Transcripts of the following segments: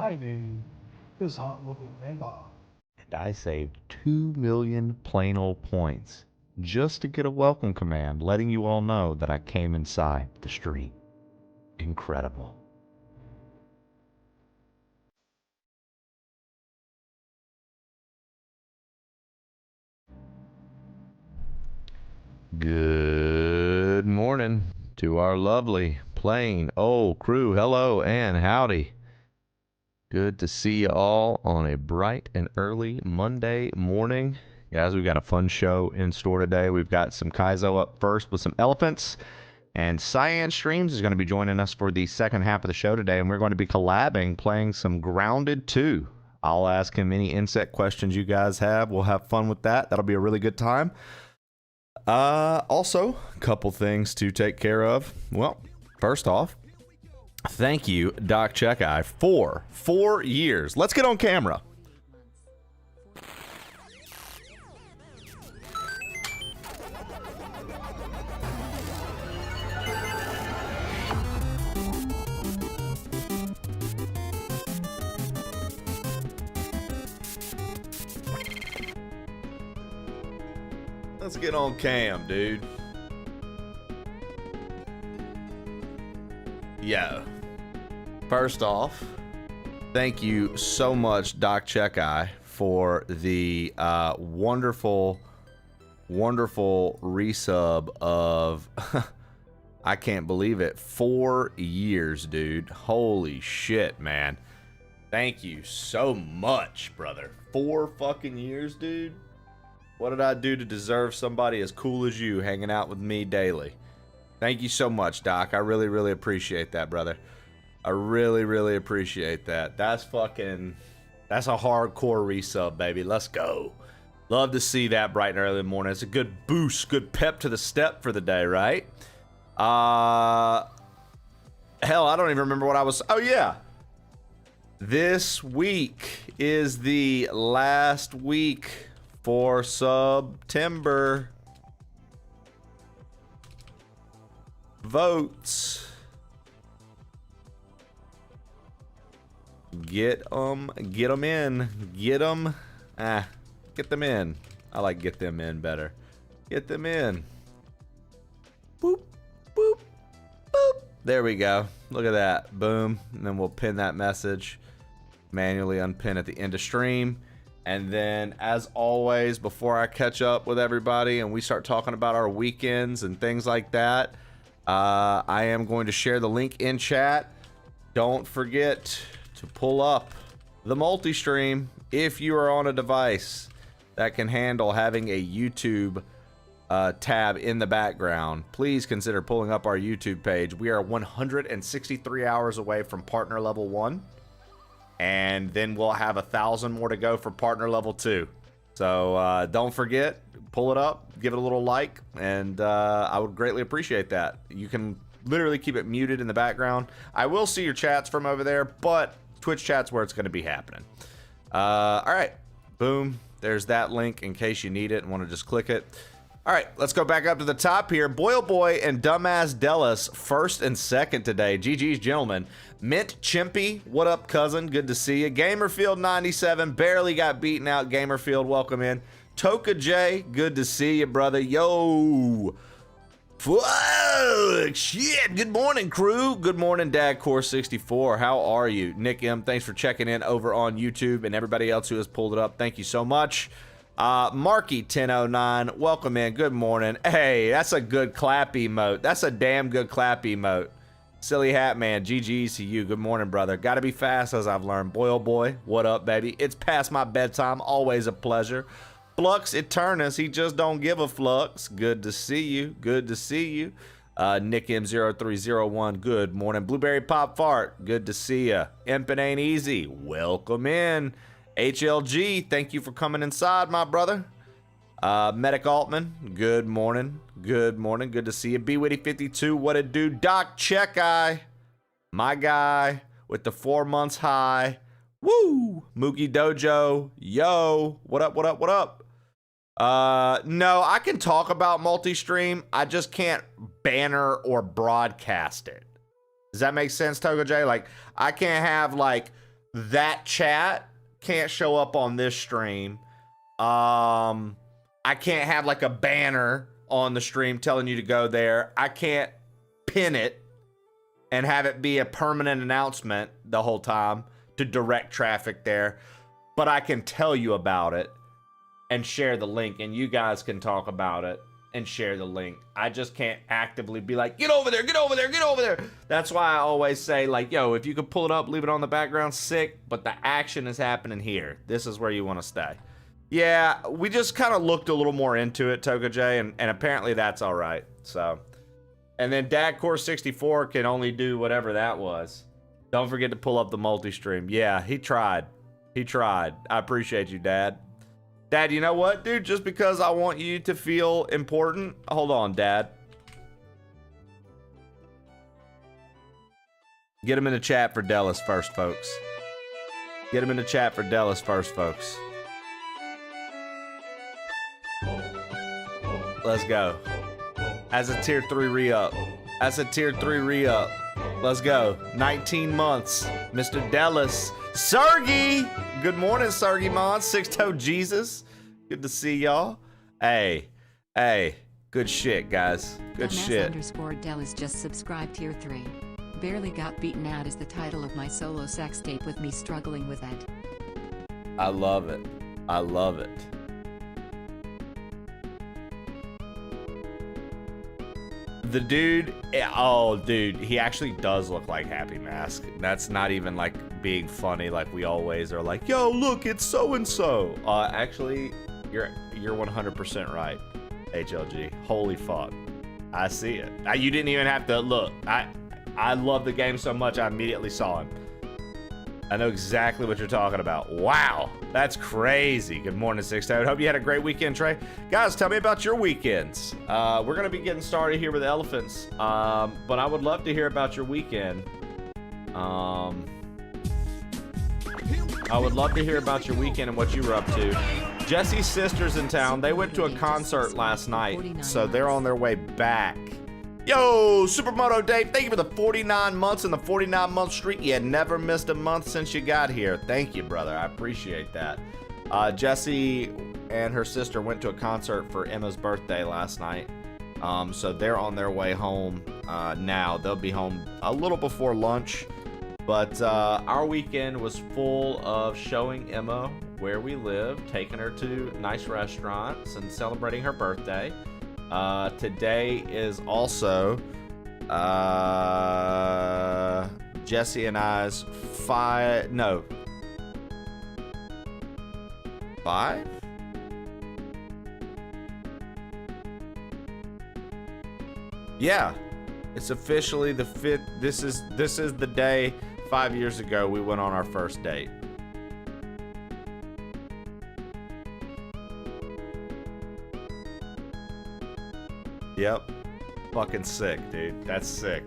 Friday. This hot little mega. And I saved 2 million plain old points just to get a welcome command letting you all know that I came inside the stream. Incredible. Good morning to our lovely plain old crew. Hello and howdy. Good to see you all on a bright and early Monday morning. Guys, we've got a fun show in store today. We've got some Kaizo up first with some elephants. And Cyan Streams is going to be joining us for the second half of the show today. And we're going to be collabing, playing some Grounded 2. I'll ask him any insect questions you guys have. We'll have fun with that. That'll be a really good time. Also, a couple things to take care of. Well, first off, thank you, Doc Checkeye, for 4 years. Let's get on camera. Let's get on cam, dude. Yo. First off, thank you so much, Doc Checkeye, for the wonderful resub of, I can't believe it, 4 years, dude. Holy shit, man. Thank you so much, brother. 4 fucking years, dude. What did I do to deserve somebody as cool as you hanging out with me daily? Thank you so much, Doc. I really, really appreciate that, brother. I really, really appreciate that. That's a hardcore resub, baby. Let's go. Love to see that bright and early in the morning. It's a good boost, good pep to the step for the day, right? Hell, I don't even remember what I was... Oh, yeah. This week is the last week for September votes. Get them in. Get them in. I like get them in better. Get them in. Boop, boop, boop. There we go. Look at that. Boom. And then we'll pin that message. Manually unpin at the end of stream. And then, as always, before I catch up with everybody and we start talking about our weekends and things like that, I am going to share the link in chat. Don't forget to pull up the multi-stream if you are on a device that can handle having a YouTube tab in the background. Please consider pulling up our YouTube page. We are 163 hours away from partner level 1. And then we'll have 1,000 more to go for partner level 2. So don't forget, pull it up, give it a little like, and I would greatly appreciate that. You can literally keep it muted in the background. I will see your chats from over there, but Twitch chat's where it's going to be happening. All right, boom. There's that link in case you need it and want to just click it. All right, let's go back up to the top here. Boyle Boy and Dumbass Dellis, first and second today. GG's, gentlemen. Mint Chimpy, what up, cousin? Good to see you. Gamerfield 97, barely got beaten out. Gamerfield, welcome in. Toka J, good to see you, brother. Yo. Whoa, shit. Good morning, crew. Good morning, Dad Core 64. How are you? Nick M, thanks for checking in over on YouTube, and everybody else who has pulled it up. Thank you so much. Marky 1009, welcome in. Good morning. Hey, that's a good clap emote. That's a damn good clap emote. Silly Hat Man, GG's to you. Good morning, brother. Gotta be fast, as I've learned. Boyle Boy, what up, baby? It's past my bedtime. Always a pleasure. Flux Eternus, he just don't give a flux. Good to see you. Good to see you. Nick M0301, good morning. Blueberry Pop Fart, good to see ya. Impin' Ain't Easy, welcome in. HLG, thank you for coming inside, my brother. Medic Altman, good morning. Good morning. Good to see you. BWitty52, what it do? Doc Checkeye, my guy with the 4 months high. Woo! Mookie Dojo, yo. What up, what up, what up? No, I can talk about multi-stream. I just can't banner or broadcast it. Does that make sense, Togo J? Like, I can't have, like, that chat can't show up on this stream. I can't have like a banner on the stream telling you to go there. I can't pin it and have it be a permanent announcement the whole time to direct traffic there. But I can tell you about it and share the link, and you guys can talk about it and share the link. I just can't actively be like, get over there, get over there, get over there. That's why I always say, like, yo, if you could pull it up, leave it on the background, sick, but the action is happening here. This is where you want to stay. Yeah, we just kind of looked a little more into it, Toka J, and apparently that's all right. So, and then DadCore64 can only do whatever that was. Don't forget to pull up the multi-stream. Yeah, he tried. He tried. I appreciate you, Dad. Dad, you know what, dude? Just because I want you to feel important. Hold on, Dad. Get him in the chat for Dallas first, folks. Get him in the chat for Dallas first, folks. Let's go. As a tier 3 re-up. As a tier 3 re-up. Let's go. 19 months. Mr. Dallas. Sergey! Good morning, Sergey Mon. Six-Toe Jesus. Good to see y'all. Hey. Hey. Good shit, guys. Good shit. _Dallas just subscribed tier 3. Barely got beaten out is the title of my solo sex tape with me struggling with it. I love it. I love it. The dude, oh dude, he actually does look like Happy Mask. That's not even like being funny like we always are like, yo, look, it's so-and-so. Actually, you're 100% right, HLG. Holy fuck. I see it. You didn't even have to look. I love the game so much I immediately saw him. I know exactly what you're talking about. Wow, that's crazy. Good morning, Six-Toed. Hope you had a great weekend, Trey. Guys, tell me about your weekends. We're gonna be getting started here with elephants, but I would love to hear about your weekend. I would love to hear about your weekend and what you were up to. Jesse's sister's in town. They went to a concert last night, so they're on their way back. Yo, Supermoto Dave, thank you for the 49 months and the 49-month streak. You had never missed a month since you got here. Thank you, brother. I appreciate that. Jessie and her sister went to a concert for Emma's birthday last night. So they're on their way home now. They'll be home a little before lunch. But our weekend was full of showing Emma where we live, taking her to nice restaurants, and celebrating her birthday. Today is also Jesse and I's 5? Yeah, it's officially the 5th. This is the day 5 years ago we went on our first date. Yep. Fucking sick, dude. That's sick.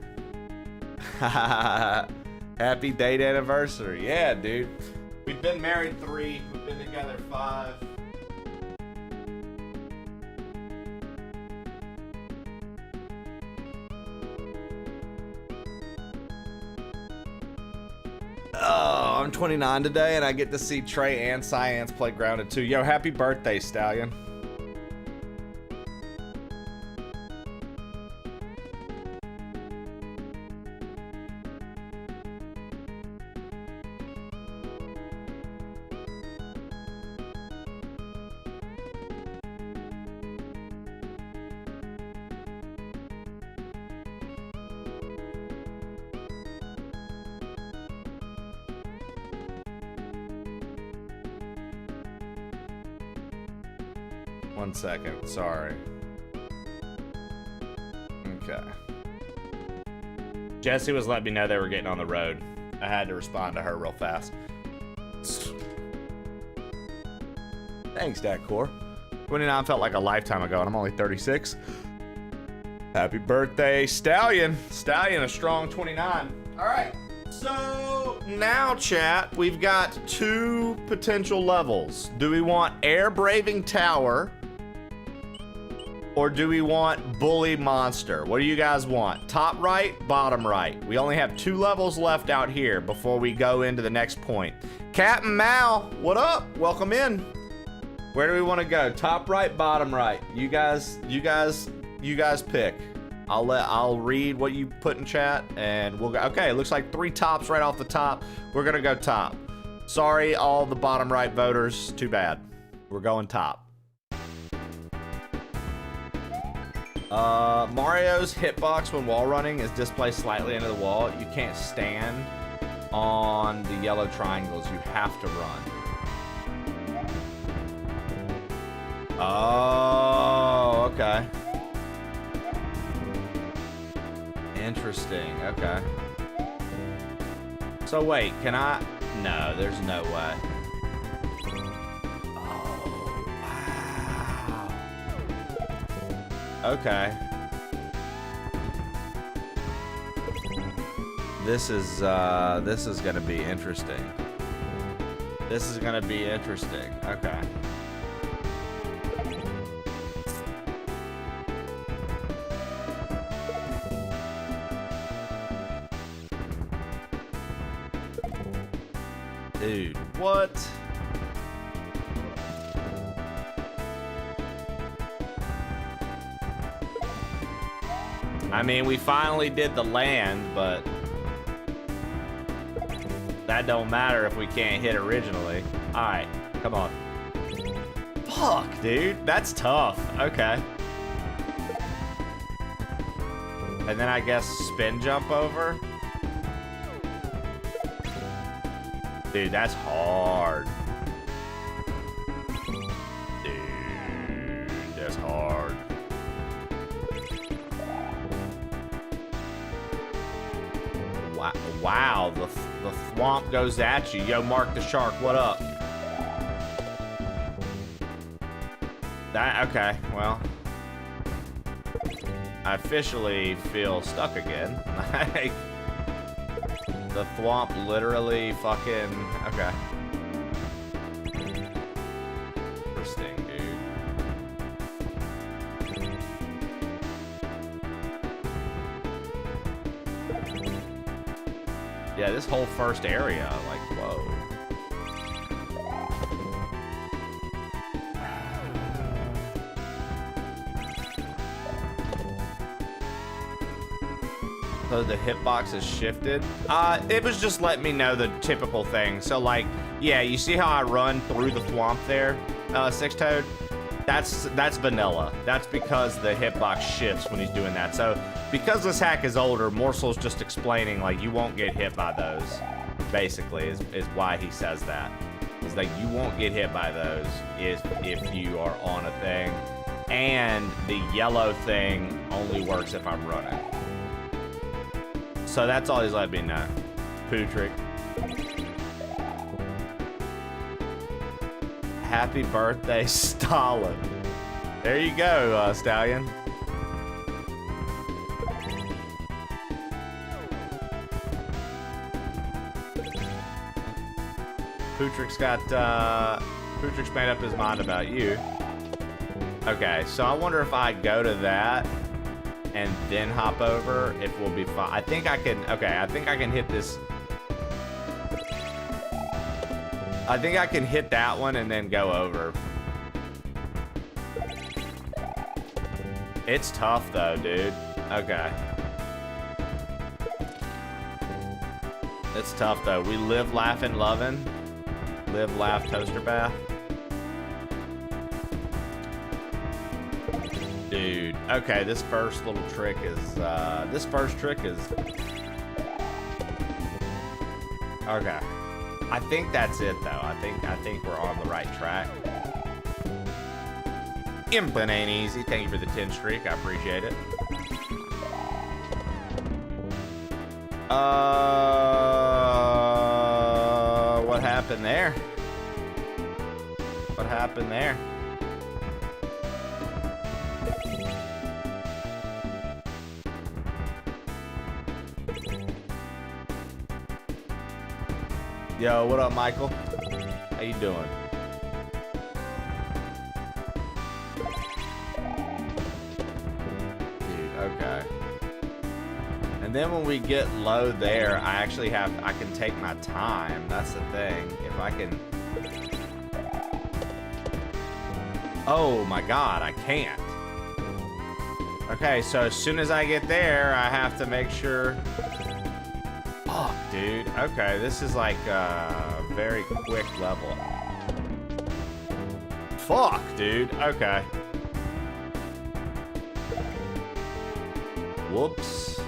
Happy date anniversary. Yeah, dude. We've been married 3. We've been together 5. Oh, I'm 29 today, and I get to see Trey and Cyan's play Grounded 2. Yo, happy birthday, Stallion. One second, sorry. Okay. Jesse was letting me know they were getting on the road. I had to respond to her real fast. Thanks, DadCore. 29 felt like a lifetime ago, and I'm only 36. Happy birthday, Stallion. Stallion, a strong 29. All right. So now, chat, we've got 2 potential levels. Do we want Air Braving Tower Or do we want bully monster? What do you guys want? Top right, bottom right. We only have 2 levels left out here before we go into the next point. Captain Mal, what up? Welcome in. Where do we want to go? Top right, bottom right. You guys pick. I'll read what you put in chat and we'll go. Okay, it looks like 3 tops right off the top. We're gonna go top. Sorry, all the bottom right voters. Too bad. We're going top. Mario's hitbox when wall running is displayed slightly into the wall. You can't stand on the yellow triangles. You have to run. Oh, okay. Interesting, okay. So wait, can I? No, there's no way. Oh, wow. Okay. This is gonna be interesting. This is gonna be interesting, okay. Dude, what? I mean, we finally did the land, but that don't matter if we can't hit originally. All right, come on. Fuck, dude, that's tough. Okay. And then I guess spin jump over. Dude, that's hard. Dude, that's hard. Wow, the thwomp goes at you. Yo, Mark the Shark, what up? That, okay, well. I officially feel stuck again. Like, the thwomp literally fucking, okay. Interesting, dude. Yeah, this whole first area, like, whoa. So the hitbox is shifted. It was just letting me know the typical thing. So like, yeah, you see how I run through the thwomp there, Six Toad? That's vanilla. That's because the hitbox shifts when he's doing that. So because this hack is older, Morsel's just explaining like you won't get hit by those. Basically, is why he says that. Is like you won't get hit by those if you are on a thing, and the yellow thing only works if I'm running. So that's all he's letting me know. Pootrick. Happy birthday, Stalin. There you go, Stallion. Pootrick's made up his mind about you. Okay, so I wonder if I go to that and then hop over, if we'll be fine. I think I can, okay, I think I can hit this. I think I can hit that one and then go over. It's tough though, dude. Okay. It's tough though. We live, laughing, loving. Live, laugh, toaster bath. Dude, okay, this first little trick is, okay. I think that's it though. I think we're on the right track. Impin' ain't easy. Thank you for the 10 streak. I appreciate it. What happened there? What happened there? Yo, what up, Michael? How you doing? Okay. And then when we get low there, I can take my time. That's the thing. If I can... Oh my god, I can't. Okay, so as soon as I get there, I have to make sure... Oh, dude. Okay, this is like a very quick level. Fuck, dude. Okay. Whoops.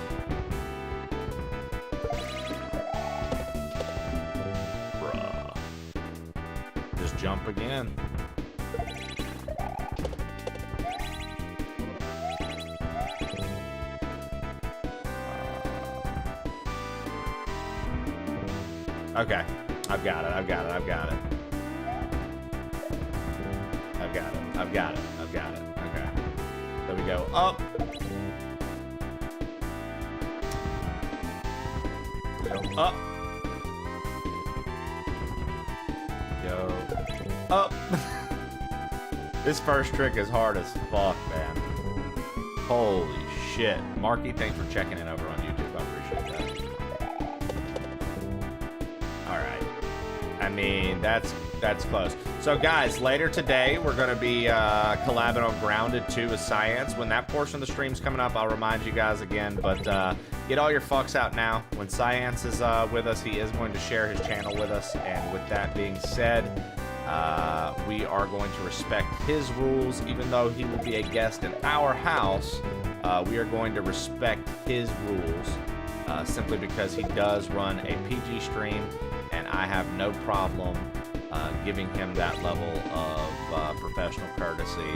Bruh. Just jump again. Okay. I've got it. I've got it. I've got it. I've got it. I've got it. I've got it. Okay. There we go. Up. Go up. Go up. This first trick is hard as fuck, man. Holy shit. Marky, thanks for checking in over on YouTube. I appreciate that. Alright. I mean, that's close. So guys, later today, we're going to be collabing on Grounded 2 with Science. When that portion of the stream's coming up, I'll remind you guys again. But get all your fucks out now. When Science is with us, he is going to share his channel with us. And with that being said, we are going to respect his rules. Even though he will be a guest in our house, we are going to respect his rules simply because he does run a PG stream. And I have no problem giving him that level of professional courtesy.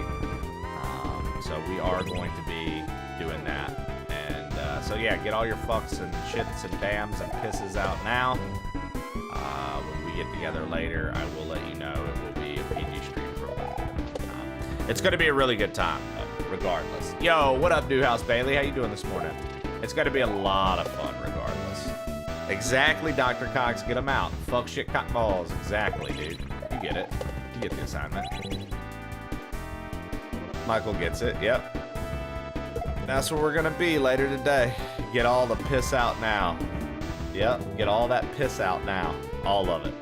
So we are going to be doing that. And so yeah, get all your fucks and shits and dams and pisses out now. When we get together later, I will let you know it will be a PG stream for a while. It's going to be a really good time, regardless. Yo, what up, Newhouse Bailey? How you doing this morning? It's going to be a lot of fun, regardless. Exactly, Dr. Cox. Get them out. Fuck shit, cock balls. Exactly, dude. You get it. You get the assignment. Michael gets it. Yep. That's where we're going to be later today. Get all the piss out now. Yep. Get all that piss out now. All of it.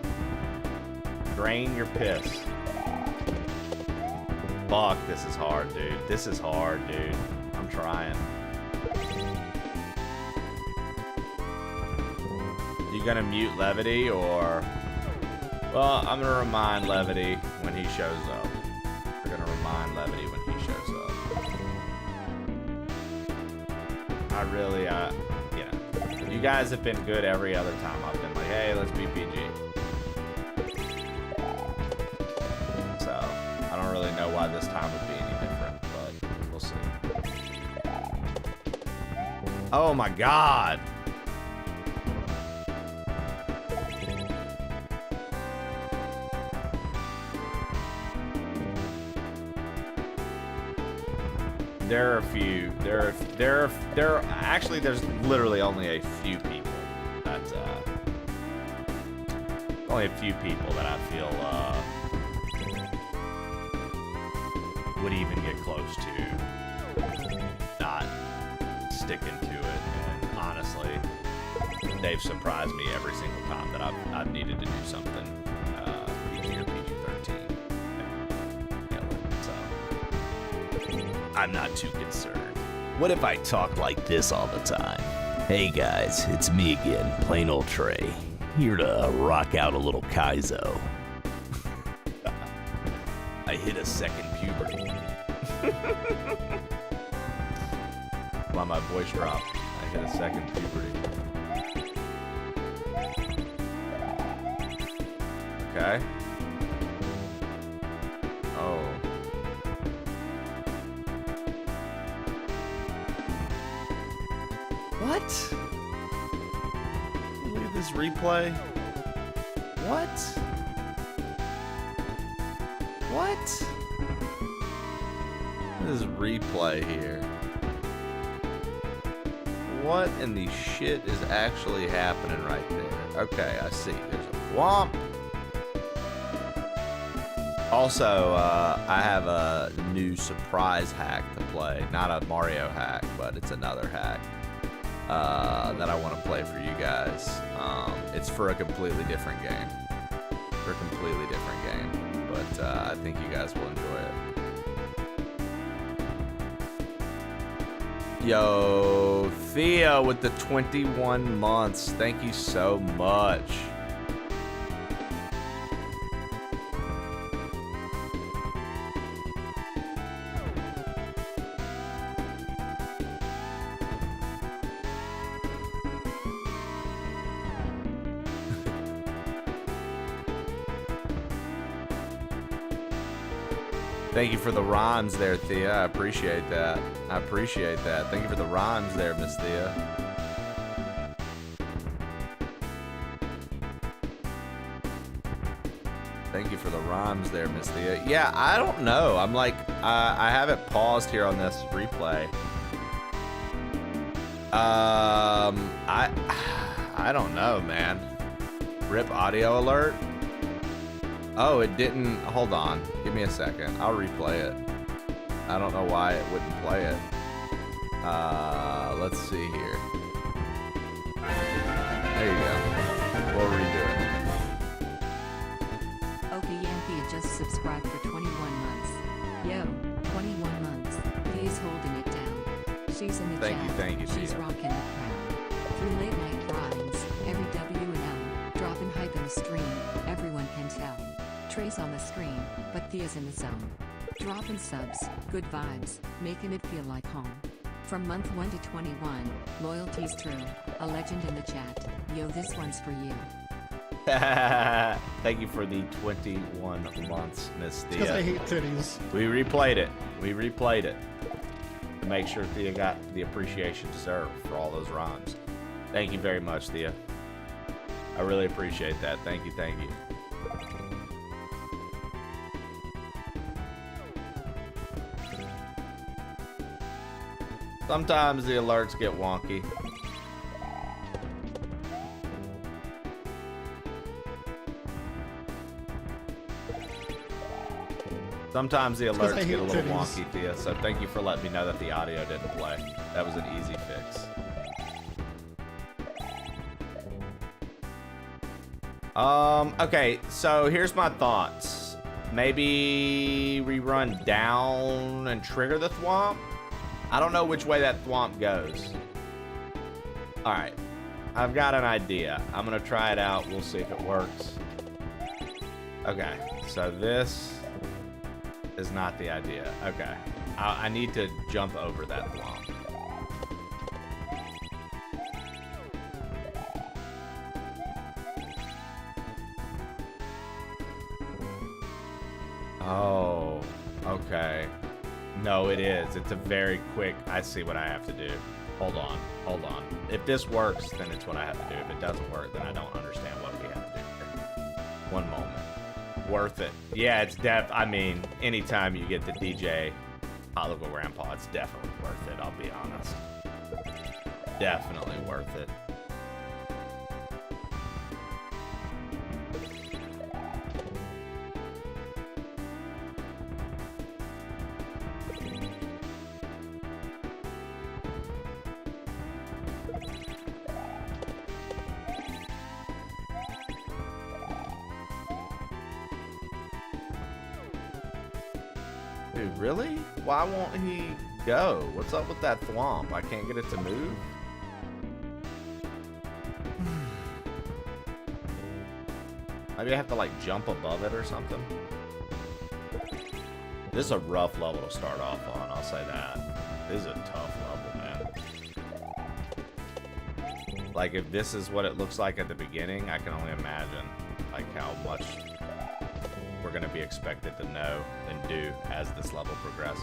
Drain your piss. Fuck, this is hard, dude. This is hard, dude. I'm trying. You gonna mute Levity or... Well, I'm gonna remind Levity when he shows up. We're gonna remind Levity when he shows up. I really, you know, you guys have been good every other time I've been like, hey, let's be PG. So, I don't really know why this time would be any different, but we'll see. Oh my god! There are a few. Actually, there's literally only a few people that, only a few people that I feel, would even get close to not sticking to it. And honestly, they've surprised me every single time that I've needed to do something, PG or PG-13. I'm not too concerned. What if I talked like this all the time? Hey guys, it's me again, plain old Trey. Here to rock out a little Kaizo. I hit a second puberty. While my voice dropped, I hit a second puberty. Okay. Oh. What? Look at this replay. What? What? This replay here. What in the shit is actually happening right there? Okay, I see. There's a whomp. Also, I have a new surprise hack to play. Not a Mario hack, but it's another hack that I want to play for you guys. It's for a completely different game. But I think you guys will enjoy it. Yo, Thea with the 21 months. Thank you so much. Thank you for the rhymes there, Thea. I appreciate that. Thank you for the rhymes there, Miss Thea. Thank you for the rhymes there, Miss Thea. Yeah, I don't know. I'm like, I have it paused here on this replay. I don't know, man. Rip audio alert. Oh, it didn't. Hold on. Give me a second. I'll replay it. I don't know why it wouldn't play it. Let's see here. There you go. We'll redo it. Opie Anthea just subscribed for 21 months. Yo, 21 months. He's holding it down. She's in the chat. Thank you, She's Thea. rocking the crowd. Through late night grinds, every W and L, dropping hype in the stream, everyone can tell. Trey's on the screen, but Thea's in the zone. Dropping subs, good vibes, making it feel like home. From month 1 to 21, loyalty's true. A legend in the chat. Yo, this one's for you. Thank you for the 21 months, Miss Thea. Because I hate titties. We replayed it. To make sure Thea got the appreciation deserved for all those rhymes. Thank you very much, Thea. I really appreciate that. Thank you. Sometimes the alerts get wonky. Sometimes the alerts get a little wonky, Thea, so thank you for letting me know that the audio didn't play. That was an easy fix. Okay, so here's my thoughts. Maybe we run down and trigger the thwomp? I don't know which way that thwomp goes. Alright, I've got an idea. I'm gonna try it out. We'll see if it works. Okay, so this is not the idea. Okay, I need to jump over that thwomp. Oh, okay. No, it is. It's a very quick, I see what I have to do. Hold on. If this works, then it's what I have to do. If it doesn't work, then I don't understand what we have to do here. One moment. Worth it. Yeah, it's I mean, anytime you get the DJ Hologo Grandpa, it's definitely worth it, I'll be honest. Definitely worth it. Dude, really? Why won't he go? What's up with that thwomp? I can't get it to move? Maybe I have to like jump above it or something? This is a rough level to start off on, I'll say that. This is a tough level, man. Like if this is what it looks like at the beginning, I can only imagine like how much we're going to be expected to know and do as this level progresses.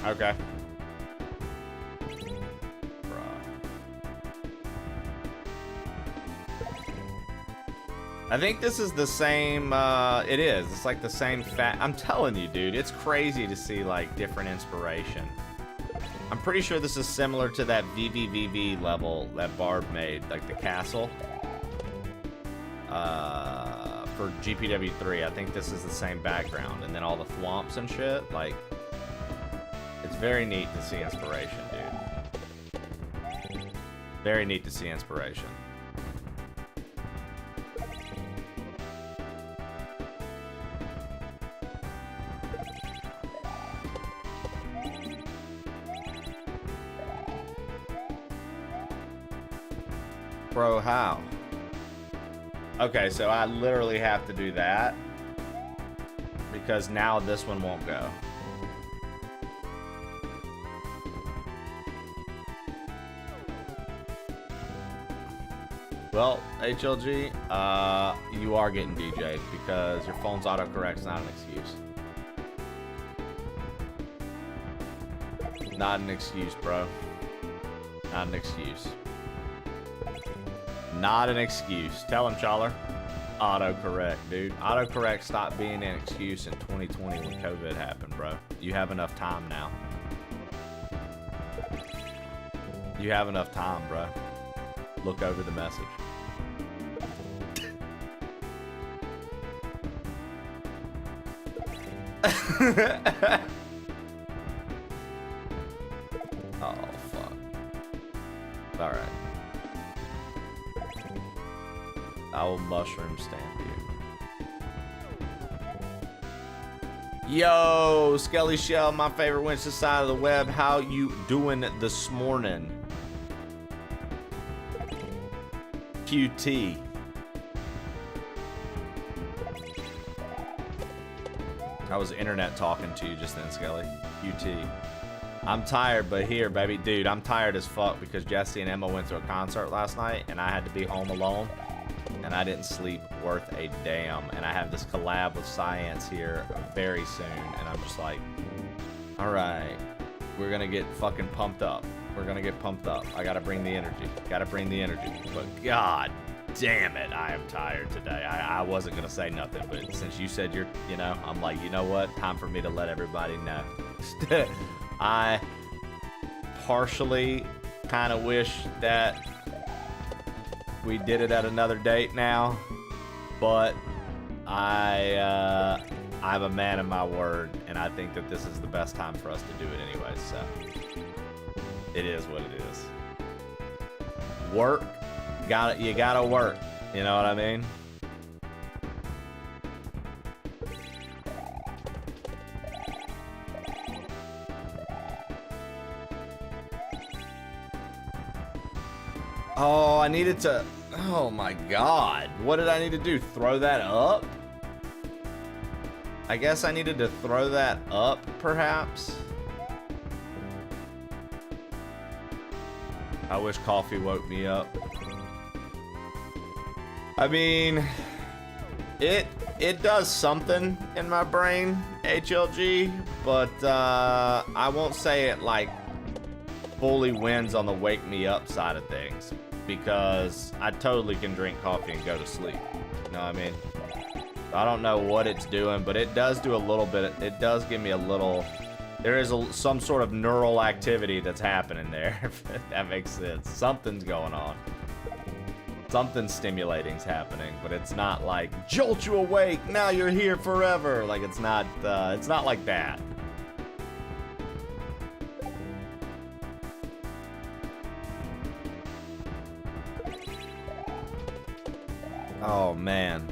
Okay. I think this is the same, it is. It's like the same I'm telling you, dude, it's crazy to see like different inspiration I'm pretty sure this is similar to that VVVV level that Barb made, like the castle. For GPW3, I think this is the same background, and then all the thwomps and shit. Like, it's very neat to see inspiration, dude. Very neat to see inspiration. Bro, how? Okay, so I literally have to do that because now this one won't go. Well, HLG, you are getting DJ'd because your phone's autocorrect's not an excuse. Not an excuse, bro. Not an excuse. Not an excuse. Tell him, Challer. Autocorrect, dude. Autocorrect stopped being an excuse in 2020 when COVID happened, bro. You have enough time now. You have enough time, bro. Look over the message. Oh, fuck. Alright. I will mushroom stamp you. Yo, Skelly Shell, my favorite winch this side of the web. How you doing this morning? QT. I was internet talking to you just then, Skelly. QT. I'm tired, but here, baby. Dude, I'm tired as fuck because Jesse and Emma went to a concert last night and I had to be home alone. And I didn't sleep worth a damn. And I have this collab with Science here very soon. And I'm just like, all right, we're going to get fucking pumped up. We're going to get pumped up. I got to bring the energy. Got to bring the energy. But God damn it, I am tired today. I wasn't going to say nothing. But since you said you're, you know, I'm like, you know what? Time for me to let everybody know. I partially kind of wish that we did it at another date now, but I'm a man of my word, and I think that this is the best time for us to do it anyway, so it is what it is. Work, you gotta work, you know what I mean? Oh, I needed to... Oh my god. What did I need to do? Throw that up? I guess I needed to throw that up, perhaps? I wish coffee woke me up. I mean... It does something in my brain, HLG, but I won't say it, like, fully wins on the wake me up side of things. Because I totally can drink coffee and go to sleep. You know what I mean? I don't know what it's doing, but it does do a little bit. It does give me a little... There is some sort of neural activity that's happening there, if that makes sense. Something's going on. Something stimulating's happening, but it's not like, jolt you awake, now you're here forever. Like, it's not like that. Oh, man.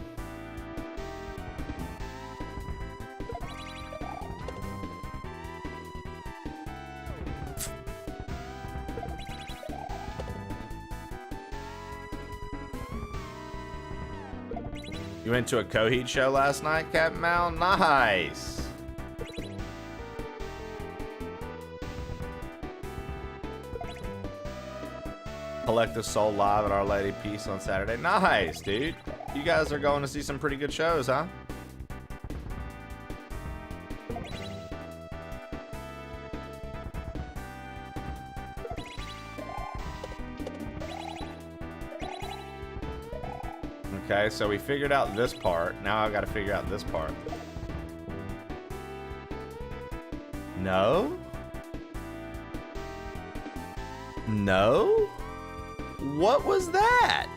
You went to a Coheed show last night, Captain Mal? Nice. Collective Soul Live at Our Lady Peace on Saturday. Nice, dude. You guys are going to see some pretty good shows, huh? Okay, so we figured out this part. Now I've got to figure out this part. No? No? What was that?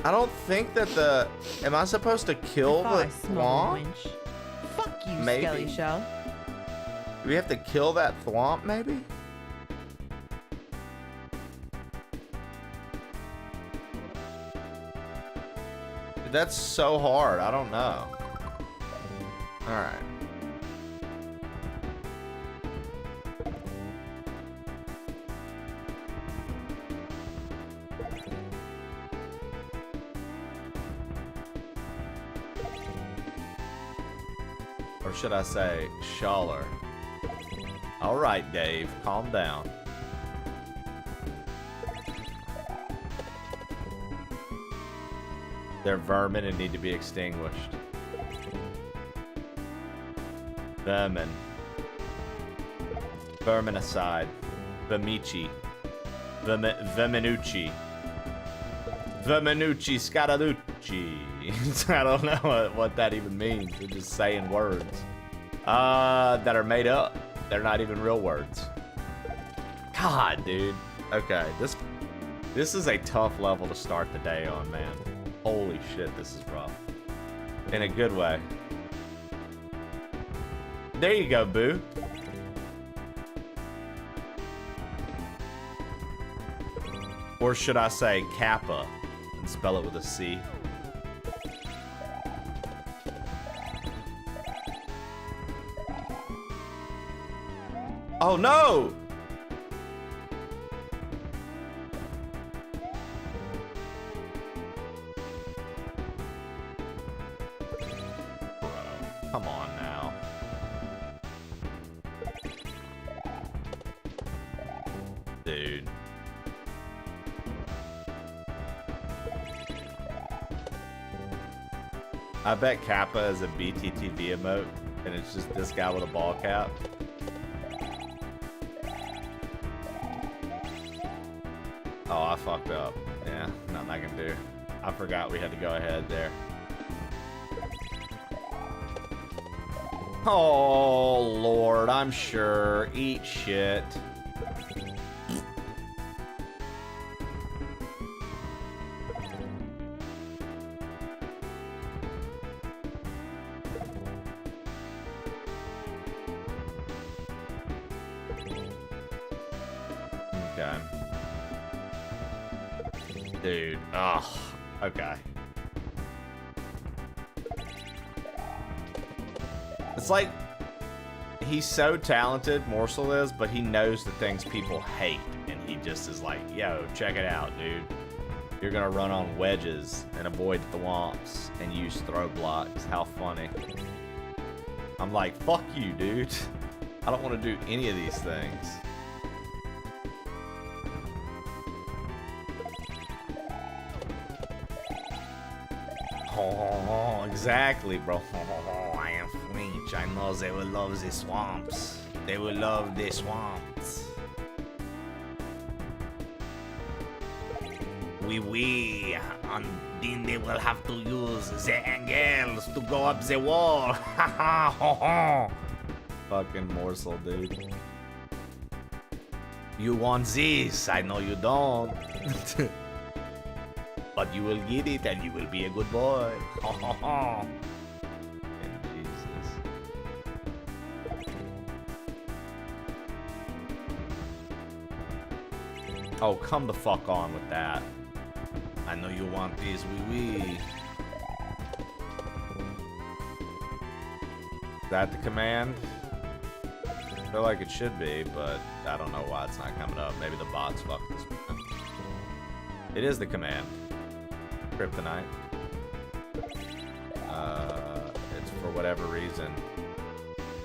I don't think that the... Am I supposed to kill the thwomp? Fuck you, Maybe. Skelly Shell. Do we have to kill that thwomp, maybe? Dude, that's so hard. I don't know. Alright. Or should I say, Schaller? Alright, Dave, calm down. They're vermin and need to be extinguished. Vermin. Verminicide. Vermici. Verminucci. Verminucci Scaralucci. I don't know what that even means. They're just saying words. That are made up. They're not even real words. God, dude. Okay, this is a tough level to start the day on, man. Holy shit, this is rough. In a good way. There you go, boo. Or should I say Kappa and spell it with a C? Oh no! Bro, come on now. Dude. I bet Kappa is a BTTV emote, and it's just this guy with a ball cap. Oh, I fucked up. Yeah, nothing I can do. I forgot we had to go ahead there. Oh, Lord, I'm sure. Eat shit. Okay. Dude, ugh. Okay. It's like he's so talented, Morsel is, but he knows the things people hate, and he just is like, yo, check it out, dude. You're gonna run on wedges and avoid thwomps and use throw blocks. How funny. I'm like, fuck you, dude. I don't want to do any of these things. Oh, exactly, bro. Oh, I am French. I know they will love the swamps. They will love the swamps. Oui. And then they will have to use the angles to go up the wall. Fucking morsel, dude. You want this? I know you don't. But you will get it and you will be a good boy. Jesus. Oh, come the fuck on with that. I know you want this, wee. Is that the command? I feel like it should be, but I don't know why it's not coming up. Maybe the bots fucked this one. It is the command. Kryptonite. It's for whatever reason.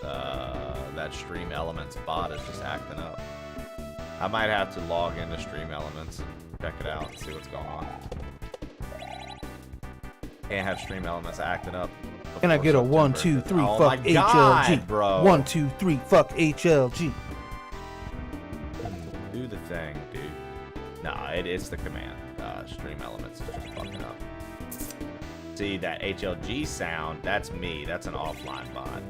That Stream Elements bot is just acting up. I might have to log into Stream Elements and check it out and see what's going on. Can't have Stream Elements acting up. Can I get a 1, 2, 3, oh fuck my God, HLG? bro. 1, 2, 3, fuck HLG. Do the thing, dude. Nah, it's the command. Stream elements is just fucking up. See, that HLG sound, that's me. That's an offline bot.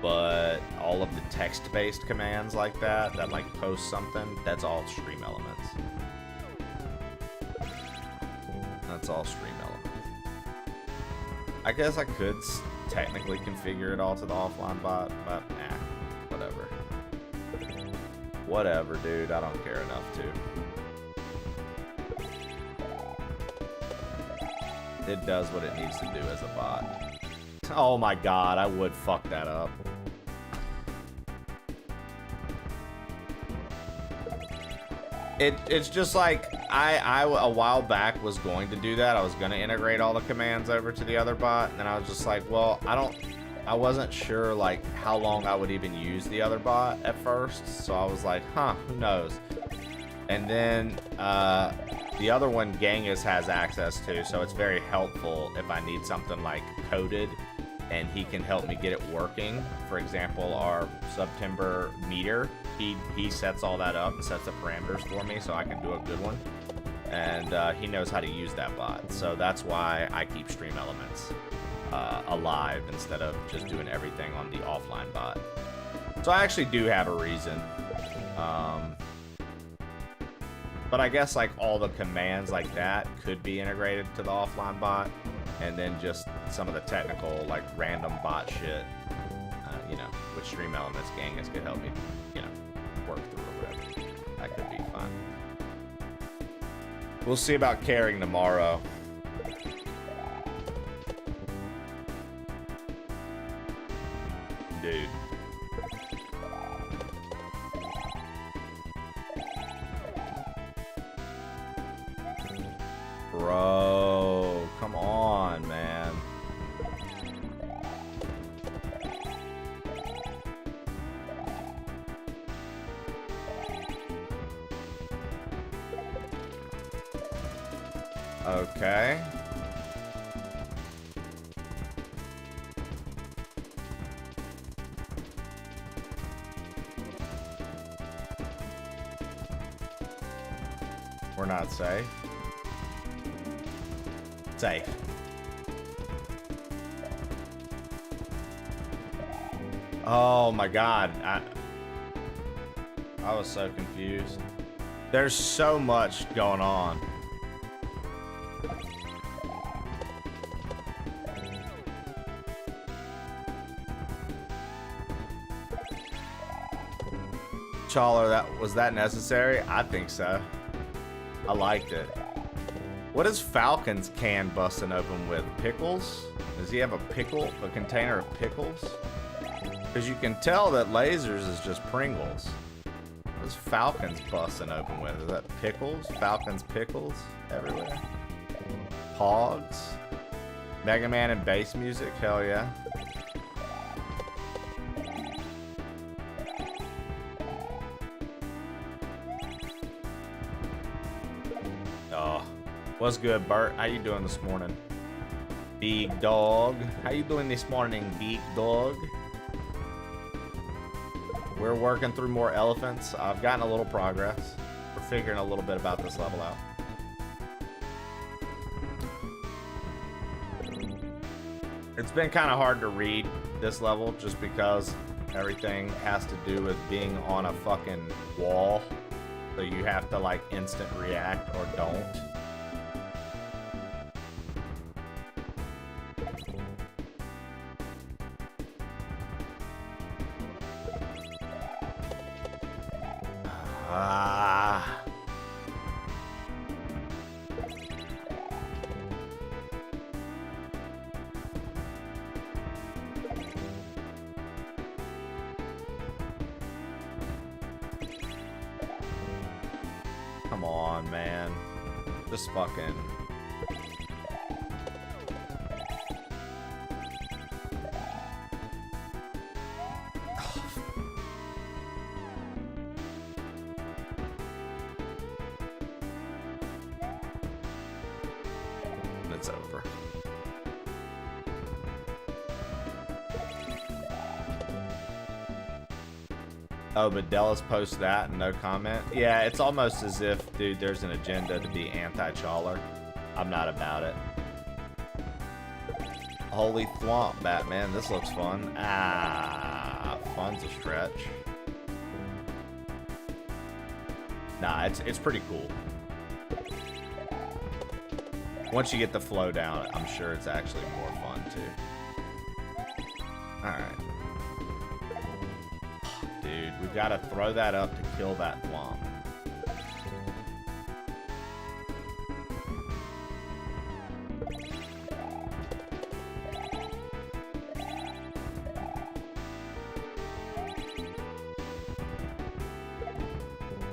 But all of the text-based commands like that like post something, that's all stream elements. That's all stream elements. I guess I could technically configure it all to the offline bot, but nah, whatever. Whatever, dude. I don't care enough to. It does what it needs to do as a bot. Oh my god, I would fuck that up. It's just like, I a while back was going to do that. I was going to integrate all the commands over to the other bot, and then I was just like, well, I wasn't sure like how long I would even use the other bot at first, so I was like, huh, who knows? And then the other one Genghis has access to, so it's very helpful if I need something like coded, and he can help me get it working. For example, our September meter, he sets all that up and sets the parameters for me so I can do a good one. And he knows how to use that bot, so that's why I keep stream elements alive instead of just doing everything on the offline bot. So I actually do have a reason. But I guess like all the commands like that could be integrated to the offline bot, and then just some of the technical like random bot shit, you know, with stream elements, Genghis could help me, you know, work through or whatever. That could be fun. We'll see about carrying tomorrow. Dude. Bro, come on, man. Okay. We're not safe. Safe. Oh my god. I was so confused. There's so much going on. Chawler, was that necessary? I think so. I liked it. What is Falcon's can busting open with? Pickles? Does he have a container of pickles? Because you can tell that Lasers is just Pringles. What is Falcon's busting open with? Is that pickles? Falcon's pickles everywhere. Pogs? Mega Man and bass music? Hell yeah. Oh. What's good, Bert? How you doing this morning? Big dog. How you doing this morning, big dog? We're working through more elephants. I've gotten a little progress. We're figuring a little bit about this level out. It's been kind of hard to read this level just because everything has to do with being on a fucking wall. So you have to like instant react or don't. Come on, man. Just fucking... It's over. Oh, but Dallas posts that and no comment? Yeah, it's almost as if, dude, there's an agenda to be anti-Chawler. I'm not about it. Holy thwomp, Batman. This looks fun. Ah, fun's a stretch. Nah, it's pretty cool. Once you get the flow down, I'm sure it's actually more fun, too. Alright. Dude, we've got to throw that up to kill that thwomp.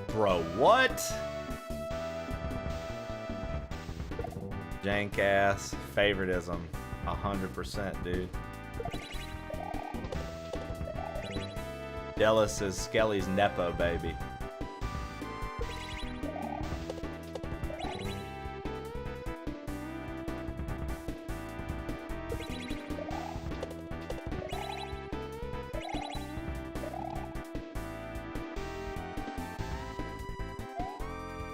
Bro, what? Jank ass favoritism, 100%, dude. Dallas is Skelly's Nepo baby.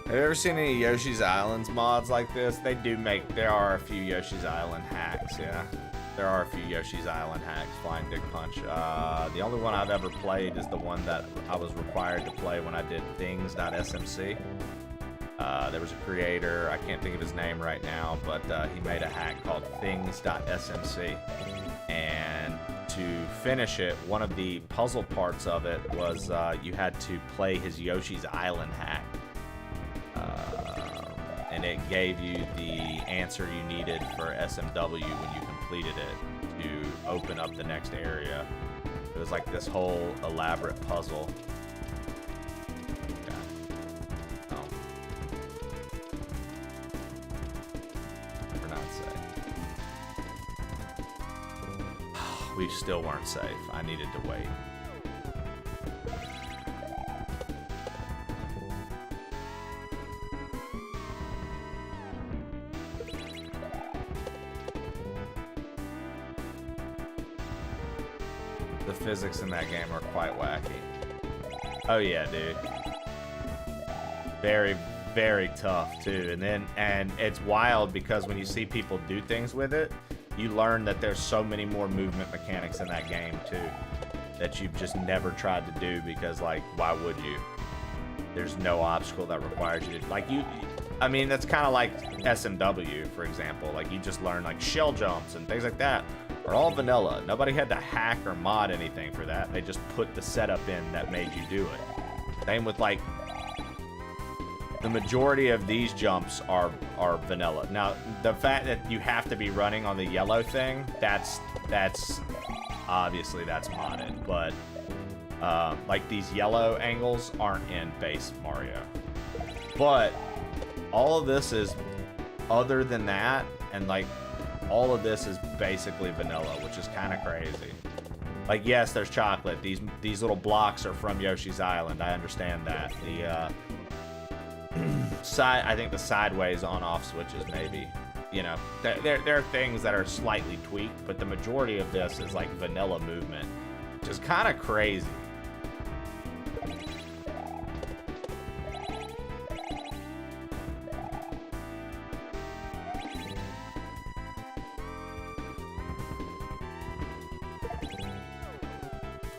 Have you ever seen any Yoshi's Islands mods like this? They do make, there are a few Yoshi's Island hacks, yeah. There are a few Yoshi's Island hacks, Flying Dick Punch. The only one I've ever played is the one that I was required to play when I did things.smc. There was a creator, I can't think of his name right now, but he made a hack called things.smc. And to finish it, one of the puzzle parts of it was you had to play his Yoshi's Island hack. And it gave you the answer you needed for SMW when you completed it to open up the next area. It was like this whole elaborate puzzle. Okay. Oh. We're not safe. We still weren't safe. I needed to wait. The physics in that game are quite wacky. Oh yeah, dude. Very, very tough too. And it's wild because when you see people do things with it, you learn that there's so many more movement mechanics in that game too that you've just never tried to do because, like, why would you? There's no obstacle that requires you to, like, I mean, that's kind of like SMW, for example. Like, you just learn, like, shell jumps and things like that are all vanilla. Nobody had to hack or mod anything for that. They just put the setup in that made you do it. Same with, like, the majority of these jumps are vanilla. Now, the fact that you have to be running on the yellow thing, that's obviously that's modded. But like, these yellow angles aren't in base Mario. But all of this is, other than that, and like, all of this is basically vanilla, which is kind of crazy. Like, yes, there's chocolate. These little blocks are from Yoshi's Island. I understand that. The I think the sideways on-off switches, maybe. You know, there are things that are slightly tweaked, but the majority of this is like vanilla movement, which is kind of crazy.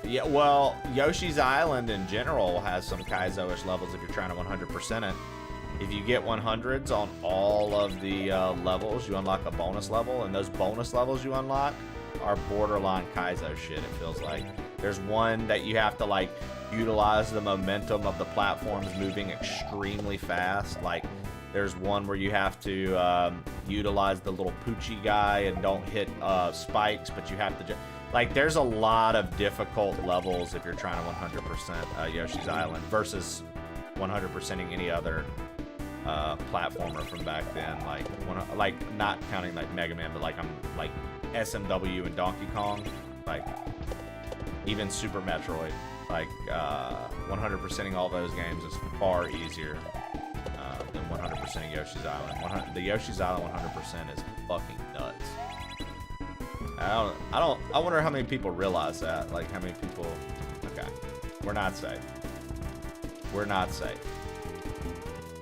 Yeah, well, Yoshi's Island in general has some Kaizo-ish levels if you're trying to 100% it. If you get 100s on all of the levels, you unlock a bonus level, and those bonus levels you unlock are borderline Kaizo shit, it feels like. There's one that you have to, like, utilize the momentum of the platforms moving extremely fast. Like, there's one where you have to utilize the little Poochie guy and don't hit spikes, but you have to... Like, there's a lot of difficult levels if you're trying to 100% Yoshi's Island versus 100%ing any other platformer from back then. Like not counting like Mega Man, but like SMW and Donkey Kong, like even Super Metroid. Like 100%ing all those games is far easier than 100%ing Yoshi's Island. The Yoshi's Island 100% is fucking nuts. I wonder how many people realize that. Like, how many people... Okay. We're not safe. We're not safe.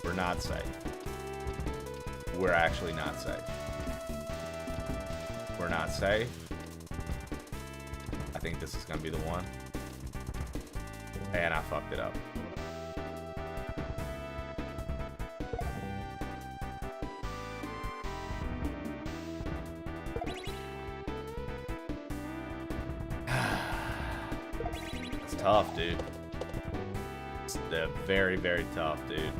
We're not safe. We're actually not safe. We're not safe. I think this is gonna be the one. And I fucked it up. It's tough, dude. It's very, very tough, dude.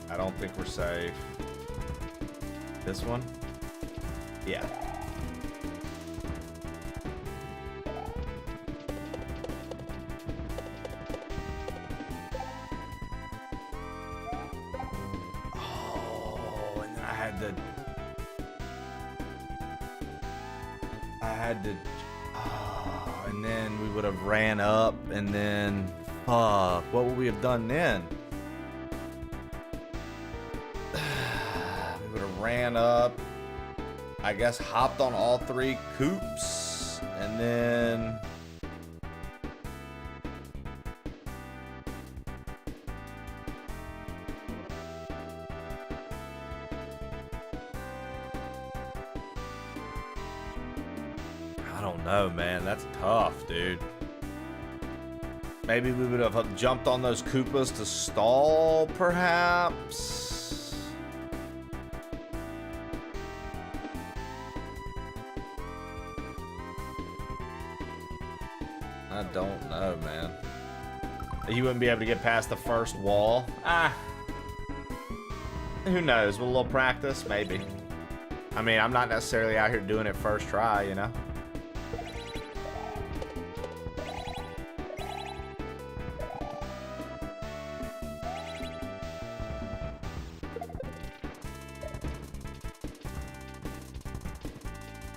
I don't think we're safe. This one? Yeah. Oh, and then I had to, oh, and then we would have ran up, and then, fuck, what would we have done then? Ran up, I guess hopped on all three coops, and then I don't know, man. That's tough, dude. Maybe we would have jumped on those Koopas to stall, perhaps. I don't know, man. You wouldn't be able to get past the first wall. Who knows? With a little practice, maybe. I mean, I'm not necessarily out here doing it first try, you know?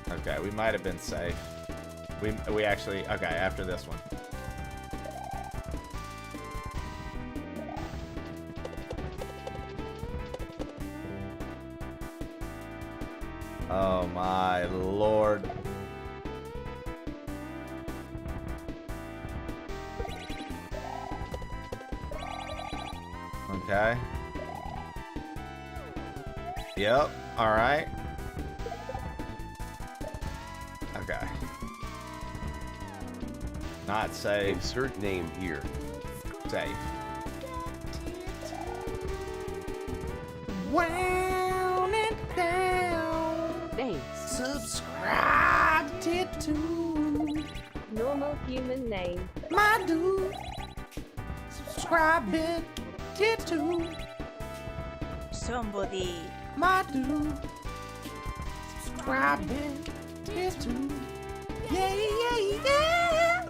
Okay, we might have been safe. We actually, okay, after this one. Oh my lord. Okay. Yep, all right. Okay. Not safe. Insert name here. Safe. Wound it down. Thanks. Subscribe to Normal human name. my dude. Subscribe to Somebody. my dude. Subscribe to yeah, yeah, yeah.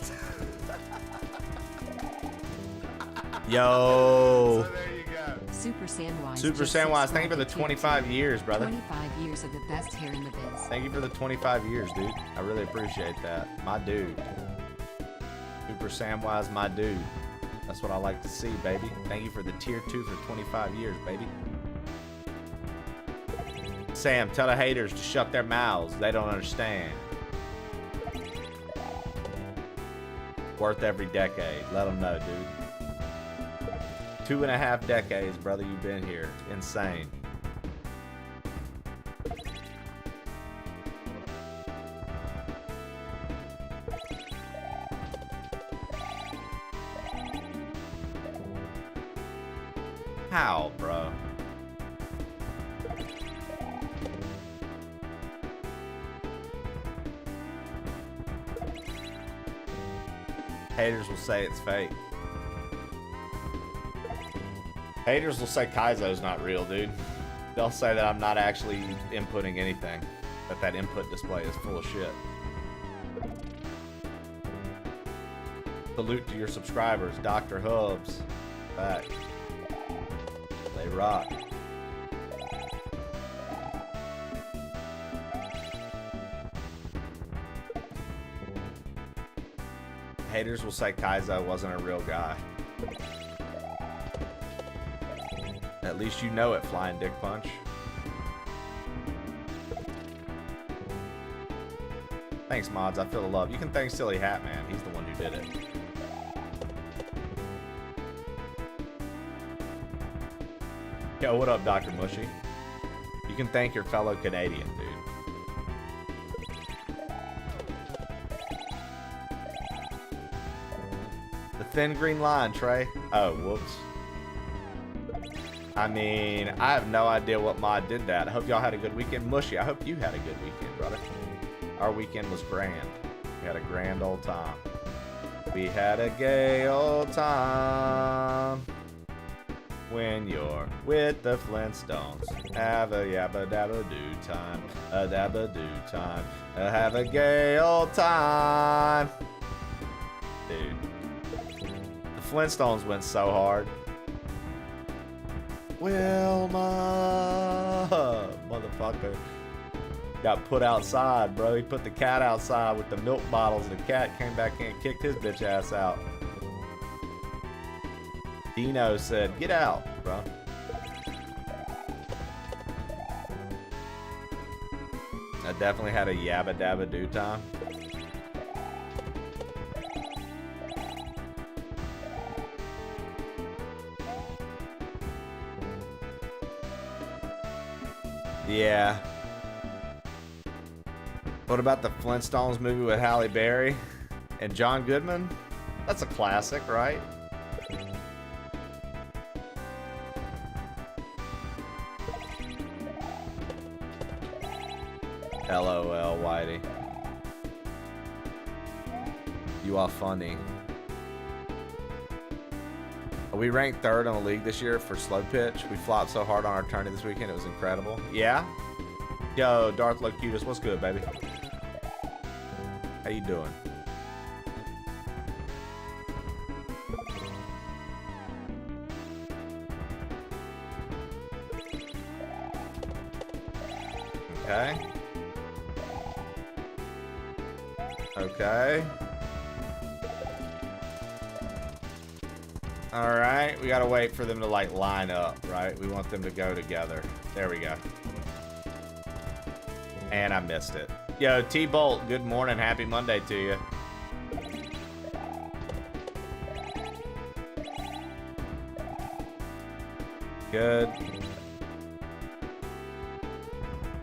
Yo. So there you go. Super Sandwise. Super just Sandwise, thank you for the subscribed to 25 tier years, 2. brother. 25 years of the best hair in the biz. Thank you for the 25 years, dude. I really appreciate that. My dude. Super Samwise, my dude. That's what I like to see, baby. Thank you for the tier 2 for 25 years, baby. Sam, tell the haters to shut their mouths. They don't understand. Worth every decade. Let them know, dude. 2.5 decades, brother, you've been here. Insane. How, bro? Haters will say it's fake. Haters will say Kaizo's not real, dude. They'll say that I'm not actually inputting anything. That input display is full of shit. Salute to your subscribers, Dr. Hubs. Back. They rock. Haters will say Kaizo wasn't a real guy. At least you know it, Flying Dick Punch. Thanks, mods. I feel the love. You can thank Silly Hat Man. He's the one who did it. Yo, what up, Dr. Mushy? You can thank your fellow Canadian, dude. The thin green line, Trey. Oh, whoops. I mean, I have no idea what mod did that. I hope y'all had a good weekend. Mushy, I hope you had a good weekend, brother. Our weekend was grand. We had a grand old time. We had a gay old time. When you're with the Flintstones, have a yabba dabba do time. A dabba do time. Have a gay old time. Dude. The Flintstones went so hard. Wilma, motherfucker, got put outside, bro. He put the cat outside with the milk bottles. The cat came back in and kicked his bitch ass out. Dino said, "Get out, bro." I definitely had a yabba dabba do time. Yeah. What about the Flintstones movie with Halle Berry and John Goodman? That's a classic, right? LOL, Whitey. You are funny. We ranked 3rd on the league this year for slow pitch. We flopped so hard on our tourney this weekend, it was incredible. Yeah? Yo, Darth Locutus, what's good, baby? How you doing? Okay. Okay. Alright, we gotta wait for them to like line up, right? We want them to go together. There we go. And I missed it. Yo, T-Bolt, good morning. Happy Monday to you. Good.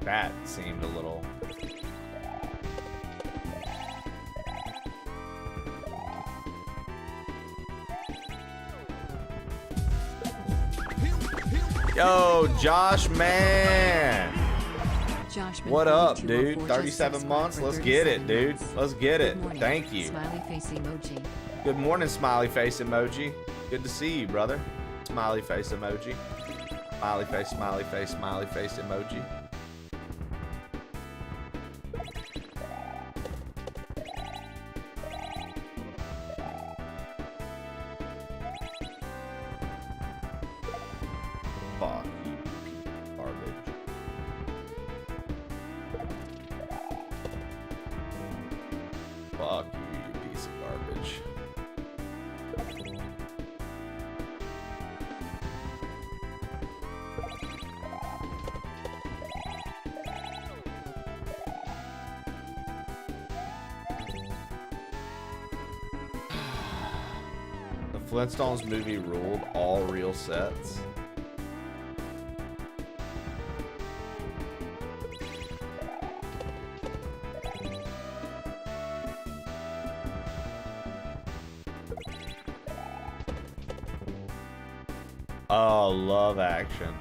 That seemed a little... Yo, Josh, man. Josh, What up, dude? 37 months? Let's get it, dude. Let's get it. Thank you. Smiley face emoji. Good morning, smiley face emoji. Good to see you, brother. Smiley face emoji. Smiley face, smiley face, smiley face emoji. Fuck you, garbage. Fuck you, you piece of garbage. The Flintstones movie ruled all real sets. Oh, love action.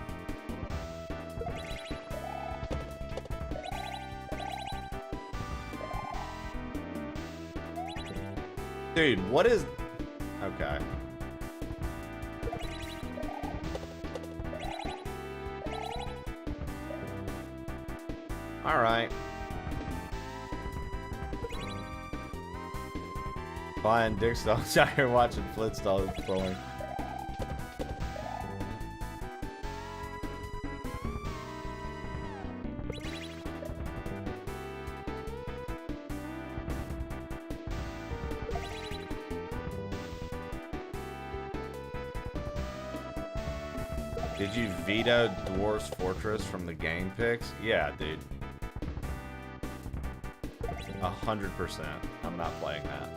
Dude, what is... Okay. Alright. Buying dick stalls out here watching Flintstones trolling. Did you veto Dwarf's Fortress from the game picks? Yeah, dude. 100%. I'm not playing that.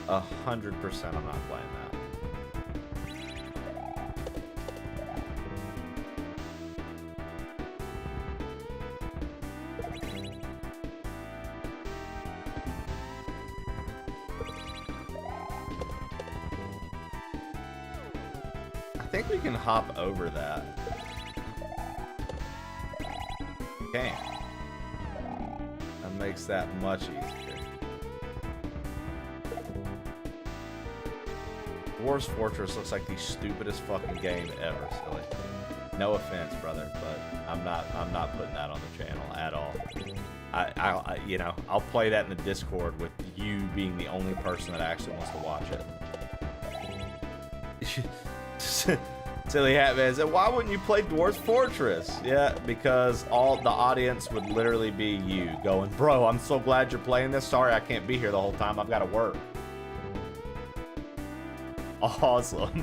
100% I'm not playing that. I think we can hop over that. Okay. That makes that much easier. Dwarf's Fortress looks like the stupidest fucking game ever, silly. No offense, brother, but I'm not putting that on the channel at all. I you know, I'll play that in the Discord with you being the only person that actually wants to watch it. Silly Hat Man said, why wouldn't you play Dwarf's Fortress? Yeah, because all the audience would literally be you going, bro, I'm so glad you're playing this. Sorry I can't be here the whole time. I've got to work. Awesome.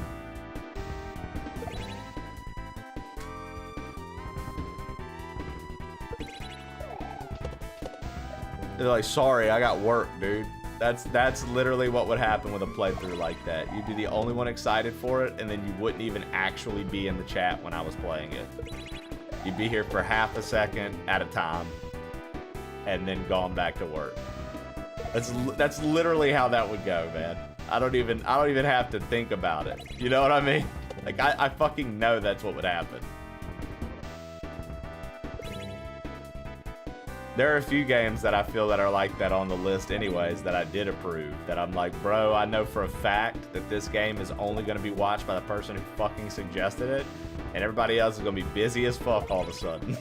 They're like, sorry, I got work, dude. That's literally what would happen with a playthrough like that. You'd be the only one excited for it, and then you wouldn't even actually be in the chat when I was playing it. You'd be here for half a second at a time, and then gone back to work. That's literally how that would go, man. I don't even have to think about it. You know what I mean? Like I fucking know that's what would happen. There are a few games that I feel that are like that on the list anyways that I did approve. That I'm like, bro, I know for a fact that this game is only going to be watched by the person who fucking suggested it. And everybody else is going to be busy as fuck all of a sudden.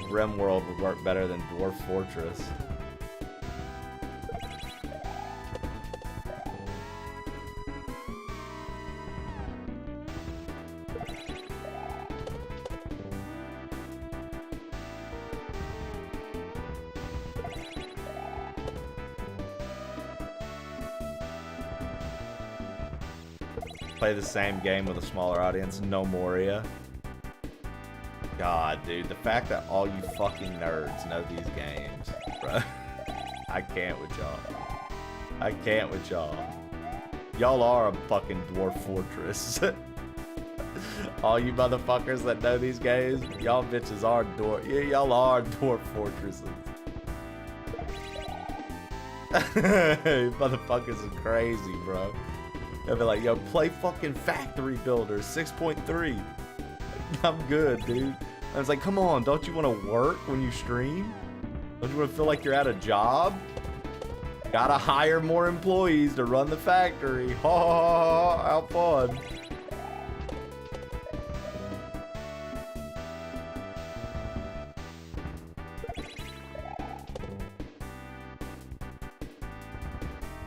RimWorld would work better than Dwarf Fortress. Play the same game with a smaller audience, no Moria. God, dude, the fact that all you fucking nerds know these games, bro. I can't with y'all. I can't with y'all. Y'all are a fucking Dwarf Fortress. All you motherfuckers that know these games, y'all bitches are y'all are Dwarf Fortresses. Motherfuckers are crazy, bro. They'll be like, yo, play fucking Factory Builder 6.3. I'm good, dude. I was like, come on, don't you want to work when you stream? Don't you want to feel like you're at a job? Gotta hire more employees to run the factory. Ha ha ha, how fun.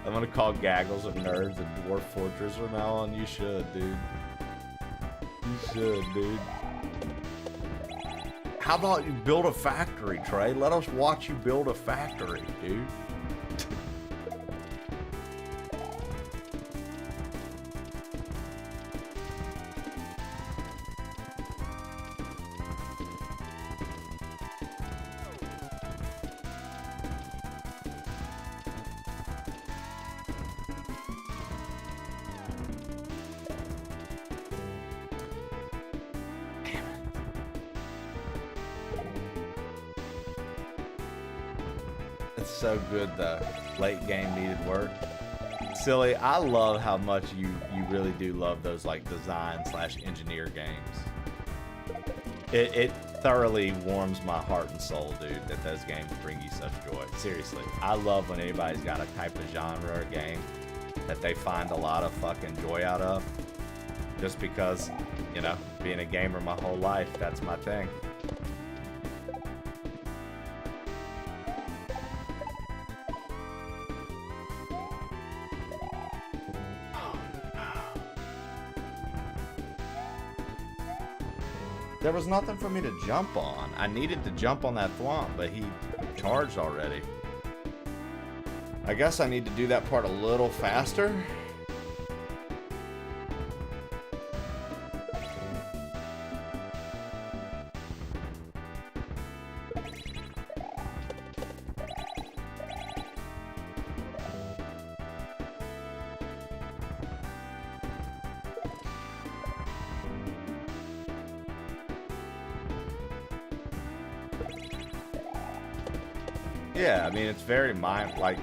I'm gonna call Gaggles of Nerds and Dwarf Fortress from now on. You should, dude. You should, dude. How about you build a factory, Trey? Let us watch you build a factory, dude. It's so good though. Late game needed work. Silly, I love how much you really do love those like design / engineer games. thoroughly warms my heart and soul, dude, that those games bring you such joy. Seriously, I love when anybody's got a type of genre or game that they find a lot of fucking joy out of. Just because, you know, being a gamer my whole life, that's my thing. There was nothing for me to jump on. I needed to jump on that thwomp, but he charged already. I guess I need to do that part a little faster. Yeah, I mean, it's very like,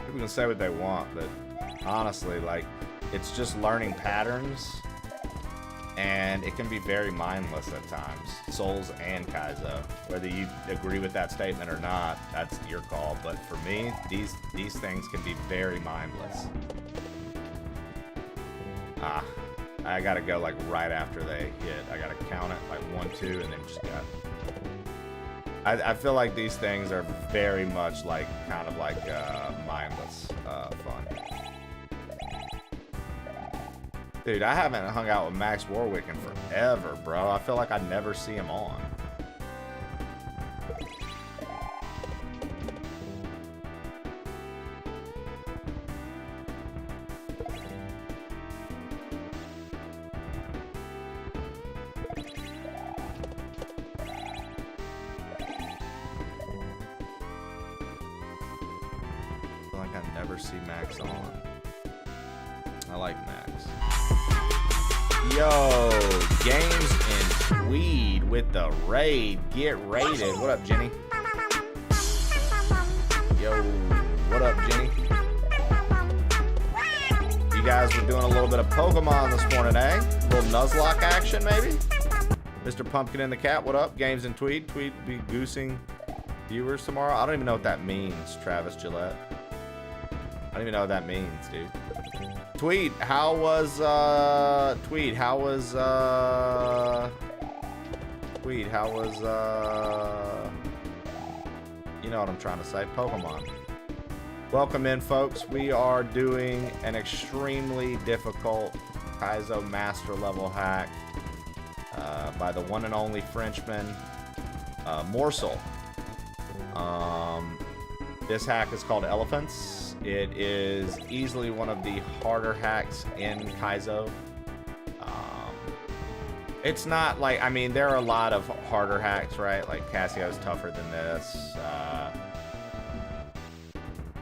people can say what they want, but honestly, like, it's just learning patterns, and it can be very mindless at times. Souls and Kaizo. Whether you agree with that statement or not, that's your call, but for me, these things can be very mindless. I gotta go, like, right after they hit. I gotta count it, like, 1, 2, and then just got... I feel like these things are very much like, kind of like, mindless fun. Dude, I haven't hung out with Max Warwick in forever, bro. I feel like I never see him on. See Max on. I like Max. Yo, Games in Tweed with the raid. Get raided. What up, Jenny? Yo, what up, Jenny? You guys were doing a little bit of Pokemon this morning, eh? A little Nuzlocke action, maybe? Mr. Pumpkin and the Cat, what up? Games in Tweed. Tweed will be goosing viewers tomorrow. I don't even know what that means, Travis Gillette. I don't even know what that means, dude. Tweed, how was, Tweed, how was, you know what I'm trying to say, Pokemon. Welcome in, folks. We are doing an extremely difficult Kaizo Master level hack by the one and only Frenchman, Morsel. This hack is called Elephants. It is easily one of the harder hacks in Kaizo. It's not like, I mean, there are a lot of harder hacks, right? Like Cassio's tougher than this.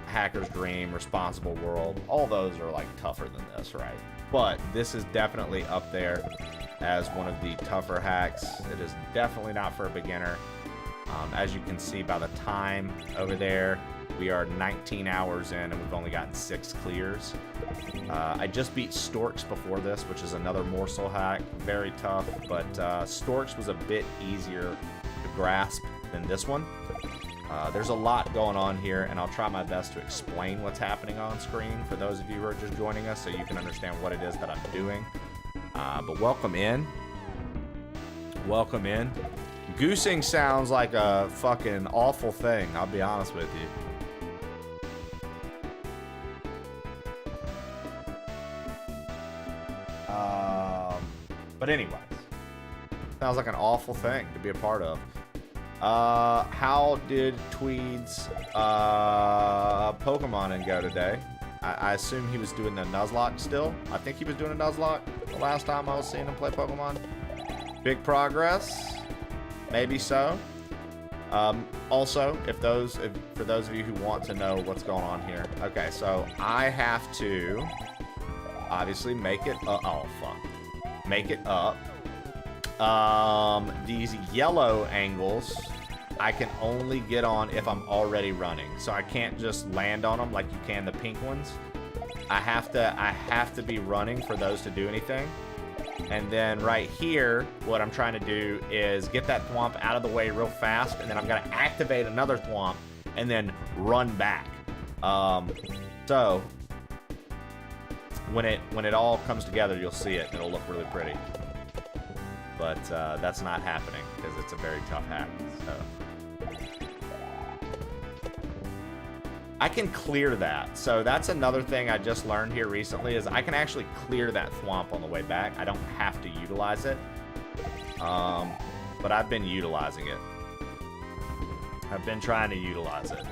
Hacker's Dream, Responsible World. All those are like tougher than this, right? But this is definitely up there as one of the tougher hacks. It is definitely not for a beginner. As you can see by the time over there, we are 19 hours in and we've only gotten 6 clears. I just beat Storks before this, which is another morsel hack. Very tough, but Storks was a bit easier to grasp than this one. There's a lot going on here, and I'll try my best to explain what's happening on screen for those of you who are just joining us so you can understand what it is that I'm doing. But welcome in. Welcome in. Goosing sounds like a fucking awful thing, I'll be honest with you. But anyways, sounds like an awful thing to be a part of. How did Tweed's Pokemon go today? I assume he was doing the Nuzlocke still. I think he was doing a Nuzlocke the last time I was seeing him play Pokemon. Big progress, maybe so. Also, for those of you who want to know what's going on here. Okay, so I have to obviously make it. Oh fuck. Make it up. These yellow angles I can only get on if I'm already running, so I can't just land on them like you can the pink ones. I have to be running for those to do anything. And then right here, what I'm trying to do is get that thwomp out of the way real fast, and then I'm gonna activate another thwomp and then run back. So when it all comes together, you'll see it. It'll look really pretty. But that's not happening because it's a very tough hack. So I can clear that. So that's another thing I just learned here recently is I can actually clear that thwomp on the way back. I don't have to utilize it. But I've been utilizing it. I've been trying to utilize it.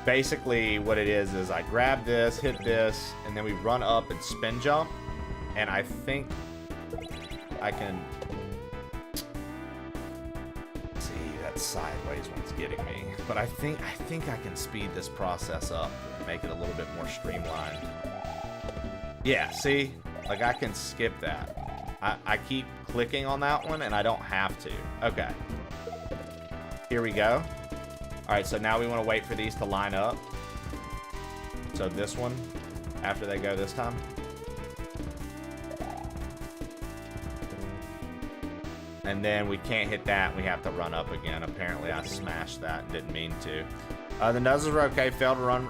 Basically what it is I grab this, hit this, and then we run up and spin jump. And I think I can... See, that sideways one's getting me. But I think I can speed this process up and make it a little bit more streamlined. Yeah, see? Like I can skip that. I keep clicking on that one and I don't have to. Okay. Here we go. Alright, so now we want to wait for these to line up. So this one, after they go this time. And then we can't hit that. We have to run up again. Apparently, I smashed that and didn't mean to. The nuzzles are okay. Failed to run.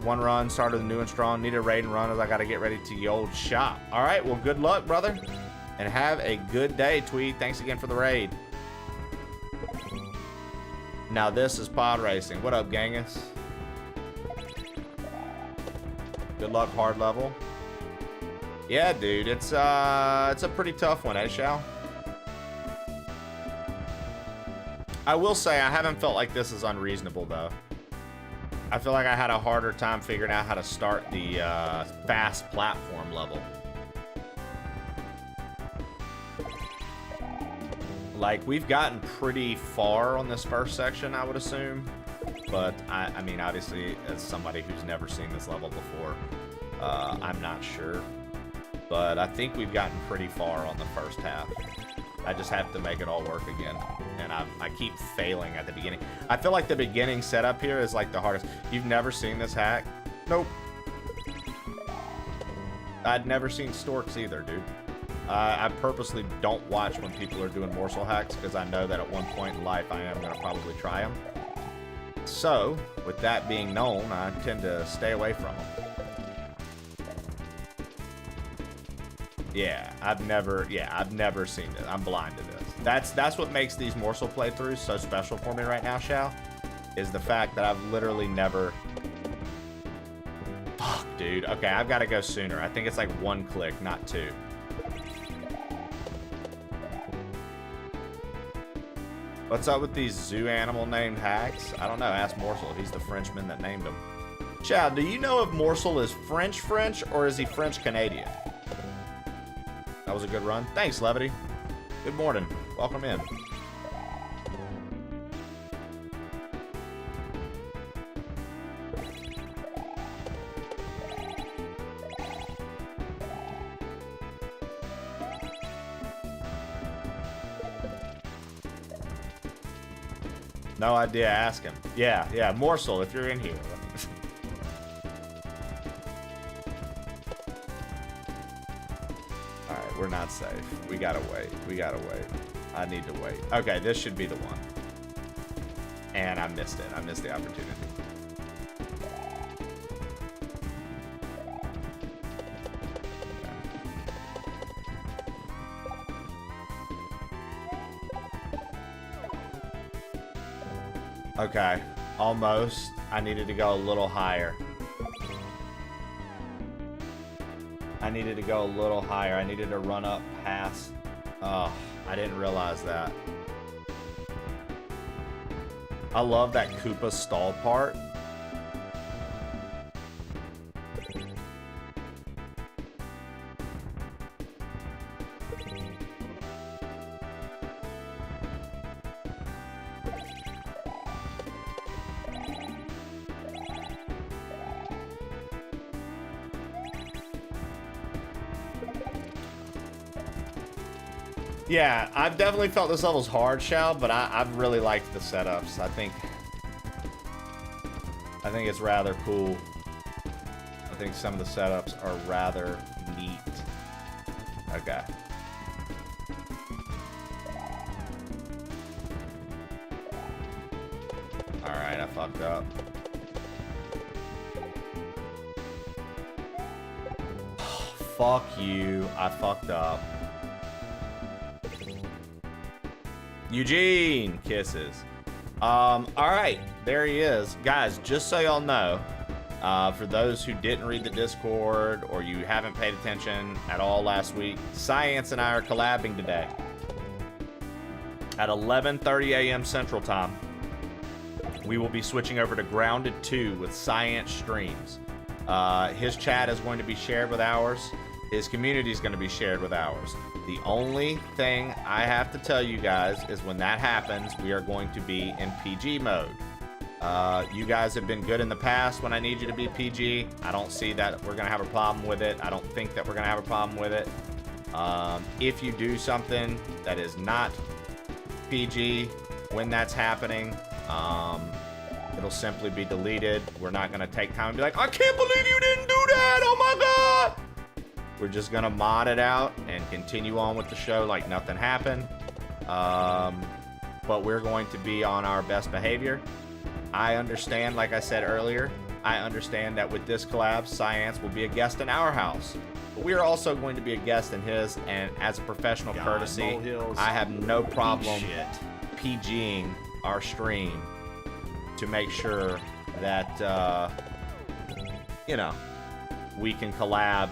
One run. Started the new and strong. Need a raid and run as I got to get ready to the old shop. All right. Well, good luck, brother. And have a good day, Tweed. Thanks again for the raid. Now, this is pod racing. What up, Genghis? Good luck, hard level. Yeah, dude. It's a pretty tough one, eh, Shao? I will say I haven't felt like this is unreasonable though. I feel like I had a harder time figuring out how to start the fast platform level. Like we've gotten pretty far on this first section, I would assume. But I mean, obviously, as somebody who's never seen this level before, I'm not sure. But I think we've gotten pretty far on the first half. I just have to make it all work again. And I keep failing at the beginning. I feel like the beginning setup here is like the hardest. You've never seen this hack? Nope. I'd never seen Storks either, dude. I purposely don't watch when people are doing morsel hacks because I know that at one point in life I am going to probably try them. So, with that being known, I tend to stay away from them. Yeah, I've never seen it. I'm blind to this. That's what makes these morsel playthroughs so special for me right now, Shao, is the fact that I've literally never... Fuck, dude. Okay, I've got to go sooner. I think it's like 1 click, not 2. What's up with these zoo animal named hacks? I don't know. Ask Morsel. He's the Frenchman that named them. Shao, do you know if Morsel is French or is he French-Canadian? That was a good run. Thanks, Levity. Good morning. Welcome in. No idea. Ask him. Yeah. Morsel, if you're in here. Alright, we're not safe. We gotta wait. I need to wait. Okay, this should be the one. And I missed it. I missed the opportunity. Okay, almost. I needed to go a little higher. I needed to run up past. Oh, I didn't realize that. I love that Koopa stall part. Yeah, I've definitely felt this level's hard, Shao, but I've really liked the setups. I think it's rather cool. I think some of the setups are rather neat. Okay. Alright, I fucked up. Fuck you. I fucked up. Eugene! Kisses. Alright. There he is. Guys, just so y'all know, for those who didn't read the Discord or you haven't paid attention at all last week, Science and I are collabing today at 11:30 a.m. Central Time. We will be switching over to Grounded 2 with Science streams. His chat is going to be shared with ours. His community is going to be shared with ours. The only thing I have to tell you guys is when that happens, we are going to be in PG mode. You guys have been good in the past when I need you to be PG. I don't see that we're going to have a problem with it. I don't think that we're going to have a problem with it. If you do something that is not PG when that's happening, it'll simply be deleted. We're not going to take time and be like, I can't believe you didn't do that. Oh my God. We're just going to mod it out and continue on with the show like nothing happened. But we're going to be on our best behavior. I understand, like I said earlier, I understand that with this collab, Science will be a guest in our house. But we are also going to be a guest in his, and as a professional courtesy, I have no problem PGing our stream to make sure that, you know, we can collab.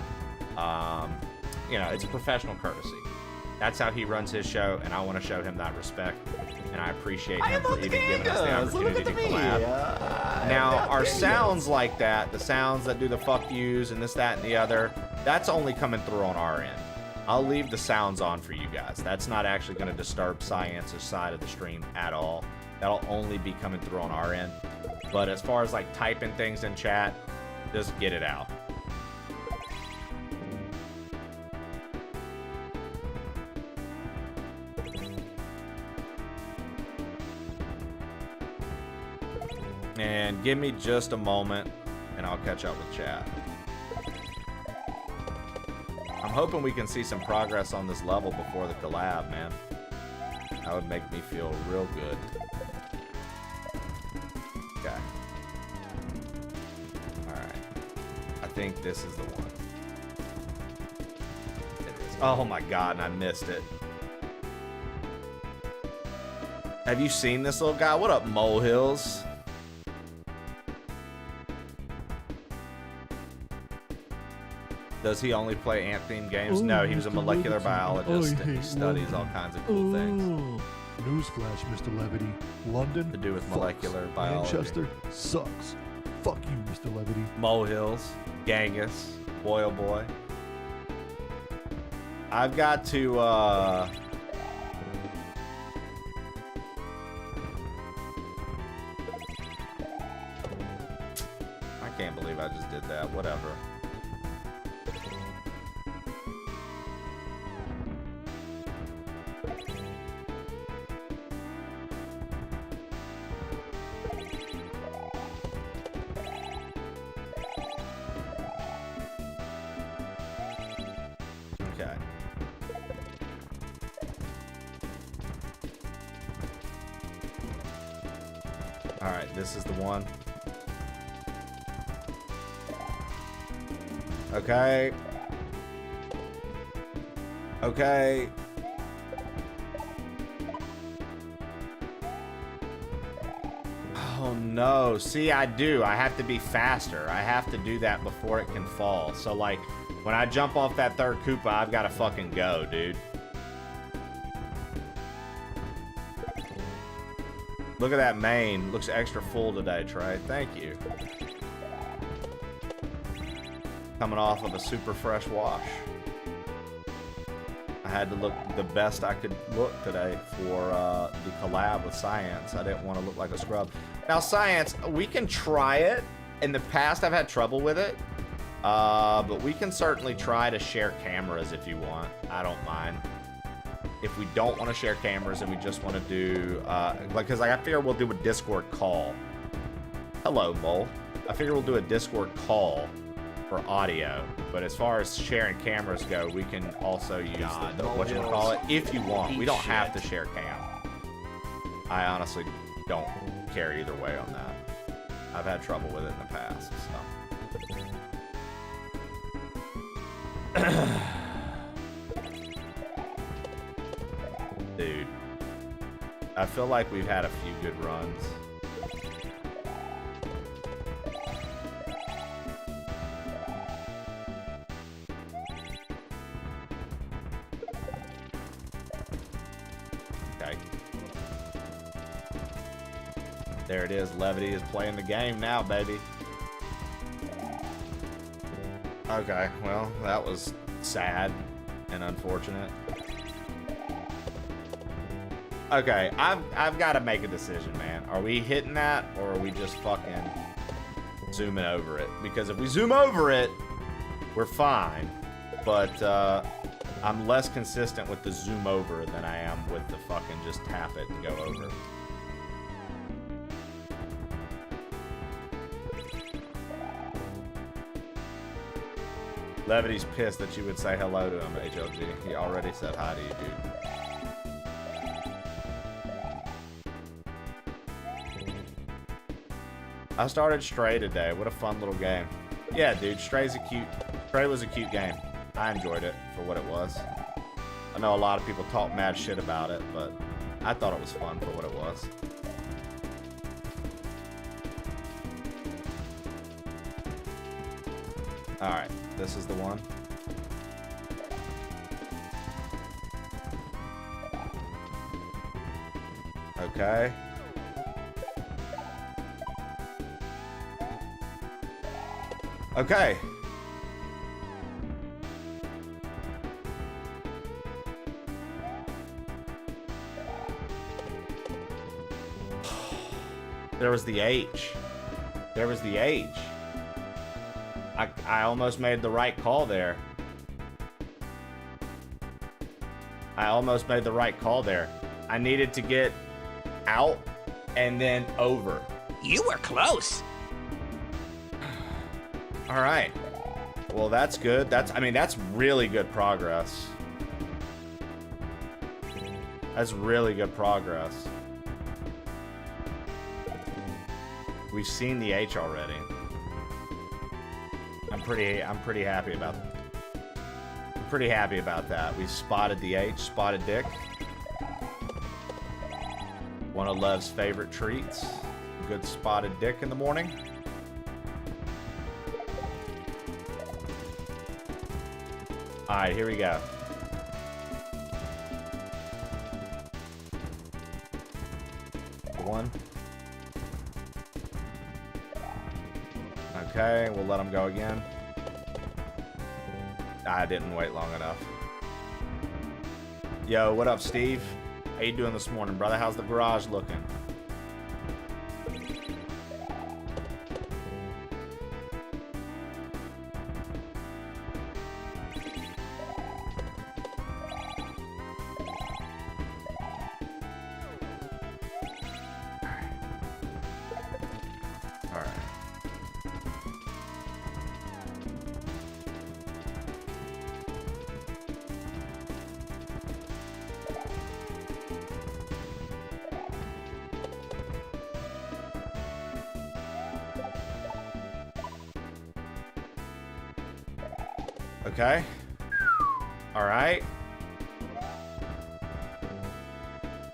You know, it's a professional courtesy. That's how he runs his show, and I want to show him that respect. And I appreciate him for even giving us the opportunity to collab. Now, our sounds like that, the sounds that do the fuck yous and this, that, and the other, that's only coming through on our end. I'll leave the sounds on for you guys. That's not actually going to disturb Science's side of the stream at all. That'll only be coming through on our end. But as far as like typing things in chat, just get it out. And give me just a moment, and I'll catch up with chat. I'm hoping we can see some progress on this level before the collab, man. That would make me feel real good. Okay. Alright. I think this is the one. It is. Oh my God, and I missed it. Have you seen this little guy? What up, molehills? Does he only play ant-themed games? No, he was a molecular biologist and he studies all kinds of cool things. Newsflash, Mr. Levity. London to do with molecular biology. Manchester sucks. Fuck you, Mr. Levity. Molehills, Genghis, boy oh boy. I've got to I can't believe I just did that. Whatever. This is the one. Okay. Okay. Oh no. See, I do. I have to be faster. I have to do that before it can fall. So like, when I jump off that third Koopa, I've got to fucking go, dude. Look at that mane. Looks extra full today, Trey. Thank you. Coming off of a super fresh wash. I had to look the best I could look today for the collab with Science. I didn't want to look like a scrub. Now, Science, we can try it. In the past, I've had trouble with it. But we can certainly try to share cameras if you want. I don't mind. If we don't want to share cameras and we just want to do, because I figure we'll do a Discord call. Hello, Mole. I figure we'll do a Discord call for audio. But as far as sharing cameras go, we can also use the whatchamacallit if you want. We don't have to share cam. I honestly don't care either way on that. I've had trouble with it in the past, so. Dude. I feel like we've had a few good runs. Okay. There it is. Levity is playing the game now, baby. Okay, well, that was sad and unfortunate. Okay, I've got to make a decision, man. Are we hitting that, or are we just fucking zooming over it? Because if we zoom over it, we're fine. But I'm less consistent with the zoom over than I am with the fucking just tap it and go over. Levity's pissed that you would say hello to him, HLG. He already said hi to you, dude. I started Stray today. What a fun little game. Yeah, dude, Stray was a cute game. I enjoyed it for what it was. I know a lot of people talk mad shit about it, but I thought it was fun for what it was. Alright, this is the one. Okay. Okay. There was the H. There was the H. I almost made the right call there. I almost made the right call there. I needed to get out and then over. You were close. All right. Well, that's good. I mean, that's really good progress. That's really good progress. We've seen the H already. I'm pretty happy about that. I'm pretty happy about that. We spotted the H, spotted dick. One of Lev's favorite treats. Good spotted dick in the morning. All right, here we go. One. Okay, we'll let him go again. I didn't wait long enough. Yo, what up, Steve? How you doing this morning, brother? How's the garage looking? Okay. All right.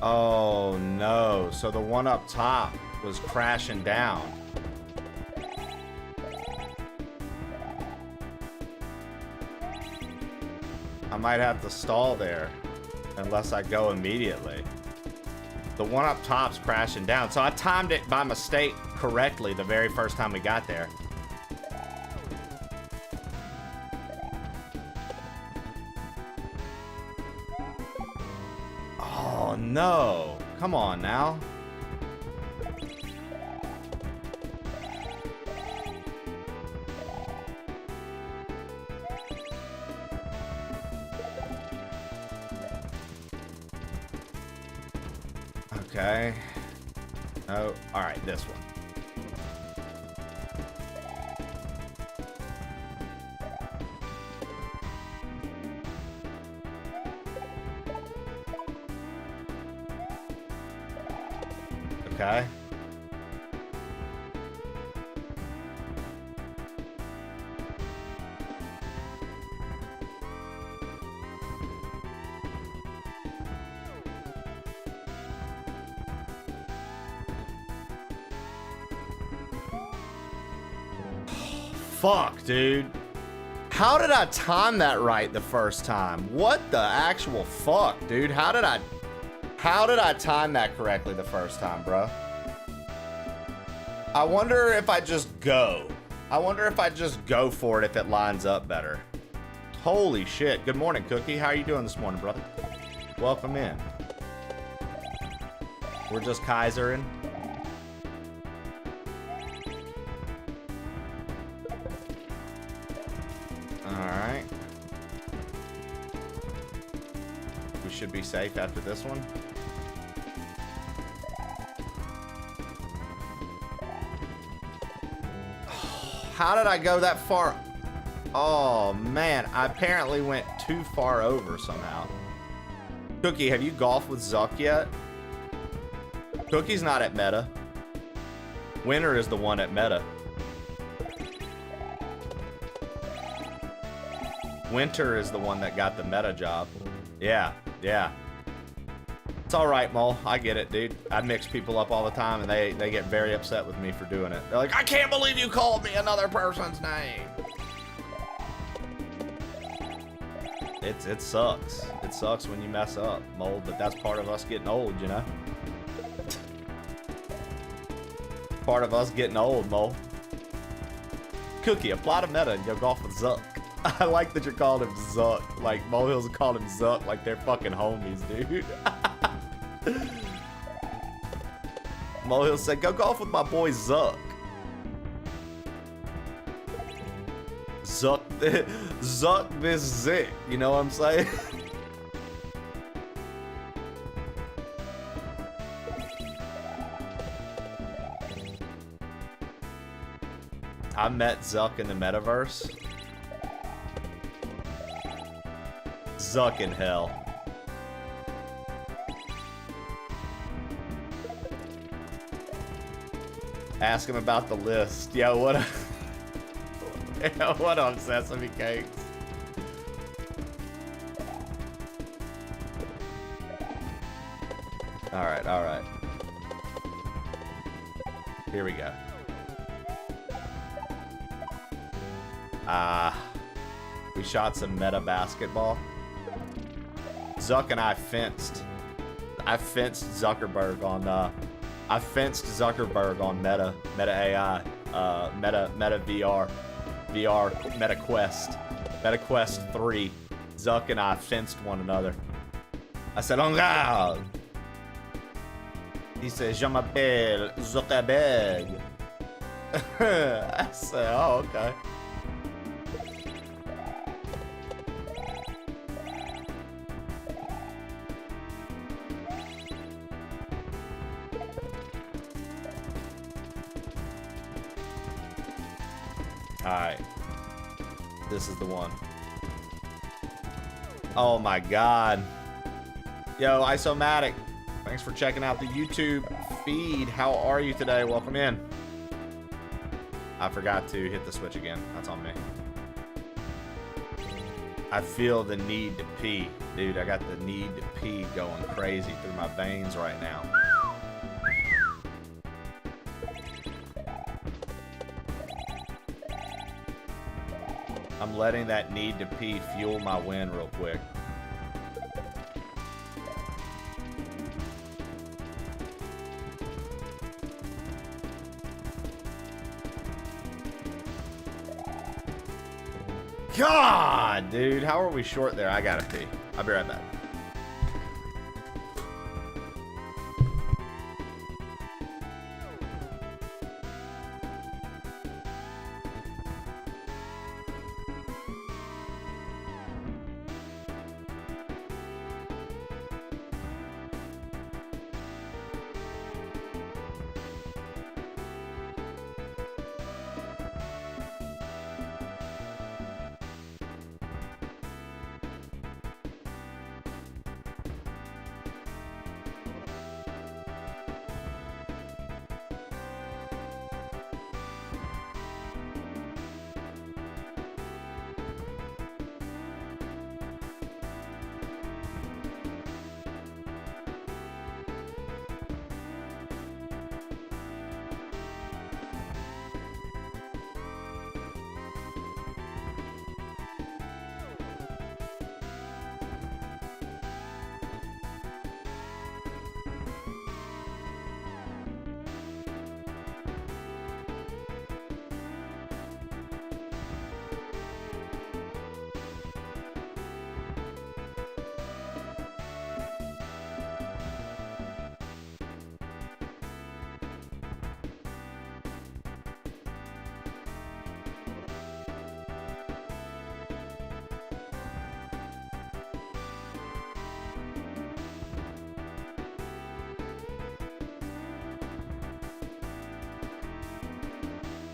Oh no. So the one up top was crashing down. I might have to stall there unless I go immediately. The one up top's crashing down. So I timed it by mistake correctly the very first time we got there. Oh no. Come on now. Okay. Oh, all right, this one. Okay. Fuck, dude. How did I time that right the first time? What the actual fuck, dude? How did I time that correctly the first time, bro? I wonder if I just go. I wonder if I just go for it if it lines up better. Holy shit. Good morning, Cookie. How are you doing this morning, brother? Welcome in. We're just Kaisering. Alright. We should be safe after this one. How did I go that far? Oh, man. I apparently went too far over somehow. Cookie, have you golfed with Zuck yet? Cookie's not at meta. Winter is the one at meta. Winter is the one that got the meta job. Yeah, yeah. It's alright, Mole. I get it, dude. I mix people up all the time, and they get very upset with me for doing it. They're like, I can't believe you called me another person's name. It sucks. It sucks when you mess up, Mole, but that's part of us getting old, you know? Part of us getting old, Mole. Cookie, apply to meta and go golf with Zuck. I like that you're calling him Zuck. Like, Molehills called him Zuck like they're fucking homies, dude. Molehill said, go golf with my boy Zuck. Zuck this Zick. You know what I'm saying? I met Zuck in the metaverse. Zuck in hell. Ask him about the list. Yo, what up? Yo, what up, Sesame Cakes? Alright, alright. Here we go. We shot some meta basketball. Zuck and I fenced. I fenced Zuckerberg on Meta AI, Meta VR, Meta Quest 3. Zuck and I fenced one another. I said, "En garde." He said, "Je m'appelle Zuckerberg." I said, "Oh, okay." Alright. This is the one. Oh my god. Yo, Isomatic. Thanks for checking out the YouTube feed. How are you today? Welcome in. I forgot to hit the switch again. That's on me. I feel the need to pee. Dude, I got the need to pee going crazy through my veins right now. I'm letting that need to pee fuel my win real quick. God, dude, how are we short there? I gotta pee. I'll be right back.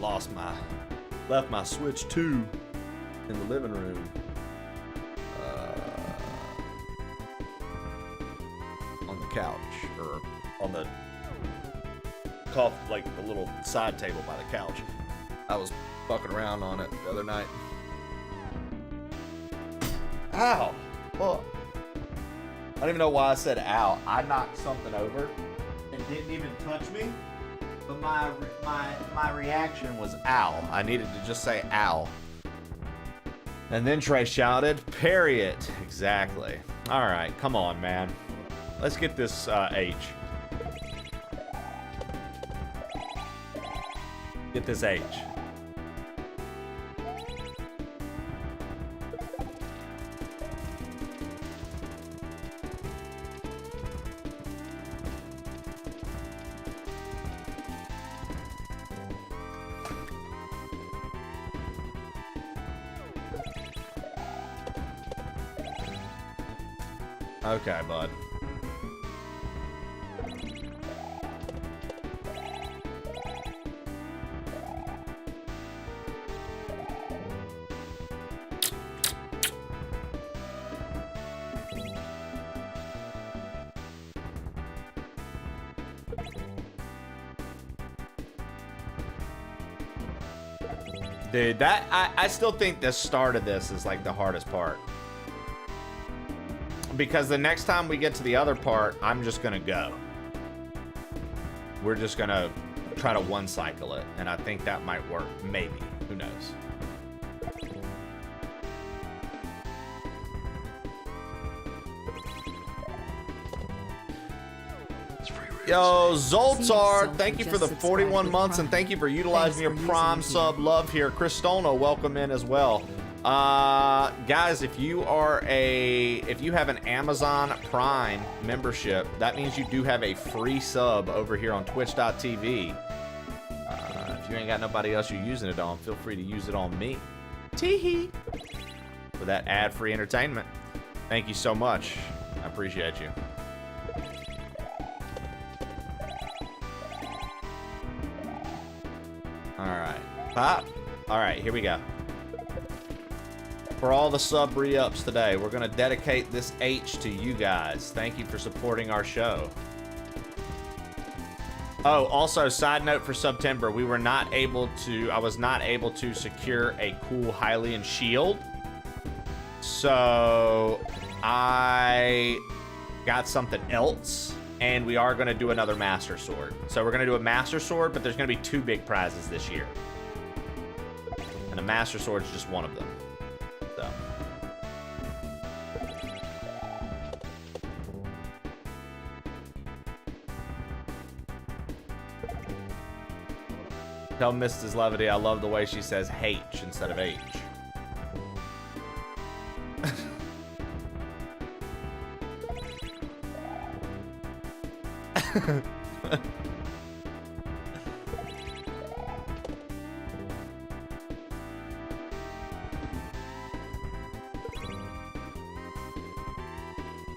Left my Switch 2 in the living room. On the couch, or on the like the little side table by the couch. I was fucking around on it the other night. Ow! Fuck. I don't even know why I said ow. I knocked something over and didn't even touch me. But my reaction was ow. I needed to just say ow. And then Trey shouted, parry it. Exactly. Alright, come on, man. Let's get this H. Get this H. Okay, bud. Dude, I still think the start of this is like the hardest part. Because the next time we get to the other part, I'm just gonna go. We're just gonna try to one cycle it, and I think that might work. Maybe. Who knows? Yo, Zoltar, thank you for the 41 months, and thank you for utilizing your Prime sub love here. Chris Stolno, welcome in as well. Guys, if you have an Amazon Prime membership, that means you do have a free sub over here on twitch.tv. If you ain't got nobody else you're using it on, feel free to use it on me. Teehee. For that ad-free entertainment. Thank you so much. I appreciate you. Alright. Pop. Alright, here we go. For all the sub re-ups today, we're going to dedicate this H to you guys. Thank you for supporting our show. Oh, also, side note for September, I was not able to secure a cool Hylian shield. So I got something else, and we are going to do another Master Sword. So we're going to do a Master Sword, but there's going to be 2 big prizes this year. And the Master Sword is just one of them. So. Tell Mrs. Levity I love the way she says H instead of H.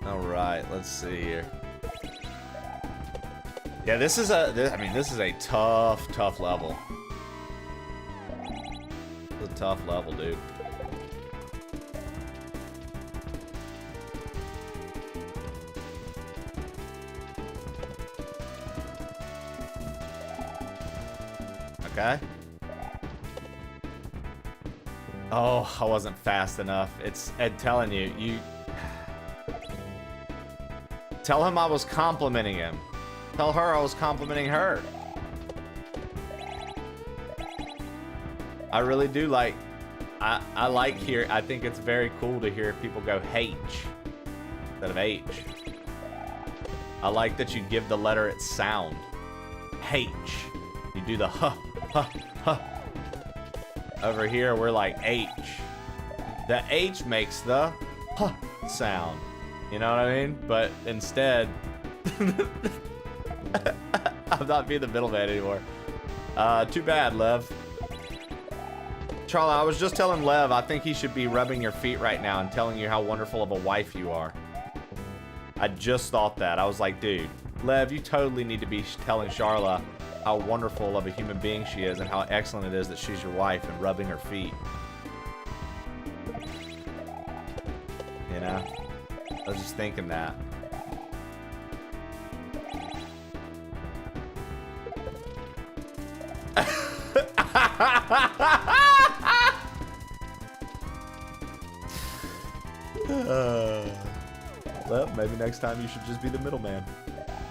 All right, let's see here. Yeah, this is a tough level. It's a tough level, dude. Okay. Oh, I wasn't fast enough. It's Ed telling you. Tell him I was complimenting him. Tell her I was complimenting her. I really do like, I like here, I think it's very cool to hear people go H instead of H. I like that you give the letter its sound. H. You do the huh, huh, huh. Over here, we're like H. The H makes the huh sound. You know what I mean? But instead, I'm not being the middleman anymore. Too bad, Lev. Charlie, I was just telling Lev, I think he should be rubbing your feet right now and telling you how wonderful of a wife you are. I just thought that. I was like, dude, Lev, you totally need to be telling Charla how wonderful of a human being she is and how excellent it is that she's your wife and rubbing her feet. You know? I was just thinking that. Well, maybe next time you should just be the middleman.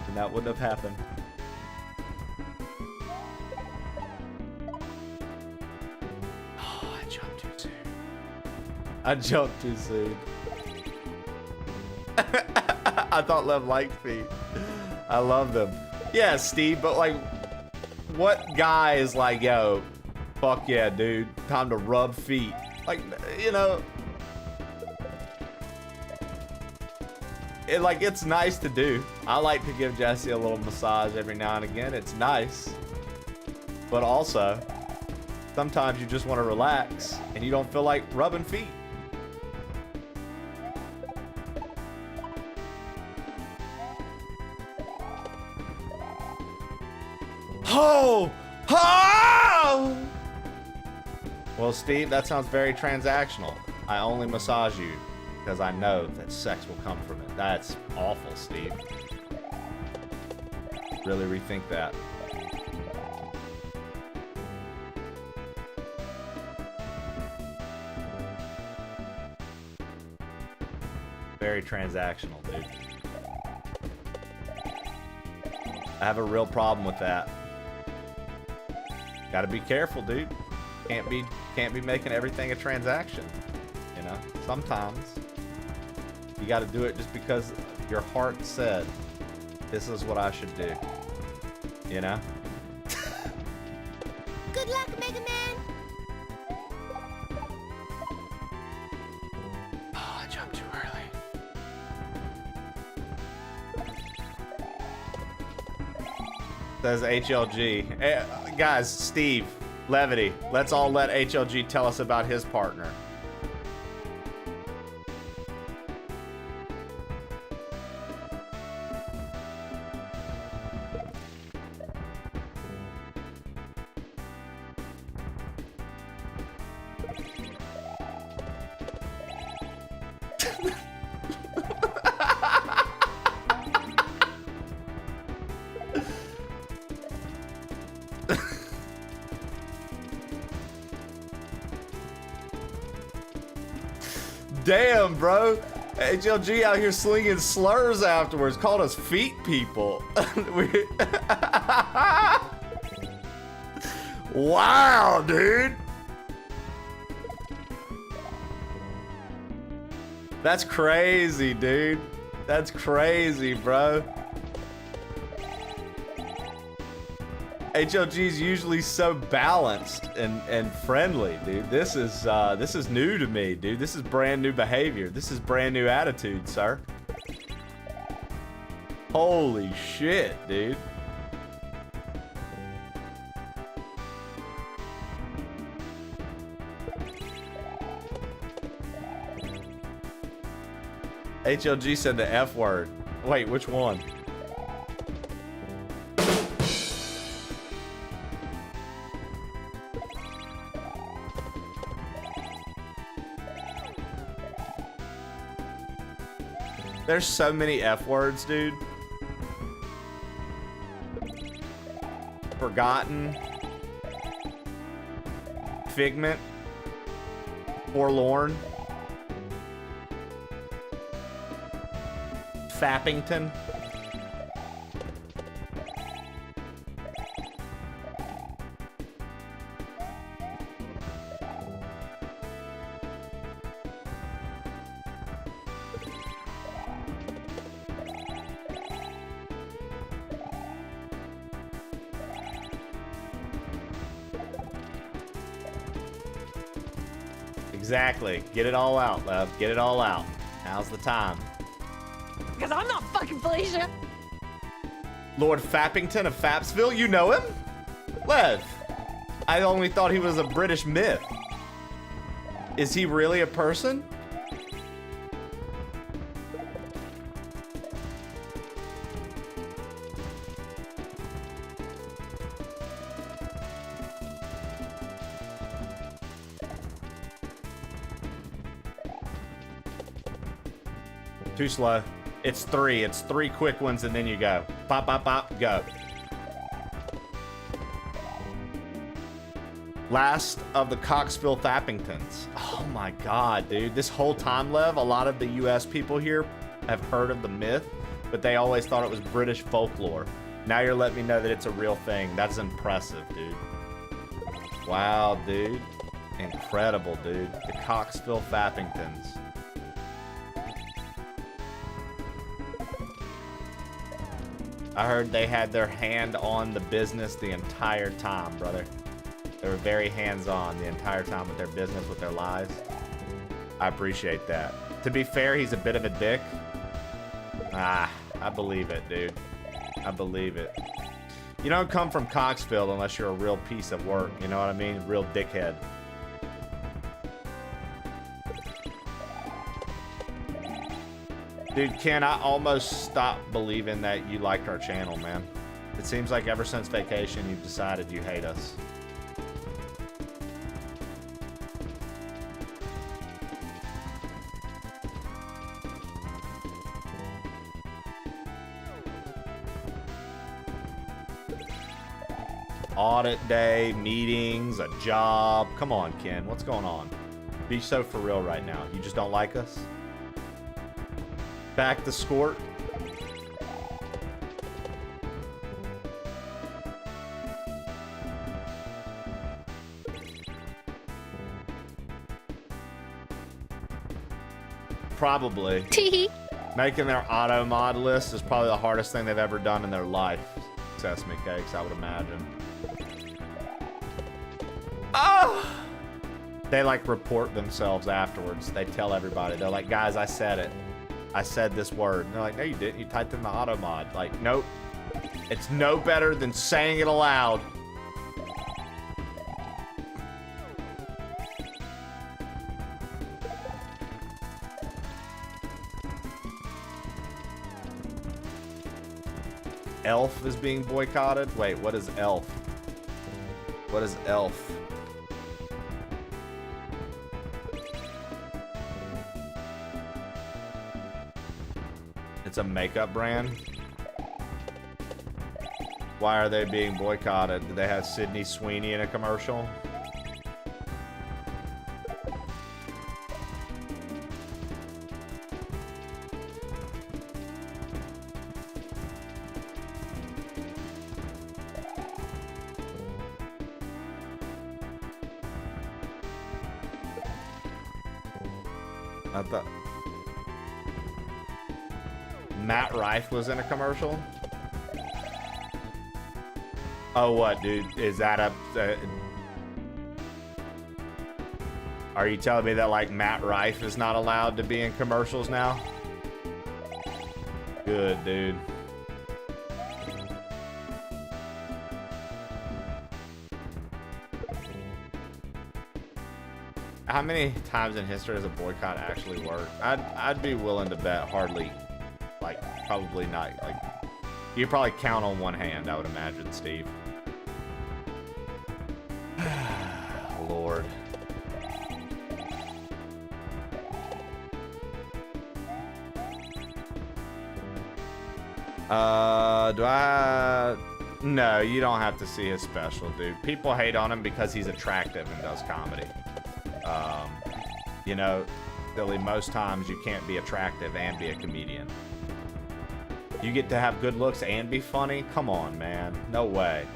And that wouldn't have happened. Oh, I jumped too soon. I jumped too soon. I thought Lev liked feet. I love them. Yeah, Steve, but like, what guy is like, yo, fuck yeah, dude, time to rub feet? Like, you know, it's nice to do. I like to give Jesse a little massage every now and again. It's nice. But also, sometimes you just want to relax and you don't feel like rubbing feet. Oh! Oh! Well, Steve, that sounds very transactional. I only massage you because I know that sex will come from it. That's awful, Steve. Really rethink that. Very transactional, dude. I have a real problem with that. Gotta be careful, dude. Can't be making everything a transaction. You know? Sometimes you gotta do it just because your heart said, this is what I should do. You know? Good luck, Mega Man! Oh, I jumped too early. Says HLG. Hey, guys, Steve, Levity, let's all let HLG tell us about his partner. Damn, bro. HLG out here slinging slurs afterwards. Called us feet people. Wow, dude. That's crazy, dude. That's crazy, bro. HLG's usually so balanced and friendly, dude. This is new to me, dude. This is brand new behavior. This is brand new attitude, sir. Holy shit, dude. HLG said the F word. Wait, which one? There's so many F words, dude. Forgotten. Figment. Forlorn. Fappington. Exactly. Get it all out, love. Get it all out. Now's the time. Because I'm not fucking Felicia! Lord Fappington of Fapsville, you know him? Lev, I only thought he was a British myth. Is he really a person? Too slow. It's 3. It's 3 quick ones and then you go. Pop, pop, pop, go. Last of the Coxville Fappingtons. Oh my god, dude. This whole time, Lev, a lot of the US people here have heard of the myth, but they always thought it was British folklore. Now you're letting me know that it's a real thing. That's impressive, dude. Wow, dude. Incredible, dude. The Coxville Fappingtons. I heard they had their hand on the business the entire time, brother. They were very hands-on the entire time with their business, with their lives. I appreciate that. To be fair, he's a bit of a dick. Ah, I believe it, dude. I believe it. You don't come from Coxville unless you're a real piece of work, you know what I mean? Real dickhead. Dude, Ken, I almost stopped believing that you liked our channel, man. It seems like ever since vacation, you've decided you hate us. Audit day, meetings, a job. Come on, Ken. What's going on? Be so for real right now. You just don't like us? Back the skort. Probably. Making their auto mod list is probably the hardest thing they've ever done in their life. Sesame cakes, I would imagine. Oh! They like report themselves afterwards. They tell everybody. They're like, guys, I said it. I said this word. And they're like, no, you didn't. You typed in the auto mod. Like, nope. It's no better than saying it aloud. Elf is being boycotted? Wait, what is Elf? What is Elf? It's a makeup brand? Why are they being boycotted? Did they have Sydney Sweeney in a commercial? I thought Matt Rife was in a commercial. Oh, what, dude? Is that a? Are you telling me that like Matt Rife is not allowed to be in commercials now? Good, dude. How many times in history does a boycott actually work? I'd be willing to bet hardly, like, probably not. Like, you probably count on one hand, I would imagine, Steve. Lord. Do I? No, you don't have to see his special, dude. People hate on him because he's attractive and does comedy. You know, Billy, most times you can't be attractive and be a comedian. You get to have good looks and be funny? Come on, man. No way.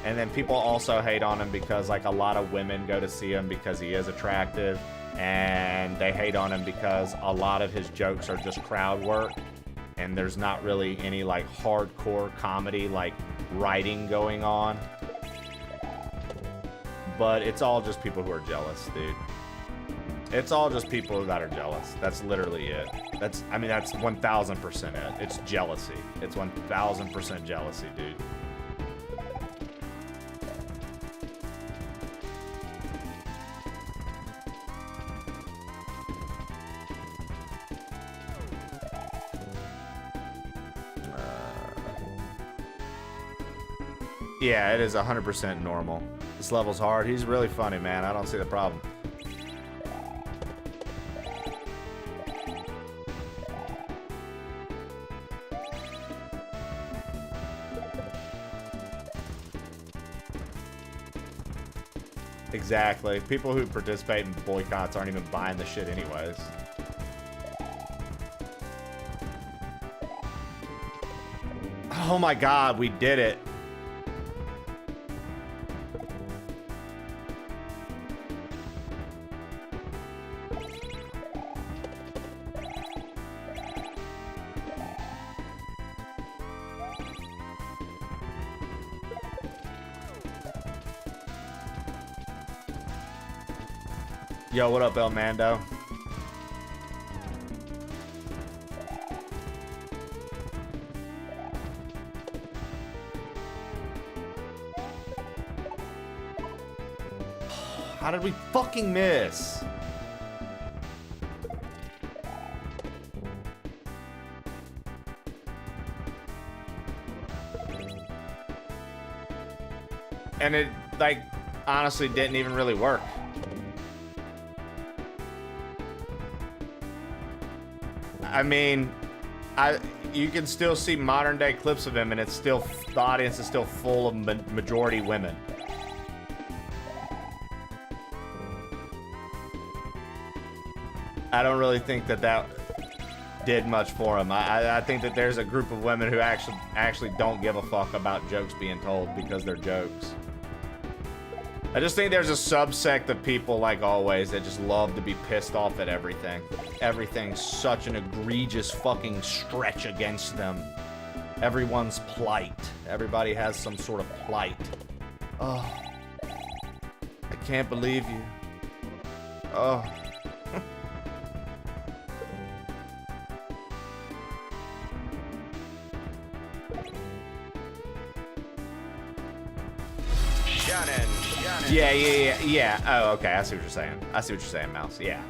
And then people also hate on him because, like, a lot of women go to see him because he is attractive, and they hate on him because a lot of his jokes are just crowd work, and there's not really any, like, hardcore comedy, like, writing going on. But it's all just people who are jealous, dude. It's all just people that are jealous. That's literally it. I mean, that's 1000% it. It's jealousy. It's 1000% jealousy, dude. Yeah, it is 100% normal. This level's hard. He's really funny, man. I don't see the problem. Exactly. People who participate in boycotts aren't even buying the shit anyways. Oh my god, we did it. Yo, what up, El Mando? How did we fucking miss? And it, like, honestly didn't even really work. I mean, you can still see modern day clips of him, and it's still, the audience is still full of majority women. I don't really think that did much for him. I think that there's a group of women who actually don't give a fuck about jokes being told because they're jokes. I just think there's a subsect of people, like always, that just love to be pissed off at everything. Everything's such an egregious fucking stretch against them. Everyone's plight. Everybody has some sort of plight. Oh, I can't believe you. Oh. Yeah. Oh, okay. I see what you're saying. Mouse. Yeah.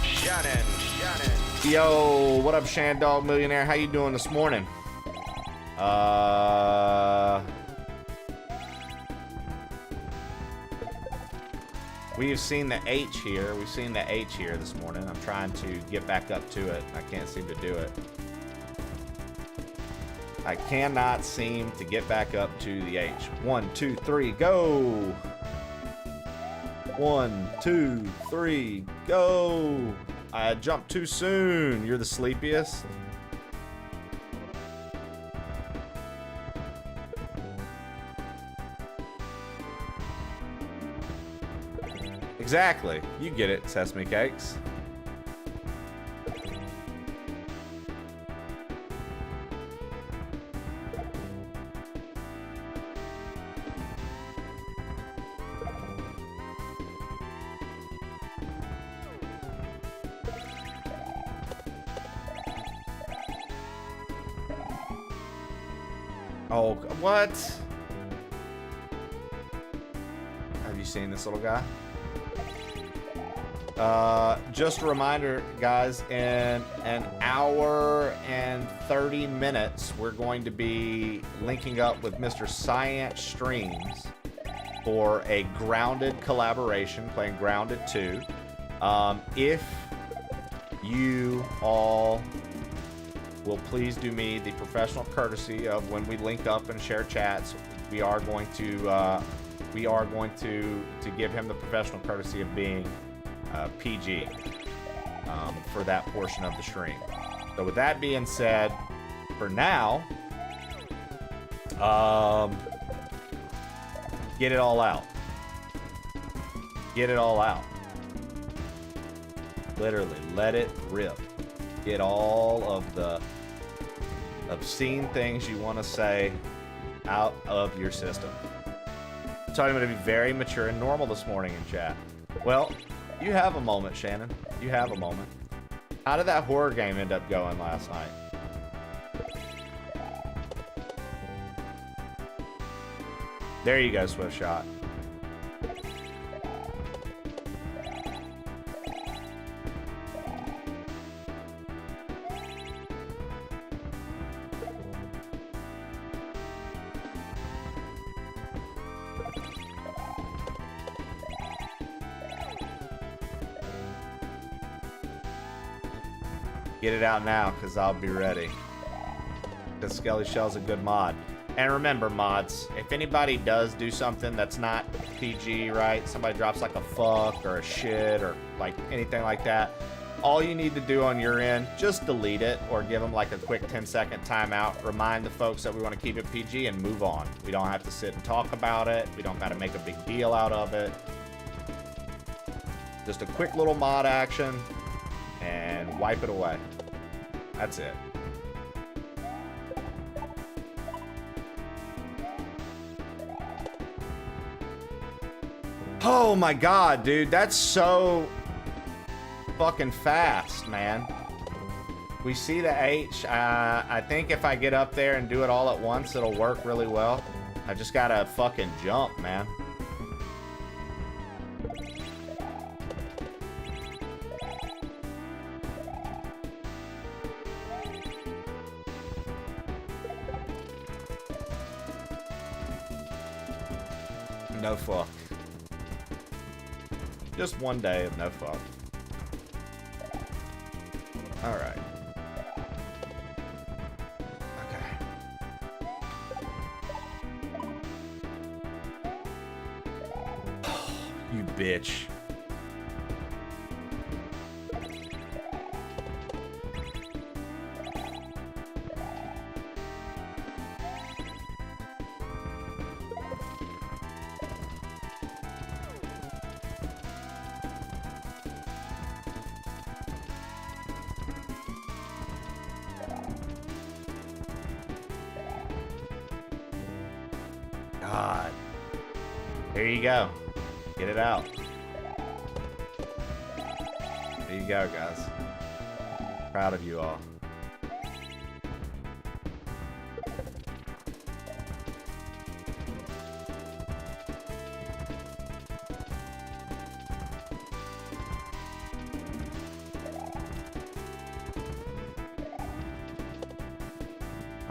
Shannon. Yo, what up, Shandog Millionaire? How you doing this morning? We've seen the H here. We've seen the H here this morning. I'm trying to get back up to it. I can't seem to do it. I cannot seem to get back up to the H. 1, 2, 3, go! 1, 2, 3, go! I jumped too soon. You're the sleepiest. Exactly. You get it, Sesame Cakes. Oh, what? Have you seen this little guy? Just a reminder, guys, in an hour and 30 minutes, we're going to be linking up with Mr. Science Streams for a Grounded collaboration, playing Grounded 2. If you all will please do me the professional courtesy of, when we link up and share chats, we are going to give him the professional courtesy of being PG for that portion of the stream. So with that being said, for now, get it all out. Get it all out. Literally, let it rip. Get all of the obscene things you want to say out of your system. So I'm going to be very mature and normal this morning in chat. Well, you have a moment, Shannon. You have a moment. How did that horror game end up going last night? There you go, Swift Shot. Get it out now, because I'll be ready. Because Skelly Shell's a good mod. And remember, mods, if anybody does do something that's not PG, right? Somebody drops like a fuck or a shit or like anything like that. All you need to do on your end, just delete it or give them like a quick 10-second timeout. Remind the folks that we want to keep it PG and move on. We don't have to sit and talk about it. We don't got to make a big deal out of it. Just a quick little mod action and wipe it away. That's it. Oh my god, dude, that's so fucking fast, man. We see the H. I think if I get up there and do it all at once, it'll work really well. I just gotta fucking jump, man. No fuck. Just one day of no fuck. Alright. Okay. You bitch. God. Here you go. Get it out. There you go, guys. Proud of you all.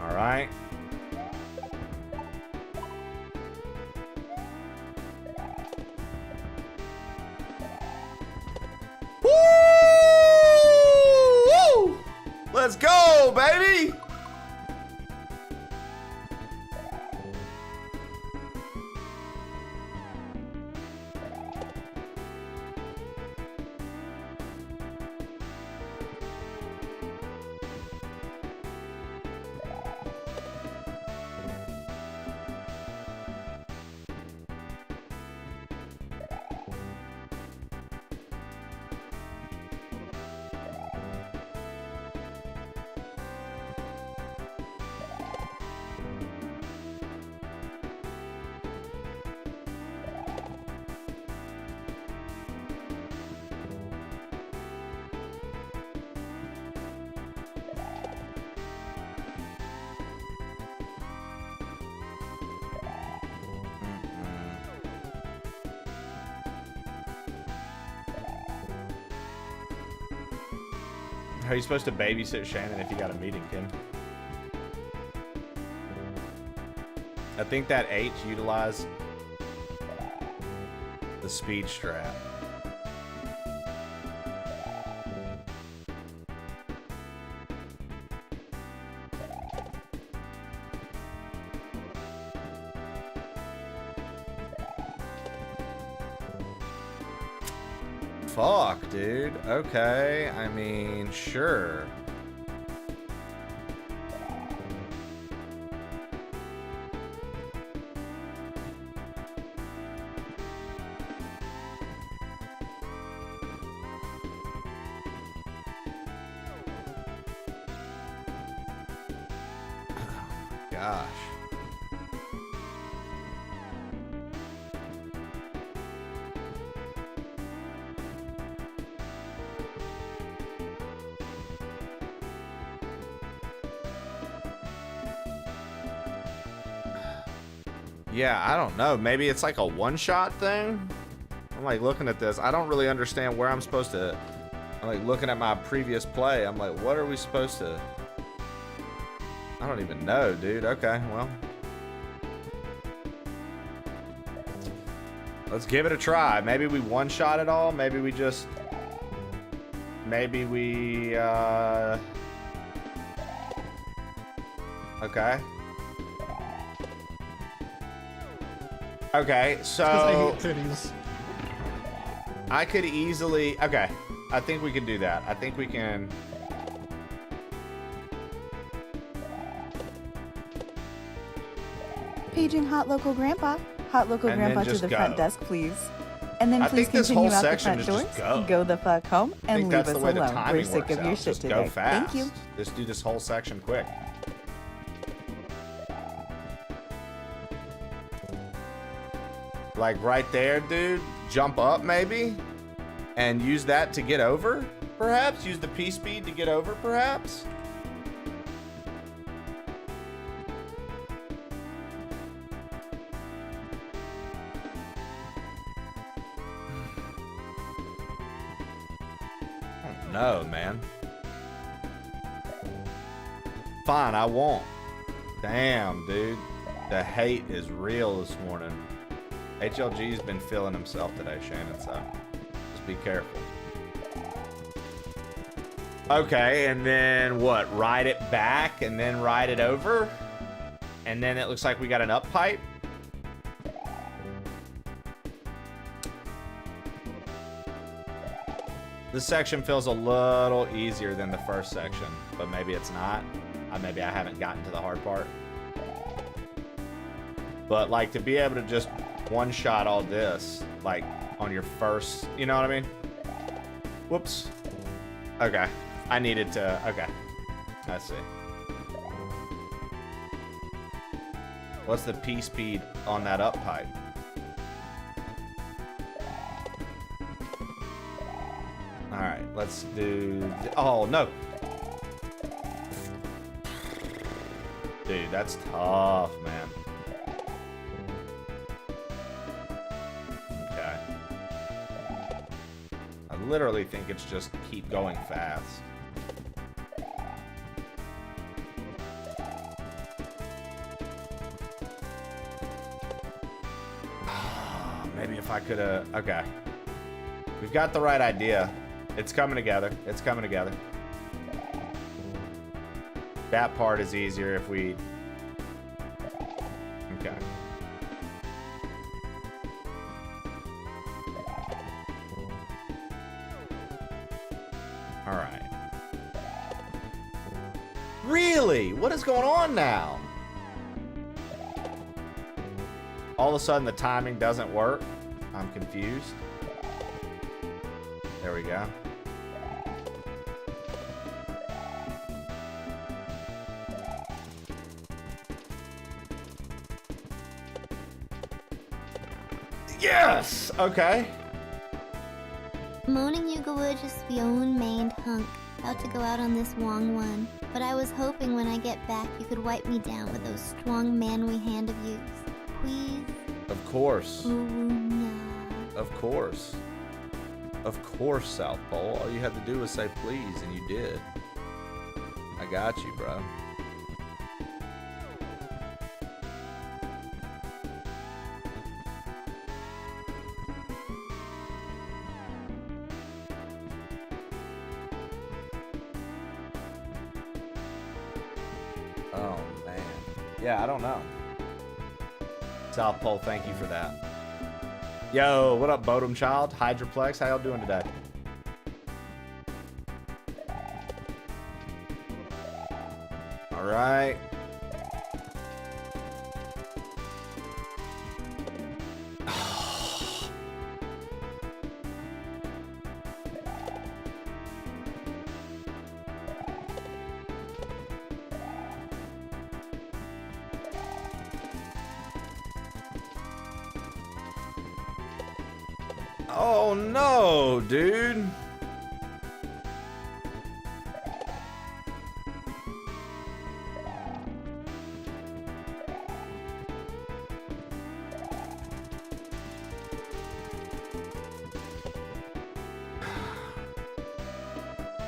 All right. Woo! Let's go, baby! How are you supposed to babysit Shannon if you got a meeting, Kim? I think that H utilized the speed strap. Fuck, dude. Okay, I mean, sure. Gosh. Yeah, I don't know. Maybe it's like a one-shot thing? I'm like looking at this. I don't really understand where I'm supposed to... I'm like looking at my previous play. I'm like, what are we supposed to... I don't even know, dude. Okay, well. Let's give it a try. Maybe we one-shot it all. Maybe we just... Maybe we, Okay. Okay, 'Cause I so hate titties. I could easily. Okay, I think we can do that. I think we can. Paging hot local grandpa. Hot local And then grandpa to just the front go. desk, please. And then I please think this continue whole out the section front is doors. just go. The fuck home I and think leave that's us the way the alone. timing We're sick works of your out. shit Just today. go fast. Thank you. Just do this whole section quick. Like right there, dude. Jump up maybe, and use that to get over. Perhaps use the P speed to get over. Perhaps. No, man. Fine, I won't. Damn, dude. The hate is real this morning. HLG's been feeling himself today, Shannon, so just be careful. Okay, and then what? Ride it back and then ride it over? And then it looks like we got an up pipe? This section feels a little easier than the first section, but maybe it's not. Maybe I haven't gotten to the hard part. But like to be able to just one-shot all this, like on your first, you know what I mean? Whoops. Okay. I needed to, okay. I see. What's the P speed on that up pipe? All right, let's do, oh no. Dude, that's tough, man. Okay. I literally think it's just keep going fast. Maybe if I could have, okay. We've got the right idea. It's coming together. It's coming together. That part is easier if we... Okay. Alright. Really? What is going on now? All of a sudden the timing doesn't work. I'm confused. There we go. Yes! Okay. Moaning Yuga would just be own maned hunk, about to go out on this Wong one. But I was hoping when I get back you could wipe me down with those strong manly hand of yours. Please? Of course. Ooh, no. Of course. Of course, South Pole. All you had to do was say please, and you did. I got you, bro. Oh, man. Yeah, I don't know. South Pole, thank you for that. Yo, what up, Bodum Child? Hydroplex, how y'all doing today? All right. Oh no, dude.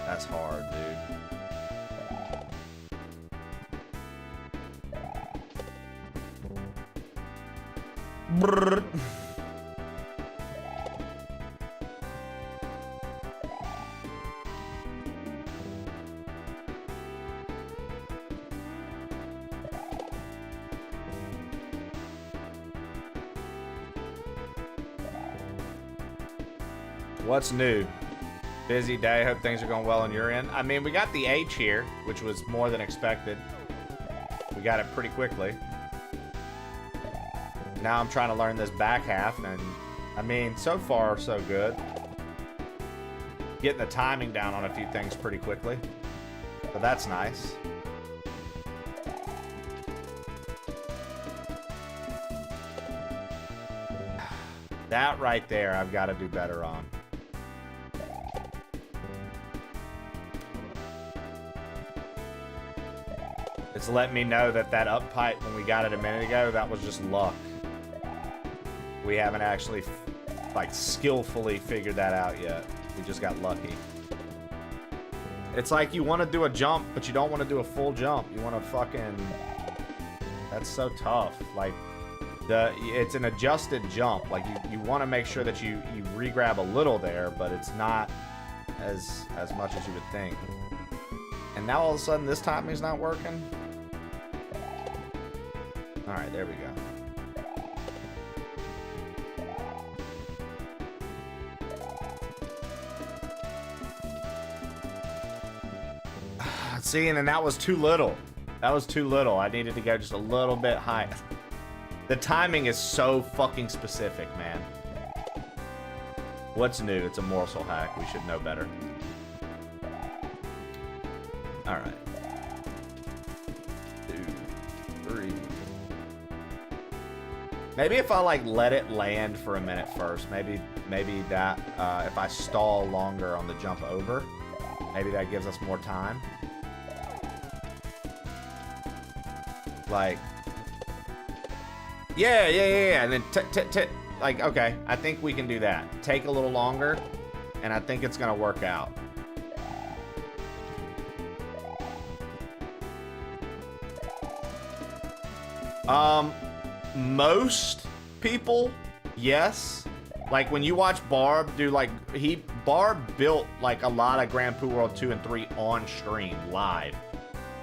That's hard, dude. Brrr. What's new? Busy day. Hope things are going well on your end. I mean, we got the H here, which was more than expected. We got it pretty quickly. Now I'm trying to learn this back half, and I mean, so far, so good. Getting the timing down on a few things pretty quickly. So that's nice. That right there, I've got to do better on. It's letting me know that that up pipe, when we got it a minute ago, that was just luck. We haven't actually, like, skillfully figured that out yet. We just got lucky. It's like you want to do a jump, but you don't want to do a full jump. You want to fucking... That's so tough. Like, it's an adjusted jump. Like, you want to make sure that you re-grab a little there, but it's not as much as you would think. And now all of a sudden this timing's not working? Alright, there we go. See, and then that was too little. That was too little. I needed to go just a little bit high. The timing is so fucking specific, man. What's new? It's a morsel hack. We should know better. Alright. 2, 3. Maybe if I, like, let it land for a minute first. Maybe that, if I stall longer on the jump over, maybe that gives us more time. Like, yeah. And then, like, okay, I think we can do that. Take a little longer, and I think it's gonna work out. Most people, yes. Like, when you watch Barb do, like, Barb built, like, a lot of Grand Poo World 2 and 3 on stream, live.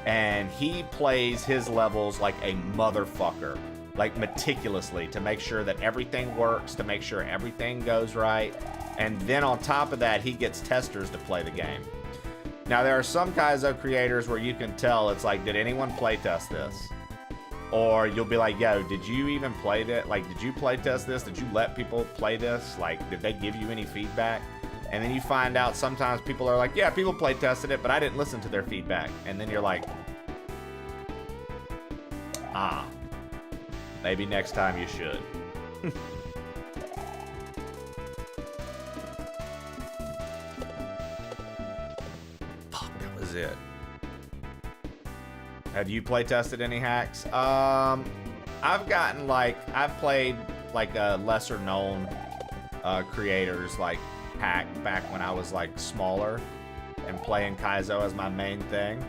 And he plays his levels like a motherfucker. Like, meticulously, to make sure that everything works, to make sure everything goes right. And then on top of that, he gets testers to play the game. Now, there are some Kaizo creators where you can tell, it's like, did anyone playtest this? Or you'll be like, yo, did you even play that? Like, did you playtest this? Did you let people play this? Like, did they give you any feedback? And then you find out sometimes people are like, yeah, people playtested it, but I didn't listen to their feedback. And then you're like, ah, maybe next time you should. Fuck, that was it. Have you playtested any hacks? I've gotten, like, I've played, like, lesser known creators, like, hack back when I was, like, smaller and playing Kaizo as my main thing.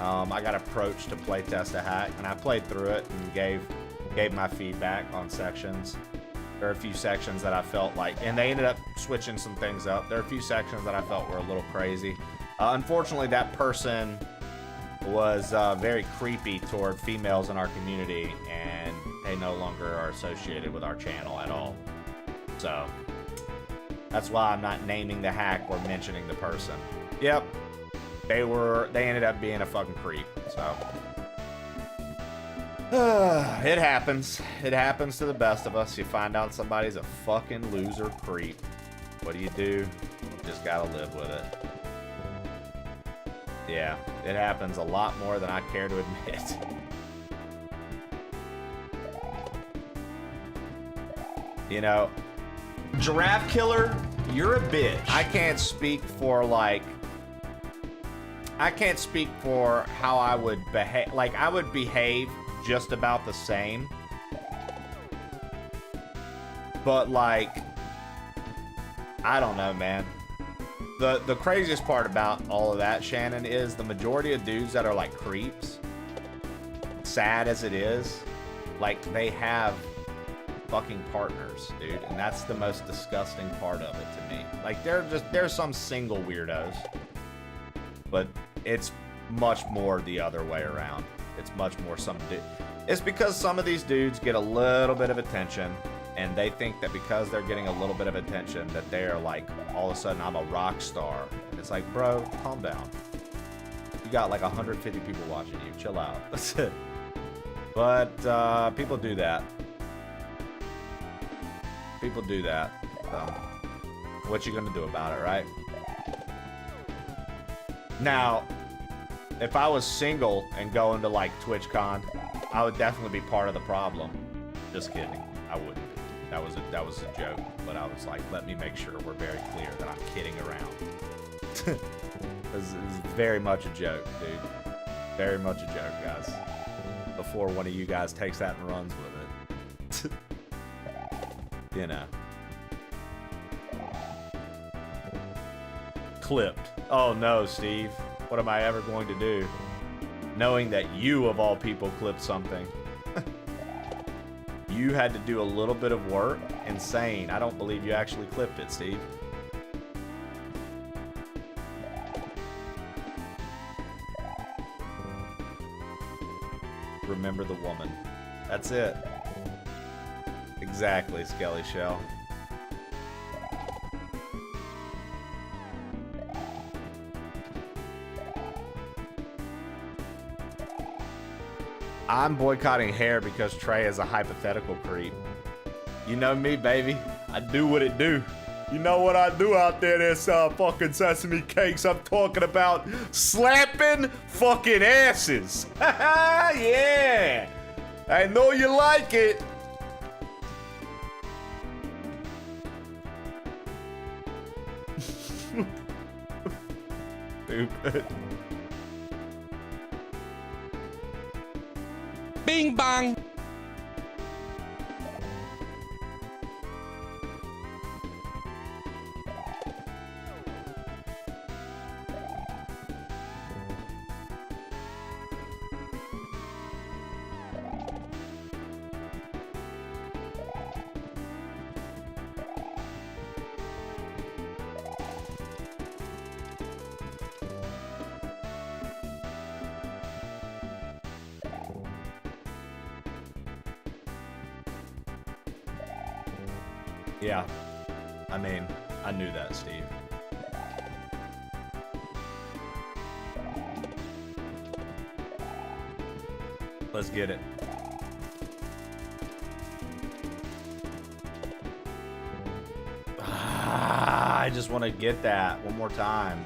I got approached to playtest a hack, and I played through it and gave my feedback on sections. There are a few sections that I felt like, and they ended up switching some things up. There are a few sections that I felt were a little crazy. Unfortunately, that person was very creepy toward females in our community, and they no longer are associated with our channel at all. So that's why I'm not naming the hack or mentioning the person. Yep, they ended up being a fucking creep. So it happens. It happens to the best of us. You find out somebody's a fucking loser creep. What do? You just gotta live with it. Yeah, it happens a lot more than I care to admit. You know, Giraffe Killer, you're a bitch. I can't speak for, like, I can't speak for how I would behave. Like, I would behave just about the same. But, like, I don't know, man. The craziest part about all of that, Shannon, is the majority of dudes that are, like, creeps, sad as it is, like, they have fucking partners, dude. And that's the most disgusting part of it to me. Like, there's some single weirdos, but it's much more the other way around. It's much more some dude. It's because some of these dudes get a little bit of attention, and they think that because they're getting a little bit of attention that they're like, all of a sudden I'm a rock star. And it's like, bro, calm down. You got like 150 people watching you. Chill out. That's it. But people do that. People do that. So, what you gonna do about it, right? Now, if I was single and going to like TwitchCon, I would definitely be part of the problem. Just kidding. I wouldn't be. That was a joke, but I was like, let me make sure we're very clear that I'm kidding around. This is very much a joke, dude. Very much a joke, guys. Before one of you guys takes that and runs with it. You know. Clipped. Oh no, Steve. What am I ever going to do? Knowing that you, of all people, clipped something. You had to do a little bit of work. Insane. I don't believe you actually clipped it, Steve. Remember the woman. That's it. Exactly, Skelly Shell. I'm boycotting hair because Trey is a hypothetical creep. You know me, baby. I do what it do. You know what I do out there, this fucking sesame cakes. I'm talking about slapping fucking asses. Yeah. I know you like it. Stupid. Bing bang. Yeah. I mean, I knew that, Steve. Let's get it. I just want to get that one more time.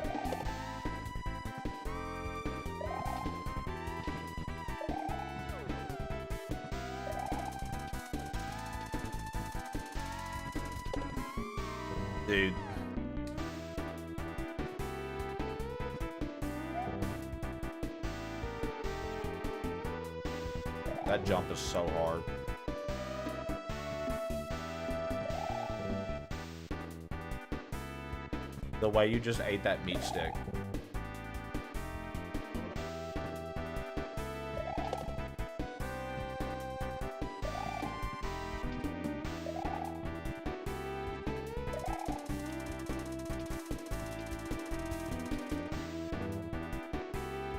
Dude. That jump is so hard. The way you just ate that meat stick.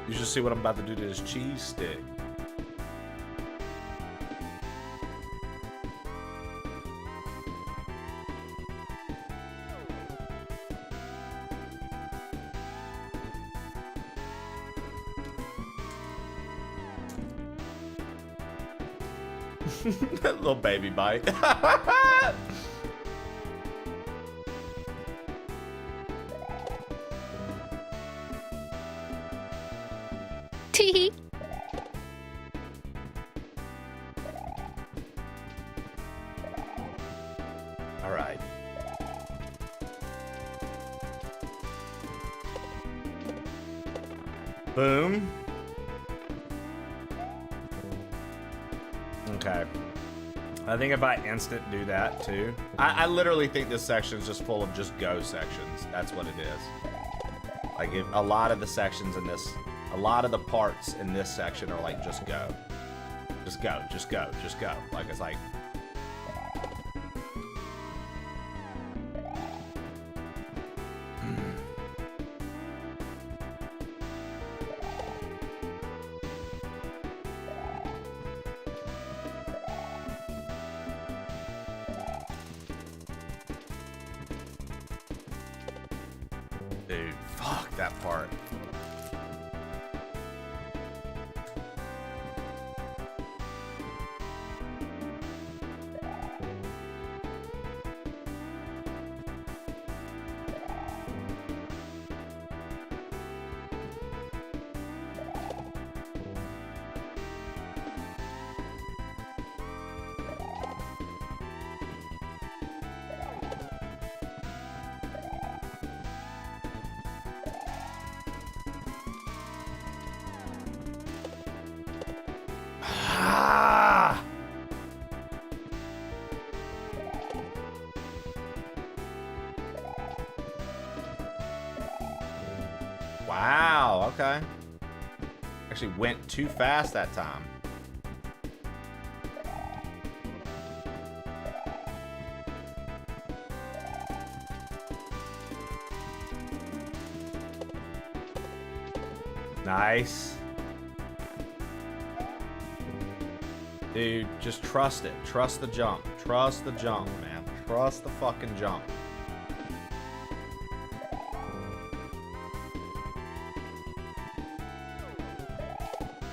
You should see what I'm about to do to this cheese stick. That little baby bite. Tee. All right. Boom. Okay. I think if I instant do that too. I literally think this section is just full of just go sections. That's what it is. Like if a lot of the sections in this, a lot of the parts in this section are like just go. Just go, just go, just go. Like it's like Dude, fuck that part. Ah! Wow, okay. Actually went too fast that time. Nice. Dude, just trust it. Trust the jump. Trust the jump, man. Trust the fucking jump.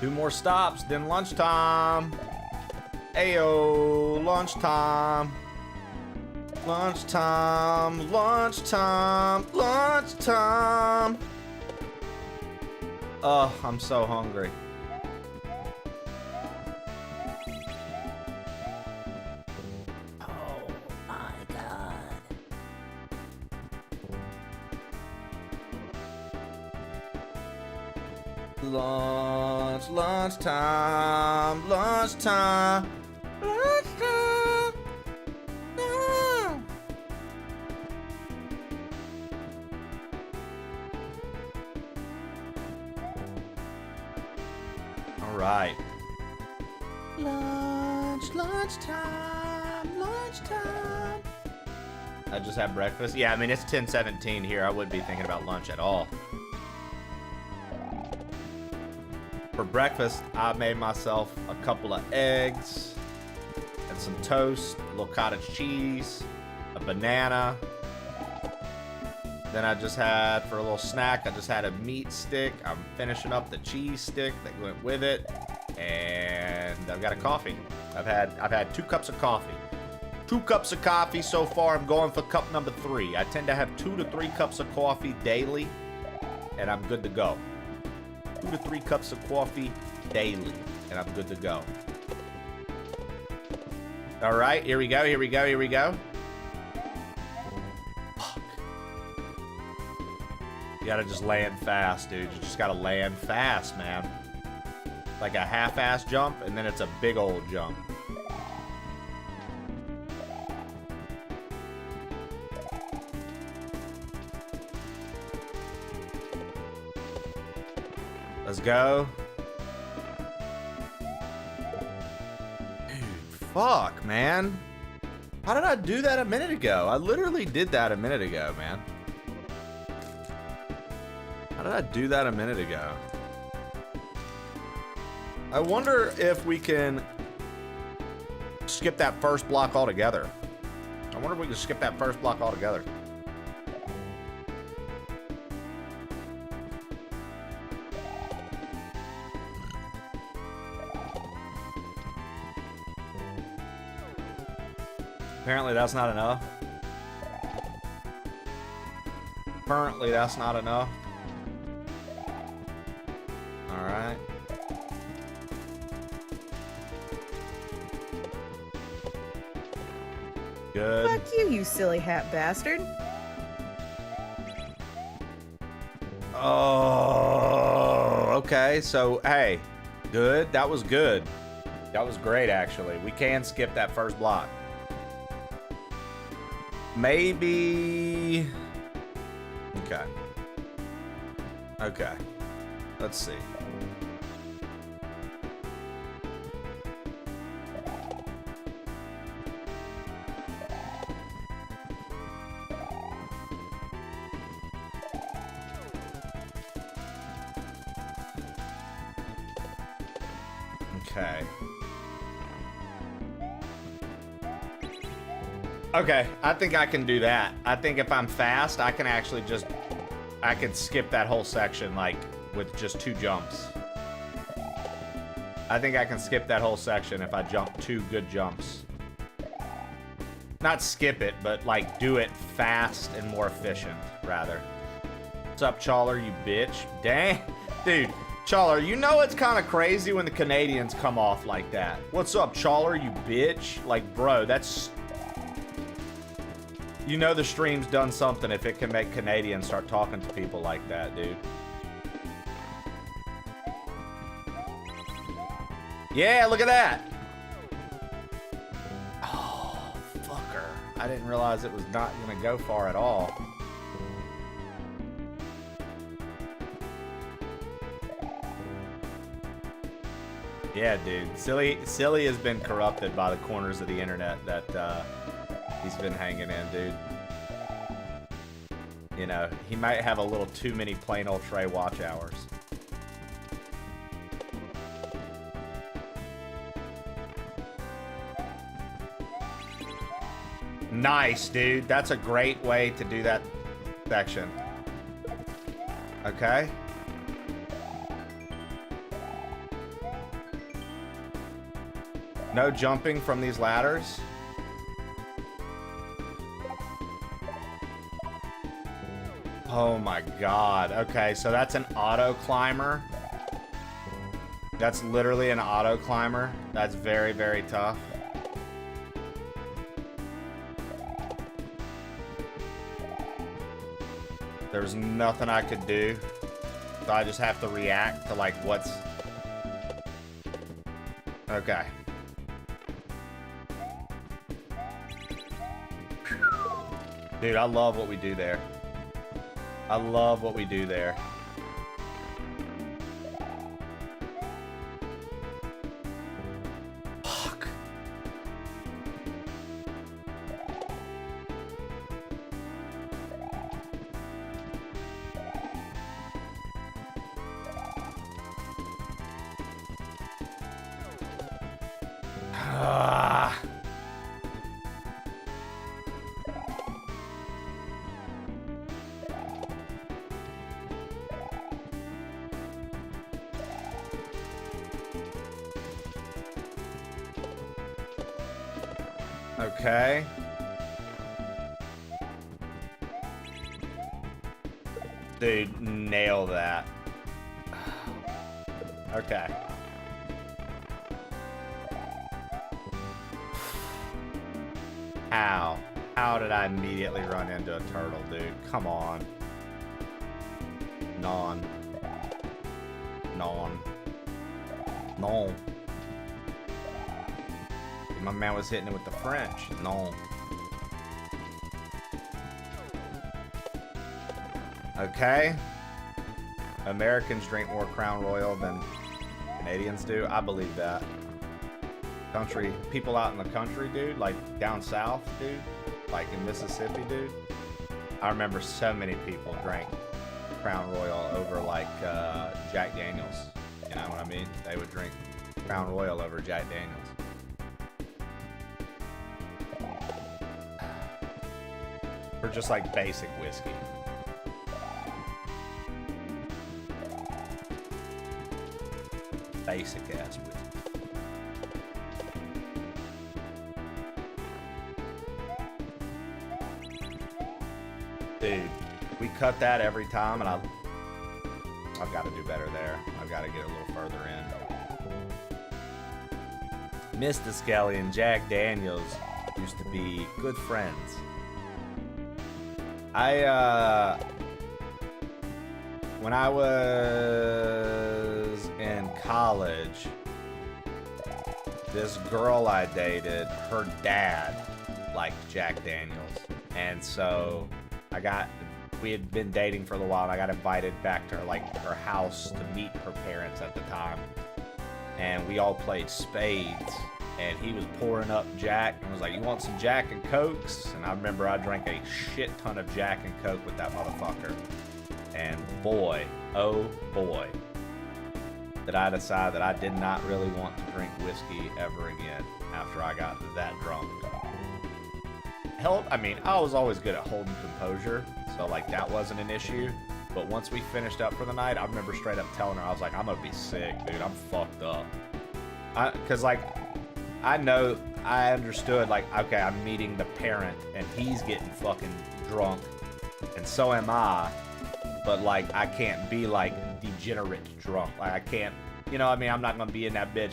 Two more stops, then lunchtime. Ayo, lunchtime. Lunchtime, lunchtime, lunchtime. Oh, I'm so hungry. Oh my god. Lunchtime, lunchtime, lunchtime. No. All right. Lunchtime, lunchtime. I just had breakfast. Yeah, I mean, it's 10:17 here. I wouldn't be thinking about lunch at all. For breakfast, I made myself a couple of eggs and some toast, a little cottage cheese, a banana. Then I just had, for a little snack, I just had a meat stick. I'm finishing up the cheese stick that went with it. And I've got a coffee. I've had 2 cups of coffee. 2 cups of coffee so far. I'm going for cup number 3. I tend to have 2 to 3 cups of coffee daily, and I'm good to go. 2 to 3 cups of coffee daily, and I'm good to go. All right, here we go, here we go, here we go. Fuck. You gotta just land fast, dude. You just gotta land fast, man. Like a half-ass jump, and then it's a big old jump. Let's go. Dude, fuck, man. How did I do that a minute ago? I literally did that a minute ago, man. How did I do that a minute ago? I wonder if we can skip that first block altogether. I wonder if we can skip that first block altogether. Apparently that's not enough. Apparently that's not enough. Alright. Good. Fuck you, you silly hat bastard. Oh, okay. So, hey, good. That was good. That was great, actually. We can skip that first block. Maybe. Okay. Okay. Let's see. Okay. Okay, I think I can do that. I think if I'm fast, I can actually just I could skip that whole section, like, with just 2 jumps. I think I can skip that whole section if I jump 2 good jumps. Not skip it, but, like, do it fast and more efficient, rather. What's up, Chawler, you bitch? Dang. Dude, Chawler, you know it's kind of crazy when the Canadians come off like that. What's up, Chawler, you bitch? Like, bro, that's... You know the stream's done something if it can make Canadians start talking to people like that, dude. Yeah, look at that. Oh, fucker. I didn't realize it was not going to go far at all. Yeah, dude. Silly has been corrupted by the corners of the internet that he's been hanging in, dude. You know, he might have a little too many plain old Trey watch hours. Nice, dude. That's a great way to do that section. Okay. No jumping from these ladders. Oh my god. Okay, so that's an auto climber. That's literally an auto climber. That's very, very tough. There's nothing I could do. So I just have to react to like what's... Okay. Dude, I love what we do there. I love what we do there. Fuck. Ah. Okay. Dude, nail that. Okay. How? How did I immediately run into a turtle, dude? Come on. Non. My man was hitting it with the French. No. Okay. Americans drink more Crown Royal than Canadians do. I believe that. Country, people out in the country, dude, like down south, dude, like in Mississippi, dude. I remember so many people drank Crown Royal over like Jack Daniels. You know what I mean? They would drink Crown Royal over Jack Daniels. Or just like basic whiskey. Basic ass whiskey. Dude, we cut that every time, and I've got to do better there. I've got to get a little further in. Mr. Skelly and Jack Daniels used to be good friends. When I was in college, this girl I dated, her dad liked Jack Daniels, and so we had been dating for a little while, and I got invited back to her house to meet her parents at the time. And we all played spades, and he was pouring up Jack and was like, "You want some Jack and Cokes?" And I remember I drank a shit ton of Jack and Coke with that motherfucker. And boy, oh boy, did I decide that I did not really want to drink whiskey ever again after I got that drunk. Hell, I mean, I was always good at holding composure, so like that wasn't an issue. But once we finished up for the night, I remember straight up telling her, I was like, I'm gonna be sick, dude. I'm fucked up. Cause like, I know, I understood, like, okay, I'm meeting the parent and he's getting fucking drunk and so am I. But like, I can't be like degenerate drunk. Like I can't, you know what I mean? I'm not gonna be in that bitch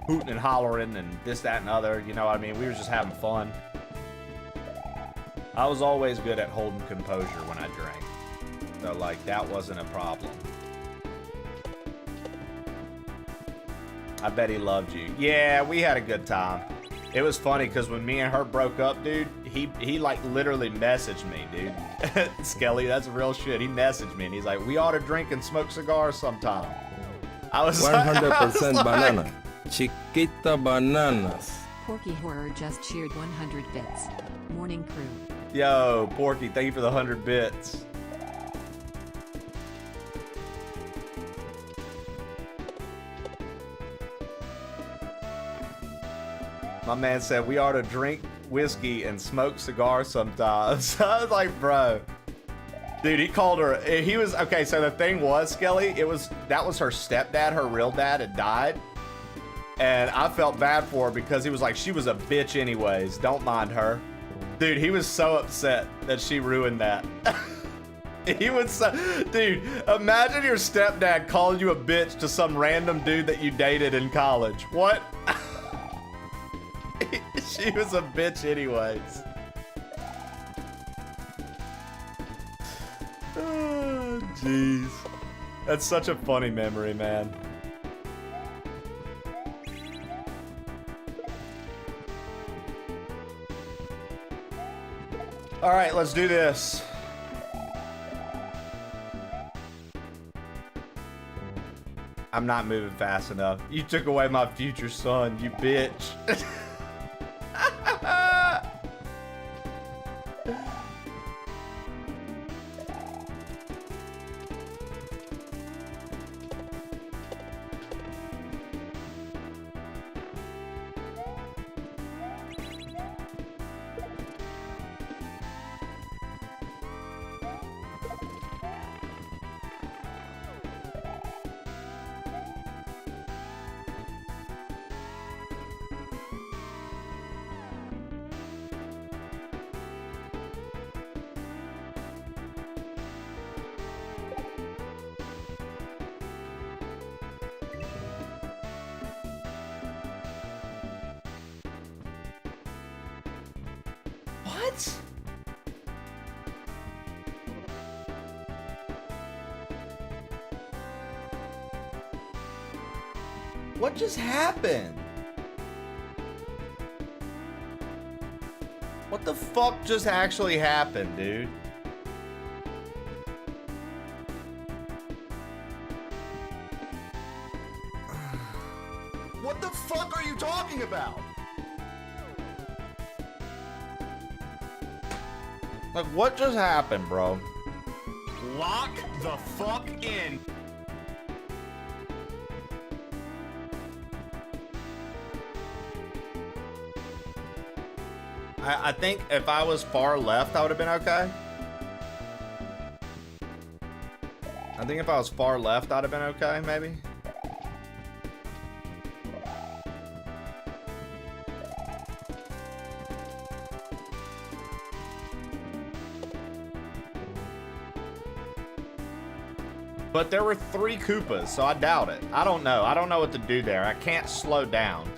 hooting and hollering and this, that, and other. You know what I mean? We were just having fun. I was always good at holding composure when I drank. So like, that wasn't a problem. I bet he loved you. Yeah, we had a good time. It was funny because when me and her broke up, dude, he like literally messaged me, dude. Skelly, that's real shit. He messaged me and he's like, we ought to drink and smoke cigars sometime. I was 100% banana. Chiquita bananas. Porky Horror just cheered 100 bits. Morning crew. Yo, Porky, thank you for the 100 bits. My man said we ought to drink whiskey and smoke cigars sometimes. I was like, bro. Dude, he called her. He was, okay, so the thing was, Skelly, that was her stepdad. Her real dad had died. And I felt bad for her because he was like, she was a bitch anyways. Don't mind her. Dude, he was so upset that she ruined that. He was so, dude, imagine your stepdad calling you a bitch to some random dude that you dated in college. What? She was a bitch anyways. Oh, jeez. That's such a funny memory, man. All right, let's do this. I'm not moving fast enough. You took away my future son, you bitch. What? What just happened? What the fuck just actually happened, dude? What the fuck are you talking about? Like, what just happened, bro? Lock the fuck in. I think if I was far left, I would have been okay. I think if I was far left, I'd have been okay, maybe. But there were 3 Koopas, so I doubt it. I don't know. I don't know what to do there. I can't slow down.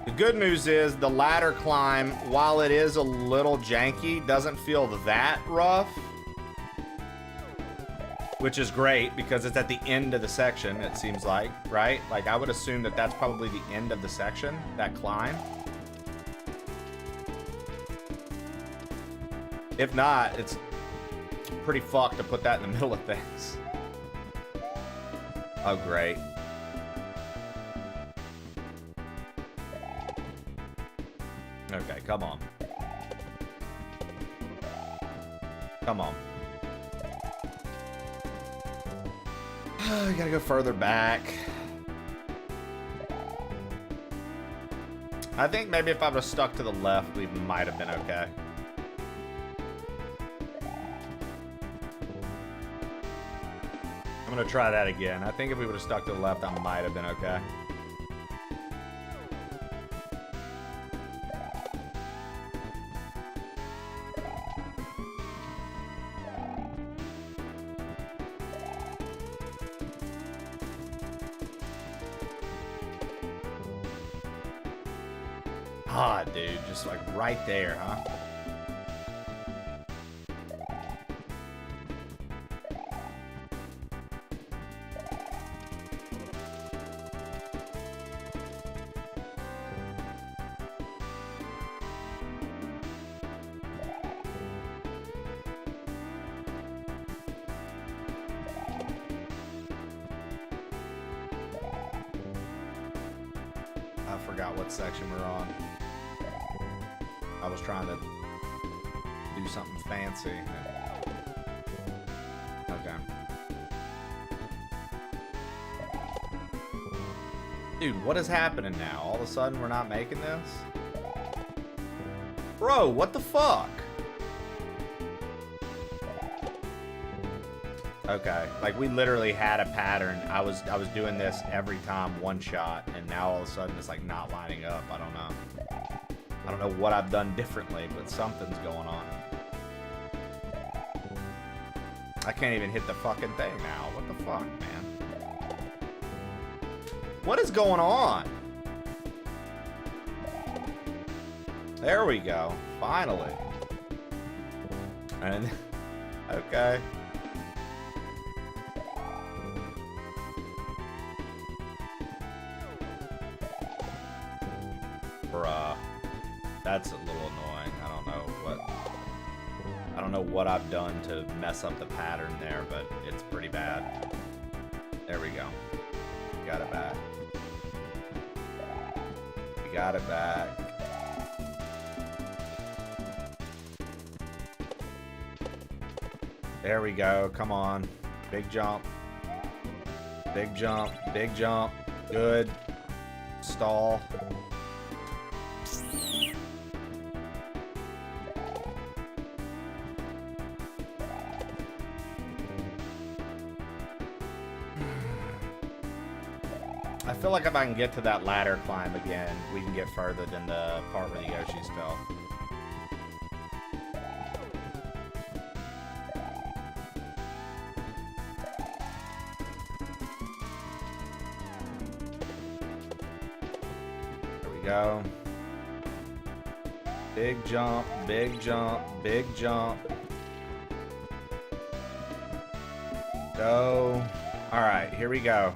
The good news is the ladder climb, while it is a little janky, doesn't feel that rough. Which is great because it's at the end of the section, it seems like, right? Like, I would assume that that's probably the end of the section, that climb. If not, it's pretty fucked to put that in the middle of things. Oh, great. Okay, come on. Come on. I gotta go further back. I think maybe if I would have stuck to the left, we might have been okay. gonna try that again. I think if we would have stuck to the left, I might have been okay. Ah, dude, just like right there, huh? I forgot what section we're on. I was trying to do something fancy. Okay. Dude, what is happening now? All of a sudden we're not making this? Bro, what the fuck? Okay, like we literally had a pattern. I was doing this every time one shot, and now all of a sudden it's like not lining up. I don't know. I don't know what I've done differently, but something's going on. I can't even hit the fucking thing now. What the fuck, man? What is going on? There we go. Finally. And okay. Bruh. That's a little annoying. I don't know what I've done to mess up the pattern there, but it's pretty bad. There we go. Got it back. We got it back. There we go. Come on. Big jump. Big jump. Big jump. Good. Stall. I feel like if I can get to that ladder climb again, we can get further than the part where the Yoshis fell. There we go. Big jump, big jump, big jump. Go. All right, here we go.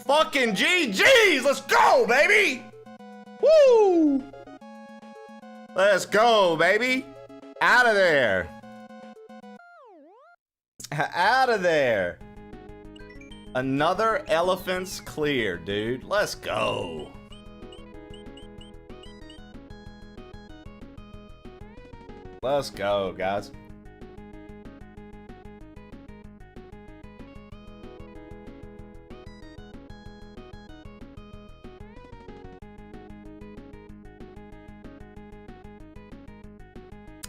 Fucking GG's! Let's go, baby! Woo! Let's go, baby! Out of there! Out of there! Another elephant's clear, dude. Let's go! Let's go, guys.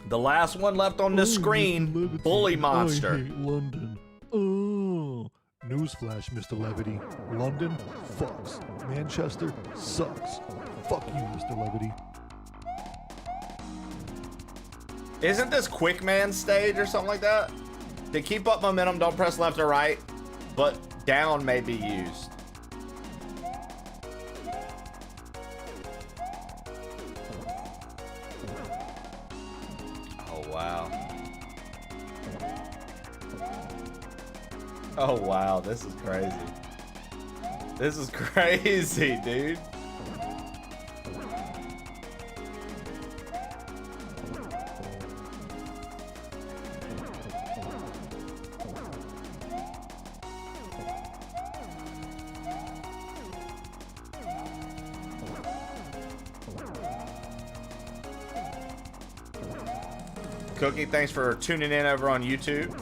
The last one left on the screen, Bully Monster. I hate London. Oh. Newsflash, Mr. Levity. London fucks. Manchester sucks. Fuck you, Mr. Levity. Isn't this Quick Man stage or something like that? To keep up momentum, don't press left or right, but down may be used. Wow. Oh wow, this is crazy. This is crazy, dude. Cookie, thanks for tuning in over on YouTube.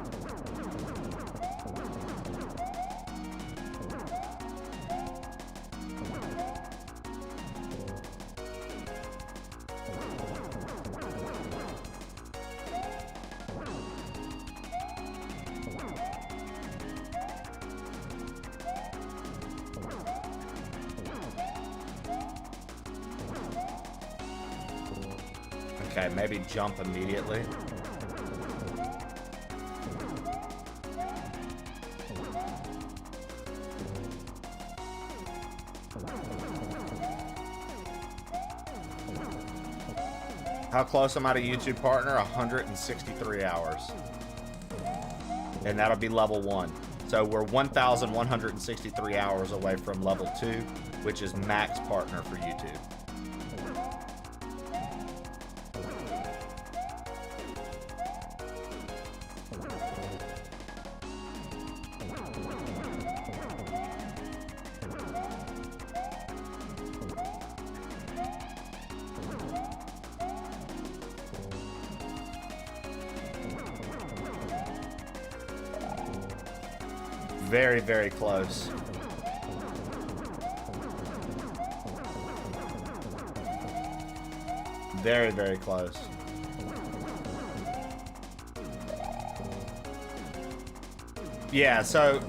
Okay, maybe jump immediately. How close am I to YouTube partner? 163 hours. And that'll be level 1. So we're 1,163 hours away from level 2, which is max partner for YouTube. Very, very close. Very, very close. Yeah, so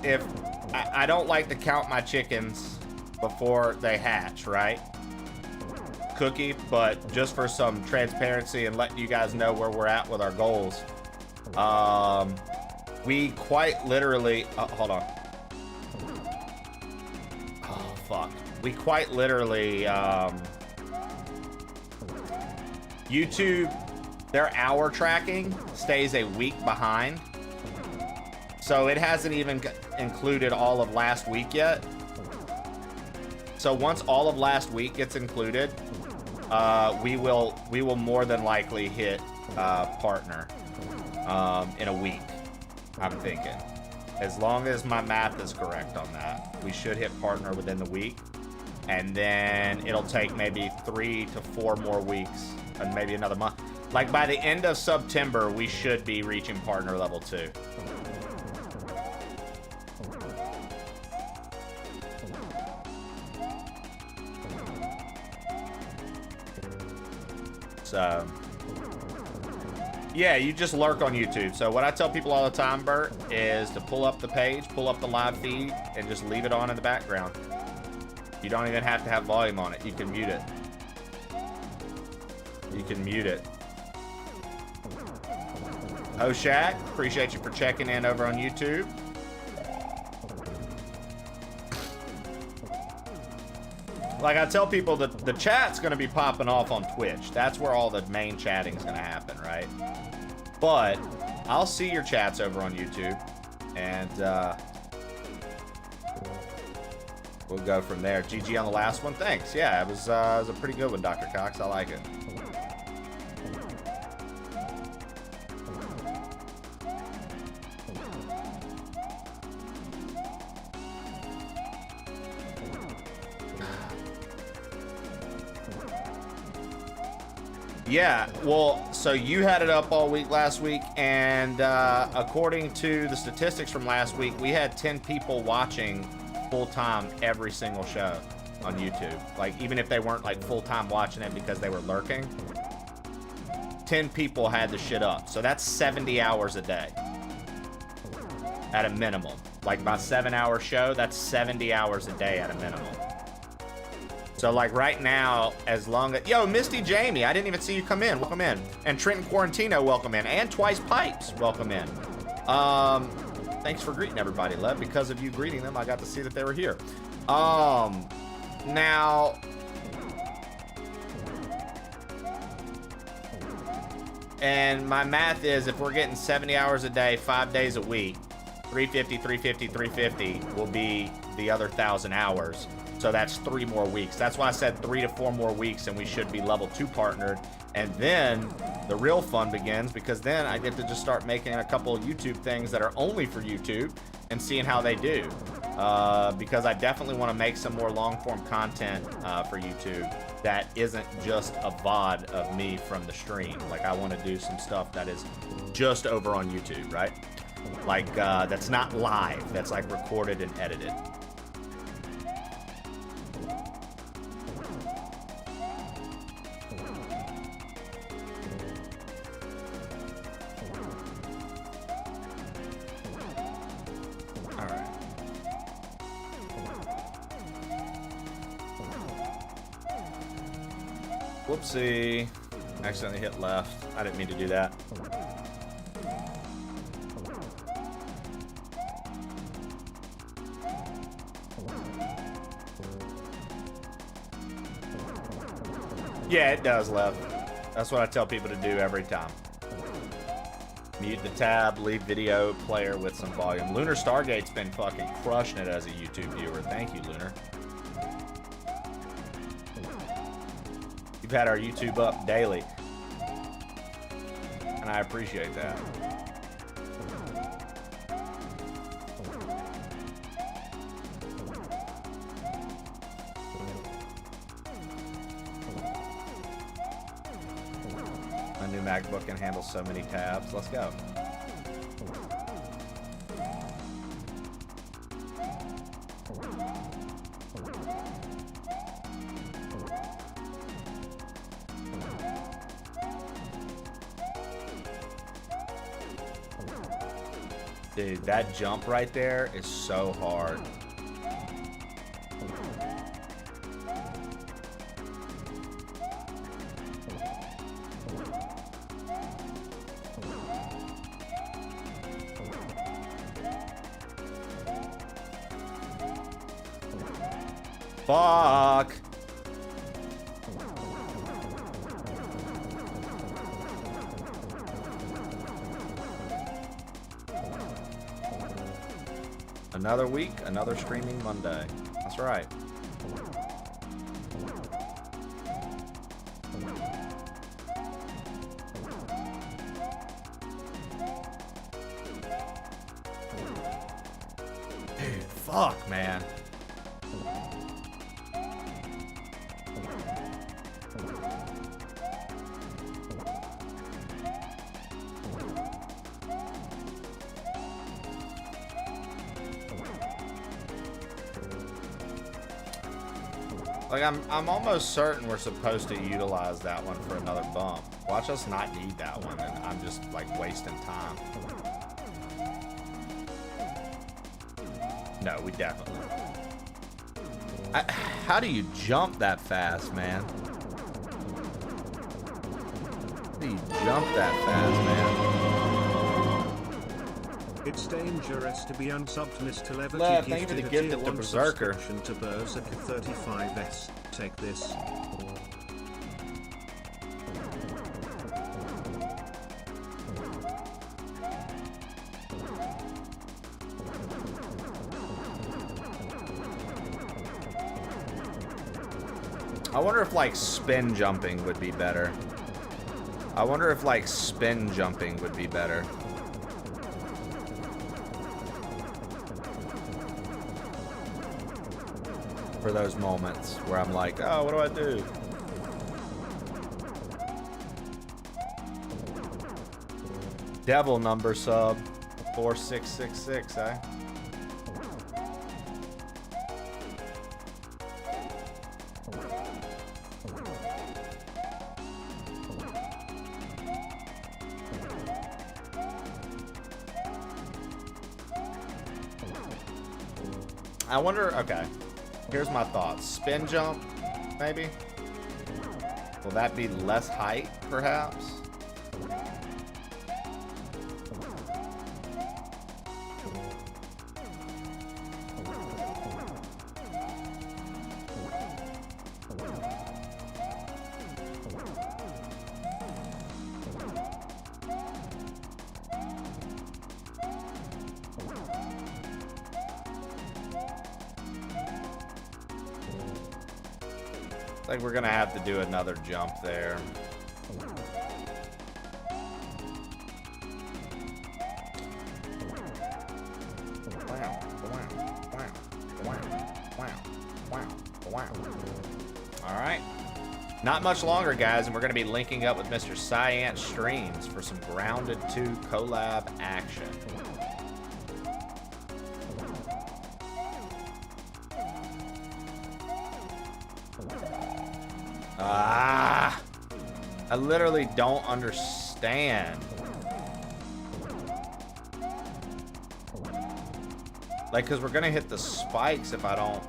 if I don't like to count my chickens before they hatch, right? Cookie, but just for some transparency and letting you guys know where we're at with our goals. We quite literally, hold on. Oh, fuck. We quite literally, YouTube, their hour tracking stays a week behind. So it hasn't even included all of last week yet. So once all of last week gets included, we will more than likely hit partner in a week. I'm thinking, as long as my math is correct on that, we should hit partner within the week, and then it'll take maybe 3 to 4 more weeks and maybe another month. Like by the end of September, we should be reaching partner level 2. So yeah, you just lurk on YouTube. So what I tell people all the time, Bert, is to pull up the page, pull up the live feed, and just leave it on in the background. You don't even have to have volume on it. You can mute it. You can mute it. Oh, Shaq, appreciate you for checking in over on YouTube. Like I tell people that the chat's going to be popping off on Twitch. That's where all the main chatting is going to happen, right? But I'll see your chats over on YouTube, and we'll go from there. GG on the last one. Thanks. Yeah, it was a pretty good one, Dr. Cox. I like it. Yeah, well, so you had it up all week last week, and according to the statistics from last week, we had 10 people watching full-time every single show on YouTube. Like, even if they weren't, like, full-time watching it because they were lurking, 10 people had the shit up. So that's 70 hours a day at a minimum. Like, my 7-hour show, that's 70 hours a day at a minimum. So like right now, as long as, yo, Misty Jamie, I didn't even see you come in. Welcome in. And Trenton Quarantino, welcome in. And Twice Pipes, welcome in. Thanks for greeting everybody, Lev. Because of you greeting them, I got to see that they were here. Now, and my math is if we're getting 70 hours a day, 5 days a week, 350, 350, 350 will be the other 1,000 hours. So that's 3 more weeks. That's why I said 3 to 4 more weeks and we should be level 2 partnered. And then the real fun begins, because then I get to just start making a couple of YouTube things that are only for YouTube and seeing how they do. because I definitely want to make some more long-form content for YouTube that isn't just a VOD of me from the stream. Like, I want to do some stuff that is just over on YouTube, right? Like, that's not live. That's, like, recorded and edited. Whoopsie. Accidentally hit left. I didn't mean to do that. Yeah, it does left. That's what I tell people to do every time. Mute the tab, leave video player with some volume. Lunar Stargate's been fucking crushing it as a YouTube viewer. Thank you, Lunar. You've had our YouTube up daily, and I appreciate that. My new MacBook can handle so many tabs. Let's go. Dude, that jump right there is so hard. Fuck. Another week, another streaming Monday. That's right. Dude, fuck, man. Like, I'm almost certain we're supposed to utilize that one for another bump. Watch us not need that one, and I'm just, like, wasting time. No, we definitely... how do you jump that fast, man? How do you jump that fast, man? It's dangerous to be unsubbed, Mr. Levity. Lev, thank you for the gift of the Berserker. To Berserker 35S. Take this. I wonder if, like, spin jumping would be better. I wonder if, like, spin jumping would be better. For those moments where I'm like, oh, what do I do? Devil number sub 4666, eh? I wonder, okay. Here's my thoughts. Spin jump, maybe? Will that be less height, perhaps? Like, we're gonna have to do another jump there. Wow, wow, wow. All right. Not much longer, guys, and we're going to be linking up with Mr. Cyant Streams for some Grounded 2 collab action. Ah! I literally don't understand. Like, because we're going to hit the spikes if I don't...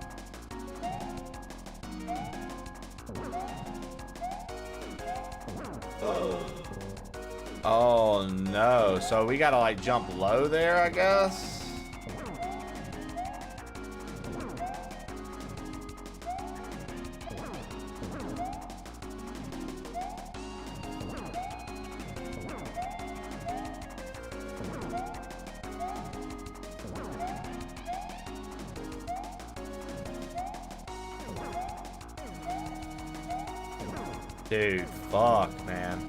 Oh no, so we gotta like jump low there, I guess? Dude, fuck, man.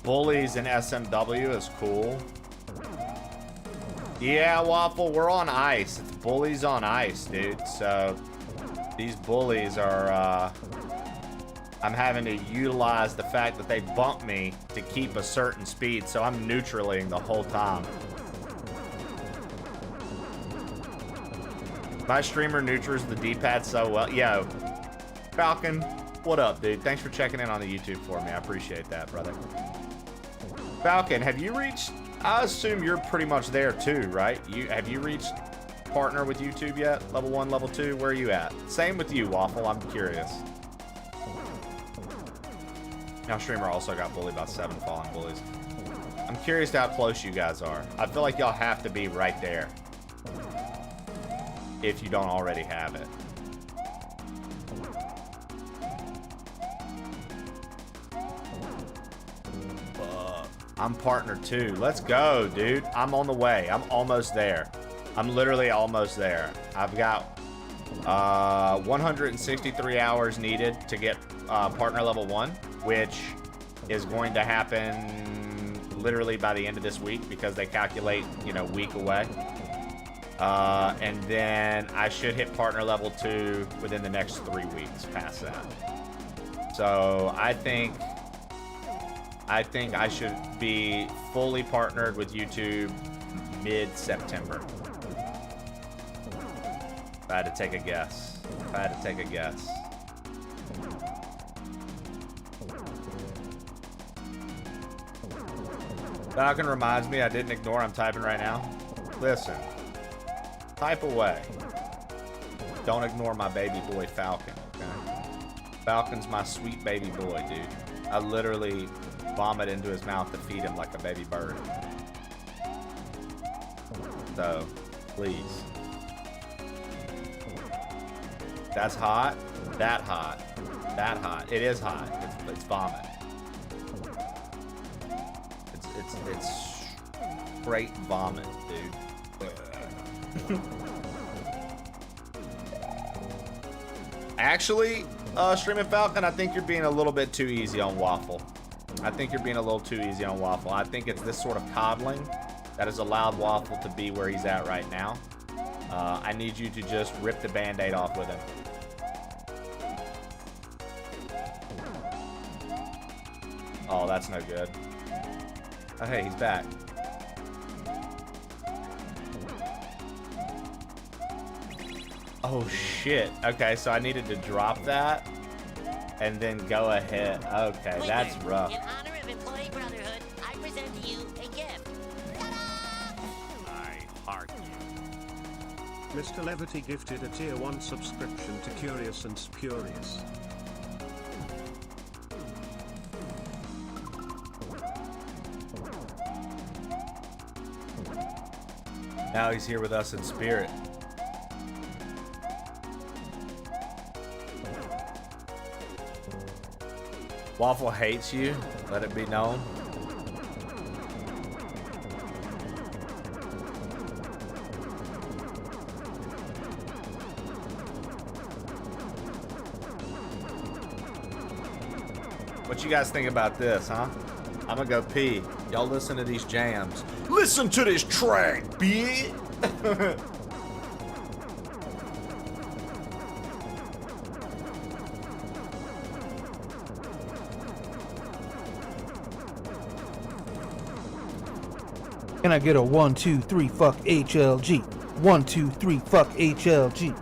Bullies in SMW is cool. Yeah, Waffle, we're on ice. It's bullies on ice, dude. So these bullies are, I'm having to utilize the fact that they bump me to keep a certain speed, so I'm neutraling the whole time. My streamer neutrals the D-pad so well. Yo, Falcon, what up, dude? Thanks for checking in on the YouTube for me. I appreciate that, brother. Falcon, have you reached... I assume you're pretty much there too, right? Have you reached partner with YouTube yet? Level 1, level 2? Where are you at? Same with you, Waffle. I'm curious. Now, streamer also got bullied by 7 fallen bullies. I'm curious how close you guys are. I feel like y'all have to be right there. If you don't already have it. I'm partner 2. Let's go, dude. I'm on the way. I'm almost there. I'm literally almost there. I've got 163 hours needed to get partner level 1, which is going to happen literally by the end of this week because they calculate, you know, week away. And then I should hit partner level 2 within the next 3 weeks past that. So I think I should be fully partnered with YouTube mid-September. If I had to take a guess. Falcon reminds me I didn't ignore. I'm typing right now. Listen. Type away. Don't ignore my baby boy Falcon, okay? Falcon's my sweet baby boy, dude. I literally vomit into his mouth to feed him like a baby bird. So, please. That's hot. That hot. That hot. It is hot. It's vomit. It's straight vomit, dude. Actually, Streaming Falcon, I think you're being a little bit too easy on Waffle. I think it's this sort of coddling that has allowed Waffle to be where he's at right now. I need you to just rip the band-aid off with him. Oh, that's no good. Oh, hey, he's back. Oh, shit. Okay, so I needed to drop that and then go ahead. Okay, that's rough. In honor of Employee Brotherhood, I present to you a gift. I heart you. Mr. Levity gifted a tier 1 subscription to Curious and Spurious. Now he's here with us in spirit. Waffle hates you. Let it be known. What you guys think about this, huh? I'm gonna go pee. Y'all listen to these jams. Listen to this track, bitch. Can I get a 1, 2, 3, fuck HLG? 1, 2, 3, fuck HLG.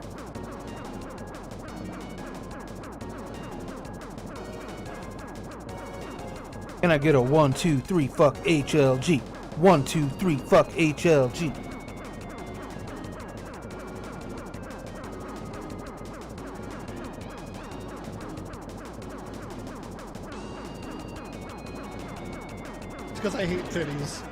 Can I get a 1, 2, 3, fuck HLG? 1, 2, 3, fuck HLG. It's because I hate titties.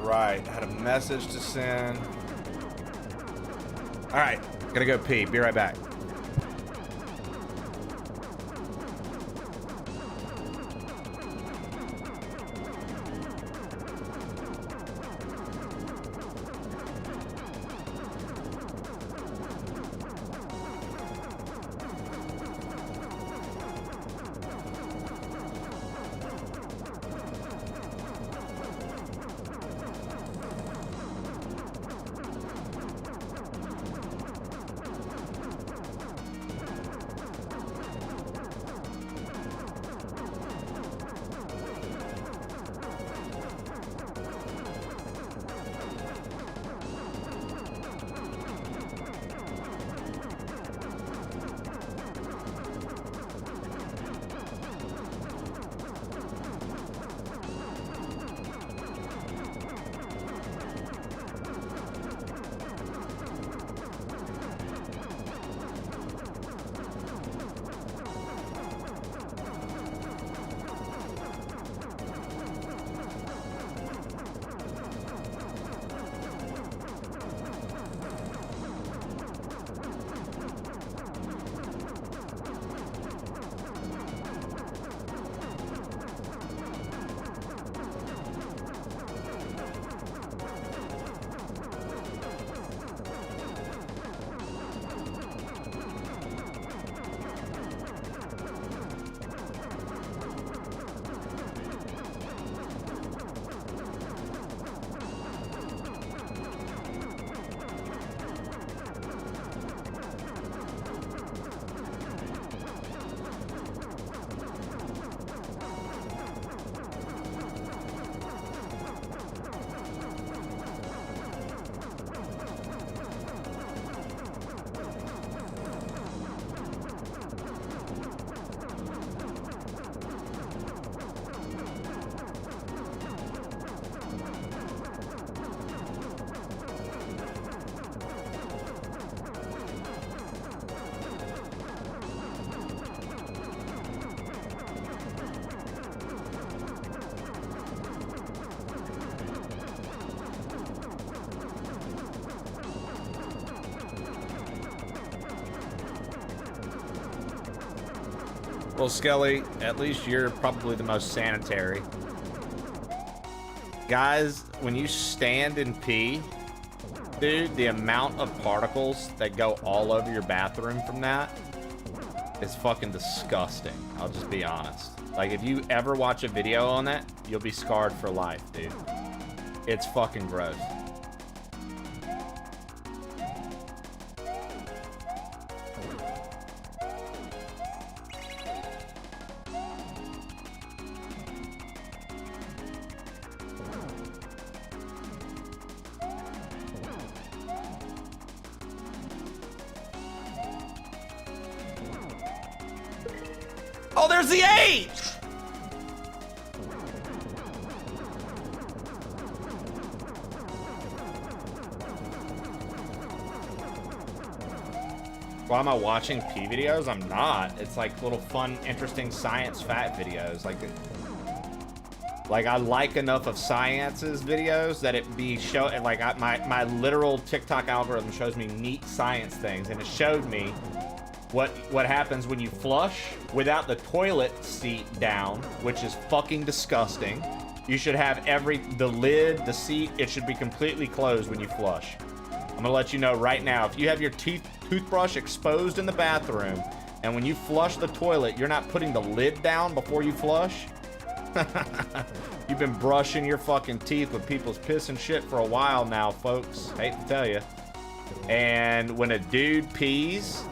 Right, had a message to send. All right, gonna go pee. Be right back. Well, Skelly, at least you're probably the most sanitary. Guys, when you stand and pee, dude, the amount of particles that go all over your bathroom from that is fucking disgusting. I'll just be honest. Like, if you ever watch a video on that, you'll be scarred for life, dude. It's fucking gross. Oh, there's the H! Why am I watching P videos? I'm not. It's like little fun, interesting science fact videos. Like I like enough of science's videos that it be show like my literal TikTok algorithm shows me neat science things, and it showed me what happens when you flush without the toilet seat down, which is fucking disgusting. You should have the lid, the seat, it should be completely closed when you flush. I'm gonna let you know right now, if you have your toothbrush exposed in the bathroom, and when you flush the toilet, you're not putting the lid down before you flush, you've been brushing your fucking teeth with people's piss and shit for a while now, folks. Hate to tell you. And when a dude pees,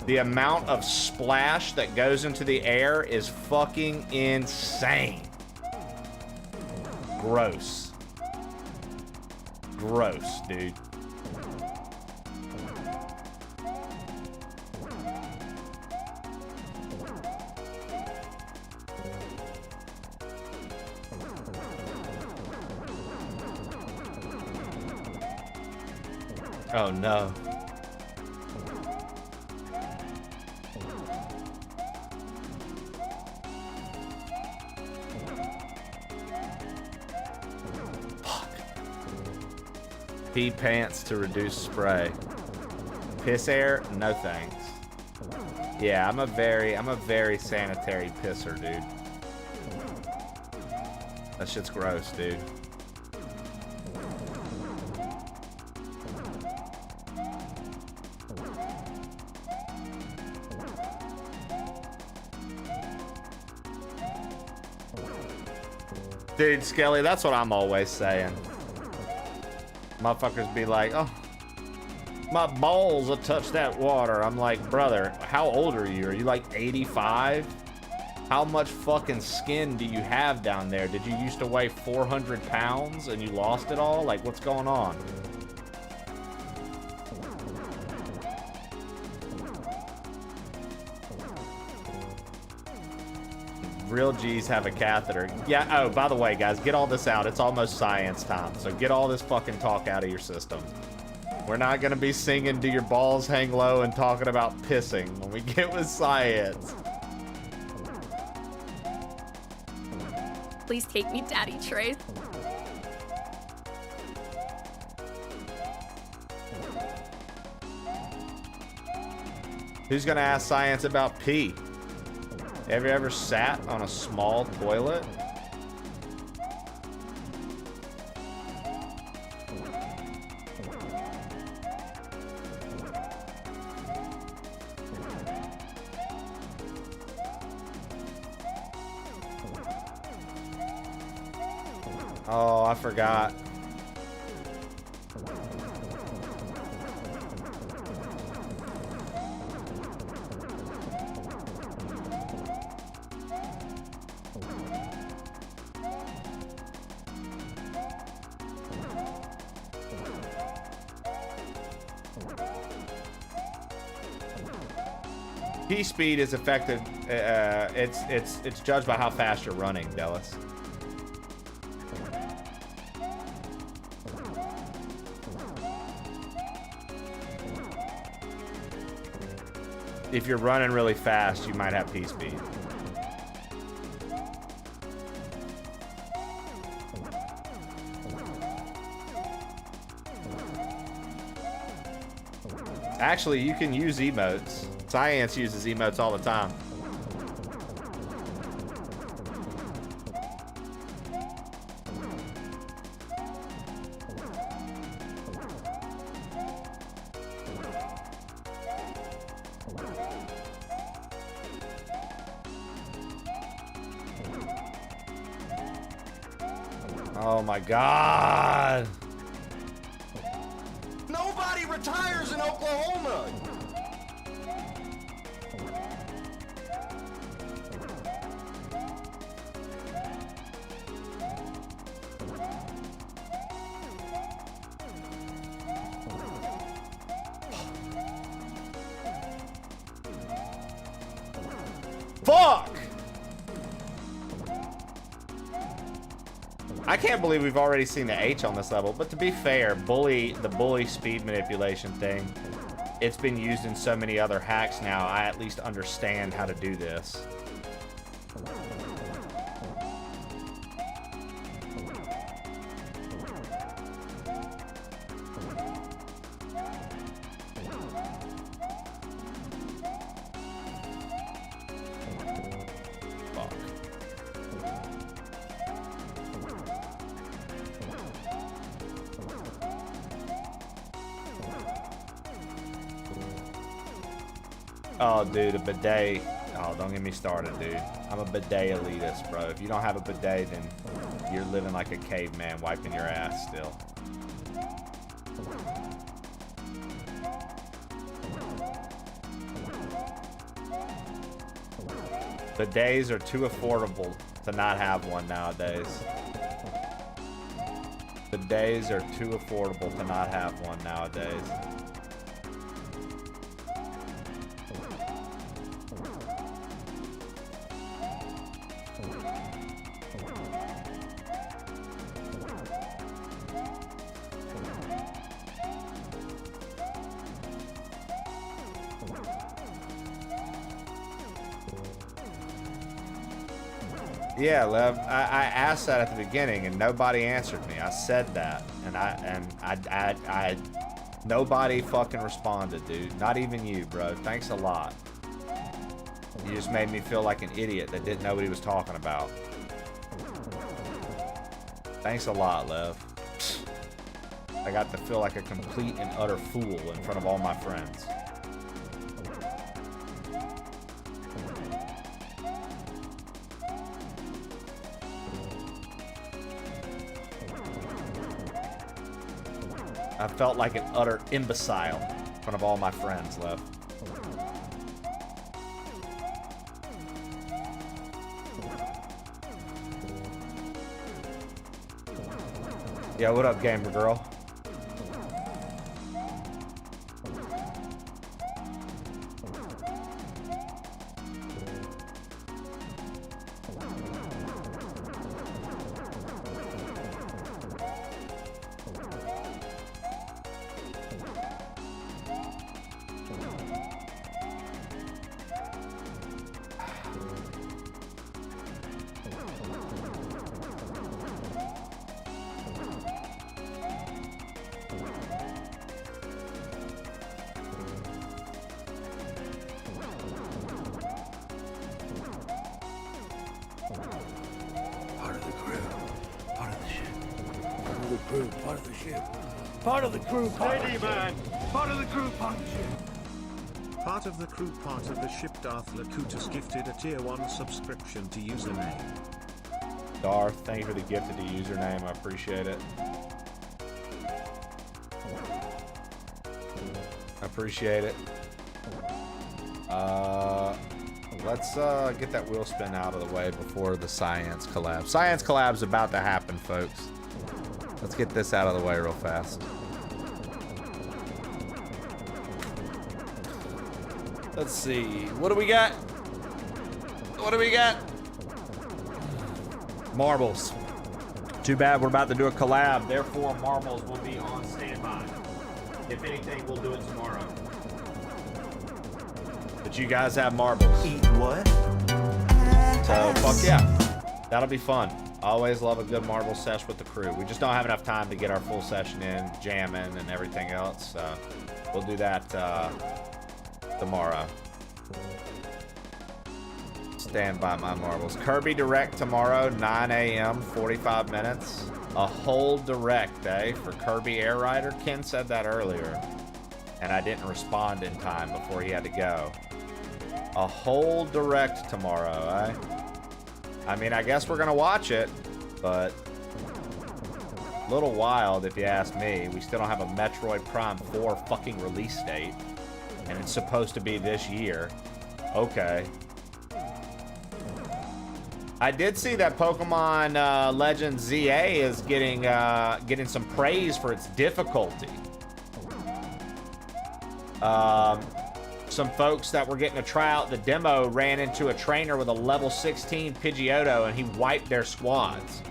the amount of splash that goes into the air is fucking insane. Gross. Gross, dude. Oh no. Fuck. Pee pants to reduce spray. Piss air? No thanks. Yeah, I'm a very sanitary pisser, dude. That shit's gross, dude. Dude, Skelly, that's what I'm always saying. Motherfuckers be like, oh, my balls will touch that water. I'm like, brother, how old are you? Are you like 85? How much fucking skin do you have down there? Did you used to weigh 400 pounds and you lost it all? Like, what's going on? Real G's have a catheter. Yeah, oh, by the way, guys, get all this out. It's almost science time, so get all this fucking talk out of your system. We're not gonna be singing "Do Your Balls Hang Low" and talking about pissing when we get with science. Please take me, Daddy Trace. Who's gonna ask science about pee? Have you ever sat on a small toilet? Oh, I forgot. Pee speed is affected. It's judged by how fast you're running, Dallas. If you're running really fast, you might have pee speed. Actually, you can use emotes. Science uses emotes all the time. Oh my God. Nobody retires in Oklahoma. Fuck! I can't believe we've already seen the H on this level, but to be fair, the bully speed manipulation thing, it's been used in so many other hacks now, I at least understand how to do this. Oh, dude, a bidet. Oh, don't get me started, dude. I'm a bidet elitist, bro. If you don't have a bidet, then you're living like a caveman wiping your ass still. Bidets are too affordable to not have one nowadays. Bidets are too affordable to not have one nowadays. Yeah, Lev, I asked that at the beginning and nobody answered me. I said that and nobody fucking responded, dude. Not even you, bro. Thanks a lot. You just made me feel like an idiot that didn't know what he was talking about. Thanks a lot, Lev. I got to feel like a complete and utter fool in front of all my friends. I felt like an utter imbecile in front of all my friends, Lev. Yeah, what up, gamer girl? Part of the crew, part of the ship. Part of the crew, part of the ship. Darth Lakutus gifted a tier 1 subscription to username. Darth, thank you for the gift of the username. I appreciate it. I appreciate it. Let's get that wheel spin out of the way before the Science collab. Science collab's about to happen, folks. Let's get this out of the way real fast. Let's see. What do we got? What do we got? Marbles. Too bad we're about to do a collab. Therefore, marbles will be on standby. If anything, we'll do it tomorrow. But you guys have marbles. Eat what? So, fuck yeah. That'll be fun. Always love a good marble sesh with the crew. We just don't have enough time to get our full session in, jamming, and everything else. So, we'll do that tomorrow. Stand by my marbles. Kirby Direct tomorrow, 9 a.m., 45 minutes. A whole direct, for Kirby Air Rider. Ken said that earlier, and I didn't respond in time before he had to go. A whole direct tomorrow, I mean, I guess we're gonna watch it, but a little wild if you ask me. We still don't have a Metroid Prime 4 fucking release date, and it's supposed to be this year. Okay. I did see that Pokemon Legends ZA is getting some praise for its difficulty. Some folks that were getting to try out the demo ran into a trainer with a level 16 Pidgeotto, and he wiped their squads.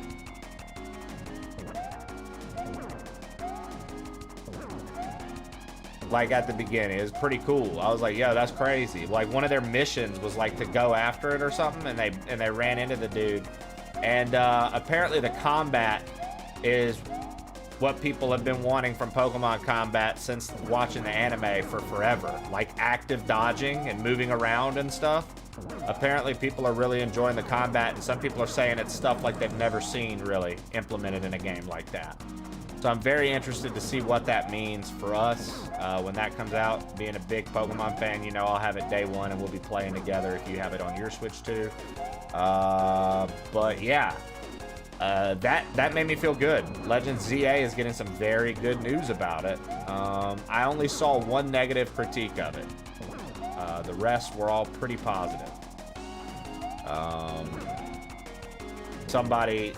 Like at the beginning, it was pretty cool. I was like, yo, that's crazy. Like one of their missions was like to go after it or something, and they ran into the dude. And apparently the combat is what people have been wanting from Pokemon combat since watching the anime for forever. Like active dodging and moving around and stuff. Apparently people are really enjoying the combat, and some people are saying it's stuff like they've never seen really implemented in a game like that. So I'm very interested to see what that means for us when that comes out. Being a big Pokemon fan, you know I'll have it day one and we'll be playing together if you have it on your Switch too. But yeah, that made me feel good. Legends ZA is getting some very good news about it. I only saw one negative critique of it. The rest were all pretty positive. Somebody,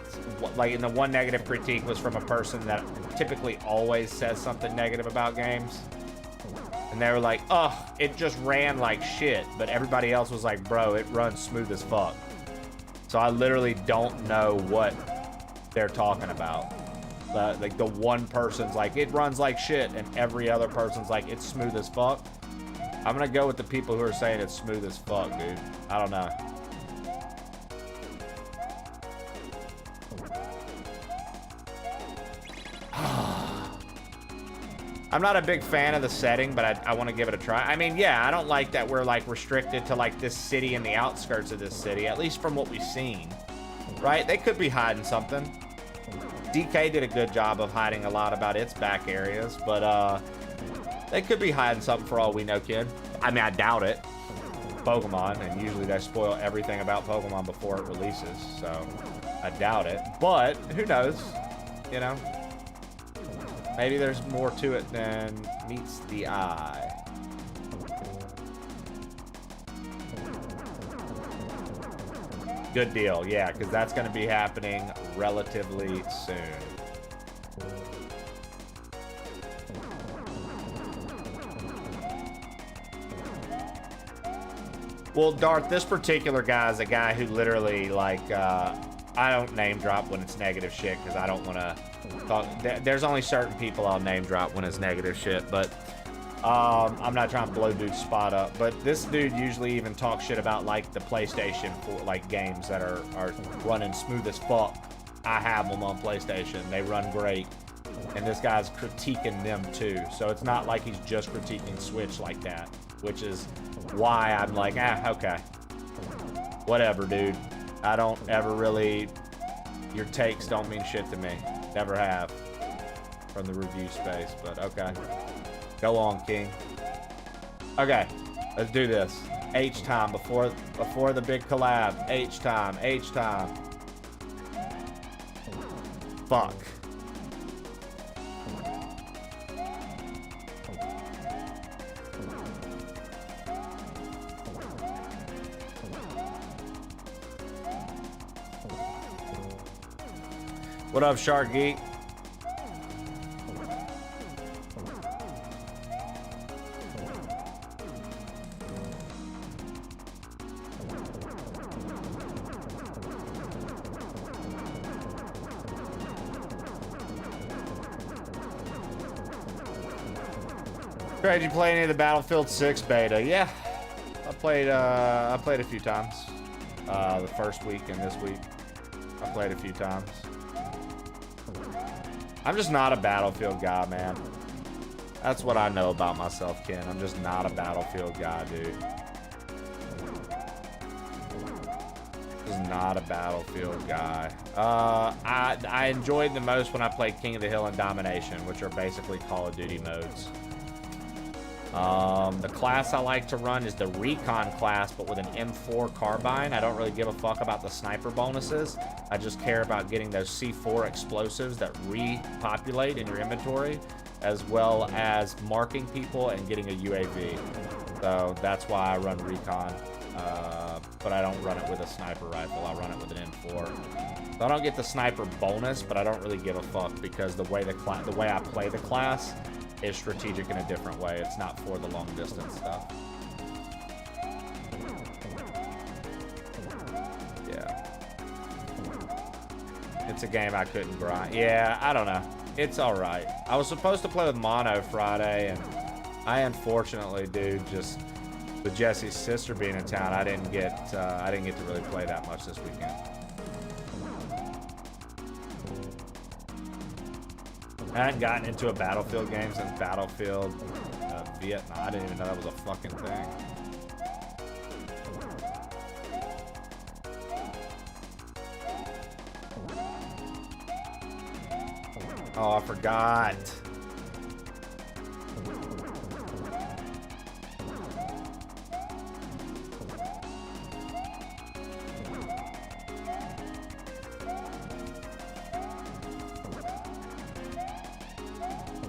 like in the one negative critique was from a person that typically always says something negative about games. And they were like, oh, it just ran like shit. But everybody else was like, bro, it runs smooth as fuck. So I literally don't know what they're talking about. Like the one person's like, it runs like shit. And every other person's like, it's smooth as fuck. I'm gonna go with the people who are saying it's smooth as fuck, dude. I don't know. I'm not a big fan of the setting, but I want to give it a try. I mean, yeah, I don't like that we're like restricted to like this city and the outskirts of this city, at least from what we've seen, right? They could be hiding something. DK did a good job of hiding a lot about its back areas, but they could be hiding something for all we know, kid. I mean, I doubt it. Pokemon, and usually they spoil everything about Pokemon before it releases, so I doubt it. But who knows, you know? Maybe there's more to it than meets the eye. Good deal, yeah, because that's going to be happening relatively soon. Well, Darth, this particular guy is a guy who literally, like, I don't name drop when it's negative shit because I don't want to talk. There's only certain people I'll name drop when it's negative shit, but I'm not trying to blow dude's spot up. But this dude usually even talks shit about, like, the PlayStation for like games that are running smooth as fuck. I have them on PlayStation. They run great. And this guy's critiquing them too. So it's not like he's just critiquing Switch like that, which is why I'm like, okay. Whatever, dude. I don't ever really... Your takes don't mean shit to me. Never have. From the review space, but okay. Go on, King. Okay, let's do this. H time before the big collab. H time, H time. Fuck. What up, Shark Geek? Did you play any of the Battlefield 6 beta? Yeah, I played a few times. The first week and this week, I played a few times. I'm just not a Battlefield guy, man. That's what I know about myself, Ken. I'm just not a Battlefield guy, dude. Just not a Battlefield guy. I enjoyed the most when I played King of the Hill and Domination, which are basically Call of Duty modes. The class I like to run is the Recon class, but with an M4 carbine. I don't really give a fuck about the sniper bonuses. I just care about getting those C4 explosives that repopulate in your inventory, as well as marking people and getting a UAV. So that's why I run Recon. But I don't run it with a sniper rifle. I run it with an M4. So I don't get the sniper bonus, but I don't really give a fuck because the way I play the class is strategic in a different way. It's not for the long distance stuff. Yeah. It's a game I couldn't grind. Yeah, I don't know. It's alright. I was supposed to play with Mono Friday, and I unfortunately, dude, just with Jesse's sister being in town, I didn't get to really play that much this weekend. I hadn't gotten into a Battlefield game since Battlefield Vietnam. I didn't even know that was a fucking thing. Oh, I forgot.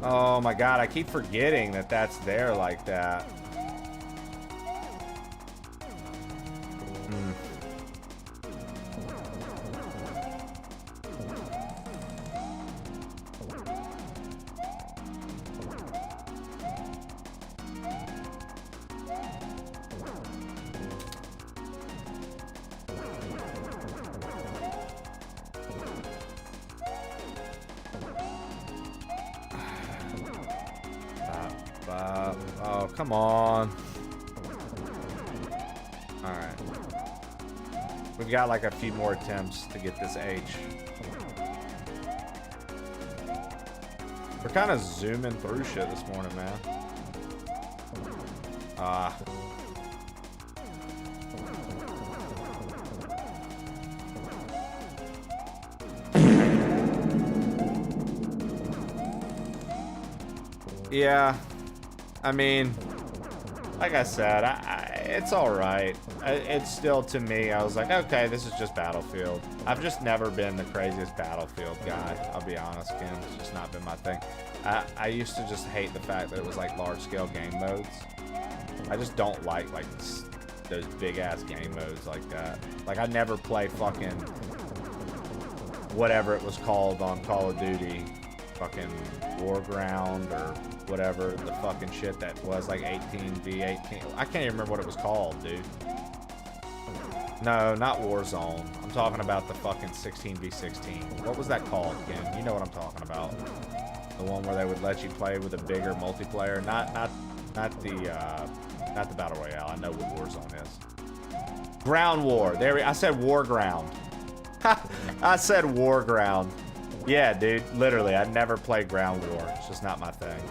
Oh my god, I keep forgetting that that's there like that. Oh, come on. Alright. We've got like a few more attempts to get this H. We're kind of zooming through shit this morning, man. Yeah. I mean, like I said, it's alright. It's still, to me, I was like, okay, this is just Battlefield. I've just never been the craziest Battlefield guy, I'll be honest, Ken. It's just not been my thing. I used to just hate the fact that it was like large-scale game modes. I just don't like those big-ass game modes like that. Like, I never play fucking whatever it was called on Call of Duty. Fucking Warground or whatever the fucking shit that was like 18v18. I can't even remember what it was called, dude. No, not Warzone. I'm talking about the fucking 16v16. What was that called again? You know what I'm talking about. The one where they would let you play with a bigger multiplayer. Not the Battle Royale. I know what Warzone is. Ground War. I said Warground. I said Warground. Yeah, dude, literally, I never played Ground War. It's just not my thing.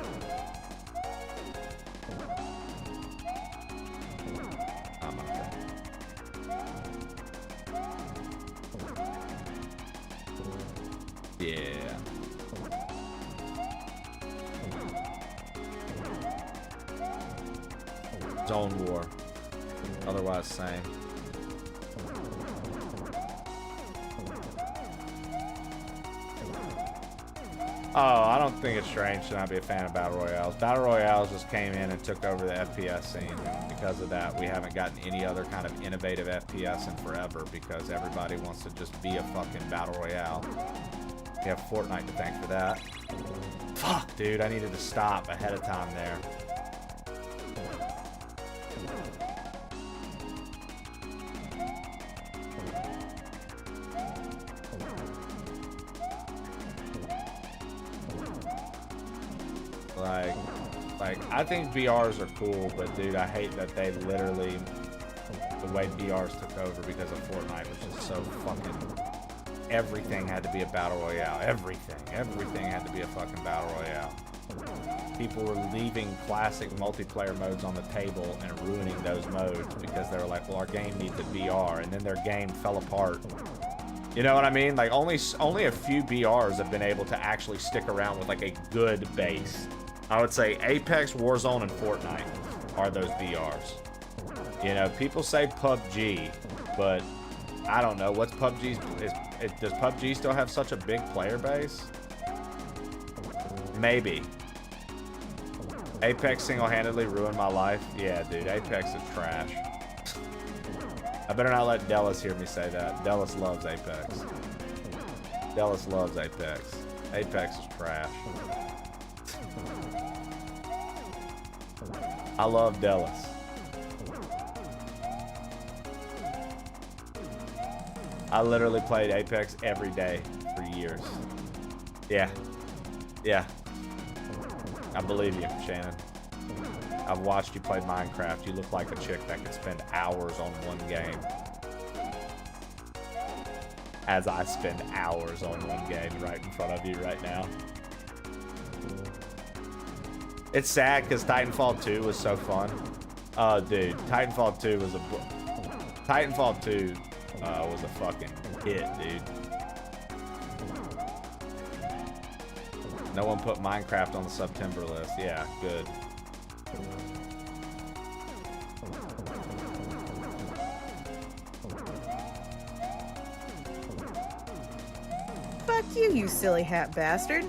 Not my thing. Yeah. Zone War. Otherwise, same. Oh, I don't think it's strange to not be a fan of Battle Royales. Battle Royales just came in and took over the FPS scene. And because of that, we haven't gotten any other kind of innovative FPS in forever because everybody wants to just be a fucking Battle Royale. We have Fortnite to thank for that. Fuck, dude, I needed to stop ahead of time there. Like, I think BRs are cool, but dude, I hate that they literally, the way BRs took over because of Fortnite was just so fucking, everything had to be a Battle Royale. Everything had to be a fucking Battle Royale. People were leaving classic multiplayer modes on the table and ruining those modes because they were like, well, our game needs a BR, and then their game fell apart. You know what I mean? Like, only a few BRs have been able to actually stick around with like a good base. I would say Apex, Warzone, and Fortnite are those BRs. You know, people say PUBG, but I don't know. What's PUBG's... does PUBG still have such a big player base? Maybe. Apex single-handedly ruined my life? Yeah, dude, Apex is trash. I better not let Dallas hear me say that. Dallas loves Apex. Dallas loves Apex. Apex is trash. I love Dallas. I literally played Apex every day for years. Yeah. Yeah. I believe you, Shannon. I've watched you play Minecraft. You look like a chick that could spend hours on one game. As I spend hours on one game right in front of you right now. It's sad because Titanfall 2 was so fun. Oh, dude, Titanfall 2 was Titanfall 2 was a fucking hit, dude. No one put Minecraft on the September list. Yeah, good. Fuck you, you silly hat bastard.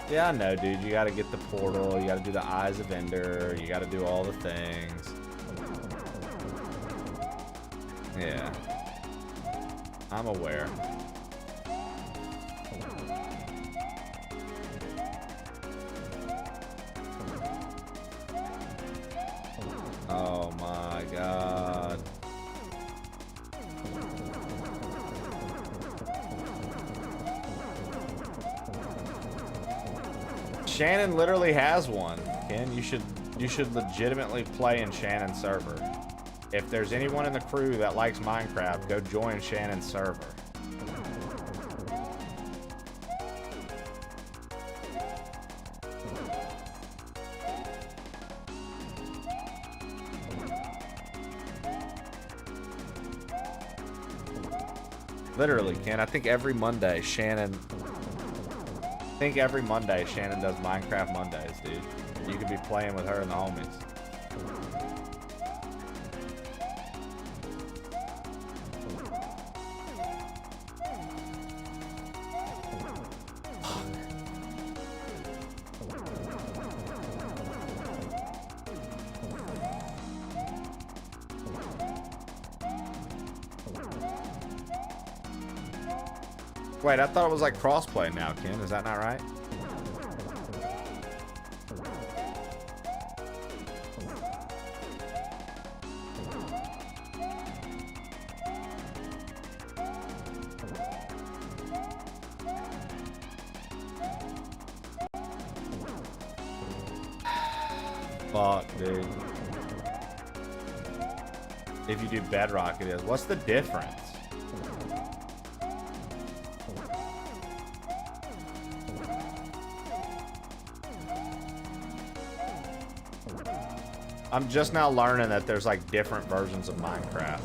Yeah, I know, dude. You gotta get the portal. You gotta do the Eyes of Ender. You gotta do all the things. Yeah. I'm aware. Oh my god. Shannon literally has one. Ken, you should legitimately play in Shannon's server. If there's anyone in the crew that likes Minecraft, go join Shannon's server. Literally, Ken. I think every Monday Shannon does Minecraft Mondays, dude. You could be playing with her and the homies. Wait, I thought it was like crossplay now, Ken. Is that not right? Fuck, dude. If you do Bedrock, it is. What's the difference? I'm just now learning that there's like different versions of Minecraft.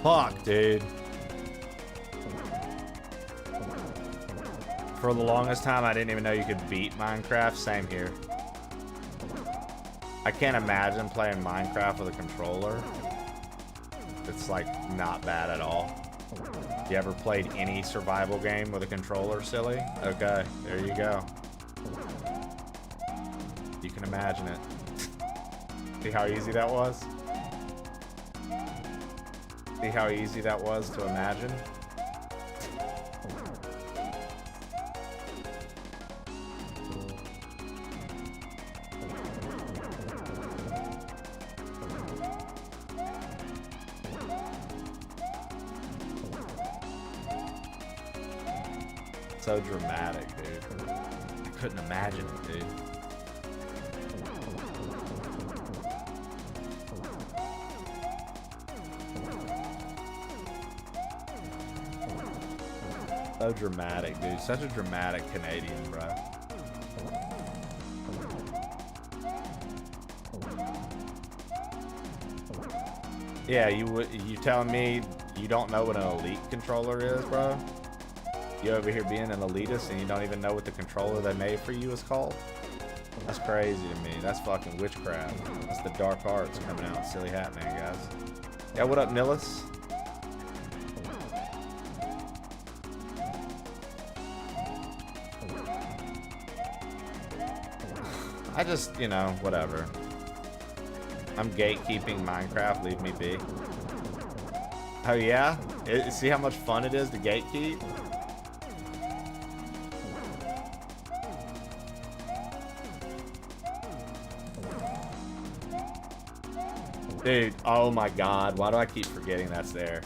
Fuck, dude. For the longest time, I didn't even know you could beat Minecraft. Same here. I can't imagine playing Minecraft with a controller. It's like not bad at all. You ever played any survival game with a controller, silly? Okay, there you go. You can imagine it. See how easy that was? See how easy that was to imagine? So dramatic, dude. I couldn't imagine it, dude. So dramatic, dude. Such a dramatic Canadian, bro. Yeah, you telling me you don't know what an elite controller is, bro? You over here being an elitist and you don't even know what the controller they made for you is called? That's crazy to me. That's fucking witchcraft. That's the dark arts coming out. Silly hat man, guys. Yeah, what up, Nillis? I just, you know, whatever. I'm gatekeeping Minecraft, leave me be. Oh yeah? See how much fun it is to gatekeep? Dude, oh my god. Why do I keep forgetting that's there?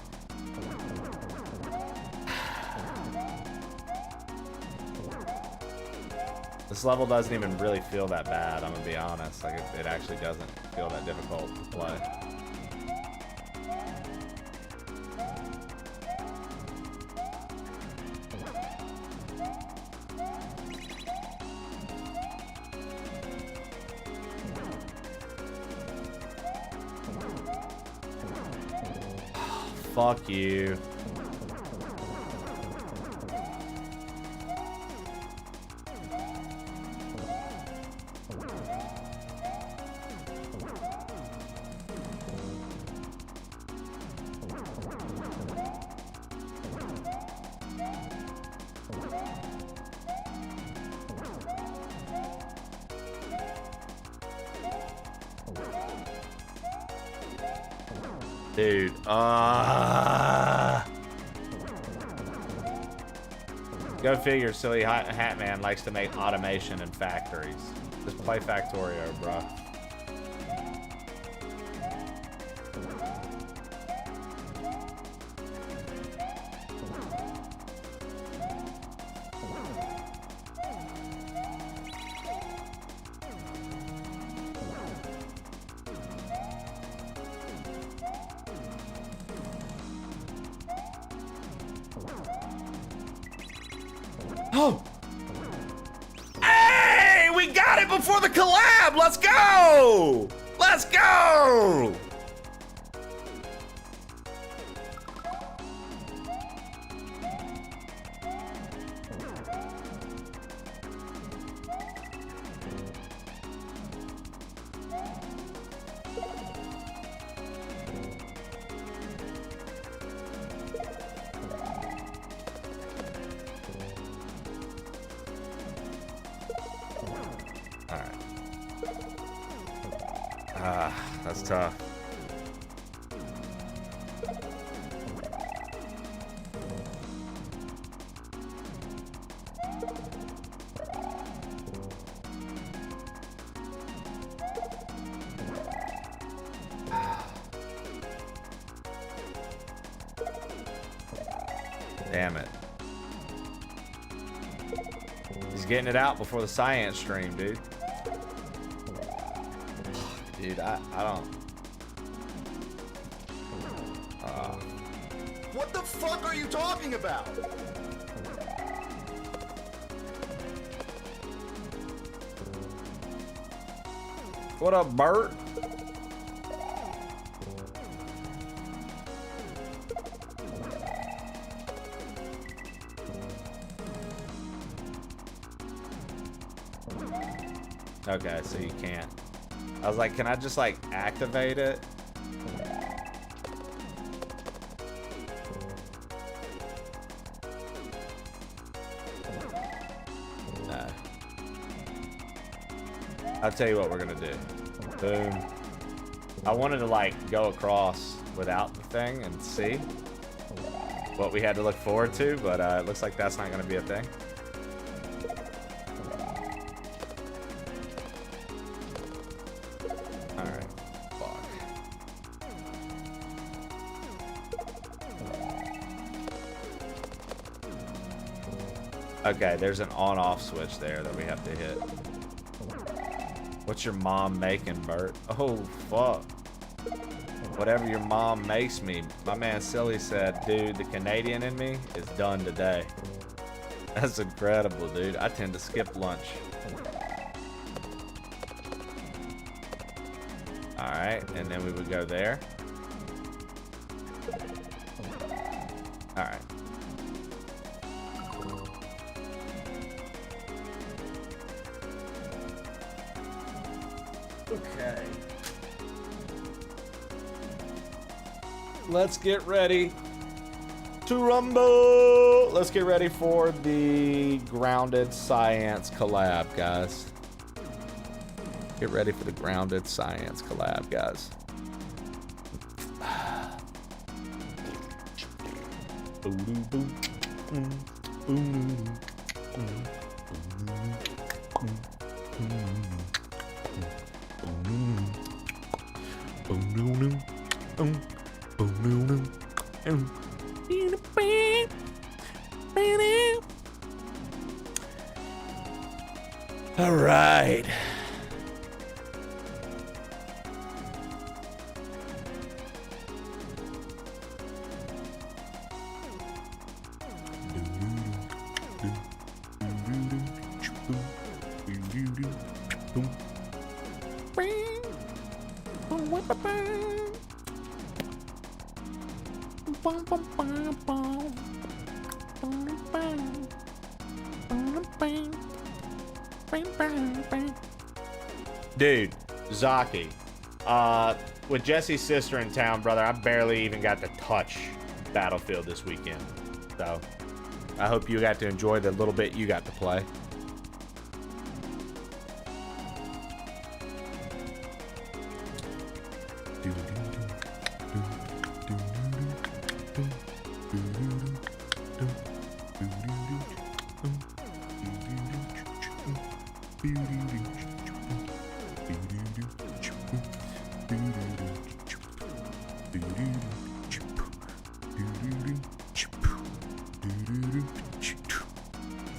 This level doesn't even really feel that bad, I'm gonna be honest. Like, it actually doesn't feel that difficult to play. Fuck you. Dude, go figure, silly hat man likes to make automation in factories. Just play Factorio, bro. Oh! Hey! We got it before the collab! Let's go! Let's go! That's tough. Damn it. He's getting it out before the science stream, dude. Dude, I don't. What the fuck are you talking about? What up, Bert? Okay, so you can't. I was like, can I just like activate it? No. I'll tell you what we're gonna do. Boom. I wanted to like go across without the thing and see what we had to look forward to, but it looks like that's not gonna be a thing. Okay, there's an on-off switch there that we have to hit. What's your mom making, Bert? Oh, fuck. Whatever your mom makes me. My man Silly said, dude, the Canadian in me is done today. That's incredible, dude. I tend to skip lunch. Alright, and then we would go there. Alright. Okay. Let's get ready to rumble. Let's get ready for the Grounded Science collab, guys. Get ready for the Grounded Science collab, guys. All right. Dude, Zaki, with Jesse's sister in town, brother, I barely even got to touch Battlefield this weekend. So, I hope you got to enjoy the little bit you got to play.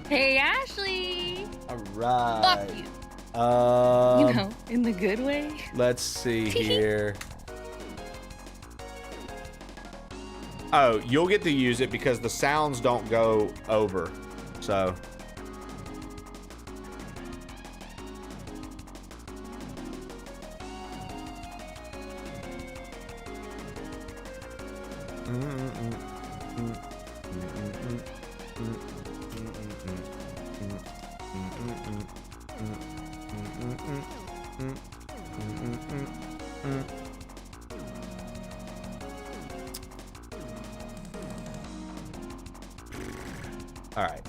Hey, Ashley. All right. Fuck you. You know, in the good way. Let's see here. Oh, you'll get to use it because the sounds don't go over. So. All right.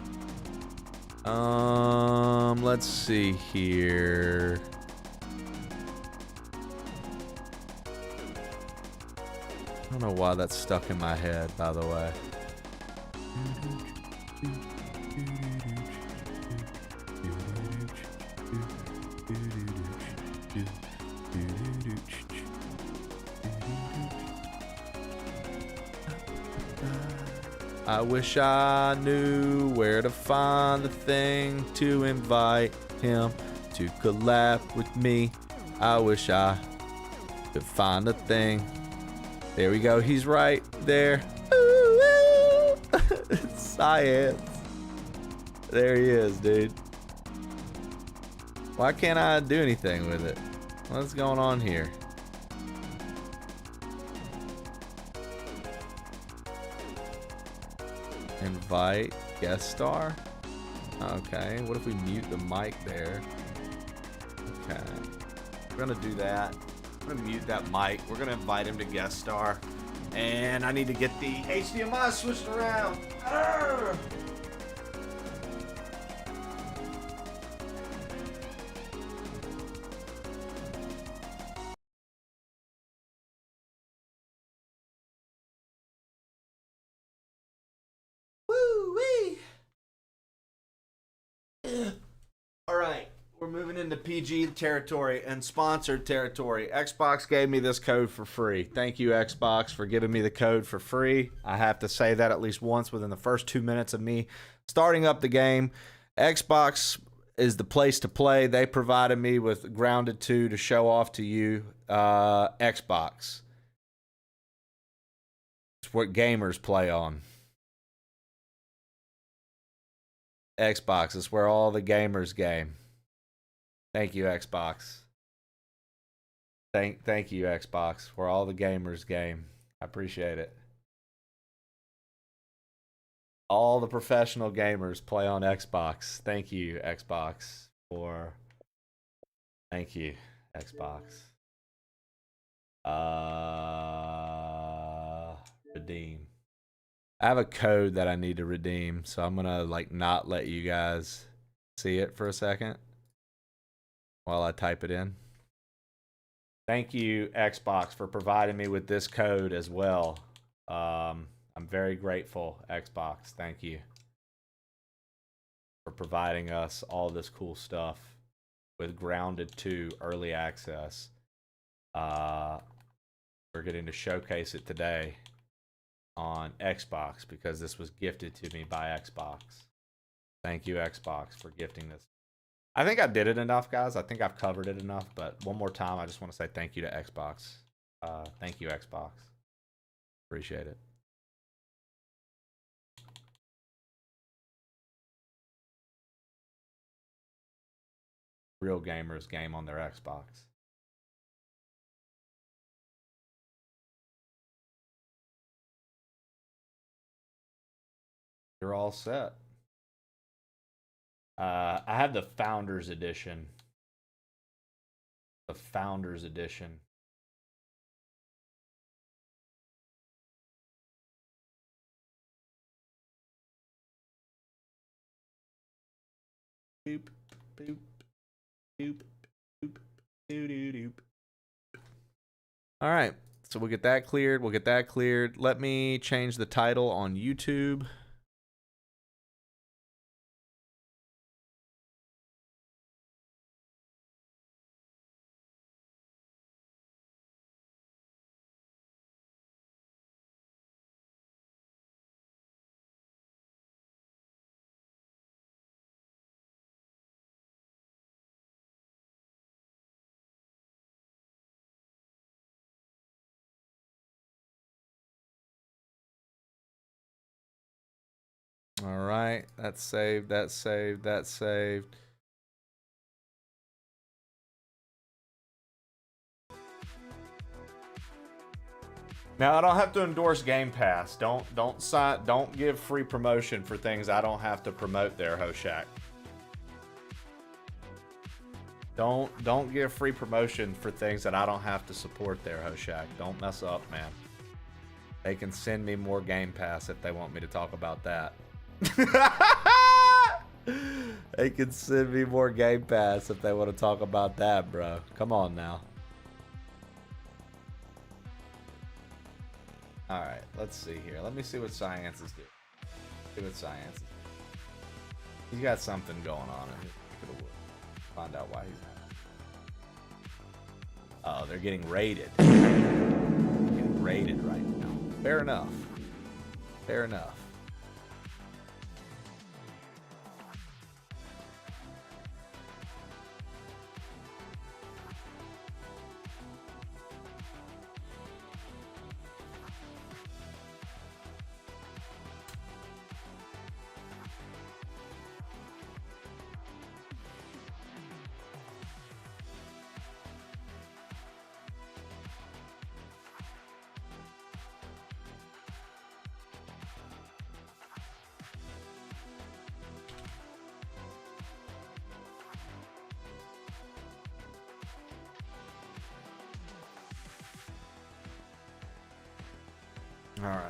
Let's see here. I don't know why that's stuck in my head, by the way. I wish I knew where to find the thing to invite him to collab with me. I wish I could find the thing. There we go. He's right there. Science. There he is, dude. Why can't I do anything with it? What's going on here? Invite guest star. Okay, what if we mute the mic there? Okay, we're gonna do that. I'm gonna mute that mic. We're gonna invite him to guest star, and I need to get the HDMI switched around. Arrgh! All right, we're moving into PG territory and sponsored territory. Xbox gave me this code for free. Thank you, Xbox, for giving me the code for free. I have to say that at least once within the first 2 minutes of me starting up the game. Xbox is the place to play. They provided me with Grounded 2 to show off to you. Xbox. It's what gamers play on. Xbox is where all the gamers game. Thank you, Xbox. Thank you, Xbox, where all the gamers game. I appreciate it. All the professional gamers play on Xbox. Thank you, Xbox, for. Thank you, Xbox. Redeem. I have a code that I need to redeem, so I'm gonna not let you guys see it for a second while I type it in. Thank you, Xbox, for providing me with this code as well. I'm very grateful, Xbox. Thank you for providing us all this cool stuff with Grounded 2 early access. We're getting to showcase it today on Xbox because this was gifted to me by Xbox. Thank you, Xbox, for gifting this. I think I did it enough, guys. I think I've covered it enough, but one more time, I just want to say thank you to Xbox. Thank you, Xbox. Appreciate it. Real gamers game on their Xbox. You're all set. I have the Founders Edition. The Founders Edition. Boop, boop, boop, boop, doo doo doop. All right, so we'll get that cleared. We'll get that cleared. Let me change the title on YouTube. All right, that's saved, that's saved, that's saved. Now I don't have to endorse Game Pass. Don't give free promotion for things I don't have to promote there, Hoshak. Don't give free promotion for things that I don't have to support there, Hoshak. Don't mess up, man. They can send me more Game Pass if they want me to talk about that. They can send me more Game Pass if they want to talk about that, bro. Come on now. Alright, let's see here. Let me see what Science is doing. See what Science is doing. He's got something going on in his neck of the woods. Find out why he's not. Oh, they're getting raided. Getting raided right now. Fair enough. Fair enough. All right.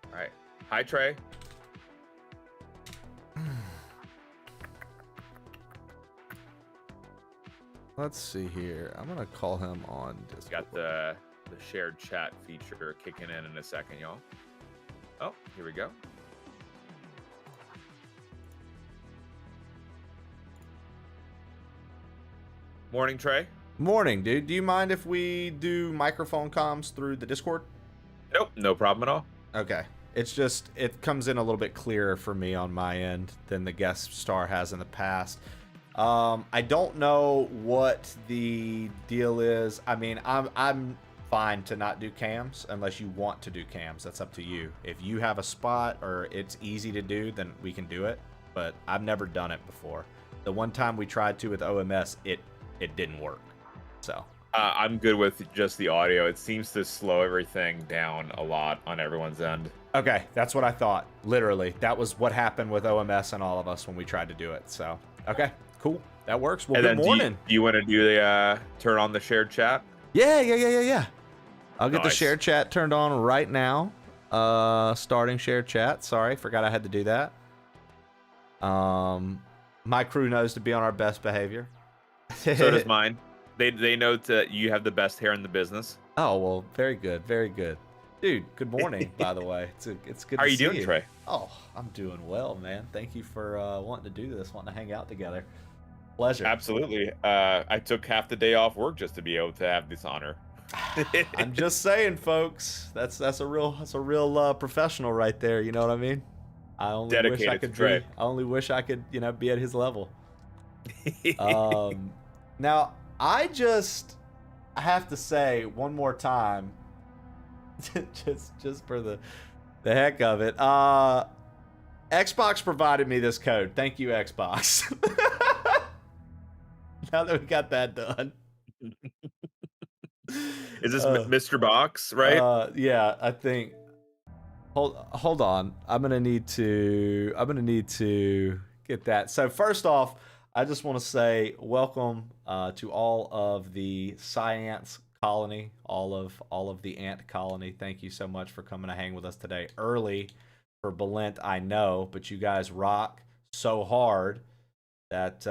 All right. Hi, Trey. Let's see here. I'm gonna call him on Discord. Got the shared chat feature kicking in a second, y'all. Oh, here we go. Morning, Trey. Morning, dude. Do you mind if we do microphone comms through the Discord? Nope, no problem at all. Okay. It's just, it comes in a little bit clearer for me on my end than the guest star has in the past. I don't know what the deal is. I mean, I'm fine to not do cams unless you want to do cams. That's up to you. If you have a spot or it's easy to do, then we can do it. But I've never done it before. The one time we tried to with OMS, it didn't work. So I'm good with just the audio. It seems to slow everything down a lot on everyone's end. Okay, that's what I thought. Literally, that was what happened with OMS and all of us when we tried to do it. So okay, cool, that works. Well, good morning. Do you want to do the turn on the shared chat? Yeah. I'll get the Nice. shared chat turned on right now. Starting shared chat. Sorry, forgot I had to do that. My crew knows to be on our best behavior. So does mine. They know that you have the best hair in the business. Oh, well, very good, very good. Dude, good morning, by the way. It's good How are to you see doing, Trey? Oh, I'm doing well, man. Thank you for wanting to do this, wanting to hang out together. Pleasure. Absolutely. I took half the day off work just to be able to have this honor. I'm just saying, folks. That's a real professional right there. You know what I mean? I only wish I could be. I only wish I could, be at his level. Now I have to say one more time, just for the heck of it. Xbox provided me this code. Thank you, Xbox. Now that we got that done. Is this Mr. Box, right? Yeah, I think. Hold on. I'm gonna need to get that. So first off, I just want to say welcome to all of the Science colony, all of the ant colony. Thank you so much for coming to hang with us today. Early for Belent, I know, but you guys rock so hard that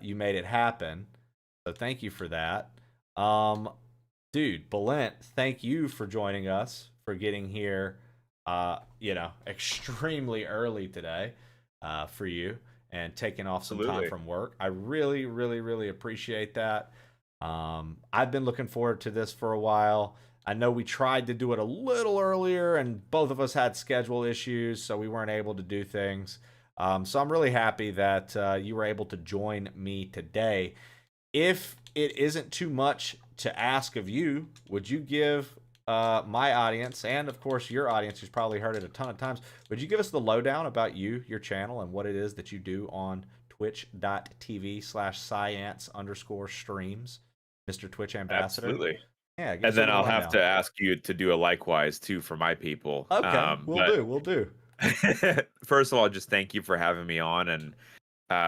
you made it happen. So thank you for that. Dude, Belent, thank you for joining us, for getting here, extremely early today for you, and taking off some time from work. I really, really, really appreciate that. I've been looking forward to this for a while. I know we tried to do it a little earlier, and both of us had schedule issues, so we weren't able to do things. So I'm really happy that you were able to join me today. If it isn't too much to ask of you, would you give my audience, and of course your audience who's probably heard it a ton of times, would you give us the lowdown about you, your channel, and what it is that you do on twitch.tv/science_streams, Mr. Twitch Ambassador? Absolutely. Yeah, and then I'll have to ask you to do a likewise too for my people. Okay, we'll do. First of all, just thank you for having me on, and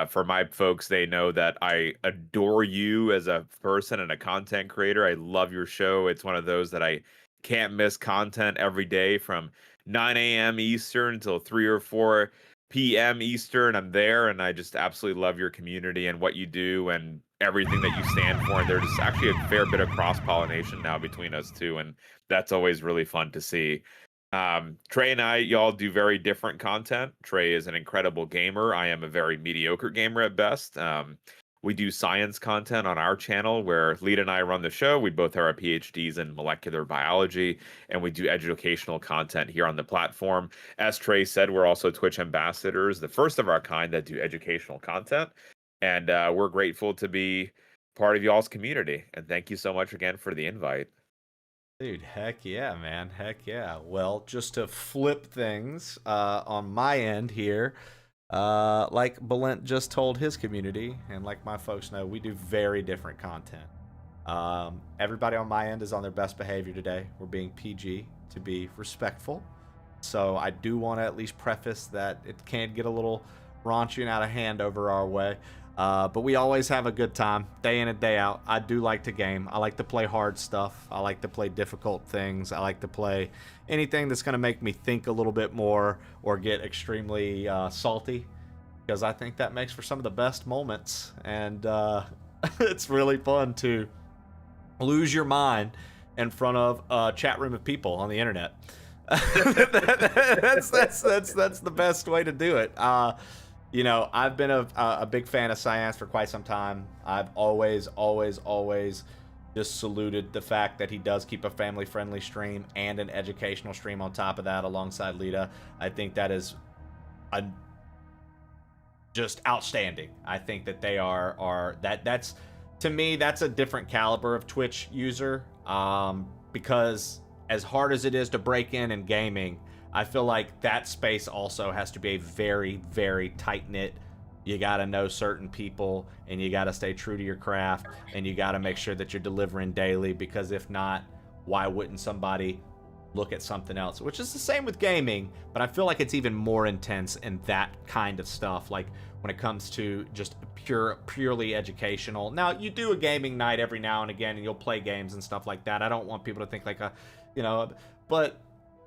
for my folks, they know that I adore you as a person and a content creator. I love your show. It's one of those that I can't miss content every day from 9 a.m. Eastern until 3 or 4 p.m. Eastern. I'm there, and I just absolutely love your community and what you do and everything that you stand for. And there's actually a fair bit of cross-pollination now between us two, and that's always really fun to see. Trey and I, y'all do very different content. Trey is an incredible gamer. I am a very mediocre gamer at best. We do science content on our channel where Lita and I run the show. We both have our PhDs in molecular biology, and we do educational content here on the platform. As Trey said, we're also Twitch ambassadors, the first of our kind that do educational content. And we're grateful to be part of y'all's community. And thank you so much again for the invite. Dude, heck yeah, man. Heck yeah. Well, just to flip things on my end here, like Belent just told his community, and like my folks know, we do very different content. Everybody on my end is on their best behavior today. We're being PG to be respectful. So I do want to at least preface that it can get a little raunchy and out of hand over our way. But we always have a good time, day in and day out. I do like to game. I like to play hard stuff. I like to play difficult things. I like to play anything that's going to make me think a little bit more or get extremely salty, because I think that makes for some of the best moments. And it's really fun to lose your mind in front of a chat room of people on the internet. That's the best way to do it. I've been a big fan of Science for quite some time. I've always just saluted the fact that he does keep a family-friendly stream and an educational stream on top of that alongside Lita. I think that is just outstanding. I think that they that's to me, that's a different caliber of Twitch user, because as hard as it is to break in gaming, I feel like that space also has to be a very, very tight-knit. You got to know certain people, and you got to stay true to your craft, and you got to make sure that you're delivering daily, because if not, why wouldn't somebody look at something else? Which is the same with gaming, but I feel like it's even more intense in that kind of stuff, like when it comes to just purely educational. Now, you do a gaming night every now and again, and you'll play games and stuff like that. I don't want people to think like but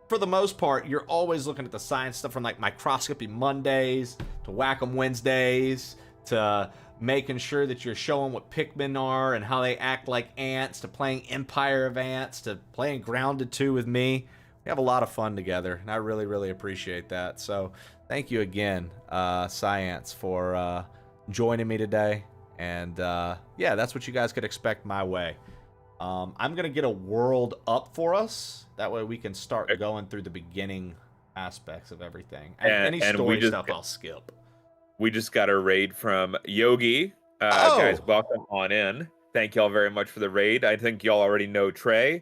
for the most part, you're always looking at the science stuff, from like Microscopy Mondays to Whack 'em Wednesdays to making sure that you're showing what Pikmin are and how they act like ants, to playing Empire of Ants, to playing Grounded 2 with me. We have a lot of fun together, and I really, really appreciate that. So thank you again, Science, for joining me today. And yeah, that's what you guys could expect my way. I'm going to get a world up for us. That way we can start going through the beginning aspects of everything. And any story stuff I'll skip. We just got a raid from Yogi. Guys, welcome on in. Thank y'all very much for the raid. I think y'all already know Trey,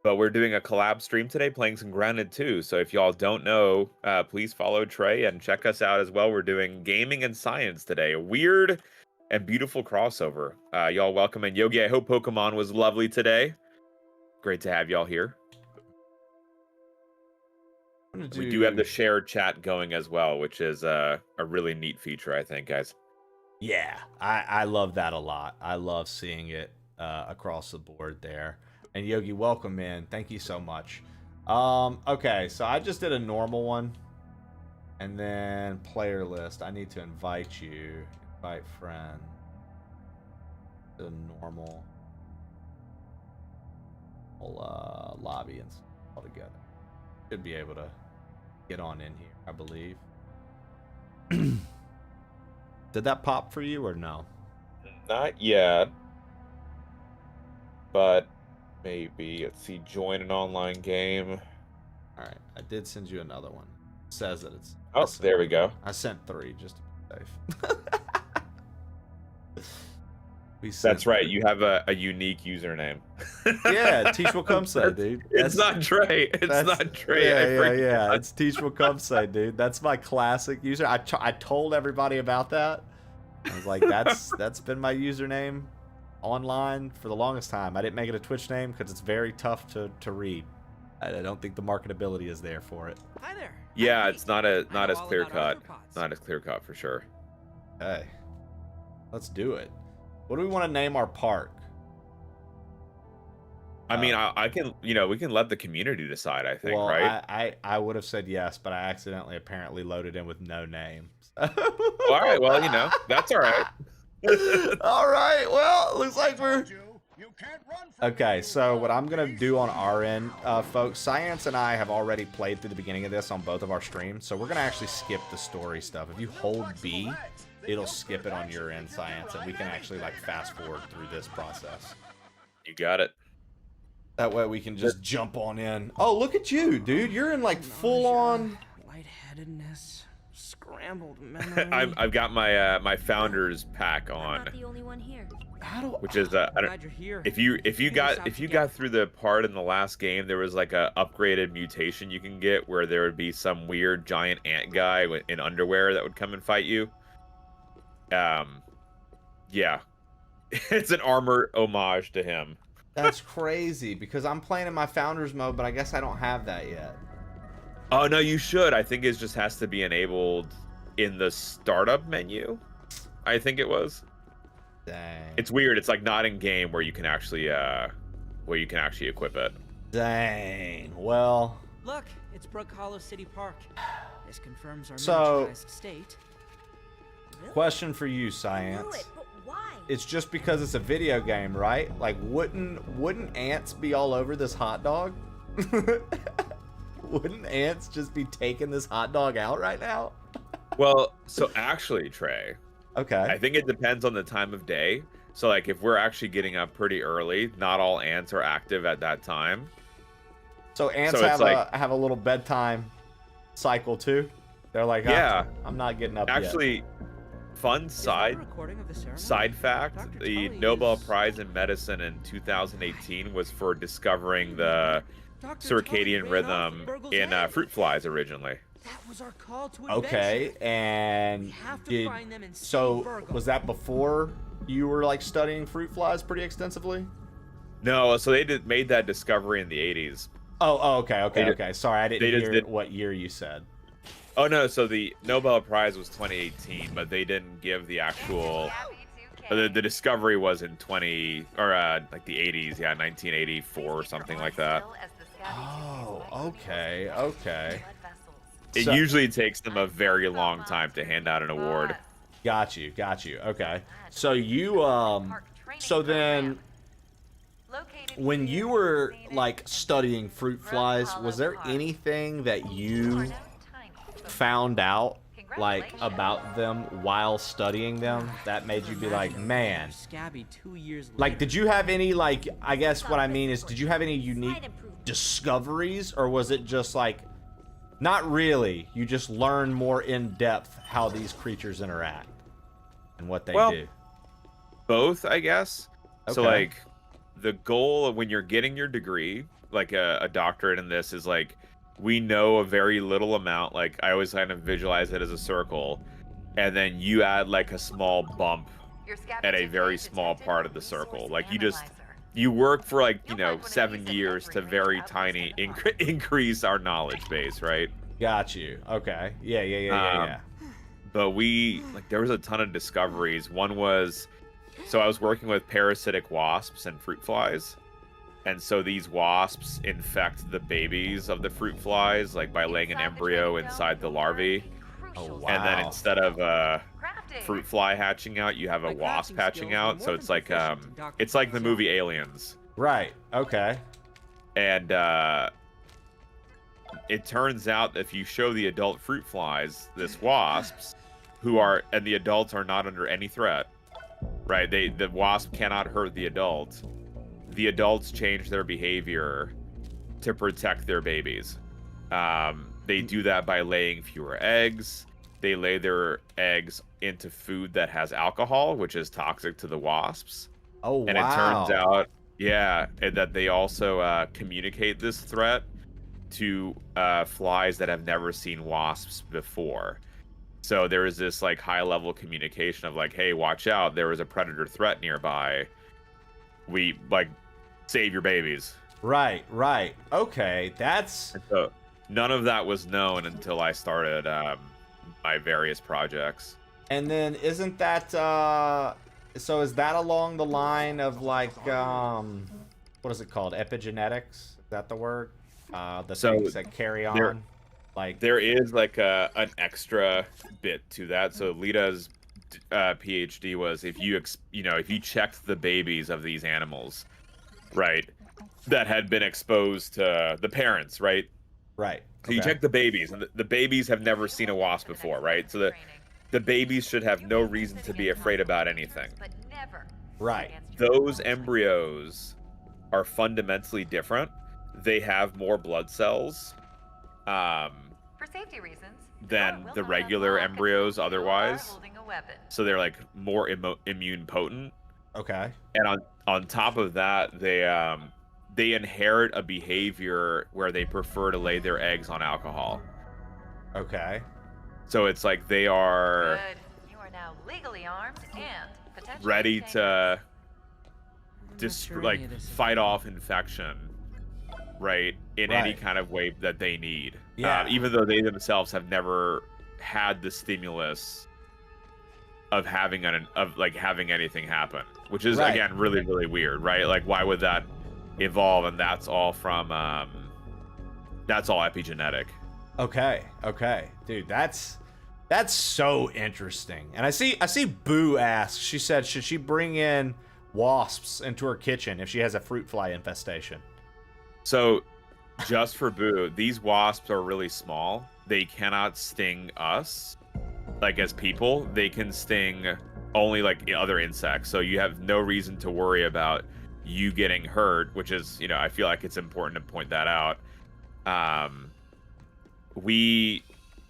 but we're doing a collab stream today playing some Grounded 2. So if y'all don't know, please follow Trey and check us out as well. We're doing gaming and science today. A weird and beautiful crossover. Y'all welcome in. Yogi, I hope Pokemon was lovely today. Great to have y'all here. We do have the shared chat going as well, which is a really neat feature, I think, guys. Yeah, I love that a lot. I love seeing it across the board there. And Yogi, welcome in. Thank you so much. Okay, so I just did a normal one. And then player list. I need to invite you. Invite friend. The normal lobby and stuff all together. Should be able to get on in here, I believe. Did that pop for you or no? Not yet. But maybe. Let's see. Join an online game. Alright, I did send you another one. It says that it's... Oh, there we go. I sent 3 just to be safe. That's right. You have a unique username. Yeah, Teach will come say, dude. It's not Trey. It's not Trey. Yeah. It's Teach will come say, dude. That's my classic user. I told everybody about that. I was like, that's been my username online for the longest time. I didn't make it a Twitch name because it's very tough to read. I don't think the marketability is there for it. Hi there. Yeah, it's not as clear cut. Not as clear cut for sure. Hey, let's do it. What do we want to name our park? I mean, I can, we can let the community decide, I think, well, right? I would have said yes, but I accidentally apparently loaded in with no name. All right, well, that's all right. All right, well, it looks like we're... Okay, so what I'm going to do on our end, folks, Science and I have already played through the beginning of this on both of our streams, so we're going to actually skip the story stuff. If you hold B, it'll skip it on your end, Science, and we can actually, fast forward through this process. You got it. That way we can just jump on in. Oh, look at you, dude. You're in, full-on... Lightheadedness. Scrambled memory. I've got my my founders pack on. I'm not the only one here. Which is if you got through the part in the last game, there was a upgraded mutation you can get where there would be some weird giant ant guy in underwear that would come and fight you. Yeah, it's an armor homage to him. That's crazy because I'm playing in my founders mode, but I guess I don't have that yet. Oh no, you should. I think it just has to be enabled in the startup menu. I think it was. Dang. It's weird. It's not in game where you can actually equip it. Dang. Well. Look, it's Brook Hollow City Park. This confirms our miniaturized state. Question for you, Science. It's just because it's a video game, right? Wouldn't ants be all over this hot dog? Wouldn't ants just be taking this hot dog out right now? Well, so actually, Trey. Okay. I think it depends on the time of day. So, if we're actually getting up pretty early, not all ants are active at that time. So ants have a little bedtime cycle too? They're like, yeah, I'm not getting up actually, yet. Fun side fact, the Nobel Prize in Medicine in 2018 was for discovering the circadian rhythm in fruit flies originally. That was our call to okay, and was that before you were studying fruit flies pretty extensively? No, so they made that discovery in the 80s. Oh, okay. Sorry, I didn't hear what year you said. Oh no, so the Nobel Prize was 2018, but they didn't give the actual. The discovery was in the 80s, yeah, 1984 or something like that. Oh, okay. It usually takes them a very long time to hand out an award. Got you. Okay. So you so then when you were like studying fruit flies, was there anything that you found out like about them while studying them that made you be like, man, like did you have any like, I guess what I mean is, did you have any unique discoveries, or was it just like, not really, you just learn more in depth how these creatures interact and what they do? Both, I guess. So Okay. like the goal of when you're getting your degree, like a doctorate in this, is like, we know a very little amount. Like I always kind of visualize it as a circle, and then you add like a small bump at a very small part of the circle. Like you work for like, 7 years to very tiny increase our knowledge base, right? Got you. Okay. Yeah. But there was a ton of discoveries. One was, so I was working with parasitic wasps and fruit flies. And so these wasps infect the babies of the fruit flies, like by laying an embryo inside the larvae. Oh, wow. And then instead of a fruit fly hatching out, you have a wasp hatching out. So it's like the movie Aliens. Right. Okay. And it turns out that if you show the adult fruit flies this wasps, and the adults are not under any threat, right? The wasp cannot hurt the adult. The adults change their behavior to protect their babies. They do that by laying fewer eggs. They lay their eggs into food that has alcohol, which is toxic to the wasps. Oh, wow. And it turns out, that they also communicate this threat to flies that have never seen wasps before. So there is this like high level communication of like, hey, watch out, there is a predator threat nearby. We like save your babies. Right. Okay, so none of that was known until I started my various projects. And then isn't that so is that along the line of like what is it called? Epigenetics? Is that the word? Things that carry on. There is like an extra bit to that. So Lita's PhD was if you checked the babies of these animals, right, that had been exposed to the parents, right? Right. So you check the babies, and the babies have never seen a wasp before, right? So the babies should have no reason to be afraid about anything. Right. Those embryos are fundamentally different. They have more blood cells. For safety reasons, than the regular embryos otherwise. So they're like more immune potent. Okay. And on top of that, they inherit a behavior where they prefer to lay their eggs on alcohol. Okay. So it's like they are good. You are now legally armed and potentially ready to just like fight off infection, right? In any kind of way that they need. Yeah. Even though they themselves have never had the stimulus of having anything happen, which is again really, really weird, right? Like, why would that evolve? And that's all from that's all epigenetic. Okay, dude, that's so interesting. And I see Boo asks, she said, should she bring in wasps into her kitchen if she has a fruit fly infestation? So, just for Boo, these wasps are really small. They cannot sting us, like as people. They can sting only like other insects. So you have no reason to worry about you getting hurt, which is, I feel like it's important to point that out.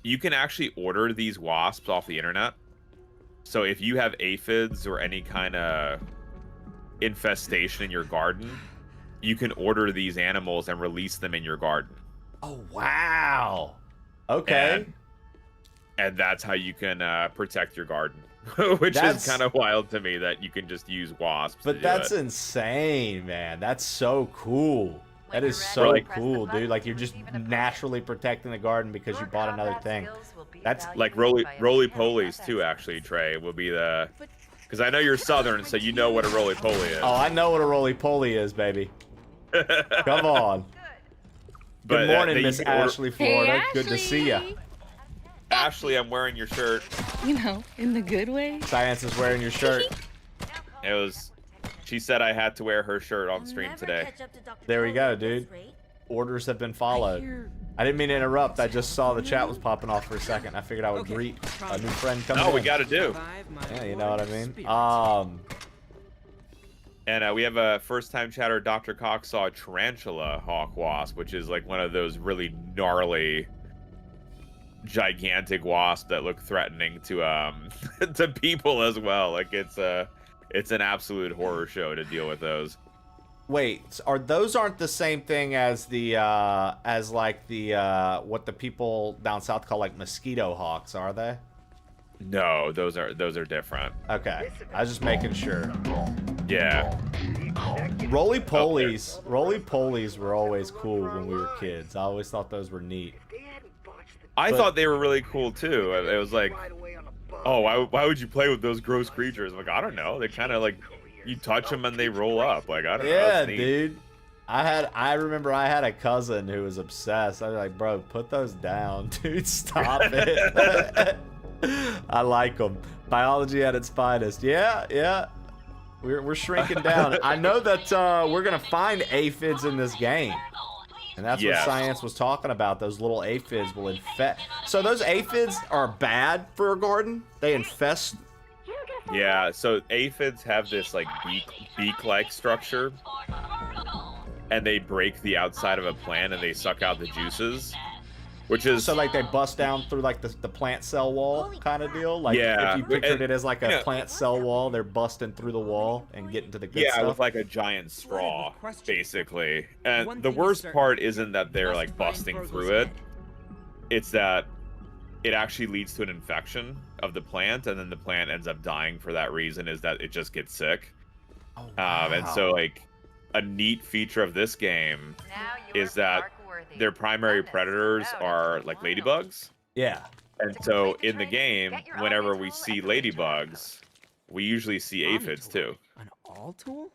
You can actually order these wasps off the internet. So if you have aphids or any kind of infestation in your garden, you can order these animals and release them in your garden. Oh, wow. Okay. And that's how you can protect your garden, which is kind of wild to me that you can just use wasps. But that's insane, man. That's so cool. That is so cool, dude. Like, you're just naturally protecting the garden because you bought another thing. That's like roly-polies too, actually, Trey, will be the... Because I know you're Southern, so you know what a roly-poly is. Oh, I know what a roly-poly is, baby. Come on. Good morning, Miss Ashley, Florida. Hey, Good to see ya. Ashley, I'm wearing your shirt. You know, in the good way. Science is wearing your shirt. It was. She said I had to wear her shirt on stream today. There we go, dude. Orders have been followed. I didn't mean to interrupt. I just saw the chat was popping off for a second. I figured I would greet a new friend coming in. No, we got to do. Yeah, you know what I mean? And we have a first-time chatter. Dr. Cox saw a tarantula hawk wasp, which is like one of those really gnarly, gigantic wasps that look threatening to to people as well. Like it's an absolute horror show to deal with those. Wait, aren't the same thing as the what the people down south call like mosquito hawks, are they? No, those are different. Okay, I was just making sure. Yeah. Roly-polies were always cool when we were kids. I always thought those were neat. I thought they were really cool too. It was like, oh, why would you play with those gross creatures? I'm like, I don't know. They kind of like, you touch them and they roll up. Like, I don't know. Yeah, dude. I remember I had a cousin who was obsessed. I was like, bro, put those down, dude. Stop it. I like them. Biology at its finest. Yeah. We're shrinking down. I know that we're gonna find aphids in this game, and that's what Science was talking about. Those little aphids will infest. So those aphids are bad for a garden. They infest. Yeah. So aphids have this like beak-like structure, and they break the outside of a plant and they suck out the juices. Which is so like they bust down through like the plant cell wall kind of deal. Like if you pictured it as like a plant cell wall, they're busting through the wall and getting to the good stuff. Yeah, with like a giant straw, basically. And the worst part isn't that they're like busting through it. It's that it actually leads to an infection of the plant, and then the plant ends up dying for that reason. Is that it just gets sick. Oh, wow. And so like a neat feature of this game is that their primary predators are like ladybugs. Yeah. And so in the game, whenever we see ladybugs, we usually see aphids too. An all tool?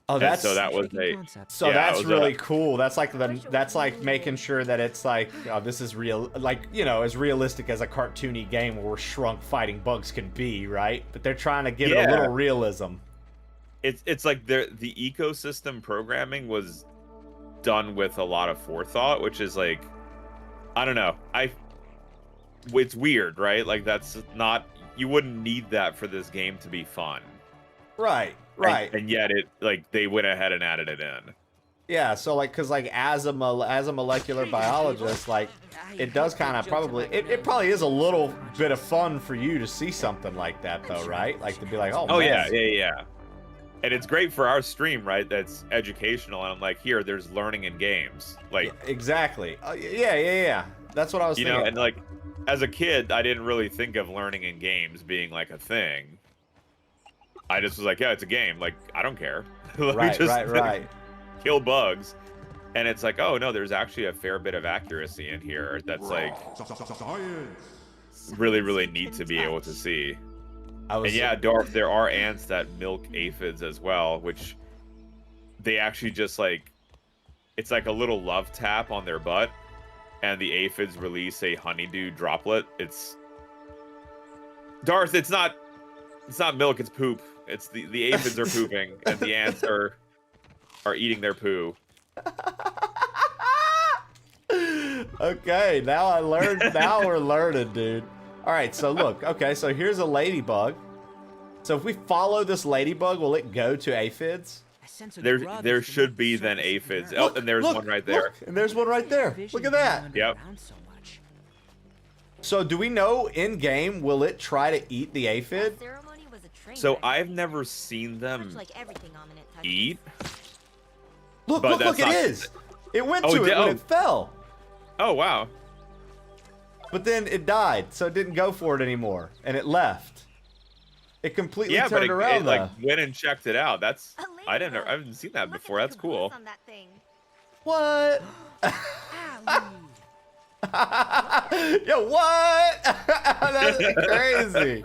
Oh, that's that's really cool. That's like making sure that it's like this is real, like, you know, as realistic as a cartoony game where we're shrunk fighting bugs can be, right? But they're trying to give it a little realism. It's like the ecosystem programming was done with a lot of forethought, which is like, I don't know, it's weird, right? Like that's not, you wouldn't need that for this game to be fun, right? And yet it, like, they went ahead and added it in. Yeah, so like, because like as a molecular biologist, like it does kind of probably it probably is a little bit of fun for you to see something like that though, right? Like to be like, oh man. yeah. And it's great for our stream, right? That's educational. And I'm like, here, there's learning in games. Like, exactly. Yeah. That's what I was thinking. You know, and like, as a kid, I didn't really think of learning in games being like a thing. I just was like, yeah, it's a game. Like, I don't care. Right. Kill bugs. And it's like, oh no, there's actually a fair bit of accuracy in here. That's like really, really neat to be able to see. And yeah, Darth, there are ants that milk aphids as well, which they actually just like, it's like a little love tap on their butt, and the aphids release a honeydew droplet. It's Darth, it's not milk, it's poop. It's the aphids are pooping, and the ants are eating their poo. Okay, now we're learning, dude. All right, so look, okay, so here's a ladybug. So if we follow this ladybug, will it go to aphids? There should be then aphids. Look, and there's one right there. Look, and there's one right there. Look at that. Yep. So do we know in game, will it try to eat the aphid? So I've never seen them eat. Look, it is. It went to it when it fell. Oh, wow. But then it died, so it didn't go for it anymore, and it left. It completely turned around. It like went and checked it out. That's I haven't seen that before. That's cool. What? Yo, what? That's crazy.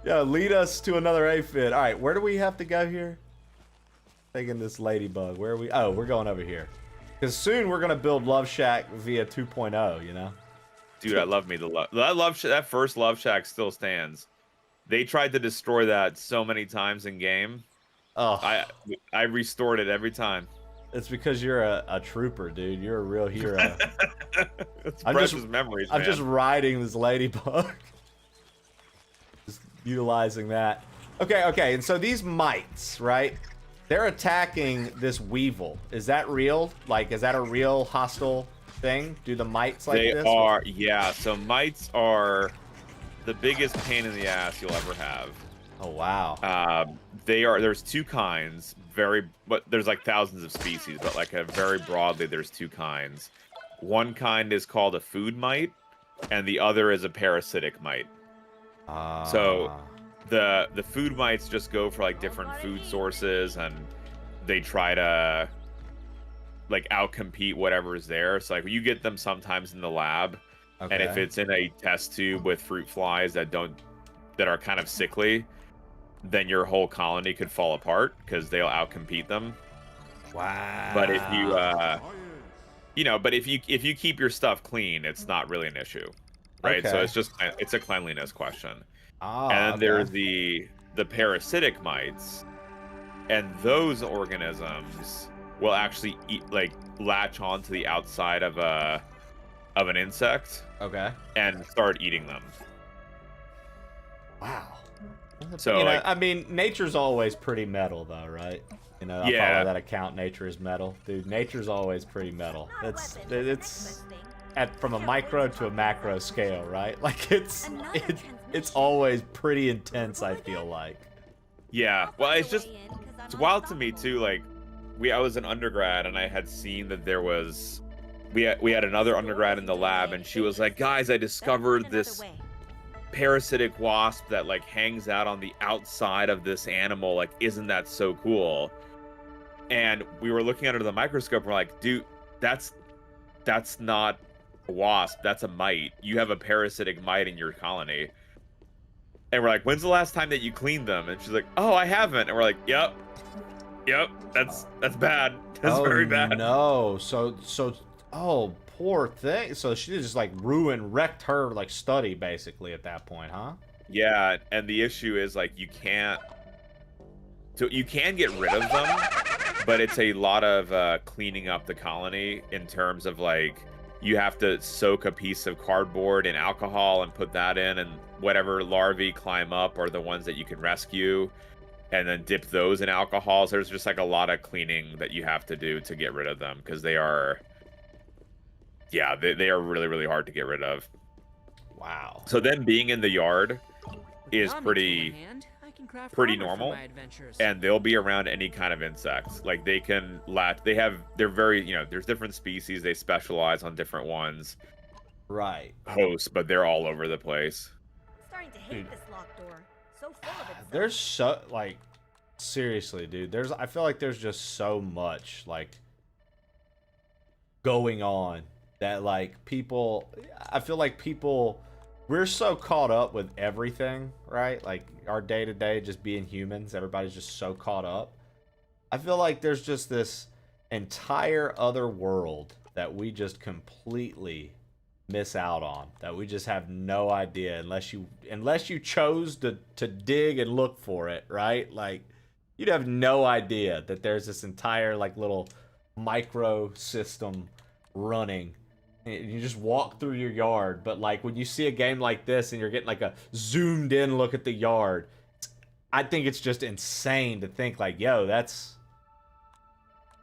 Yo, lead us to another aphid. All right, where do we have to go here? Taking this ladybug. Where are we? Oh, we're going over here. Because soon we're going to build Love Shack via 2.0, you know? Dude, I love me the love. That first Love Shack still stands. They tried to destroy that so many times in game. Oh, I restored it every time. It's because you're a trooper, dude. You're a real hero. It's precious memories, I'm man. just riding this ladybug. Just utilizing that. Okay, and so these mites, right? They're attacking this weevil. Is that real? Like, is that a real hostile thing? Do the mites like this? They are, yeah. So mites are the biggest pain in the ass you'll ever have. Oh wow. There's two kinds, but there's like thousands of species, but like very broadly there's two kinds. One kind is called a food mite, and the other is a parasitic mite. So the food mites just go for like different food sources, and they try to like outcompete whatever's there. So like you get them sometimes in the lab, and if it's in a test tube with fruit flies that are kind of sickly, then your whole colony could fall apart because they'll outcompete them. Wow. But if you if you keep your stuff clean, it's not really an issue, right? Okay. So it's a cleanliness question. Oh, and then okay. there's the parasitic mites, and those organisms will actually latch onto the outside of an insect. Okay. And start eating them. Wow. So I mean, nature's always pretty metal, though, right? I follow that account. Nature is metal, dude. Nature's always pretty metal. It's from a micro to a macro scale, right? Like it's always pretty intense. I feel like. Yeah. Well, it's wild to me too. Like, I was an undergrad, and I had seen that there was. We had another undergrad in the lab, and she was like, "Guys, I discovered this parasitic wasp that like hangs out on the outside of this animal. Like, isn't that so cool?" And we were looking under the microscope, and we're like, "Dude, that's not a wasp. That's a mite. You have a parasitic mite in your colony." And we're like, "When's the last time that you cleaned them?" And she's like, "Oh, I haven't." And we're like, "Yep, that's bad. That's very bad." No, oh, poor thing. So she just like wrecked her like study basically at that point, huh? Yeah, and the issue is like you can get rid of them, but it's a lot of cleaning up the colony in terms of like you have to soak a piece of cardboard in alcohol and put that in, and whatever larvae climb up are the ones that you can rescue, and then dip those in alcohol. So there's just like a lot of cleaning that you have to do to get rid of them, because they are they are really, really hard to get rid of. Wow. So then being in the yard is pretty normal, and they'll be around any kind of insects. Like they can latch. They're very, there's different species. They specialize on different ones. Right. Hosts, but they're all over the place. Starting to hate this locked door. So full of itself. There's so like, seriously, dude. I feel like there's just so much like going on that like people. I feel like people. We're so caught up with everything, right? Like our day-to-day just being humans, everybody's just so caught up. I feel like there's just this entire other world that we just completely miss out on, that we just have no idea unless you chose to dig and look for it, right? Like you'd have no idea that there's this entire like little micro system running. You just walk through your yard, but like when you see a game like this and you're getting like a zoomed in look at the yard, I think it's just insane to think like, yo, that's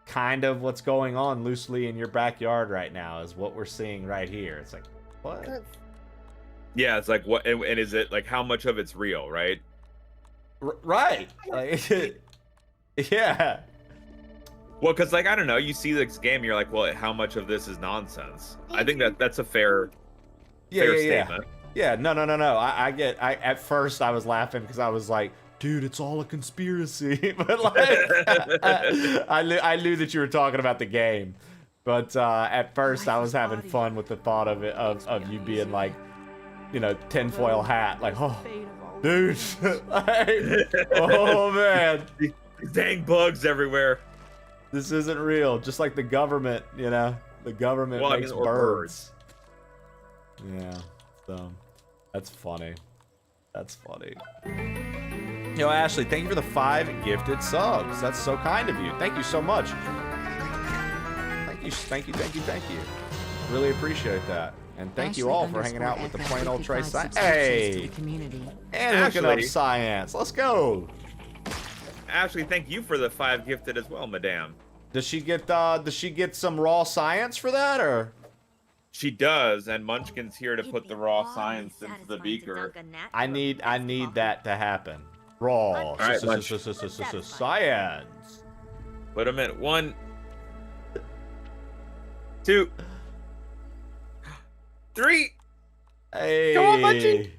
kind of what's going on loosely in your backyard right now is what we're seeing right here. It's like, what? Yeah, it's like, what, and is it like how much of it's real, right? Right. Like, yeah. Well, because like I don't know, you see this game, you're like, well, how much of this is nonsense? I think that's a fair statement. Yeah, no. At first I was laughing because I was like, dude, it's all a conspiracy. But like, I knew that you were talking about the game. But at first I was having fun with the thought of it, of you being like, tinfoil hat, like, oh, dude, oh man, these dang bugs everywhere. This isn't real. Just like the government, the government makes birds. Yeah. So that's funny. That's funny. Yo, Ashley, thank you for the 5 gifted subs. That's so kind of you. Thank you so much. Thank you. Really appreciate that. And thank you all for hanging out with the plain old Trey Science. Hey! And hooking up Science. Let's go. Ashley, thank you for the 5 gifted as well, madame. Does she get some raw science for that, or? She does, and Munchkin's here to put the raw science into the beaker. I need that to happen. Raw science. Put them in 1, 2, 3. Hey. Come on, Munchie.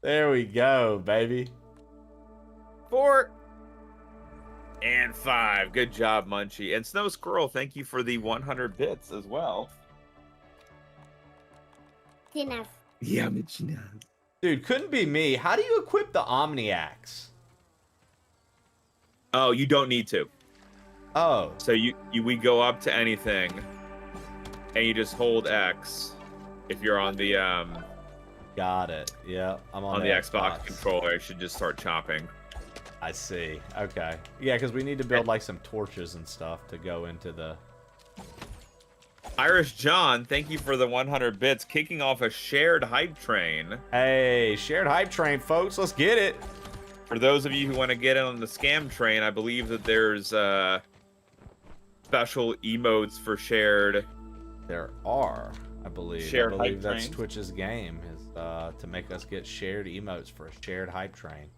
There we go, baby. 4. And 5. Good job, Munchie. And Snow Squirrel, thank you for the 100 bits as well. Yeah, dude, couldn't be me. How do you equip the Omniacs? Oh, you don't need to. Oh. So we go up to anything, and you just hold X if you're on the Got it. Yeah, I'm on the Xbox controller. You should just start chopping. I see. Okay. Yeah, because we need to build like some torches and stuff to go into the. Irish John, thank you for the 100 bits, kicking off a shared hype train. Hey, shared hype train, folks. Let's get it. For those of you who want to get in on the scam train, I believe that there's special emotes for shared. There are, I believe. Shared I believe hype that's trains. Twitch's game is to make us get shared emotes for a shared hype train.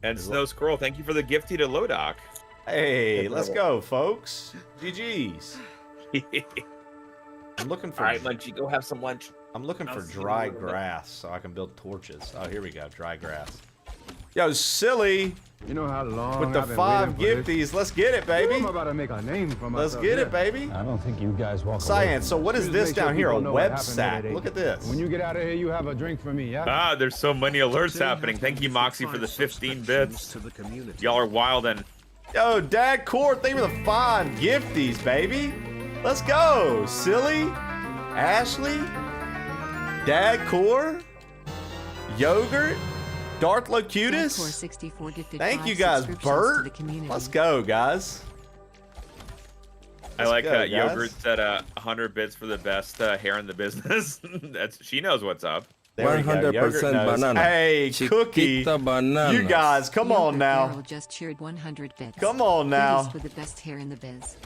And Snow Squirrel, thank you for the gifty to Lodoc. Hey, let's go, folks. GG's. I'm looking for. All right, Munchie, go have some lunch. I'm looking for dry grass so I can build torches. Oh, here we go, dry grass. Yo, silly. You know how long with the I've been 5 waiting for gifties. this? Let's get it, baby. I'm about to make a name for myself. Let's get it, baby. I don't think you guys walk Science. So what is this down here? A web sack. Look Look at this. When you get out of here, you have a drink for me, yeah? Ah, there's so many alerts happening. Thank you, Moxie, for the 15 bits. Y'all are wildin'. Yo, Dad Court, thank you for the 5 gifties, baby. Let's go, silly. Ashley, Dad Core, Yogurt, Darth Locutus. Thank you guys, Bert. Let's go, guys. I like that Yogurt said 100 bits for the best hair in the business. She knows what's up. 100% banana. Hey, Cookie. Banana. You guys, come on now. Just cheered 100 bits. Come on now. For the best hair in the biz.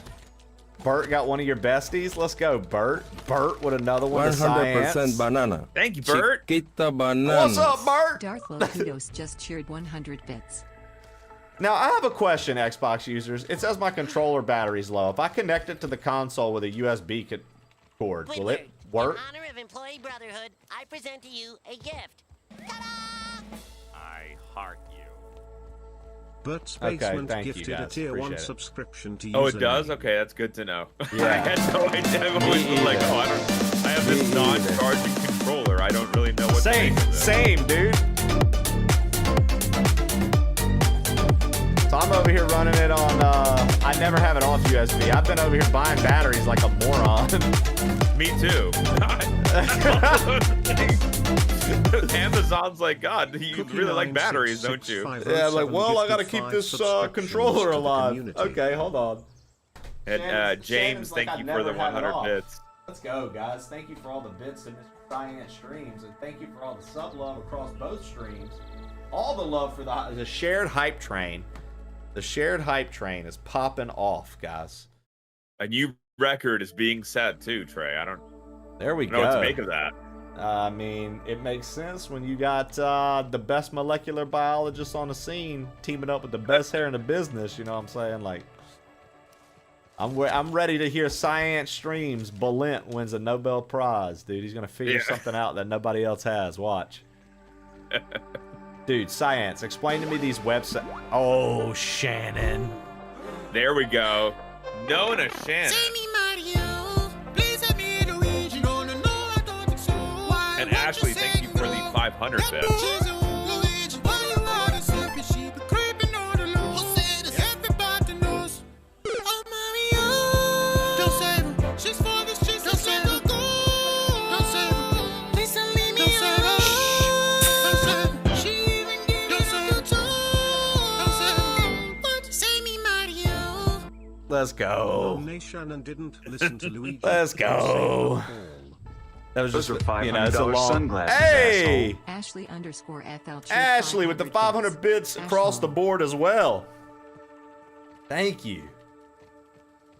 Bert got one of your besties. Let's go, Bert. Bert with another one. 100% banana. Thank you, Bert. Chiquita banana. What's up, Bert? Darth Locutos just cheered 100 bits. Now, I have a question, Xbox users. It says my controller battery's low. If I connect it to the console with a USB cord, will it work? In honor of Employee Brotherhood, I present to you a gift. I heart you. Bert's Basement gifted a tier 1 subscription to Oh, it does? Okay, that's good to know. Yeah. I had no idea. I've always been like, I have this non-charging controller. I don't really know what to make of it. Same, dude. So I'm over here running it on, I never have it off USB. I've been over here buying batteries like a moron. Me too. Amazon's like, God, you really like batteries, don't you? Yeah, I'm like, well, I gotta keep this controller alive. Okay, hold on. And James, thank you for the 100 bits. Let's go, guys. Thank you for all the bits in Mr. Science streams, and thank you for all the sub love across both streams. All the love for the shared hype train. The shared hype train is popping off, guys. A new record is being set too, Trey. There we I go. don't know what to make of that. I mean, it makes sense when you got the best molecular biologists on the scene teaming up with the best hair in the business. You know what I'm saying? Like, I'm ready to hear Science streams. Bolent wins a Nobel Prize, dude. He's gonna figure something out that nobody else has. Watch. Dude, Science, explain to me these websites. Oh, Shannon. There we go. Nona Shannon. And Ashley, thank you for the 500 bits. Let's go. Shannon didn't listen to Luigi. Let's go. That was Those just, are you know, it's a $500 long. sunglasses, Hey, Ashley_FL. Ashley with the 500 bits across the board as well. Thank you.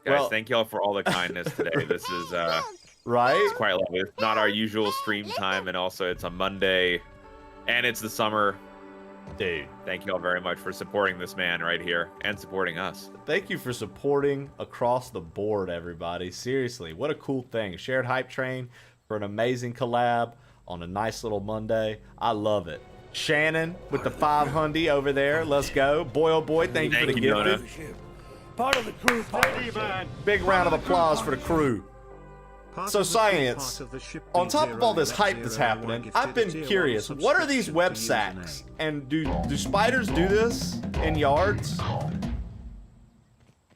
Guys, thank y'all for all the kindness today. This is right. It's quite lovely. It's not our usual stream time, and also it's a Monday, and it's the summer. Dude, thank you all very much for supporting this man right here and supporting us. Thank you for supporting across the board, everybody. Seriously, what a cool thing. Shared Hype Train for an amazing collab on a nice little Monday. I love it. Shannon with the 500 over there. Let's go. Boy, oh boy, thank you for the gifted. Part of the crew, party, man. Big round of applause for the crew. So Science, on top of all this hype that's happening, I've been curious, what are these web sacks? And do spiders do this in yards?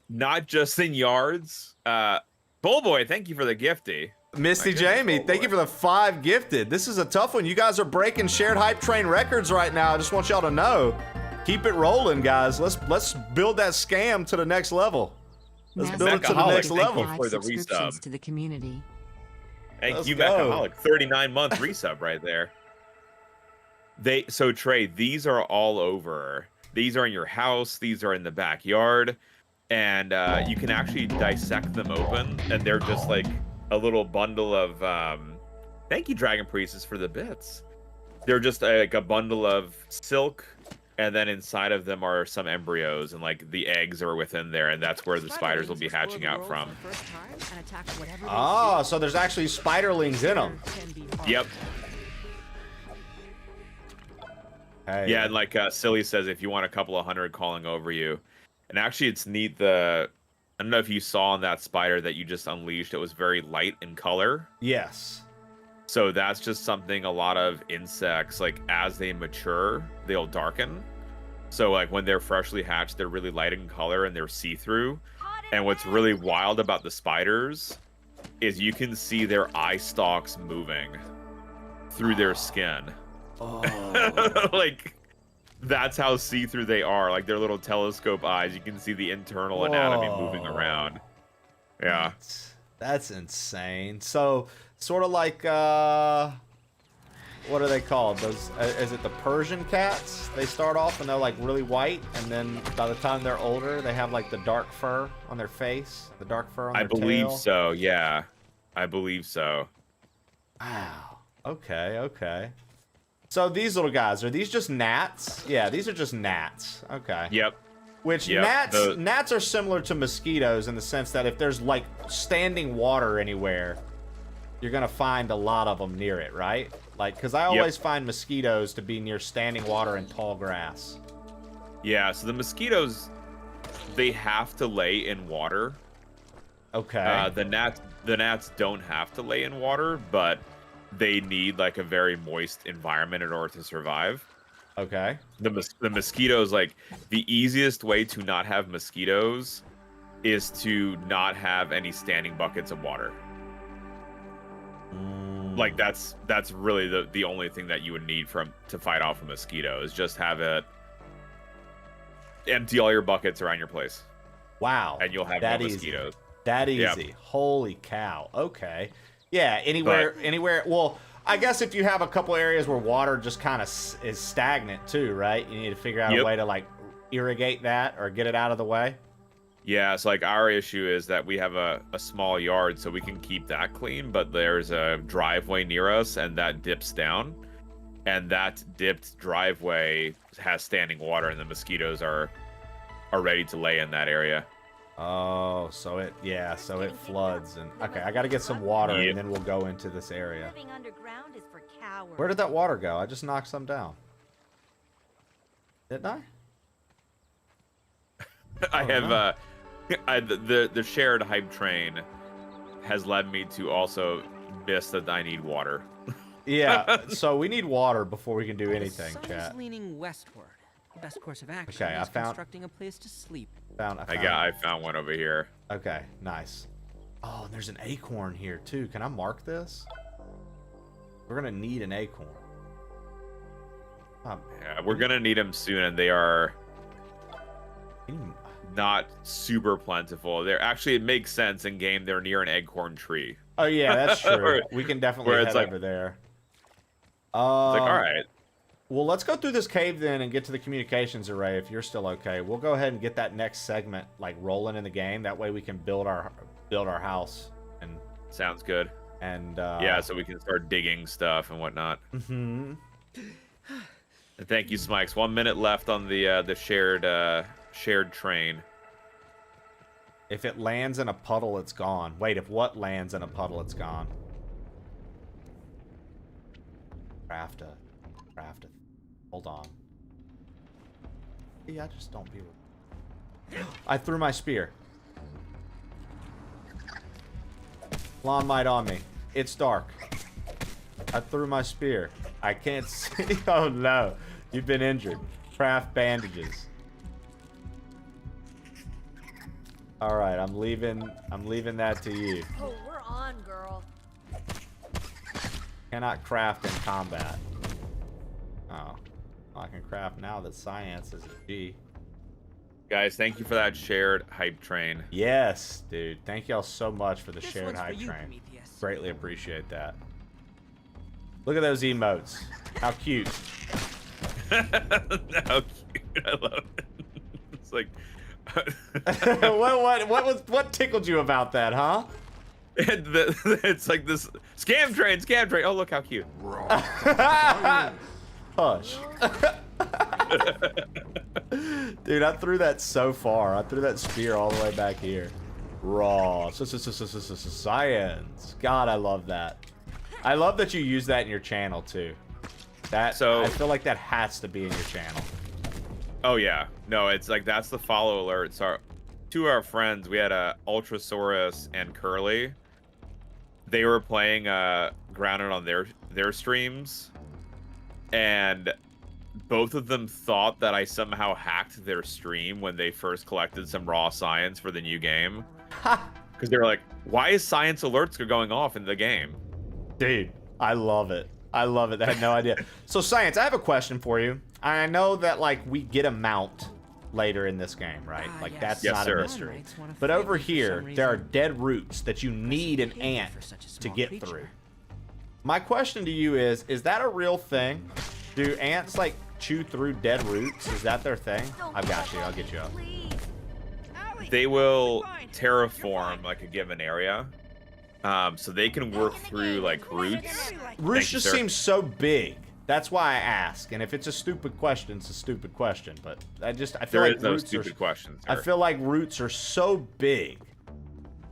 Not just in yards. Bullboy, thank you for the gifty. Misty Jamie, thank you for the 5 gifted. This is a tough one. You guys are breaking Shared Hype Train records right now. I just want y'all to know. Keep it rolling, guys. Let's build that scam to the next level. Let's build it to the next level. For the resub to the community. Thank you, Macaholic. 39-month resub right there. So Trey, these are all over. These are in your house. These are in the backyard, and you can actually dissect them open, and they're just like a little bundle of. Thank you, Dragon Priestess, for the bits. They're just like a bundle of silk. And then inside of them are some embryos, and like the eggs are within there, and that's where the spiders will be hatching out from. Oh, so there's actually spiderlings in them. Yep. Hey. Yeah, and like Silly says, if you want a couple of hundred calling over you, and actually it's neat. I don't know if you saw on that spider that you just unleashed. It was very light in color. Yes. So that's just something a lot of insects, like as they mature, they'll darken. So like when they're freshly hatched, they're really light in color and they're see-through. And what's really wild about the spiders is you can see their eye stalks moving through their skin. Oh. Like that's how see-through they are. Like their little telescope eyes, you can see the internal anatomy moving around. Yeah. That's insane. So sort of like what are they called? Those is it the Persian cats? They start off and they're like really white, and then by the time they're older, they have like the dark fur on their face, the dark fur on their tail. I believe so. Yeah, I believe so. Wow. Okay. So these little guys, are these just gnats? Yeah, these are just gnats. Okay. Yep. Which gnats are similar to mosquitoes in the sense that if there's like standing water anywhere, you're gonna find a lot of them near it, right? Like, because I always find mosquitoes to be near standing water and tall grass. Yeah, so the mosquitoes, they have to lay in water. Okay. The gnats don't have to lay in water, but they need like a very moist environment in order to survive. Okay. The mosquitoes, like the easiest way to not have mosquitoes is to not have any standing buckets of water. Like that's really the only thing that you would need to fight off a mosquito is just have it empty all your buckets around your place. Wow. And you'll have that no easy. mosquitoes. That easy. Yep. Holy cow. Okay. Yeah, anywhere. Well, I guess if you have a couple areas where water just kind of is stagnant too, right? You need to figure out a way to like irrigate that or get it out of the way. Yeah, so like our issue is that we have a small yard, so we can keep that clean, but there's a driveway near us and that dips down, and that dipped driveway has standing water, and the mosquitoes are ready to lay in that area. Oh, so it floods, and okay, I got to get some water and then we'll go into this area. Living underground is for cowards. Where did that water go? I just knocked some down. Didn't I? I have the shared hype train has led me to also miss that I need water. Yeah, so we need water before we can do anything, chat. Leaning westward. The best course of action Okay, is constructing a place to sleep. I found one over here. Okay, nice. Oh, and there's an acorn here too. Can I mark this? We're gonna need an acorn. Yeah, we're gonna need them soon, and they are not super plentiful. They're actually, it makes sense in game. They're near an acorn tree. Oh yeah, that's true. Where- We can definitely where head it's like- over there. It's like, all right. Well, let's go through this cave then and get to the communications array if you're still okay. We'll go ahead and get that next segment like rolling in the game. That way we can build our house. And sounds good. And yeah, so we can start digging stuff and whatnot. Mm-hmm. And thank you, Smikes. 1 minute left on the shared train. If it lands in a puddle, it's gone. Wait, if what lands in a puddle, it's gone. Craft a. Hold on. Yeah, just don't be. I threw my spear. Lawn might on me. It's dark. I threw my spear. I can't see. Oh no, you've been injured. Craft bandages. All right, I'm leaving that to you. Oh, we're on, girl. Cannot craft in combat. Oh, I can craft now that science is a G. Guys, thank you for that shared hype train. Yes, dude. Thank y'all so much for the This shared one's for hype you, train. Prometheus. Greatly appreciate that. Look at those emotes. How cute. How cute. I love it. It's like what tickled you about that, huh? It's like this scam train. Oh, look how cute. Hush. Dude, I threw that so far. I threw that spear all the way back here. Raw. Science. God, I love that. I love that you use that in your channel, too. I feel like that has to be in your channel. Oh, yeah. No, it's like, that's the follow alert. So, two of our friends, we had Ultrasaurus and Curly. They were playing Grounded on their streams. And both of them thought that I somehow hacked their stream when they first collected some raw science for the new game. Because they were like, why is science alerts going off in the game? Dude, I love it. I love it. I had no idea. So, Science, I have a question for you. I know that, like, we get a mount later in this game, right? Like, that's not a mystery. But over here, there are dead roots that you need an ant to get through. My question to you is that a real thing? Do ants, like, chew through dead roots? Is that their thing? I've got you. I'll get you up. They will terraform, like, a given area. So they can work through, like, roots. Roots just seem so big. That's why I ask. And if it's a stupid question, it's a stupid question. But I feel like no roots stupid questions. I feel like roots are so big.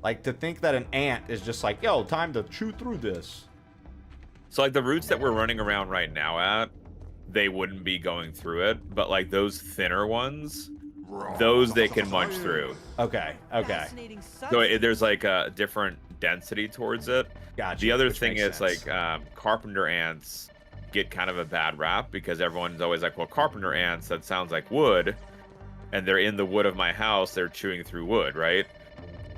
Like, to think that an ant is just like, yo, time to chew through this. So, like, the roots that we're running around right now at, they wouldn't be going through it. But, like, those thinner ones, those they can munch through. Okay, okay. So there's, like, a different density towards it. Gotcha. The other thing is, like, carpenter ants get kind of a bad rap because everyone's always like, well, carpenter ants, that sounds like wood. And they're in the wood of my house. They're chewing through wood, right?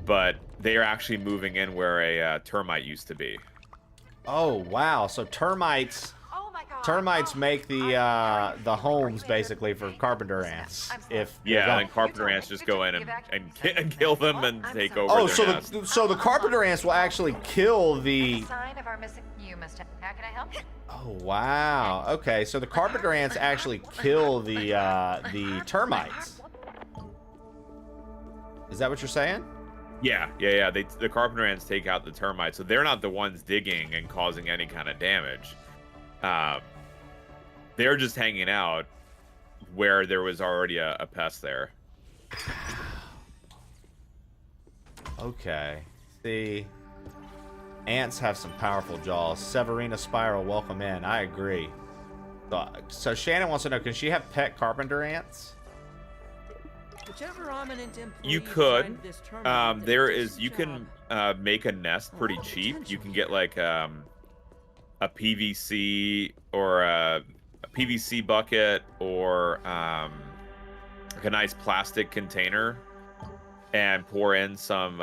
But they are actually moving in where a termite used to be. Oh, wow. So termites make the homes basically for carpenter ants. And carpenter ants just go in and kill them and take over. Oh, their so the carpenter ants will actually kill the. Sign of our missing you, Mister. How can I help? Oh, wow. Okay, so the carpenter ants actually kill the termites. Is that what you're saying? Yeah. The carpenter ants take out the termites, so they're not the ones digging and causing any kind of damage. They're just hanging out where there was already a pest there. Okay. See, ants have some powerful jaws. Severina Spiral, welcome in. I agree. So Shannon wants to know, can she have pet carpenter ants? You could. You can make a nest pretty cheap. You can get like a PVC or a PVC bucket or like a nice plastic container and pour in some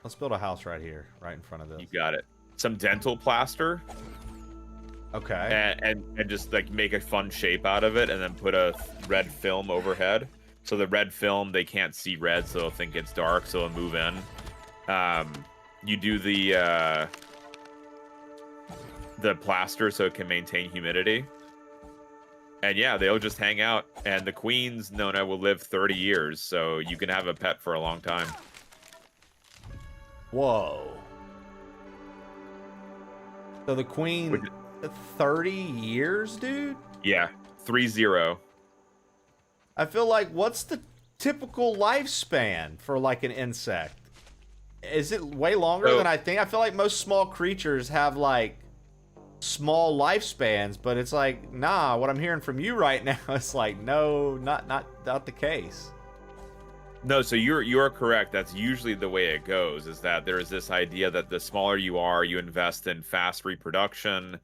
let's build a house right here, right in front of this. You got it. Some dental plaster. Okay. And just like make a fun shape out of it, and then put a red film overhead. So the red film, they can't see red, so they'll think it's dark, so they'll move in. You do the plaster so it can maintain humidity. And yeah, they'll just hang out. And the queen's Nona will live 30 years, so you can have a pet for a long time. Whoa. So the queen, 30 years, dude? Yeah, 30. I feel like, what's the typical lifespan for like an insect? Is it way longer than I think? I feel like most small creatures have like small lifespans, but it's like, nah, what I'm hearing from you right now is like, no, not the case. No, so you're correct. That's usually the way it goes, is that there is this idea that the smaller you are, you invest in fast reproduction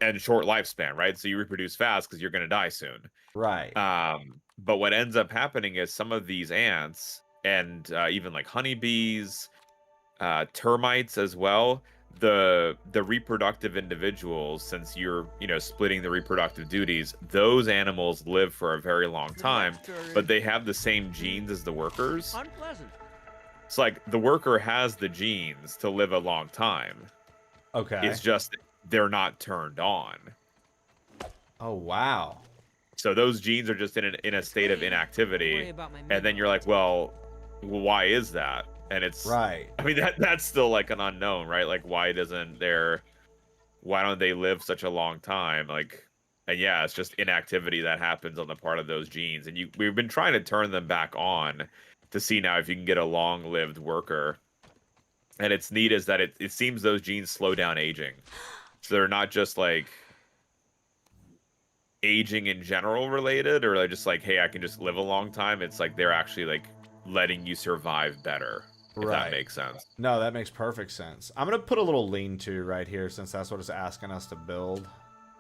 and short lifespan, right? So you reproduce fast because you're going to die soon. Right. But what ends up happening is some of these ants and even like honeybees, termites as well, the reproductive individuals, since you're splitting the reproductive duties, those animals live for a very long time, but they have the same genes as the workers. Unpleasant. It's like the worker has the genes to live a long time. Okay. It's just they're not turned on. Oh wow. So those genes are just in a state of inactivity, and then you're like, well, why is that? And it's right. I mean, that's still like an unknown, right? Like, why don't they live such a long time? Like, and yeah, it's just inactivity that happens on the part of those genes. And we've been trying to turn them back on to see now if you can get a long-lived worker. And it's neat is that it seems those genes slow down aging. So they're not just like aging in general related, or they're just like, hey, I can just live a long time. It's like they're actually like letting you survive better. If that makes sense. No, that makes perfect sense. I'm gonna put a little lean-to right here since that's what it's asking us to build.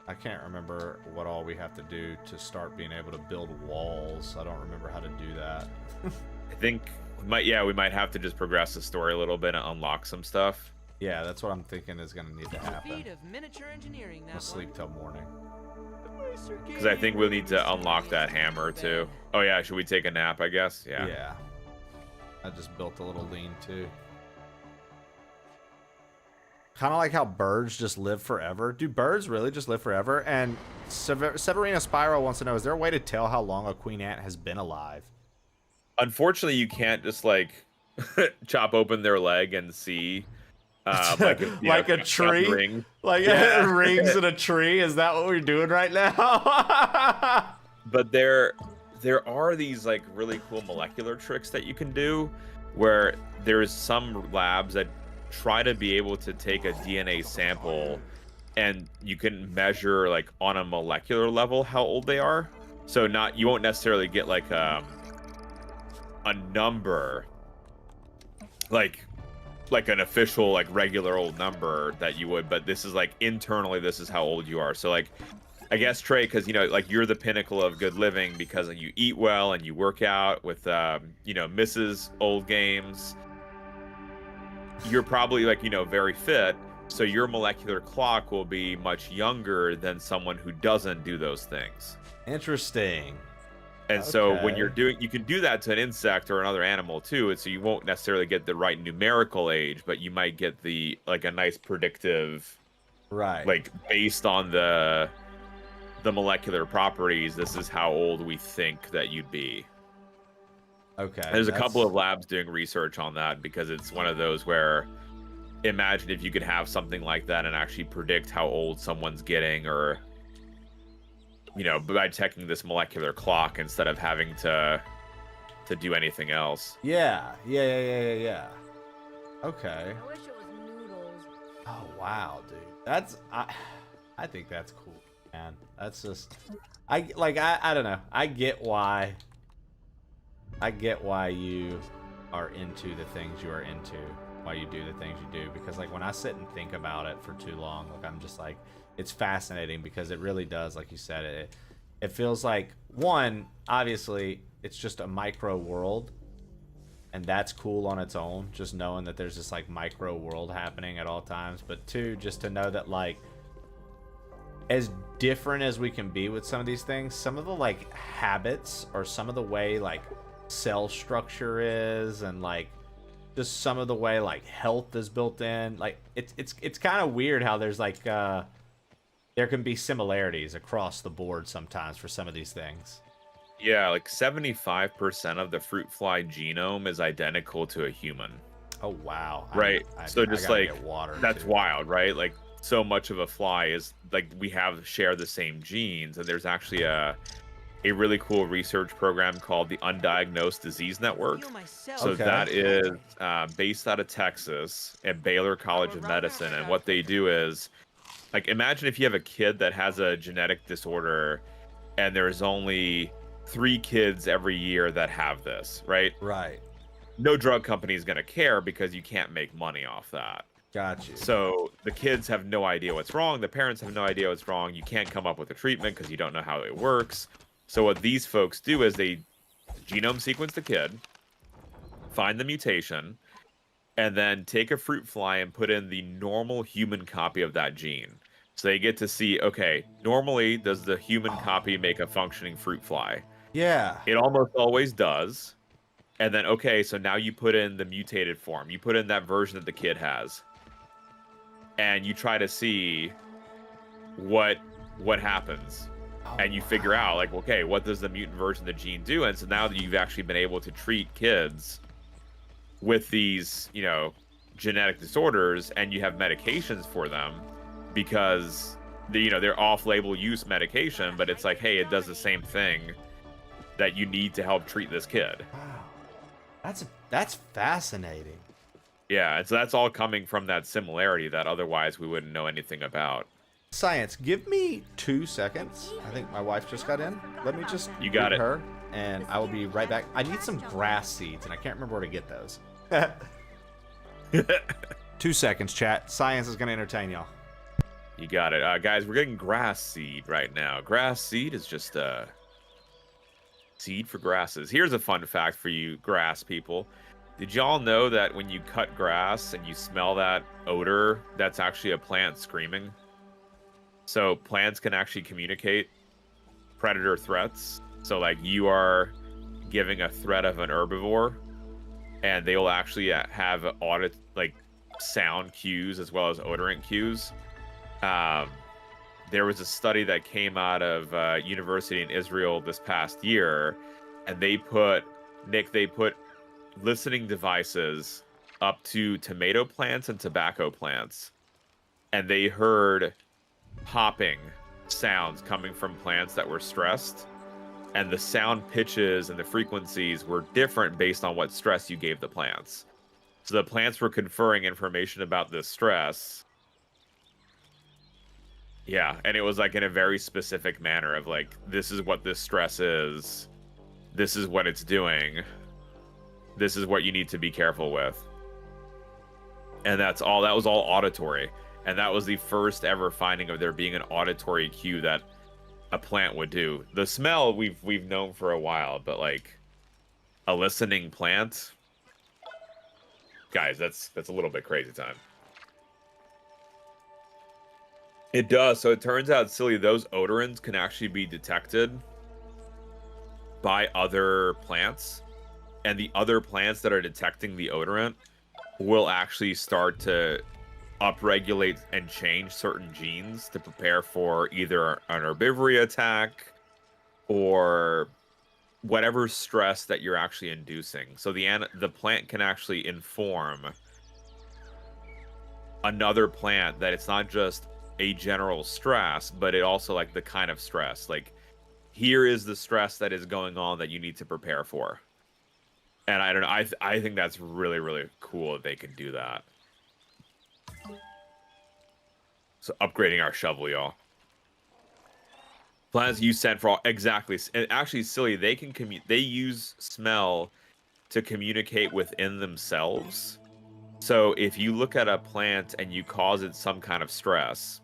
I can't remember what all we have to do to start being able to build walls. I don't remember how to do that. I think we might have to just progress the story a little bit and unlock some stuff. Yeah, that's what I'm thinking is gonna need to happen. Feat of miniature engineering now. We'll sleep till morning. Because I think we'll need to unlock that hammer too. Oh yeah, should we take a nap, I guess? Yeah. Yeah. I just built a little lean-to. Kind of like how birds just live forever. Do birds really just live forever? And Severina Spiral wants to know, is there a way to tell how long a queen ant has been alive? Unfortunately, you can't just like chop open their leg and see. Like a tree? Like rings in a tree? Is that what we're doing right now? But there are these like really cool molecular tricks that you can do, where there's some labs that try to be able to take a DNA sample and you can measure like on a molecular level how old they are. So you won't necessarily get like a number, like an official like regular old number that you would, but this is like internally this is how old you are. So like, I guess, Trey, because like you're the pinnacle of good living because you eat well and you work out with Mrs. Old Games. You're probably like very fit, so your molecular clock will be much younger than someone who doesn't do those things. Interesting. And so when you can do that to an insect or another animal too, and so you won't necessarily get the right numerical age, but you might get a nice predictive, right? Like based on the molecular properties, this is how old we think that you'd be. Okay. There's a couple of labs doing research on that because it's one of those where imagine if you could have something like that and actually predict how old someone's getting, or by checking this molecular clock instead of having to do anything else. Yeah. Okay. I wish it was noodles. Oh wow, dude. I think that's cool, man. That's just I don't know. I get why you are into the things you are into, why you do the things you do, because like when I sit and think about it for too long, like I'm just like, it's fascinating because it really does, like you said, it feels like, one, obviously it's just a micro world, and that's cool on its own, just knowing that there's this like micro world happening at all times. But two, just to know that like as different as we can be with some of these things, some of the like habits or some of the way like cell structure is, and like just some of the way like health is built in, like it's kind of weird how there's like there can be similarities across the board sometimes for some of these things. Yeah, like 75% of the fruit fly genome is identical to a human. Oh wow! Right. So just like that's too. wild, right? Like so much of a fly is like we share the same genes, and there's actually a really cool research program called the Undiagnosed Disease Network. So that is based out of Texas at Baylor College of Medicine, and what they do is, like, imagine if you have a kid that has a genetic disorder, and there's only 3 kids every year that have this, right? Right. No drug company is going to care because you can't make money off that. Gotcha. So the kids have no idea what's wrong. The parents have no idea what's wrong. You can't come up with a treatment because you don't know how it works. So what these folks do is they genome sequence the kid, find the mutation, and then take a fruit fly and put in the normal human copy of that gene. So they get to see, okay, normally does the human copy make a functioning fruit fly? Yeah. It almost always does. And then, okay, so now you put in the mutated form. You put in that version that the kid has. And you try to see what happens. And you figure out, like, okay, what does the mutant version of the gene do? And so now that you've actually been able to treat kids with these, you know, genetic disorders, and you have medications for them, because, they're off-label use medication, but it's like, hey, it does the same thing that you need to help treat this kid. That's fascinating. Yeah, and so that's all coming from that similarity that otherwise we wouldn't know anything about. Science, give me 2 seconds. I think my wife just got in. Let me just You got greet it. her, and I will be right back. I need some grass seeds, and I can't remember where to get those. 2 seconds, chat. Science is going to entertain y'all. You got it. Guys, we're getting grass seed right now. Grass seed is just seed for grasses. Here's a fun fact for you grass people. Did y'all know that when you cut grass and you smell that odor, that's actually a plant screaming? So plants can actually communicate predator threats. So like you are giving a threat of an herbivore, and they will actually have sound cues as well as odorant cues. There was a study that came out of university in Israel this past year, and they put listening devices up to tomato plants and tobacco plants, and they heard popping sounds coming from plants that were stressed, and the sound pitches and the frequencies were different based on what stress you gave the plants. So the plants were conferring information about this stress. Yeah, and it was like in a very specific manner of like, this is what this stress is. This is what it's doing. This is what you need to be careful with. And that was all auditory. And that was the first ever finding of there being an auditory cue that a plant would do. The smell we've known for a while, but like a listening plant, guys, that's a little bit crazy time. It does. So it turns out, silly, those odorants can actually be detected by other plants, and the other plants that are detecting the odorant will actually start to upregulate and change certain genes to prepare for either an herbivory attack or whatever stress that you're actually inducing. So the plant can actually inform another plant that it's not just a general stress, but it also like the kind of stress. Like, here is the stress that is going on that you need to prepare for. And I don't know. I think that's really, really cool that they can do that. So upgrading our shovel, y'all. Plants use scent for all exactly. And actually, silly, they can they use smell to communicate within themselves. So if you look at a plant and you cause it some kind of stress.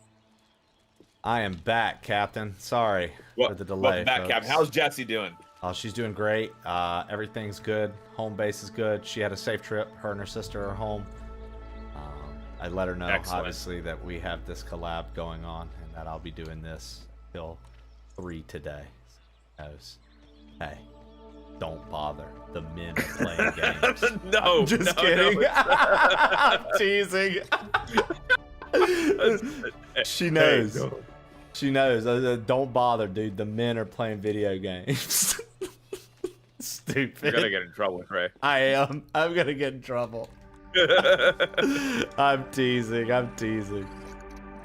I am back, Captain. Sorry for the delay. Welcome back, folks. Captain. How's Jessie doing? Oh, she's doing great. Everything's good. Home base is good. She had a safe trip. Her and her sister are home. I let her know, Excellent. obviously, that we have this collab going on and that I'll be doing this till 3 today. She knows. Hey, don't bother. The men are playing games. No, I'm just no, kidding. no, I'm teasing. She knows. Hey, no. She knows. Don't bother, dude. The men are playing video games. Stupid. You're gonna get in trouble, Trey. I am. I'm gonna get in trouble. I'm teasing.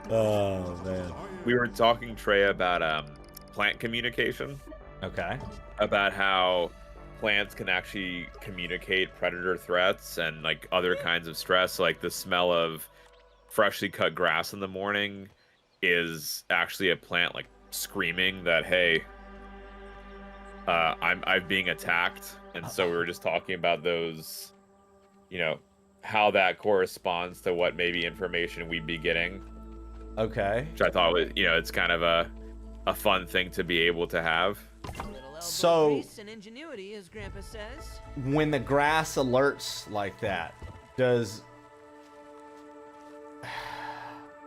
Oh man. We were talking, Trey, about plant communication. Okay. About how plants can actually communicate predator threats and like other kinds of stress. Like the smell of freshly cut grass in the morning is actually a plant like screaming that, hey, I'm being attacked. And so we were just talking about those, how that corresponds to what maybe information we'd be getting. Okay. Which I thought was, it's kind of a fun thing to be able to have. So, Grace and ingenuity, as Grandpa says. when the grass alerts like that, does... What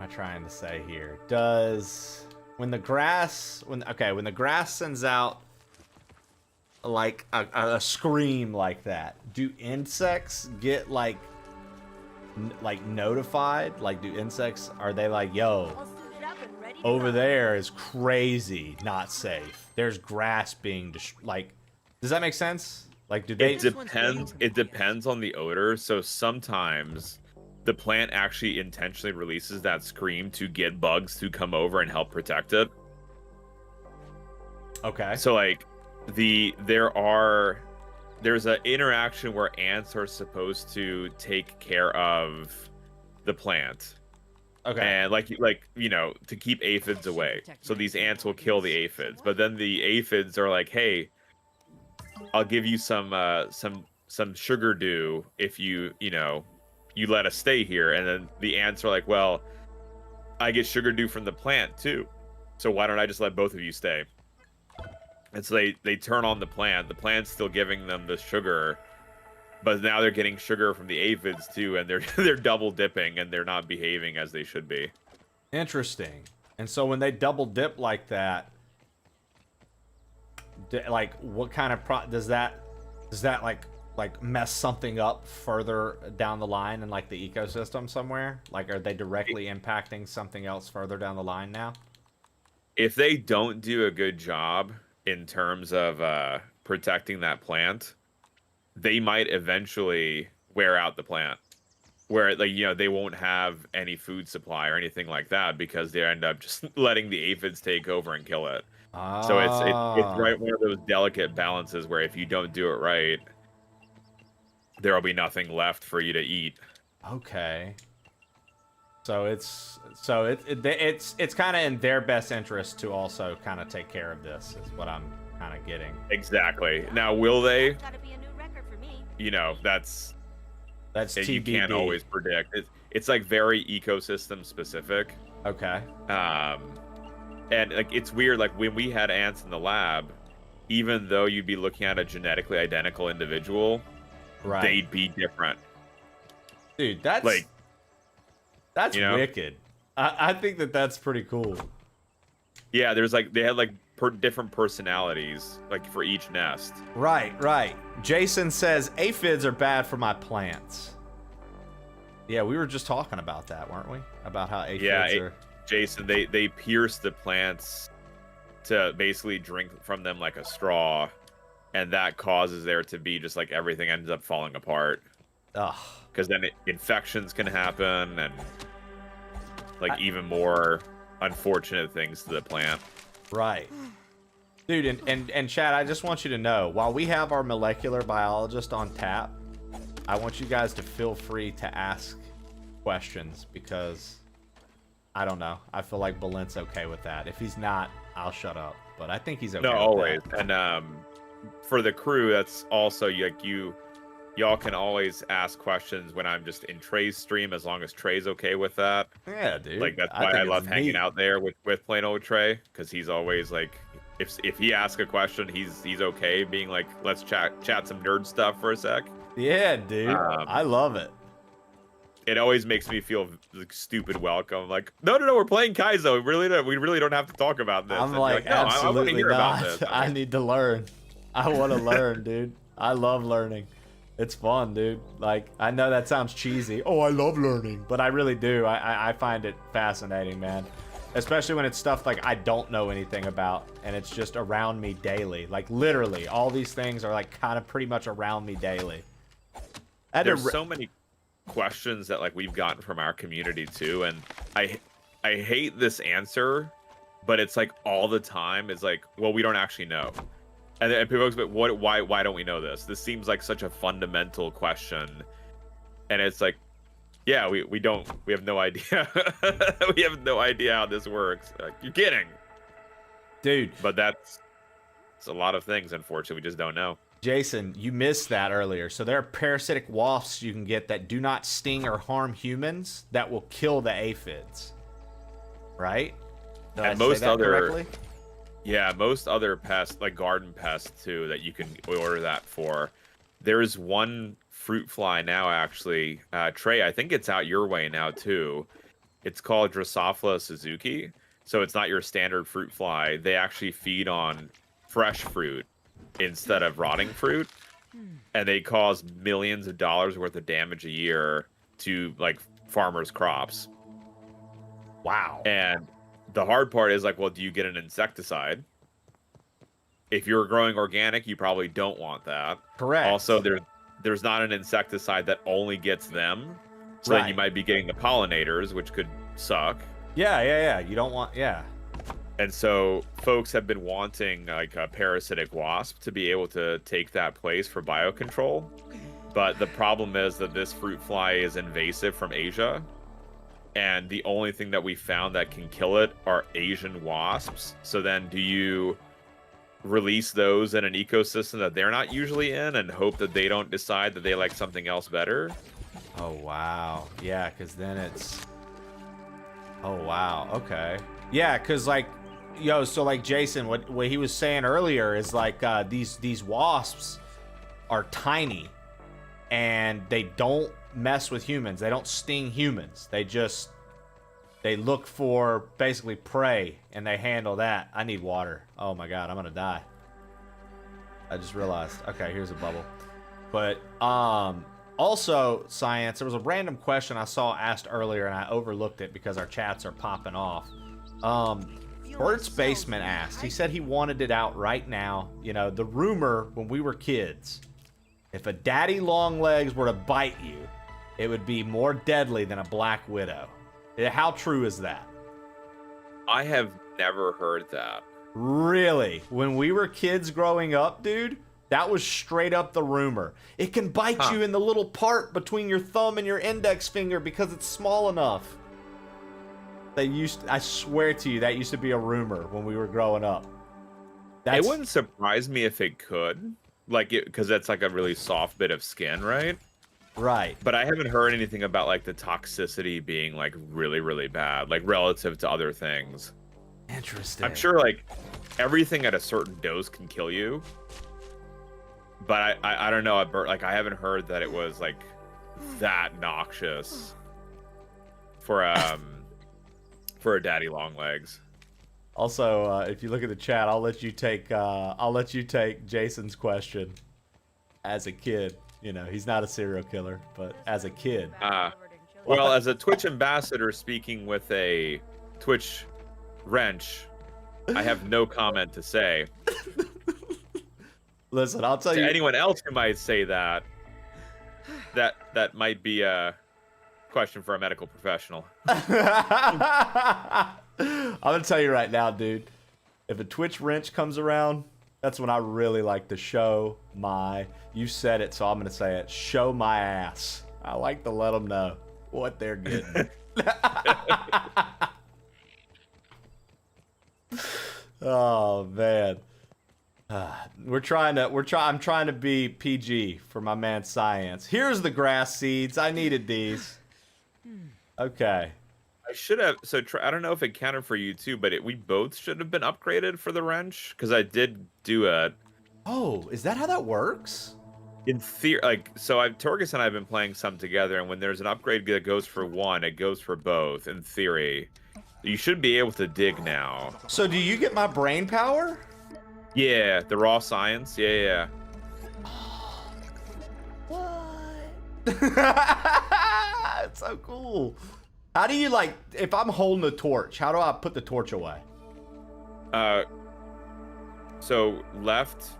am I trying to say here? Does... When the grass sends out like a scream like that, do insects get like notified? Like, do insects, are they like, yo, over there is crazy, not safe, there's grass being does that make sense? Like, do they... It depends on the odor. So sometimes the plant actually intentionally releases that scream to get bugs to come over and help protect it. Okay. So like there's an interaction where ants are supposed to take care of the plant. Okay. And to keep aphids away. So these ants will kill the aphids, but then the aphids are like, "Hey, I'll give you some sugar dew if you let us stay here." And then the ants are like, "Well, I get sugar dew from the plant too, so why don't I just let both of you stay?" And so they turn on the plant. The plant's still giving them the sugar, but now they're getting sugar from the aphids too, and they're double dipping, and they're not behaving as they should be. Interesting. And so when they double dip like that, what kind of does that like mess something up further down the line in like the ecosystem somewhere? Like, are they directly impacting something else further down the line now? If they don't do a good job in terms of protecting that plant, they might eventually wear out the plant, where they won't have any food supply or anything like that because they end up just letting the aphids take over and kill it. So it's right one of those delicate balances where if you don't do it right, there will be nothing left for you to eat. Okay. So it's kind of in their best interest to also kind of take care of this, is what I'm kind of getting. Exactly. Now, will they? That's TBD. You can't always predict. It's like very ecosystem specific. Okay. And like it's weird. Like when we had ants in the lab, even though you'd be looking at a genetically identical individual, right, they'd be different. Dude, that's wicked. I think that's pretty cool. Yeah, they had different personalities for each nest. Right. Jason says aphids are bad for my plants. Yeah, we were just talking about that, weren't we? About how aphids are... Jason, they pierce the plants to basically drink from them like a straw, and that causes there to be just like everything ends up falling apart. Ugh. Because then infections can happen and even more unfortunate things to the plant. Right. Dude, and Chad, I just want you to know, while we have our molecular biologist on tap, I want you guys to feel free to ask questions, because I don't know. I feel like Balint's okay with that. If he's not, I'll shut up. But I think he's okay with always. that. And for the crew, that's also y'all can always ask questions when I'm just in Trey's stream, as long as Trey's okay with that. Yeah, dude. Like that's why I love hanging out there with plain old Trey, because he's always like, if he asks a question, he's okay being like, let's chat some nerd stuff for a sec. Yeah, dude. I love it. it always makes me feel like stupid welcome. Like, no, we're playing Kaizo. We really don't have to talk about this. I'm And like, no, I want to absolutely hear about not. this. I need to learn. I want to learn, dude. I love learning. It's fun, dude. Like, I know that sounds cheesy. Oh, I love learning, but I really do. I find it fascinating, man. Especially when it's stuff like I don't know anything about, and it's just around me daily. Like, literally, all these things are like kind of pretty much around me daily. There's so many questions that like we've gotten from our community too, and I hate this answer, but it's like all the time is like, well, we don't actually know. And people go, but why don't we know this? This seems like such a fundamental question. And it's like, yeah, we have no idea. We have no idea how this works. Like, you're kidding. Dude. But it's a lot of things, unfortunately, we just don't know. Jason, you missed that earlier. So there are parasitic wasps you can get that do not sting or harm humans that will kill the aphids. Right? Did And I most say that other correctly? Yeah, most other pests, like garden pests too, that you can order that for. There's one fruit fly now, actually. Trey, I think it's out your way now too. It's called Drosophila Suzuki. So it's not your standard fruit fly. They actually feed on fresh fruit instead of rotting fruit. And they cause millions of dollars worth of damage a year to like farmers' crops. Wow. And the hard part is like, well, do you get an insecticide? If you're growing organic, you probably don't want that. Correct. Also, there's not an insecticide that only gets them. So then you might be getting the pollinators, which could suck. Yeah. You don't want, yeah. And so folks have been wanting like a parasitic wasp to be able to take that place for biocontrol. But the problem is that this fruit fly is invasive from Asia. And the only thing that we found that can kill it are Asian wasps. So then do you release those in an ecosystem that they're not usually in and hope that they don't decide that they like something else better? Oh, wow. Yeah, because then it's... Oh, wow. Okay. Yeah, because like, so like Jason, what he was saying earlier is like these wasps are tiny and they don't mess with humans. They don't sting humans. They look for basically prey and they handle that. I need water. Oh my God, I'm gonna die. I just realized. Okay, here's a bubble. But also, Science, there was a random question I saw asked earlier and I overlooked it because our chats are popping off. Bert's Basement asked. He said he wanted it out right now. You know, the rumor when we were kids, if a daddy long legs were to bite you, it would be more deadly than a black widow. How true is that? I have never heard that. Really? When we were kids growing up, dude, that was straight up the rumor. It can bite you in the little part between your thumb and your index finger because it's small enough. I swear to you, that used to be a rumor when we were growing up. It wouldn't surprise me if it could. Like, because that's like a really soft bit of skin, right? Right. But I haven't heard anything about like the toxicity being like really, really bad, like relative to other things. Interesting. I'm sure like everything at a certain dose can kill you. But I don't know, like I haven't heard that it was like that noxious for a daddy long legs. Also, if you look at the chat, I'll let you take Jason's question. As a kid, you know, he's not a serial killer, but as a kid. Well, as a Twitch ambassador speaking with a Twitch wrench, I have no comment to say. Listen, I'll tell to you. Anyone else who might say that might be a question for a medical professional. I'm gonna tell you right now, dude. If a Twitch wrench comes around, that's when I really like to show my. You said it, so I'm gonna say it. Show my ass. I like to let them know what they're getting. Oh man. I'm trying to be PG for my man Science. Here's the grass seeds. I needed these. Okay. I should have. So I don't know if it counted for you too, but we both should have been upgraded for the wrench because I did do it. Oh, is that how that works? In theory, like, so Torgus and I have been playing some together, and when there's an upgrade that goes for one, it goes for both. In theory, you should be able to dig now. So do you get my brain power? Yeah, the raw science. Yeah. It's so cool. How do you, like, if I'm holding a torch, how do I put the torch away? So left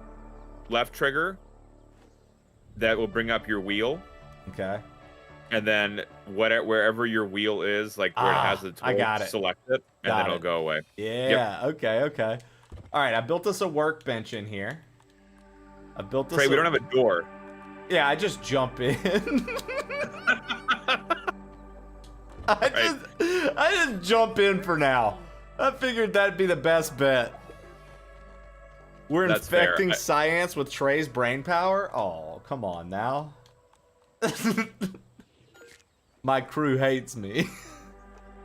trigger, that will bring up your wheel. Okay. And then wherever your wheel is, like where it has the torch, I got it. select it, and then it'll go away. Yeah. Yep. Okay. All right, I built us a workbench in here. I built this. Trey, we don't have a door. Yeah, I just jump in. I just jump in for now. I figured that'd be the best bet. We're That's infecting fair. science with Trey's brain power? Oh, come on now. My crew hates me.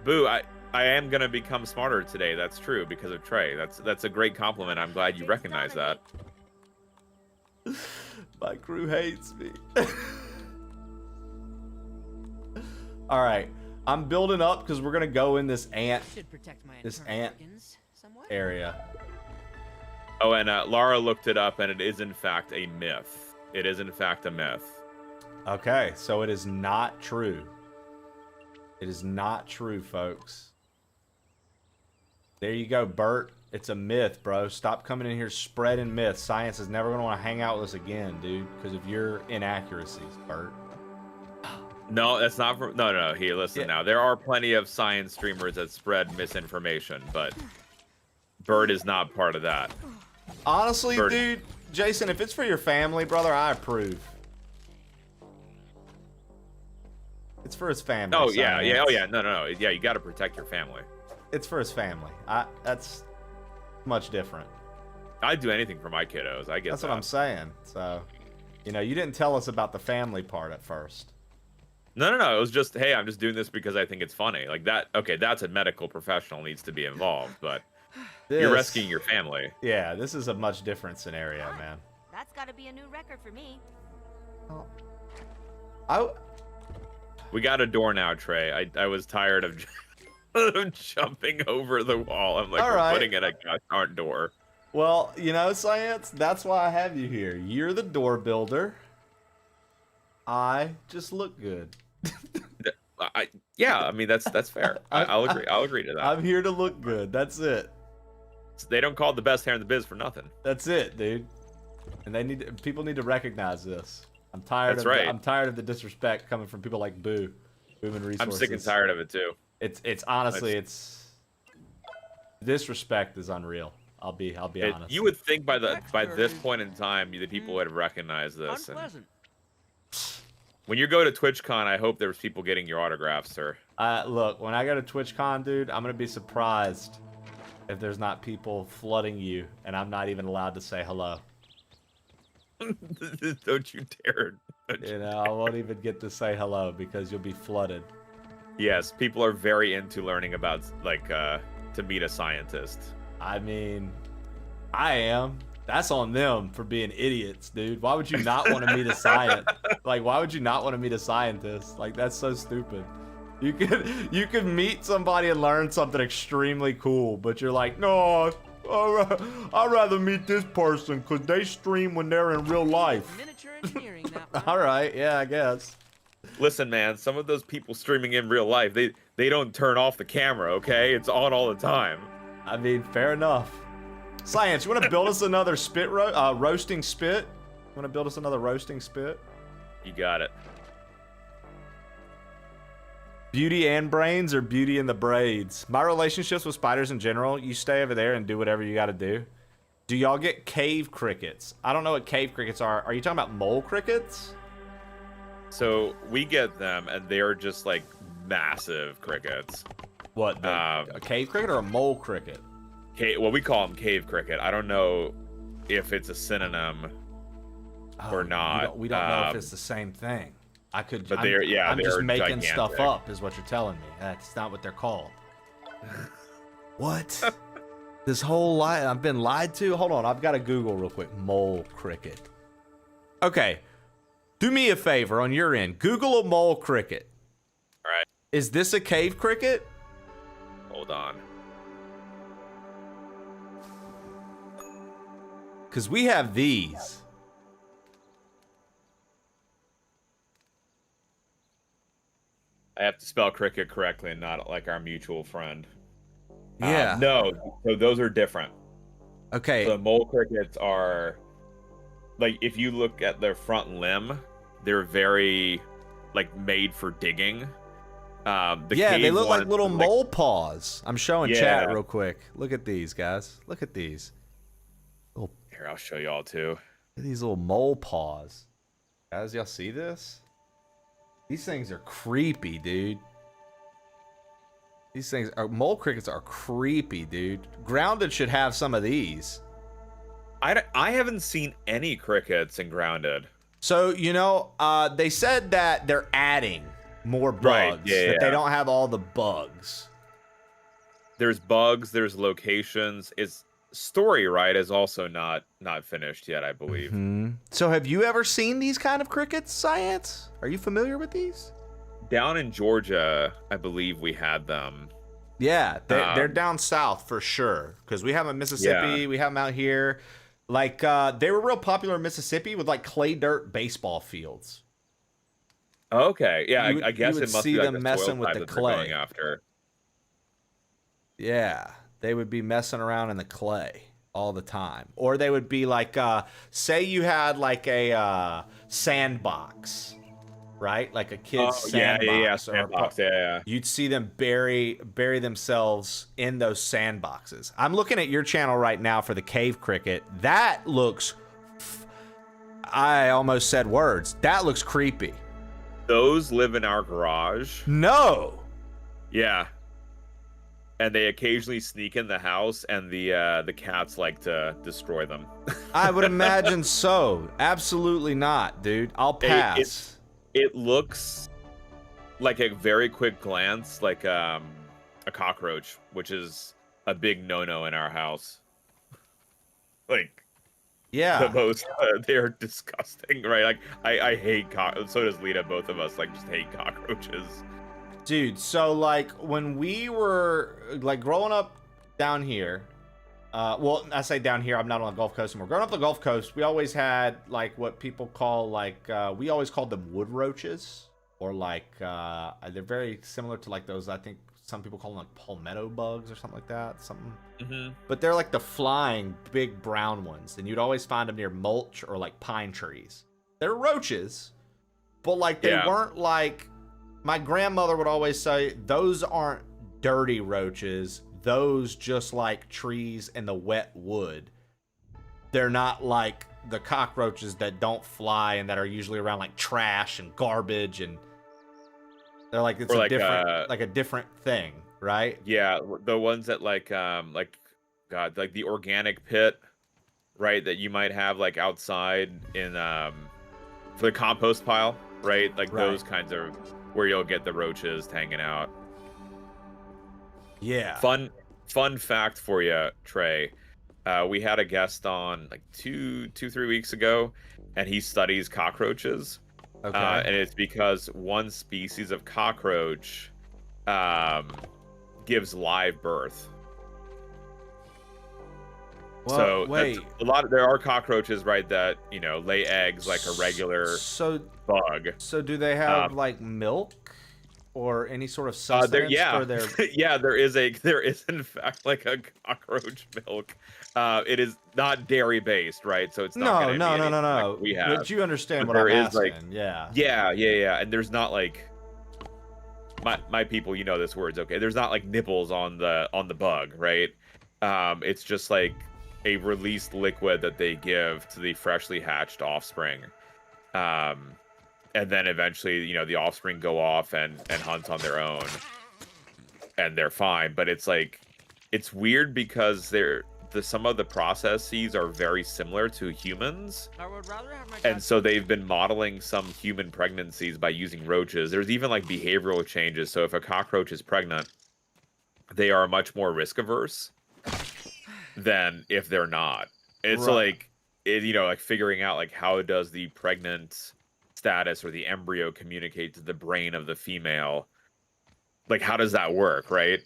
Boo, I am gonna become smarter today. That's true because of Trey. That's a great compliment. I'm glad you recognize that. My crew hates me. All right, I'm building up because we're gonna go in this ant area. Oh, and Lara looked it up, and it is in fact a myth. It is in fact a myth. Okay, so it is not true. It is not true, folks. There you go, Bert. It's a myth, bro. Stop coming in here spreading myths. Science is never going to want to hang out with us again, dude, because of your inaccuracies, Bert. No, that's not for... No. Here, listen now. There are plenty of science streamers that spread misinformation, but Bert is not part of that. Honestly, dude, Jason, if it's for your family, brother, I approve. It's for his family. Oh, yeah. Oh, yeah. No. Yeah, you got to protect your family. It's for his family. That's much different. I'd do anything for my kiddos. I get That's that. what I'm saying. So, you know, you didn't tell us about the family part at first. No. It was just, hey, I'm just doing this because I think it's funny. Like that. Okay, that's a medical professional needs to be involved, but you're rescuing your family. Yeah, this is a much different scenario, man. That's got to be a new record for me. We got a door now, Trey. I was tired of jumping over the wall. I'm like, we're putting in a goddamn door. Well, you know, Science, that's why I have you here. You're the door builder. I just look good. Yeah, I mean that's fair. I'll agree. I'll agree to that. I'm here to look good. That's it. They don't call it the best hair in the biz for nothing. That's it, dude. And people need to recognize this. I'm tired. I'm tired of the disrespect coming from people like Boo, Human Resources. I'm sick and tired of it too. It's honestly disrespect is unreal. I'll be honest. You would think by this point in time the people would have recognized this. And when you go to TwitchCon, I hope there's people getting your autographs, sir. Look, when I go to TwitchCon, dude, I'm gonna be surprised if there's not people flooding you, and I'm not even allowed to say hello. Don't you dare. You know, I won't even get to say hello because you'll be flooded. Yes, people are very into learning about, like, to meet a scientist. I mean, I am. That's on them for being idiots, dude. Why would you not want to meet a scientist? Like, why would you not want to meet a scientist? Like, that's so stupid. You could meet somebody and learn something extremely cool, but you're like, no, I'd rather meet this person because they stream when they're in real life. All right, yeah, I guess. Listen, man, some of those people streaming in real life, they don't turn off the camera, okay? It's on all the time. I mean, fair enough. Science, you want to build us another roasting spit? You want to build us another roasting spit? You got it. Beauty and brains or beauty and the braids? My relationships with spiders in general, you stay over there and do whatever you got to do. Do y'all get cave crickets? I don't know what cave crickets are. Are you talking about mole crickets? So we get them, and they're just like massive crickets. What? A cave cricket or a mole cricket? Well, we call them cave cricket. I don't know if it's a synonym or not. We don't know if it's the same thing. I could. But I'm just making gigantic stuff up, is what you're telling me. That's not what they're called. What? This whole I've been lied to? Hold on, I've got to Google real quick. Mole cricket. Okay, Do me a favor on your end. Google a mole cricket. All right. Is this a cave cricket? Hold on. Because we have these. I have to spell cricket correctly and not like our mutual friend. Yeah. No, so those are different. Okay. So the mole crickets are, like, if you look at their front limb, they're very, like, made for digging. They look like little mole paws. I'm showing chat real quick. Look at these, guys. Look at these. Here, I'll show y'all too. Look at these little mole paws. Guys, y'all see this? These things are creepy, dude. These things are mole crickets are creepy, dude. Grounded should have some of these. I haven't seen any crickets in Grounded. So, you know, they said that they're adding more bugs. Right, that they don't have all the bugs. There's bugs, there's locations. It's story, right, is also not finished yet, I believe. So have you ever seen these kind of crickets, Science? Are you familiar with these? Down in Georgia, I believe we had them. Yeah, they're down south for sure. Because we have them in Mississippi, we have them out here. Like, they were real popular in Mississippi with, like, clay dirt baseball fields. Okay, yeah, I guess you would it must see be like them a messing soil with type the that they're clay. going after. Yeah, they would be messing around in the clay all the time. Or they would be like, say you had like a sandbox, right? Like a kid's sandbox. Sandbox, yeah. You'd see them bury themselves in those sandboxes. I'm looking at your channel right now for the cave cricket. That looks, I almost said words. That looks creepy. Those live in our garage. No. Yeah. And they occasionally sneak in the house, and the cats like to destroy them. I would imagine so. Absolutely not, dude. I'll pass. It looks like a very quick glance, like a cockroach, which is a big no-no in our house. Like, yeah, the most they're disgusting, right? Like I hate so does Lita. Both of us like just hate cockroaches. Dude, so like when we were like growing up down here, well, I say down here, I'm not on the Gulf Coast anymore. Growing up on the Gulf Coast, we always had like what people call like, we always called them wood roaches, or like, they're very similar to like those, I think some people call them like palmetto bugs or something like that, something. But they're like the flying big brown ones, and you'd always find them near mulch or like pine trees. They're roaches, but like they weren't like, my grandmother would always say, those aren't dirty roaches. Those just like trees in the wet wood. They're not like the cockroaches that don't fly and that are usually around like trash and garbage, and they're like, it's a different, like a different thing, right? Yeah, the ones that like God, like the organic pit, right? That you might have like outside in for the compost pile, right? Like those kinds of where you'll get the roaches hanging out. Yeah. Fun fact for you, Trey. We had a guest on like 3 weeks ago, and he studies cockroaches. Okay. And it's because one species of cockroach gives live birth. Well, so wait, there are cockroaches, right, that, you know, lay eggs like a regular bug. So do they have like milk or any sort of sustenance for their? Yeah, there is in fact like a cockroach milk. It is not dairy based, right? So it's not no. Like we have. But you understand But what I'm there is, asking? like, yeah. And there's not like my people, you know this word's okay. There's not like nipples on the bug, right? It's just like a released liquid that they give to the freshly hatched offspring. And then eventually, you know, the offspring go off and hunt on their own, and they're fine. But it's like, it's weird because some of the processes are very similar to humans. I would rather have my And so they've been modeling some human pregnancies by using roaches. There's even like behavioral changes. So if a cockroach is pregnant, they are much more risk averse than if they're not. It's like, you know, like figuring out like how does the pregnant status or the embryo communicate to the brain of the female? Like, how does that work, right?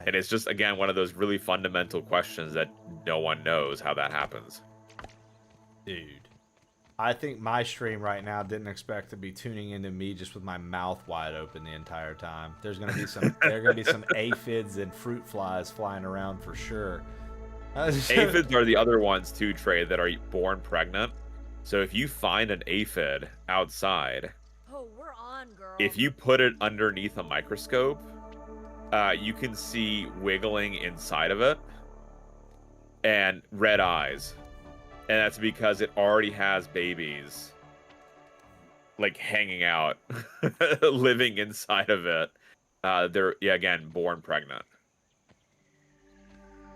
And it's just, again, one of those really fundamental questions that no one knows how that happens. Dude, I think my stream right now didn't expect to be tuning into me just with my mouth wide open the entire time. There's gonna be some aphids and fruit flies flying around for sure. Aphids are the other ones too, Trey, that are born pregnant. So if you find an aphid outside, Oh, we're on, girl. if you put it underneath a microscope, you can see wiggling inside of it and red eyes. And that's because it already has babies like hanging out, living inside of it. They're, again, born pregnant.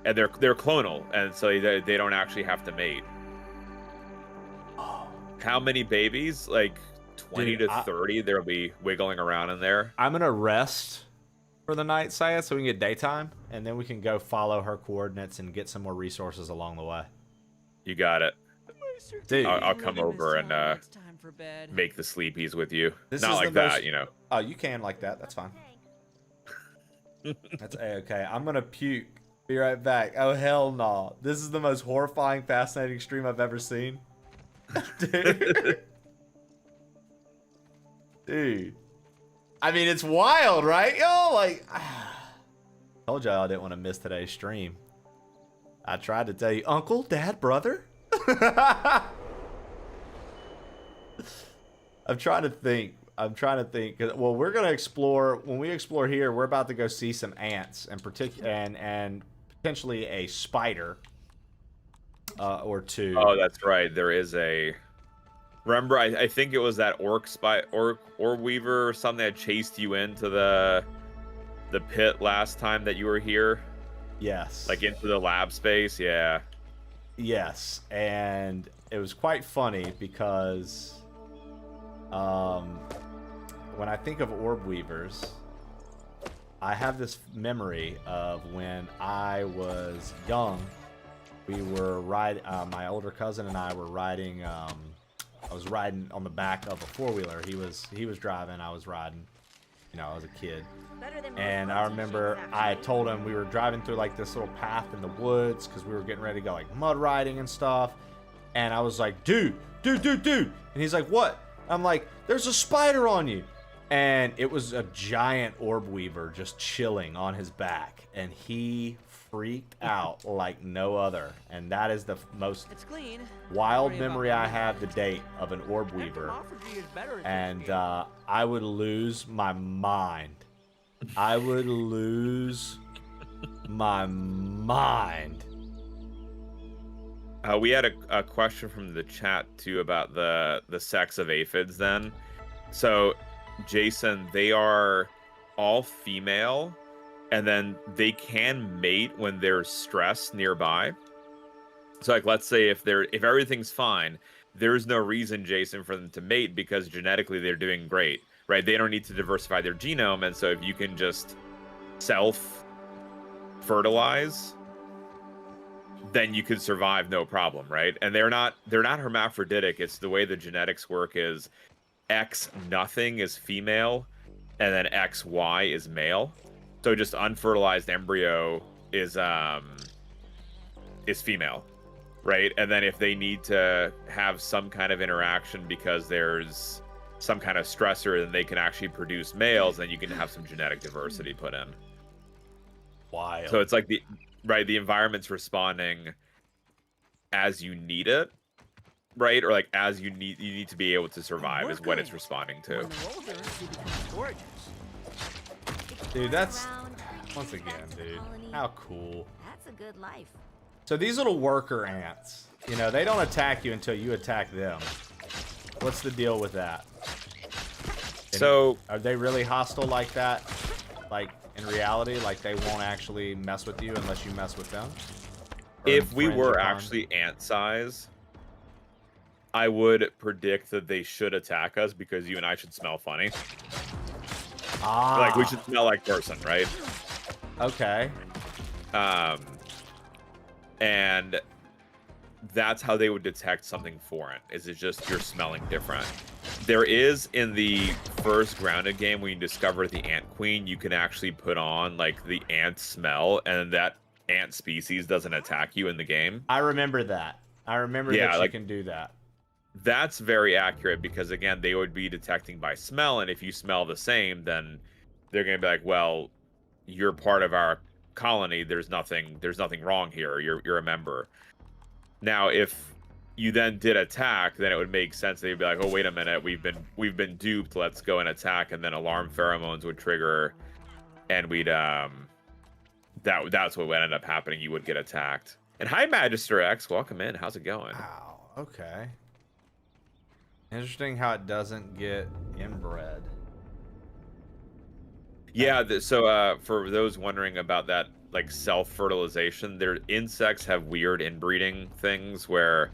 And they're clonal, and so they don't actually have to mate. How many babies? Like 20 to 30 there'll be wiggling around in there. I'm gonna rest for the night, Saya, so we can get daytime, and then we can go follow her coordinates and get some more resources along the way. You got it. Dude, I'll come over and make the sleepies with you. Not like that, you know. Oh, you can like that. That's fine. That's A-okay. I'm gonna puke. Be right back. Oh, hell no. This is the most horrifying, fascinating stream I've ever seen. Dude. Dude. I mean, it's wild, right? Yo, like... Told y'all I didn't want to miss today's stream. I tried to tell you, uncle, dad, brother. I'm trying to think. Well, we're gonna explore. When we explore here, we're about to go see some ants, and and potentially a spider or two. Oh, that's right. There is a. Remember, I think it was that orc weaver or something that chased you into the pit last time that you were here. Yes. Like into the lab space. Yeah. Yes, and it was quite funny because when I think of orb weavers, I have this memory of when I was young. We were my older cousin and I were riding. I was riding on the back of a four-wheeler. He was driving. I was riding. You know, I was a kid. And I remember I told him we were driving through like this little path in the woods because we were getting ready to go like mud riding and stuff. And I was like, dude. And he's like, what? I'm like, there's a spider on you. And it was a giant orb weaver just chilling on his back. And he freaked out like no other. And that is the most wild memory I have to date of an orb weaver. And I would lose my mind. I would lose my mind. We had a question from the chat too about the sex of aphids then. So, Jason, they are all female, and then they can mate when there's stress nearby. So, like, let's say if everything's fine, there's no reason, Jason, for them to mate because genetically they're doing great, right? They don't need to diversify their genome, and so if you can just self-fertilize, then you could survive no problem, right? And they're not hermaphroditic. It's the way the genetics work is X nothing is female, and then XY is male. So just unfertilized embryo is female, right? And then if they need to have some kind of interaction because there's some kind of stressor, then they can actually produce males, then you can have some genetic diversity put in. Wild. So it's like the environment's responding as you need it, right? Or like as you need to be able to survive is what it's responding to. Dude, that's once again, dude. How cool. That's a good life. So these little worker ants, you know, they don't attack you until you attack them. What's the deal with that? So are they really hostile like that? Like in reality, like they won't actually mess with you unless you mess with them? If we were actually ant size, I would predict that they should attack us because you and I should smell funny. Like we should smell like person, right? Okay. And that's how they would detect something foreign. Is it just you're smelling different? There is in the first grounded game when you discover the ant queen, you can actually put on like the ant smell, and that ant species doesn't attack you in the game. I remember that. I remember that you can do that. That's very accurate because again, they would be detecting by smell, and if you smell the same, then they're gonna be like, well, you're part of our colony. There's nothing wrong here. You're a member. Now, if you then did attack, then it would make sense. They'd be like, oh, wait a minute, we've been duped. Let's go and attack, and then alarm pheromones would trigger, and we'd that's what would end up happening. You would get attacked. And hi, Magister X, welcome in. How's it going? Wow. Okay. Interesting how it doesn't get inbred. Yeah. So for those wondering about that, like self-fertilization, their insects have weird inbreeding things where,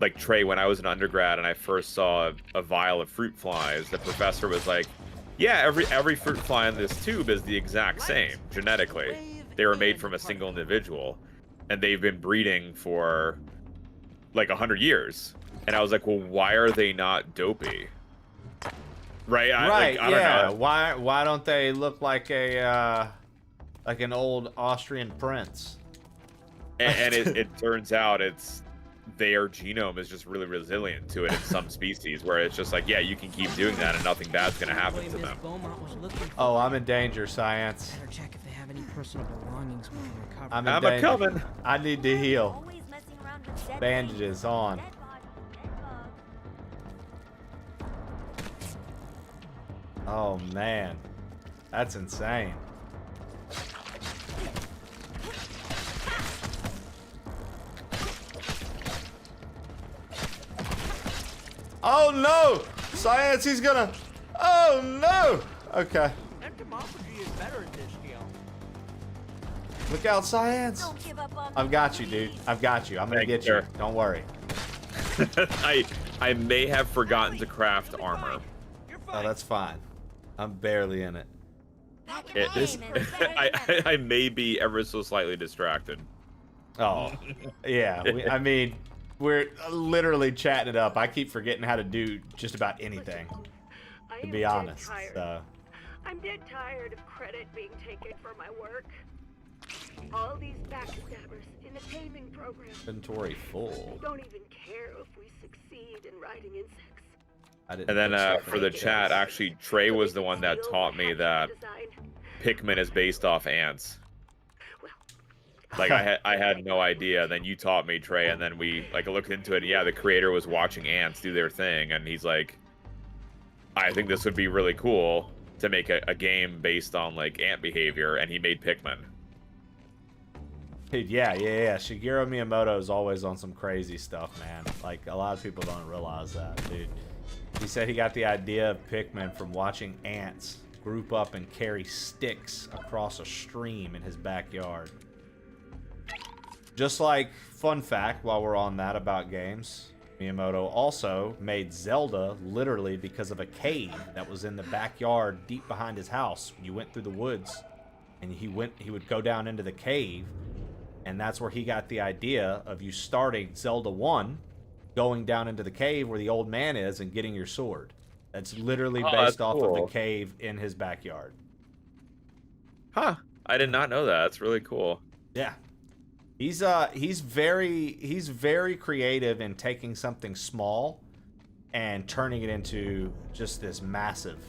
like Trey, when I was an undergrad and I first saw a vial of fruit flies, the professor was like, yeah, every fruit fly in this tube is the exact same genetically. They were made from a single individual, and they've been breeding for like 100 years. And I was like, well, why are they not dopey? Right? I don't know. Why don't they look like a like an old Austrian prince? And it turns out their genome is just really resilient to it in some species, where it's just like, yeah, you can keep doing that and nothing bad's gonna happen to them. Oh, I'm in danger, Science. Better check if they have any personal belongings when we recover. I'm in danger. Coming. I need to heal. Bandages on. Oh man, that's insane. Oh no! Science, he's gonna... Oh no! Okay. Entomology is better at this deal. Look out, Science! I've got you, dude. I've got you. I'm gonna get you. Don't worry. I may have forgotten to craft armor. Oh, that's fine. I'm barely in it. I may be ever so slightly distracted. Oh, yeah. I mean, we're literally chatting it up. I keep forgetting how to do just about anything, to be honest. So. I'm dead tired of credit being taken for my work. All these backstabbers in the taming program. Inventory full. Don't even care if we succeed in riding insects. And then for the chat, actually, Trey was the one that taught me that Pikmin is based off ants. Like I had no idea. Then you taught me, Trey, and then we looked into it. And yeah, the creator was watching ants do their thing, and he's like, I think this would be really cool to make a game based on like ant behavior, and he made Pikmin. Dude, yeah. Shigeru Miyamoto is always on some crazy stuff, man. Like, a lot of people don't realize that, dude. He said he got the idea of Pikmin from watching ants group up and carry sticks across a stream in his backyard. Just like, fun fact, while we're on that about games, Miyamoto also made Zelda literally because of a cave that was in the backyard deep behind his house. When you went through the woods, and he would go down into the cave, and that's where he got the idea of you starting Zelda 1, going down into the cave where the old man is and getting your sword. That's literally based off of the cave in his backyard. Huh. I did not know that. That's really cool. Yeah. He's very creative in taking something small and turning it into just this massive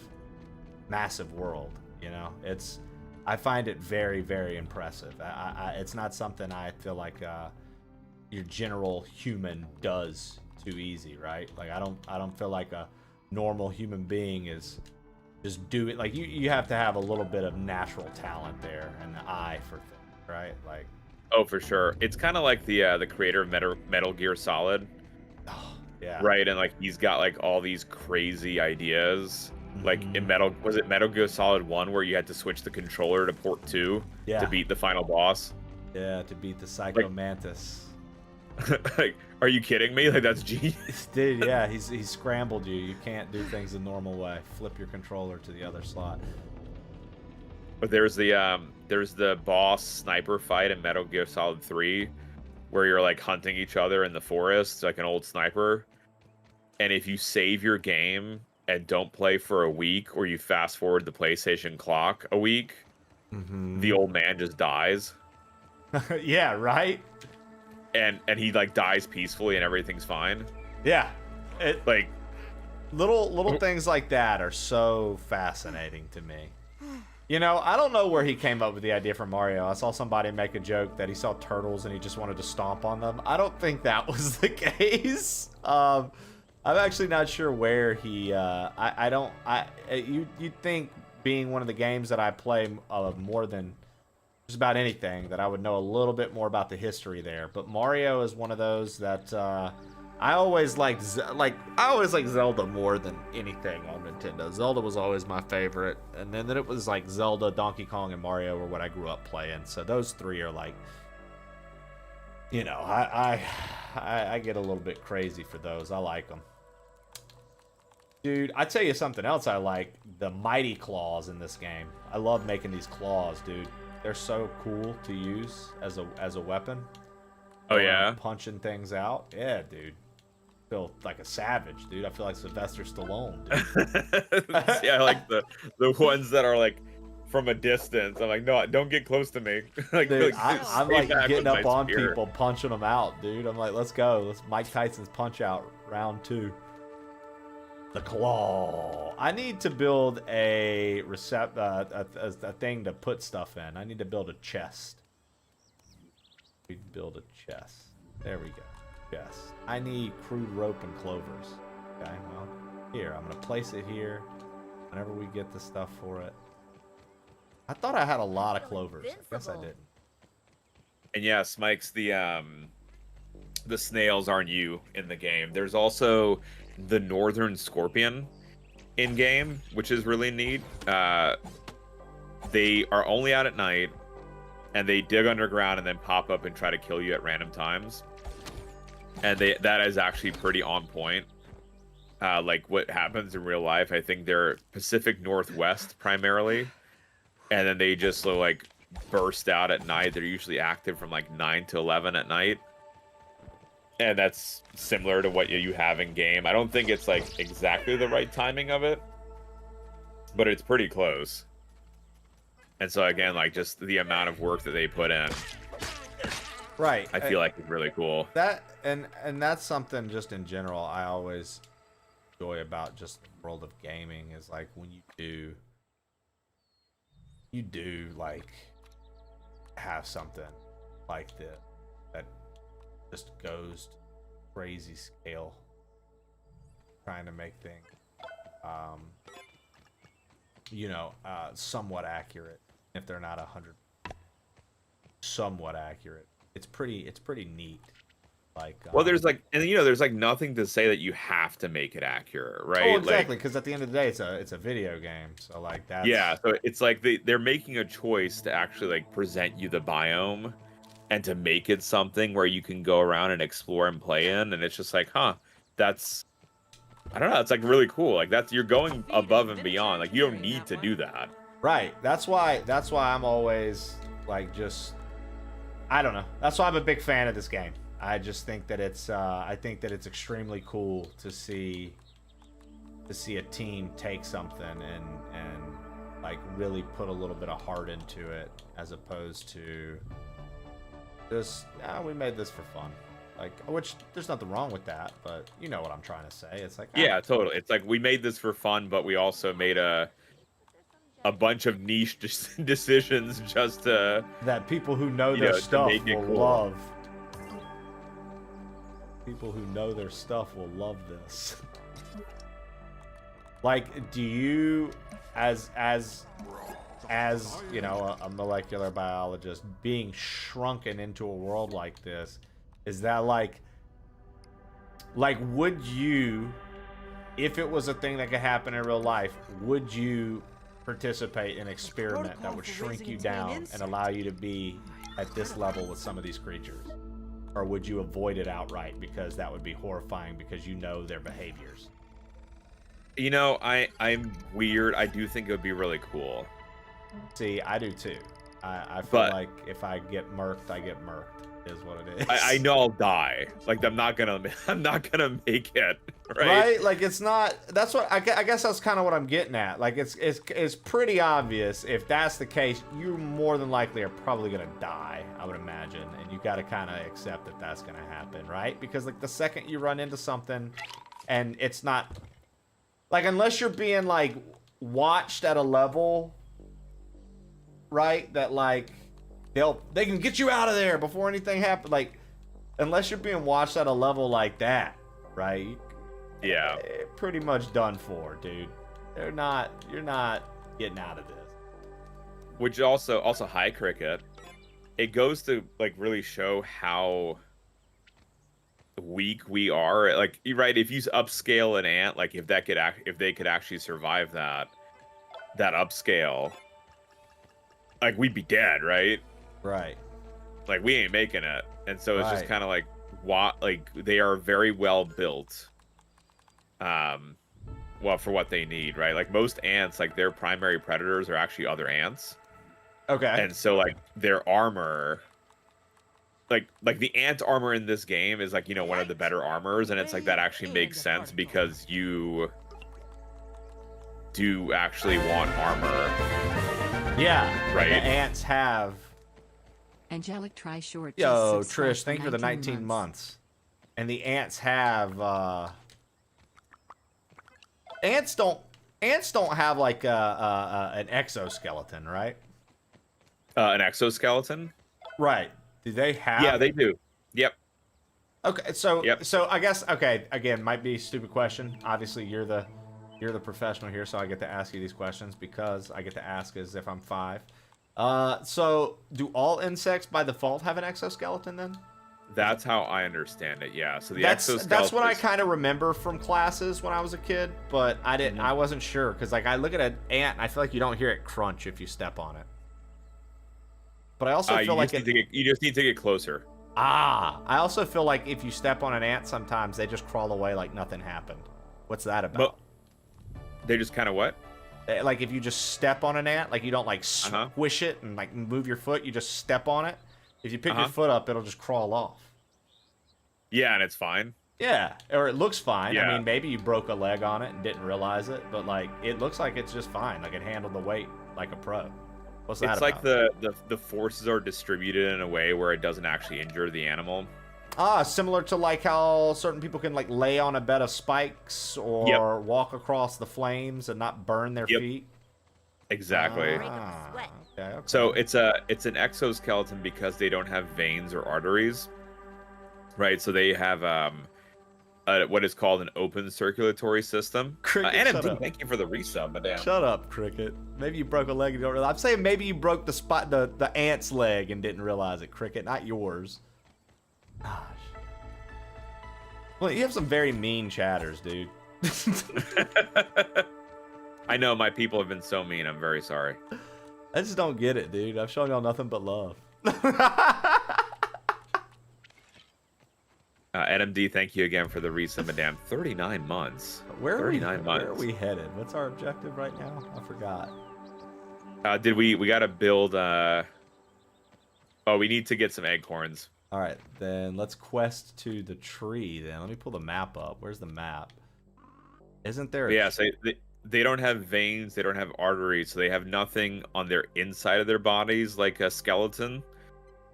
world, you know? I find it very, very impressive. It's not something I feel like your general human does too easy, right? Like I don't feel like a normal human being is just doing, like you have to have a little bit of natural talent there and the eye for things, right? Like, oh, for sure. It's kind of like the creator of Metal Gear Solid. Oh, yeah. Right, and like he's got like all these crazy ideas. Like in Metal Gear Solid 1 where you had to switch the controller to port 2 to beat the final boss? Yeah, to beat the Psycho Mantis. Like, are you kidding me? Like, that's genius. Dude, yeah, he's scrambled you. You can't do things the normal way. Flip your controller to the other slot. But there's the boss sniper fight in Metal Gear Solid 3 where you're like hunting each other in the forest, like an old sniper. And if you save your game and don't play for a week, or you fast forward the PlayStation clock a week, the old man just dies. Yeah, right? And he like dies peacefully and everything's fine. Yeah. It like little things like that are so fascinating to me. You know, I don't know where he came up with the idea for Mario. I saw somebody make a joke that he saw turtles and he just wanted to stomp on them. I don't think that was the case. I'm actually not sure where he. You'd think being one of the games that I play more than just about anything that I would know a little bit more about the history there. But Mario is one of those that I always liked. I always like Zelda more than anything on Nintendo. Zelda was always my favorite, and then it was like Zelda, Donkey Kong, and Mario were what I grew up playing. So those three are like, you know, I get a little bit crazy for those. I like them. Dude, I tell you something else I like, the mighty claws in this game. I love making these claws, dude. They're so cool to use as a weapon. Oh yeah, punching things out. Yeah, dude. I feel like a savage, dude. I feel like Sylvester Stallone, dude. Yeah, I like the ones that are like from a distance. I'm like, no, don't get close to me. Like, dude, like, I'm like getting up on spear. people, punching them out, dude. I'm like, let's go. Let's Mike Tyson's Punch Out round 2. The claw. I need to build a thing to put stuff in. I need to build a chest. We build a chest. There we go. Chest. I need crude rope and clovers. Okay, well, here, I'm gonna place it here whenever we get the stuff for it. I thought I had a lot of clovers. I guess I didn't. And yeah, Smikes, the snails aren't you in the game. There's also the northern scorpion in game, which is really neat. They are only out at night, and they dig underground and then pop up and try to kill you at random times. And that is actually pretty on point. Like what happens in real life. I think they're Pacific Northwest primarily, and then they just like burst out at night. They're usually active from like 9 to 11 at night. And that's similar to what you have in game. I don't think it's like exactly the right timing of it, but it's pretty close. And so again, like just the amount of work that they put in, right? I feel like it's really cool. That and that's something just in general I always enjoy about just the world of gaming is like when you do like have something like this that just goes to crazy scale, trying to make things, somewhat accurate. If they're not 100, somewhat accurate, it's pretty neat. Like, well, there's like, and there's like nothing to say that you have to make it accurate, right? Oh, exactly, because at the end of the day, it's a video game, so like that's yeah. So it's like they're making a choice to actually like present you the biome, and to make it something where you can go around and explore and play in, and it's just like, that's, I don't know, it's like really cool. Like you're going above and beyond. Like you don't need to do that. Right. That's why I'm always like I don't know. That's why I'm a big fan of this game. I just think that it's extremely cool to see a team take something and like really put a little bit of heart into it, as opposed to just we made this for fun. Like, which there's nothing wrong with that, but you know what I'm trying to say. It's like yeah, totally. It's like we made this for fun, but we also made a bunch of niche decisions just to that people who know their stuff will love. People who know their stuff will love this. Like, do you, as you know, a molecular biologist, being shrunken into a world like this, is that like would you, if it was a thing that could happen in real life, would you participate in an experiment that would shrink you down and allow you to be at this level with some of these creatures? Or would you avoid it outright because that would be horrifying because you know their behaviors? You know, I'm weird. I do think it would be really cool. See, I do too. I feel like if I get murked, I get murked. is what it is. I know I'll die. Like I'm not gonna make it. Right? Like it's not. That's what I guess that's kind of what I'm getting at. Like it's pretty obvious. If that's the case, you more than likely are probably gonna die. I would imagine, and you got to kind of accept that that's gonna happen, right? Because like the second you run into something, and it's not like unless you're being like watched at a level, right? That like they can get you out of there before anything happens. Like unless you're being watched at a level like that, right? Yeah. Pretty much done for, dude. You're not getting out of this. Which also hi Cricket. It goes to like really show how weak we are. Like you're right, if you upscale an ant, like if they could actually survive that upscale, like we'd be dead, right? Right. Like we ain't making it. And so it's just Right. kind of like they are very well built. Well, for what they need, right? Like most ants, like their primary predators are actually other ants. Okay. And so like their armor, like the ant armor in this game is like, you know, one of the better armors, and it's like that actually makes sense because you do actually want armor. Yeah. Right. The ants have. Angelic Try Short. Yo, just Trish, subscribed thank you for the 19 months. And the ants have ants don't have like an exoskeleton, right? An exoskeleton? Right. Do they have? Yeah, they do. Yep. Okay, so I guess again, might be a stupid question. Obviously, you're the professional here, so I get to ask you these questions because I get to ask as if I'm 5. So do all insects by default have an exoskeleton then? That's how I understand it. Yeah. So the exoskeleton. That's what I kind of remember from classes when I was a kid, but I didn't. I wasn't sure because like I look at an ant, and I feel like you don't hear it crunch if you step on it. But I also feel like you just need to get closer. I also feel like if you step on an ant, sometimes they just crawl away like nothing happened. What's that about? They just kind of what? Like if you just step on an ant, like you don't like squish it and like move your foot, you just step on it. If you pick your foot up, it'll just crawl off. Yeah, and it's fine. Yeah, or it looks fine. Yeah. I mean, maybe you broke a leg on it and didn't realize it, but like it looks like it's just fine. Like it handled the weight like a pro. What's that It's about? like the forces are distributed in a way where it doesn't actually injure the animal. Similar to like how certain people can like lay on a bed of spikes or walk across the flames and not burn their feet. Exactly. Okay. So it's an exoskeleton because they don't have veins or arteries, right? So they have what is called an open circulatory system. Cricket, and shut up. thank you for the resub, madam. Shut up, Cricket. Maybe you broke a leg and don't realize. I'm saying maybe you broke the ant's leg and didn't realize it, Cricket, not yours. Gosh. Well, you have some very mean chatters, dude. I know my people have been so mean. I'm very sorry. I just don't get it, dude. I've shown y'all nothing but love. NMD, thank you again for the resub, madam. 39 months. Where are 39 months. Where are we headed? What's our objective right now? I forgot. We got to build we need to get some acorns. All right, then let's quest to the tree then. Let me pull the map up. Where's the map? Isn't there Yeah, so they don't have veins, they don't have arteries, so they have nothing on their inside of their bodies like a skeleton.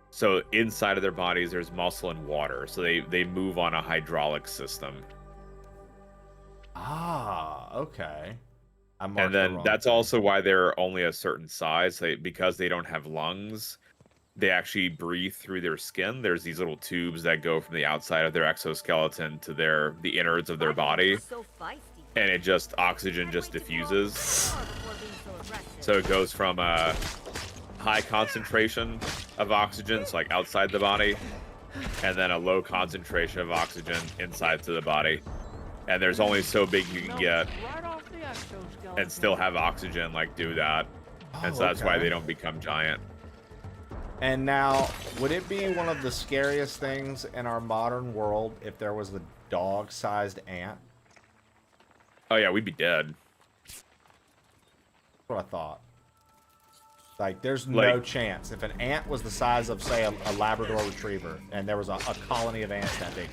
So inside of their bodies there's muscle and water. So they move on a hydraulic system. Okay. And then that's also why they're only a certain size. Because they don't have lungs, they actually breathe through their skin. There's these little tubes that go from the outside of their exoskeleton to the innards of their body. And oxygen just diffuses. So it goes from a high concentration of oxygen, so like outside the body, and then a low concentration of oxygen inside to the body. And there's only so big you can get and still have oxygen like do that. And so that's why they don't become giant. And now, would it be one of the scariest things in our modern world if there was a dog-sized ant? Oh yeah, we'd be dead. That's what I thought. Like, there's no chance. If an ant was the size of, say, a Labrador Retriever, and there was a colony of ants that big,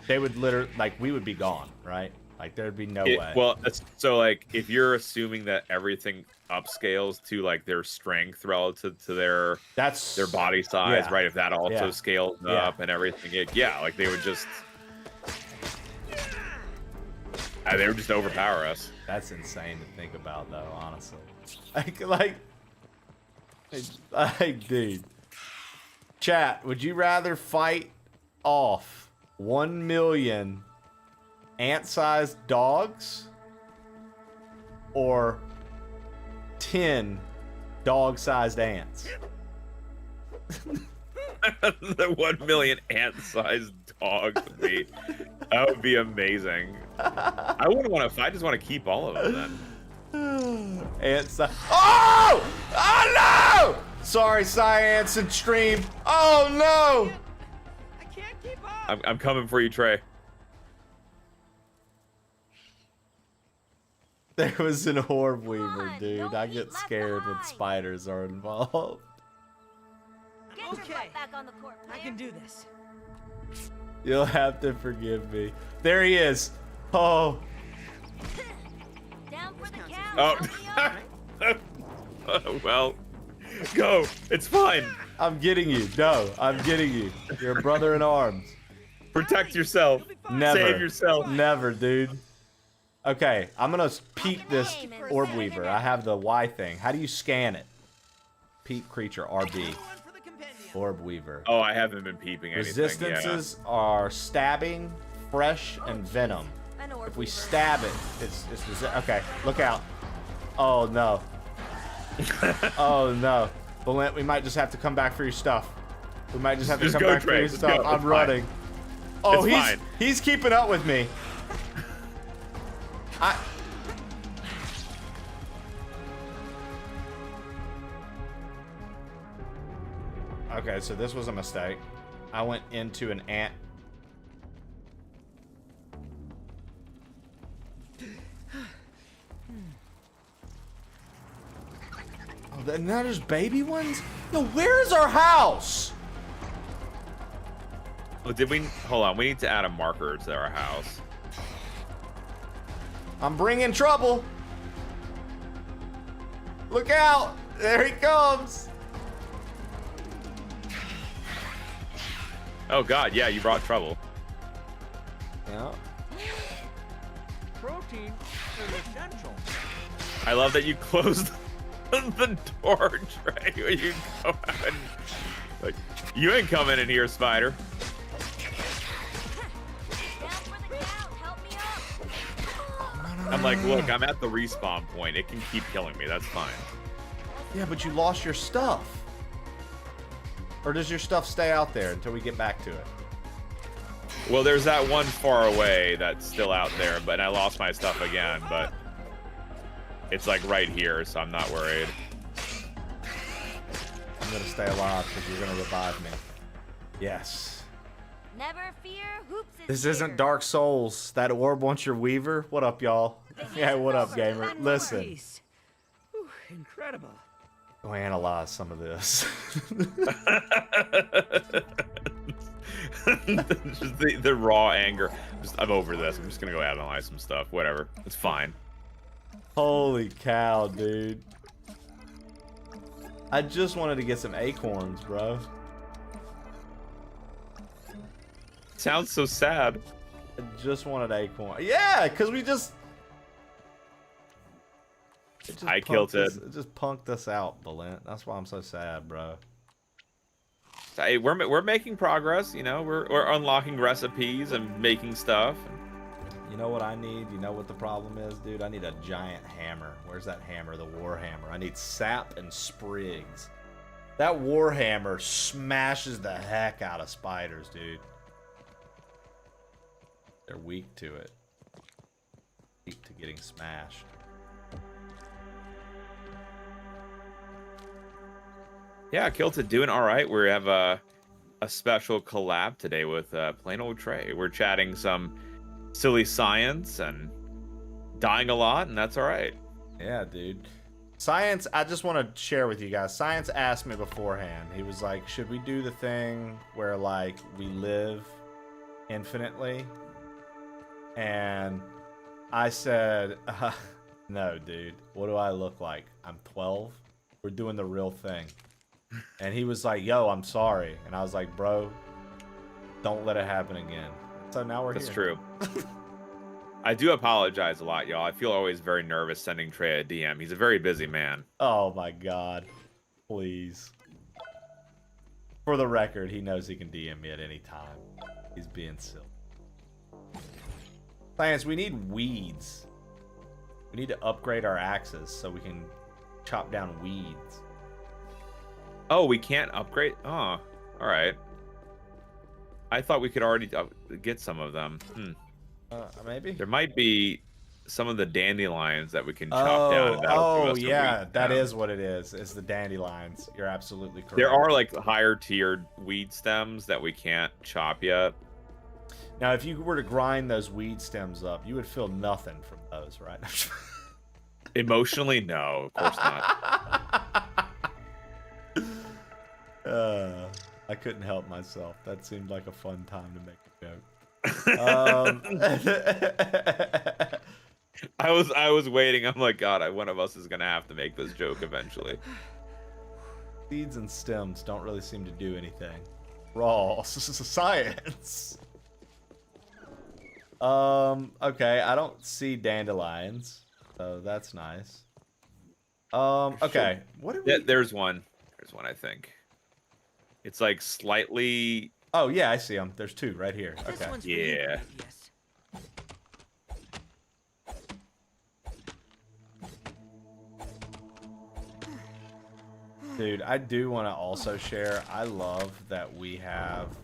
they would literally, like, we would be gone, right? Like, there'd be no way. Well, so like, if you're assuming that everything upscales to like their strength relative to their body size, right? If that also scales up and everything, like they would just overpower us. That's insane to think about, though. Honestly, dude. Chat, would you rather fight off 1 million ant-sized dogs or 10 dog-sized ants? The 1 million ant-sized dogs would be amazing. I wouldn't want to fight. I just want to keep all of them then. Ant-sized. Oh! Oh no! Sorry, Science and Stream. Oh no! I can't keep up. I'm coming for you, Trey. There was an orb weaver, dude. I get scared when spiders are involved. Okay, I can do this. You'll have to forgive me. There he is. Oh. Down for the count. Oh. Well, go. It's fine. I'm getting you. No, I'm getting you. You're a brother in arms. Protect yourself. Never. Save yourself. Never, dude. Okay, I'm gonna peek this orb weaver. I have the Y thing. How do you scan it? Peep creature, RB. Orb weaver. Oh, I haven't been peeping anything. Resistances are stabbing, fresh, and venom. If we stab it, it's okay. Look out. Oh no. Oh no. Valent, we might just have to come back for your stuff. We might just have to come back for your stuff. I'm running. Oh, he's keeping up with me. Okay, so this was a mistake. I went into an ant. Oh, now there's baby ones? No, where is our house? Oh, did we? Hold on, we need to add a marker to our house. I'm bringing trouble. Look out! There he comes. Oh God, yeah, you brought trouble. Yeah. Protein is essential. I love that you closed the door, Trey. When you go out and, like, you ain't coming in here, Spider. I'm like, look, I'm at the respawn point. It can keep killing me. That's fine. Yeah, but you lost your stuff. Or does your stuff stay out there until we get back to it? Well, there's that one far away that's still out there, but I lost my stuff again, but it's like right here, so I'm not worried. I'm gonna stay alive because you're gonna revive me. Yes. Never fear, Hoops is This isn't Dark Souls. That orb wants your weaver. What up, y'all? Yeah, what up, gamer? Listen. Whew, incredible. Go analyze some of this. Just the raw anger. I'm over this. I'm just gonna go analyze some stuff. Whatever. It's fine. Holy cow, dude. I just wanted to get some acorns, bro. Sounds so sad. I just wanted acorn. Yeah, because we just... I killed it. It just punked us out, Valent. That's why I'm so sad, bro. Hey, we're making progress. You know, we're unlocking recipes and making stuff. You know what I need? You know what the problem is, dude? I need a giant hammer. Where's that hammer? The war hammer. I need sap and sprigs. That war hammer smashes the heck out of spiders, dude. They're weak to it. Weak to getting smashed. Yeah, Kilted doing all right. We have a special collab today with Plain Old Trey. We're chatting some silly science and dying a lot, and that's all right. Yeah, dude. Science, I just want to share with you guys. Science asked me beforehand. He was like, should we do the thing where, like, we live infinitely? And I said, no, dude. What do I look like? I'm 12. We're doing the real thing. And he was like, yo, I'm sorry. And I was like, bro, don't let it happen again. So now we're here. That's true. I do apologize a lot, y'all. I feel always very nervous sending Trey a DM. He's a very busy man. Oh my god. Please. For the record, he knows he can DM me at any time. He's being silly. Science, we need weeds. We need to upgrade our axes so we can chop down weeds. Oh, we can't upgrade? Oh, alright. I thought we could already get some of them. Maybe? There might be some of the dandelions that we can chop down. And that'll give us yeah, wheat. that is what it is. It's the dandelions. You're absolutely correct. There are like higher tiered weed stems that we can't chop yet. Now, if you were to grind those weed stems up, you would feel nothing from those, right? Emotionally, no, of course not. I couldn't help myself. That seemed like a fun time to make a joke. I was waiting. I'm like, God, one of us is gonna have to make this joke eventually. Seeds and stems don't really seem to do anything. Raw science. Okay, I don't see dandelions, so that's nice. Okay, what are we? There's one. There's one, I think. It's like slightly. Oh yeah, I see them. There's two right here. Okay. Yeah. Dude, I do want to also share. I love that we have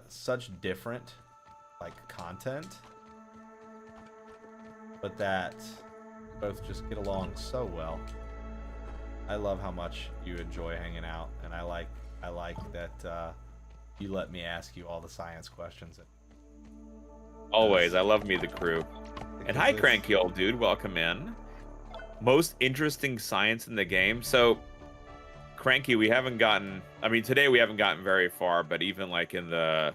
such different like content, but that both just get along so well. I love how much you enjoy hanging out, and I like that you let me ask you all the science questions. Always, I love me the crew. And hi, cranky old dude, welcome in. Most interesting science in the game. So, cranky, we haven't gotten. I mean, today we haven't gotten very far, but even like in our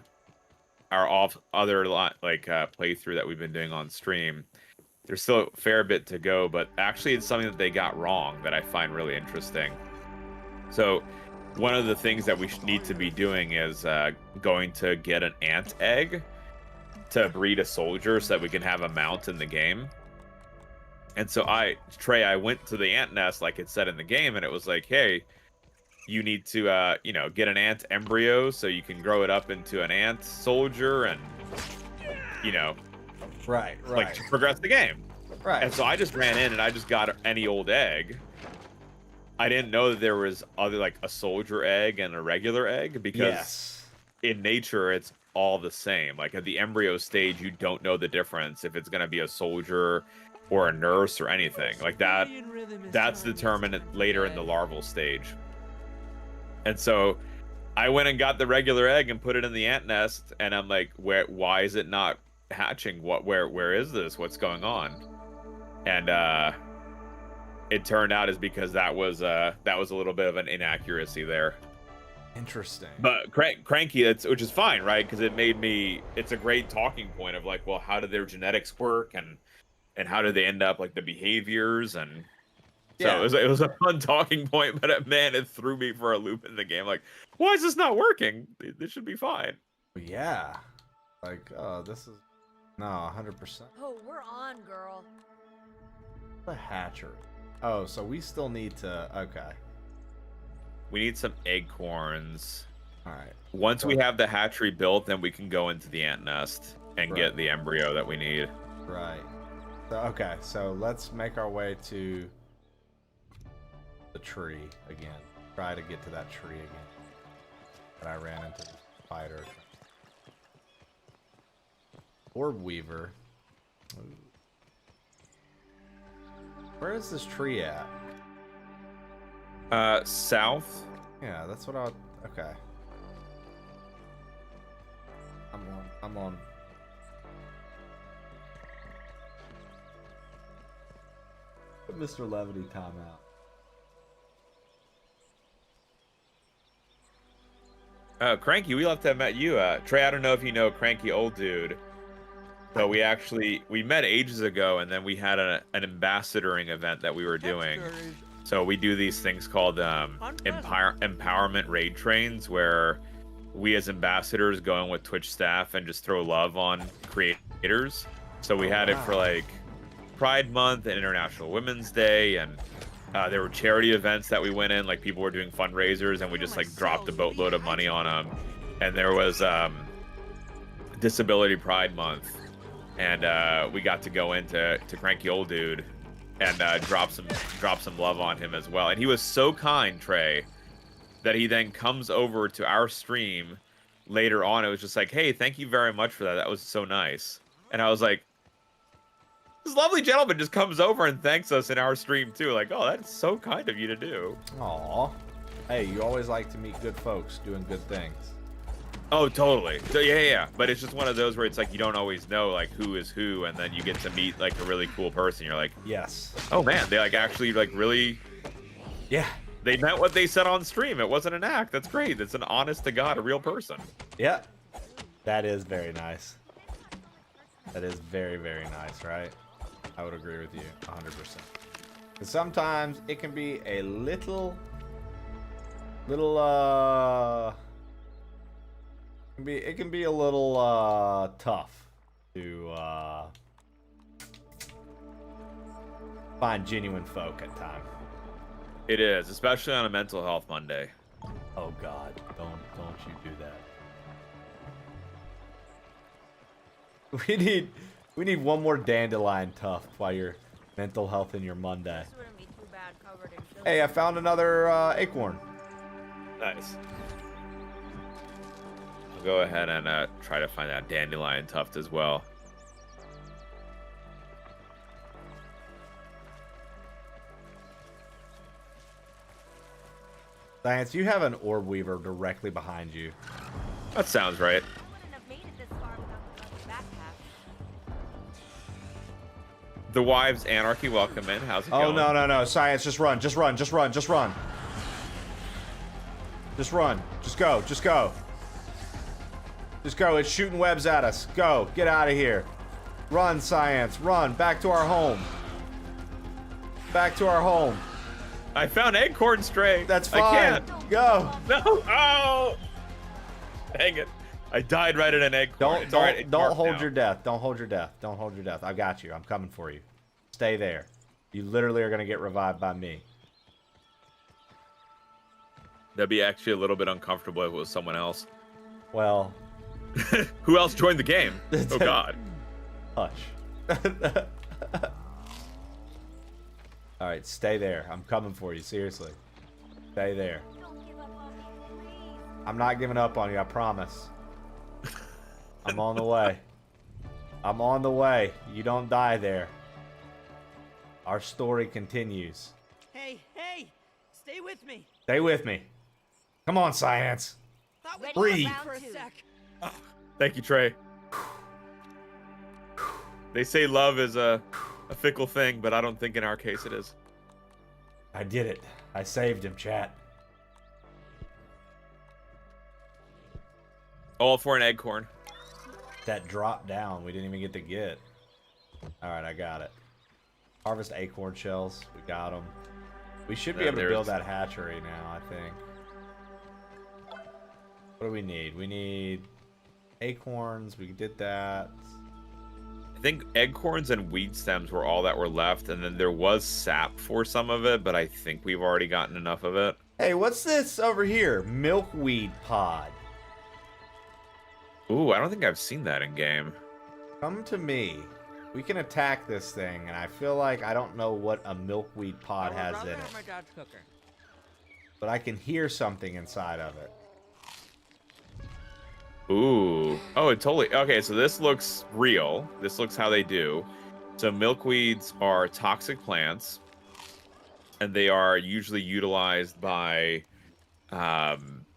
playthrough that we've been doing on stream, there's still a fair bit to go. But actually, it's something that they got wrong that I find really interesting. So, one of the things that we need to be doing is going to get an ant egg to breed a soldier so that we can have a mount in the game. And so Trey, I went to the ant nest like it said in the game, and it was like, hey, you need to, get an ant embryo so you can grow it up into an ant soldier and, right, like to progress the game. Right. And so I just ran in and I just got any old egg. I didn't know that there was other like a soldier egg and a regular egg because in nature it's all the same. Like at the embryo stage, you don't know the difference if it's going to be a soldier or a nurse or anything like that. That's determined later in the larval stage. And so I went and got the regular egg and put it in the ant nest, and I'm like, why is it not hatching? Where is this? What's going on? And it turned out is because that was a little bit of an inaccuracy there. Interesting. But cranky, which is fine, right? Because it's a great talking point of like, well, how did their genetics work, and how did they end up like the behaviors, and so it was a fun talking point. But man, it threw me for a loop in the game. Like, why is this not working? This should be fine. Yeah, like this is no 100%. Oh, we're on, girl. The hatchery. Oh, so we still need to. Okay. We need some acorns. All right. Once we have the hatchery built, then we can go into the ant nest and get the embryo that we need. Right. So, okay, so let's make our way to the tree again. Try to get to that tree again. But I ran into the spider. Orb weaver. Ooh. Where is this tree at? South. Yeah, that's what I. Okay. I'm on. The Mr. Levity timeout. Cranky, we love to have met you. Trey, I don't know if you know Cranky Old Dude. So we met ages ago, and then we had an ambassadoring event that we were doing. So we do these things called empowerment raid trains, where we as ambassadors go in with Twitch staff and just throw love on creators. So we had it for like Pride Month and International Women's Day, and there were charity events that we went in, like people were doing fundraisers, and we just like dropped a boatload of money on them. And there was Disability Pride Month, and we got to go into Cranky Old Dude and drop some love on him as well. And he was so kind, Trey, that he then comes over to our stream later on. It was just like, hey, thank you very much for that. That was so nice. And I was like, this lovely gentleman just comes over and thanks us in our stream too. Like, oh, that's so kind of you to do. Aw. Hey, you always like to meet good folks doing good things. Oh, totally. So yeah. But it's just one of those where it's like you don't always know like who is who, and then you get to meet like a really cool person. You're like, yes. Oh man, they like actually like really. Yeah. They meant what they said on stream. It wasn't an act. That's great. It's an honest to God, a real person. Yeah. That is very nice. That is very, very nice, right? I would agree with you 100%. Because sometimes it can be a little it can be a little tough to find genuine folk at times. It is, especially on a mental health Monday. Oh God, don't you do that. We need one more dandelion tuft while you're mental health in your Monday. Hey, I found another acorn. Nice. I'll go ahead and try to find that dandelion tuft as well. Lance, you have an orb weaver directly behind you. That sounds right. The Wives Anarchy, welcome in. How's it going? Oh, no. Science, just run. Just run. Just run. Just go. Just go. It's shooting webs at us. Go. Get out of here. Run, Science. Run. Back to our home. I found acorn stray. That's fine. I can't. Go. No. Oh. Dang it. I died right at an acorn. Don't hold your death. Don't hold your death. I got you. I'm coming for you. Stay there. You literally are going to get revived by me. That'd be actually a little bit uncomfortable if it was someone else. Well. Who else joined the game? Oh, God. Hush. All right, stay there. I'm coming for you. Seriously. Stay there. I'm not giving up on you. I promise. I'm on the way. You don't die there. Our story continues. Hey, stay with me. Come on, Science. Breathe. For a sec. Thank you, Trey. They say love is a fickle thing, but I don't think in our case it is. I did it. I saved him, chat. All for an acorn. That dropped down. We didn't even get to get. All right, I got it. Harvest acorn shells. We got them. We should be able to build that hatchery now, I think. What do we need? We need acorns. We did that. I think acorns and weed stems were all that were left, and then there was sap for some of it, but I think we've already gotten enough of it. Hey, what's this over here? Milkweed pod. Ooh, I don't think I've seen that in game. Come to me. We can attack this thing, and I feel like I don't know what a milkweed pod has in it. My dad's cooker. But I can hear something inside of it. Ooh. Oh, it totally... Okay, so this looks real. This looks how they do. So milkweeds are toxic plants, and they are usually utilized by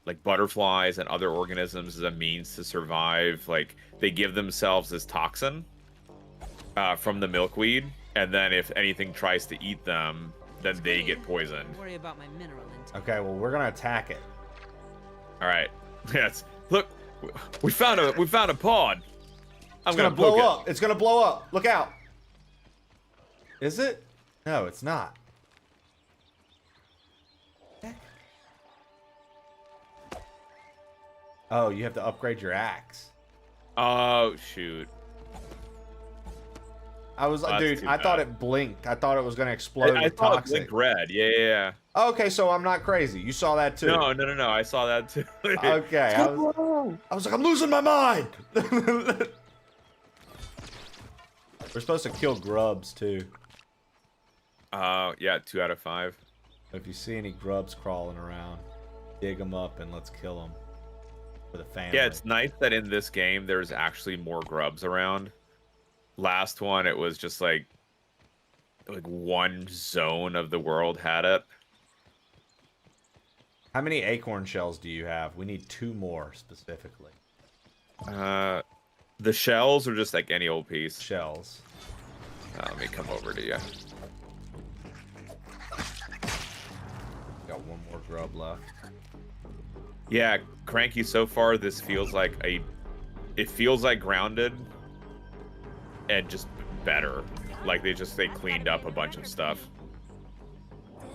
like butterflies and other organisms as a means to survive. Like, they give themselves this toxin from the milkweed, and then if anything tries to eat them, then they get poisoned. Don't worry about my mineral intake. Okay, well we're gonna attack it. All right. Yes. Look, we found a pod. I'm It's gonna blow up. It's gonna blow up. Look out. Is it? No, it's not. Oh, you have to upgrade your axe. Oh shoot. I was like, dude, I thought it blinked. I thought it was gonna explode. I with thought toxic. it blinked red. Yeah. Okay, so I'm not crazy. You saw that too. No. I saw that too. Okay. I was like, I'm losing my mind. We're supposed to kill grubs too. Yeah, 2 out of 5. If you see any grubs crawling around, dig them up and let's kill them for the family. Yeah, it's nice that in this game there's actually more grubs around. Last one, it was just like one zone of the world had it. How many acorn shells do you have? We need 2 more specifically. The shells are just like any old piece. Shells. Let me come over to you. Got 1 more grub left. Yeah, Cranky, so far this feels like it feels like Grounded and just better. Like they cleaned up a bunch of stuff.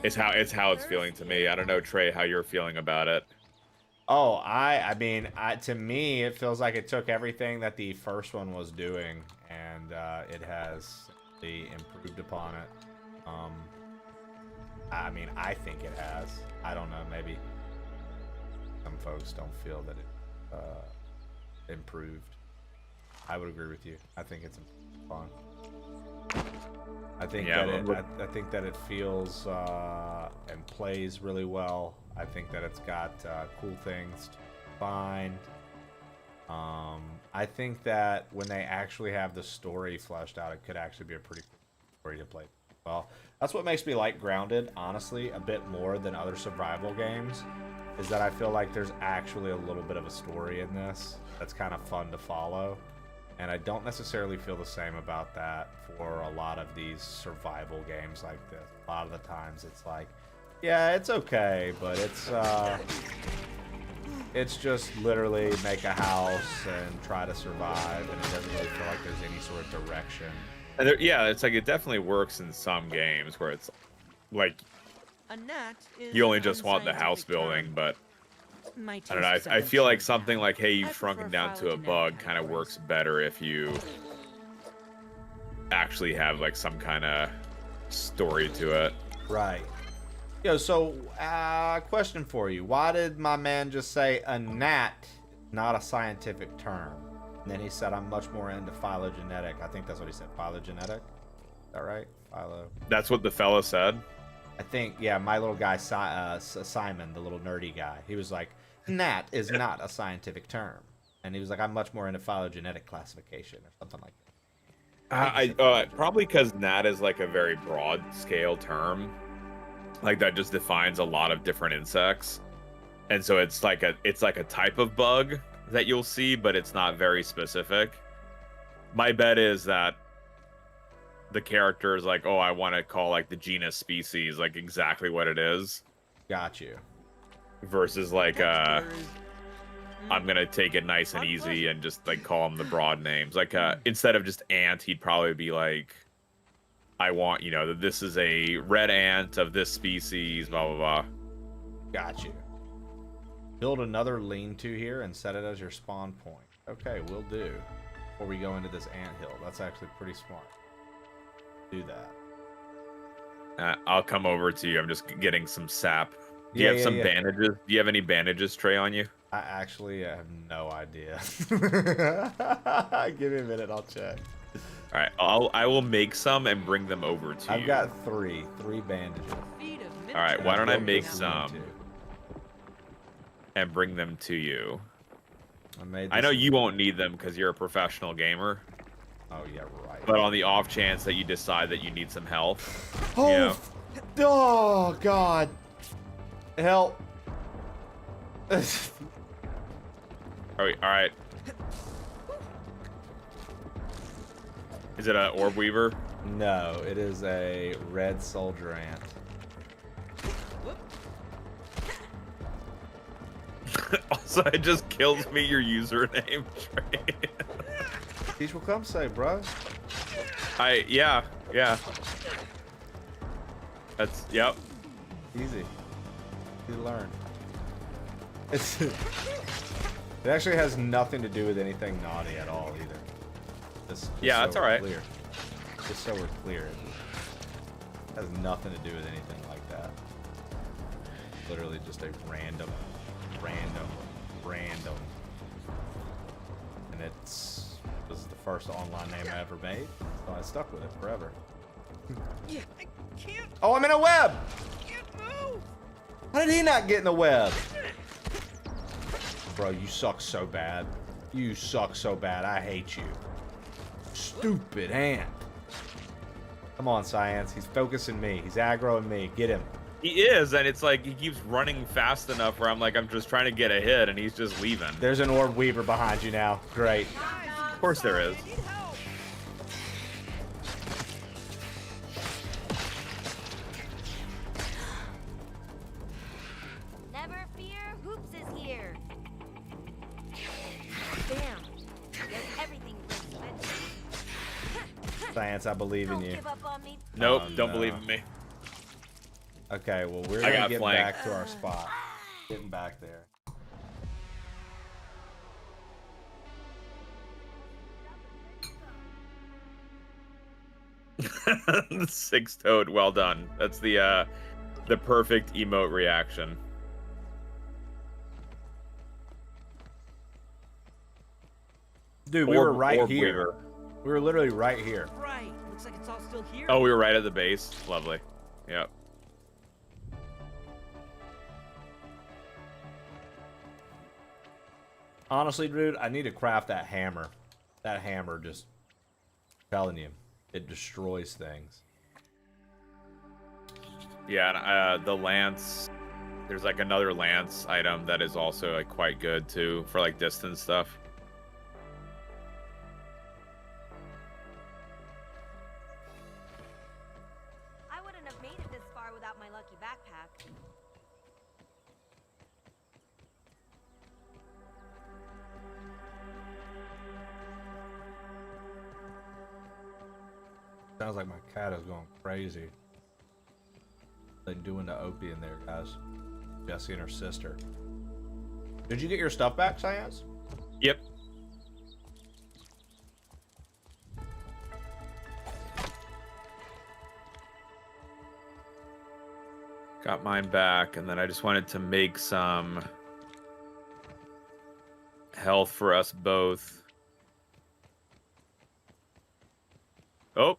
It's how it's feeling to me. I don't know, Trey, how you're feeling about it. Oh, I mean, to me, it feels like it took everything that the first one was doing, and it has improved upon it. I mean, I think it has. I don't know, maybe some folks don't feel that it improved. I would agree with you. I think it's fun. I think I think that it feels and plays really well. I think that it's got cool things to find. I think that when they actually have the story fleshed out, it could actually be a pretty cool story to play. Well, that's what makes me like Grounded, honestly, a bit more than other survival games, is that I feel like there's actually a little bit of a story in this that's kind of fun to follow. And I don't necessarily feel the same about that for a lot of these survival games like this. A lot of the times it's like, yeah, it's okay, but it's just literally make a house and try to survive, and it doesn't really feel like there's any sort of direction. And yeah, it's like it definitely works in some games where it's like you only just want the house building, but I don't know. I feel like something like, hey, you've shrunken down to a bug kind of works better if you actually have like some kind of story to it. Right. Yo, so question for you. Why did my man just say a gnat, not a scientific term? And then he said, I'm much more into phylogenetic. I think that's what he said, phylogenetic. Is that right? That's what the fella said? I think, yeah, my little guy, Simon, the little nerdy guy, he was like, gnat is not a scientific term. And he was like, I'm much more into phylogenetic classification or something like that. Probably because gnat is like a very broad scale term. Like that just defines a lot of different insects. And so it's like a type of bug that you'll see, but it's not very specific. My bet is that the character is like, oh, I want to call like the genus species like exactly what it is. Got you. Versus like I'm gonna take it nice and easy and just like call them the broad names. Like instead of just ant, he'd probably be like, I want, you know, that this is a red ant of this species, blah blah blah. Got you. Build another lean-to here and set it as your spawn point. Okay, will do. Before we go into this anthill, that's actually pretty smart. Do that. I'll come over to you. I'm just getting some sap. Do you have some bandages? Do you have any bandages, Trey, on you? I actually have no idea. Give me a minute, I'll check. All right, I will make some and bring them over to you. I've got three bandages. All right, why don't I make some and bring them to you? I know you won't need them because you're a professional gamer. Oh yeah, right. But on the off chance that you decide that you need some health, oh, you know. Oh God, help! All right. Is it an orb weaver? No, it is a red soldier ant. Also, it just kills me your username, Trey. Teach will come say, bro. Yeah. That's, yep. Easy. You learn. It's it actually has nothing to do with anything naughty at all either. Just yeah, that's all right. Clear. Just so we're clear. It has nothing to do with anything like that. Literally just a random. And this is the first online name I ever made, so I stuck with it forever. Yeah, I can't. Oh, I'm in a web! Can't move. How did he not get in the web? Bro, you suck so bad. You suck so bad. I hate you. Stupid ant. Come on, Science. He's focusing me. He's aggroing me. Get him. He is, and it's like he keeps running fast enough where I'm just trying to get a hit, and he's just leaving. There's an orb weaver behind you now. Great. Of course there is. Never fear, Hoops is here. Bam. Does everything breaks of it. Science, I believe in Don't you. give up on me. Nope, Oh, don't no. believe in me. Okay, well, we're I gonna got get flanked. back to our spot. Getting back there. The six-toed, well done. That's the perfect emote reaction. Dude, we were right Orb here. weaver. We were literally right here. Right. Looks like it's all still here. Oh, we were right at the base. Lovely. Yep. Honestly, dude, I need to craft that hammer. That hammer just, I'm telling you, it destroys things. Yeah, and, the lance. There's like another lance item that is also like quite good too for like distance stuff. I wouldn't have made it this far without my lucky backpack. Sounds like my cat is going crazy. They doing the Opie in there, guys. Jessie and her sister. Did you get your stuff back, Science? Yep. Got mine back, and then I just wanted to make some health for us both. Oh.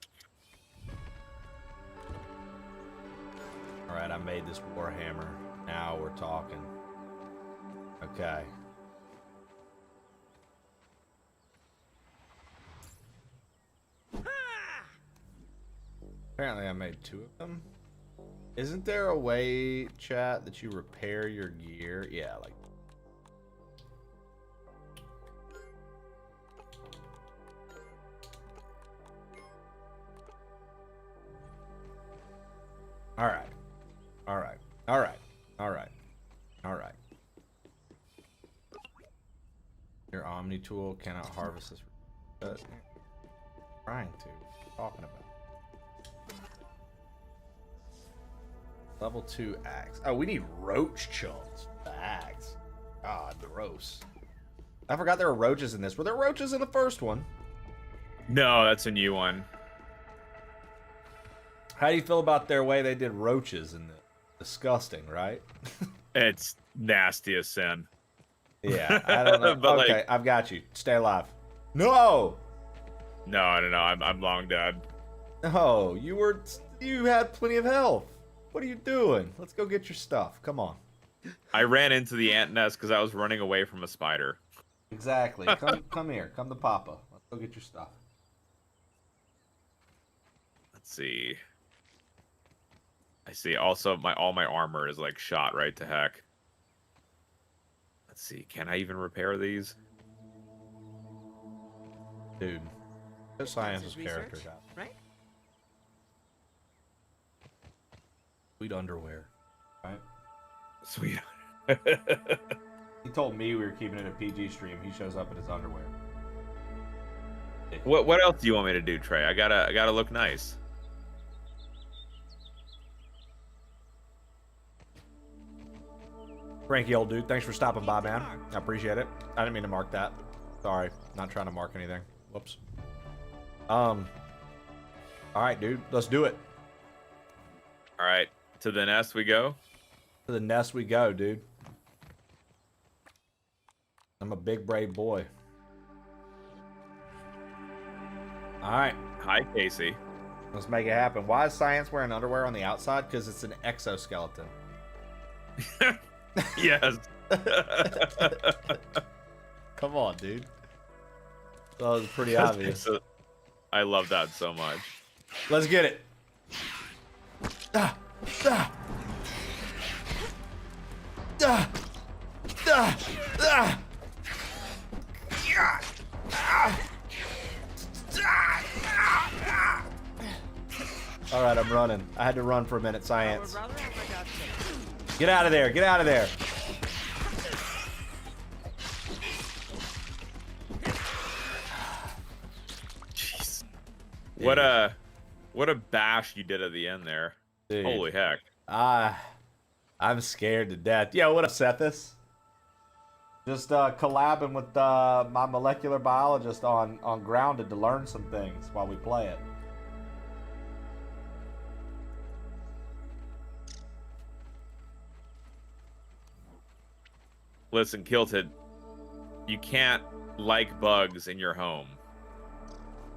Alright, I made this warhammer. Now we're talking. Okay. Apparently I made 2 of them. Isn't there a way, chat, that you repair your gear? Yeah, like... Alright. Alright. Alright. Alright. Alright. Your Omni tool cannot harvest this. Trying to. What are you talking about? Level 2 axe. Oh, we need roach chunks. The axe. God, gross. I forgot there were roaches in this. Were there roaches in the first one? No, that's a new one. How do you feel about their way they did roaches in the disgusting, right? It's nasty as sin. Yeah, I don't know. But okay, like, I've got you. Stay alive. No! no, I don't know. I'm long dead. No, you had plenty of health. What are you doing? Let's go get your stuff. Come on. I ran into the ant nest because I was running away from a spider. Exactly. Come here. Come to Papa. Let's go get your stuff. Let's see. I see. Also, all my armor is like shot right to heck. Let's see. Can I even repair these? Dude, this science is characters out. Right? Sweet underwear. Right? Sweet. He told me we were keeping it a PG stream. He shows up in his underwear. What else do you want me to do, Trey? I gotta look nice. Frankie, old dude, thanks for stopping by, man. I appreciate it. I didn't mean to mark that. Sorry, not trying to mark anything. Whoops. All right, dude, let's do it. All right, to the nest we go. To the nest we go, dude. I'm a big brave boy. All right. Hi, Casey. Let's make it happen. Why is Science wearing underwear on the outside? Because it's an exoskeleton. Yes. Come on, dude. That was pretty obvious. I love that so much. Let's get it. Ah, ah. Ah, ah, ah. All right, I'm running. I had to run for a minute, Science. Get out of there. Get out of there. Jeez. What a bash you did at the end there. Dude. Holy heck. I'm scared to death. Yo, what up, Sethis? Just collabing with my molecular biologist on Grounded to learn some things while we play it. Listen, Kilted, you can't like bugs in your home.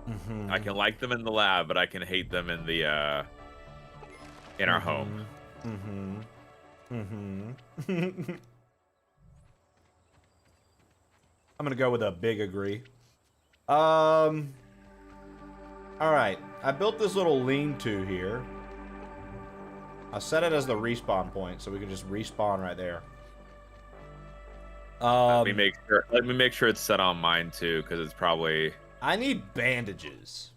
Mm-hmm. I can like them in the lab, but I can hate them in the in our home. I'm gonna go with a big agree. All right, I built this little lean-to here. I set it as the respawn point, so we can just respawn right there. Let me make sure it's set on mine too, because it's probably. I need bandages.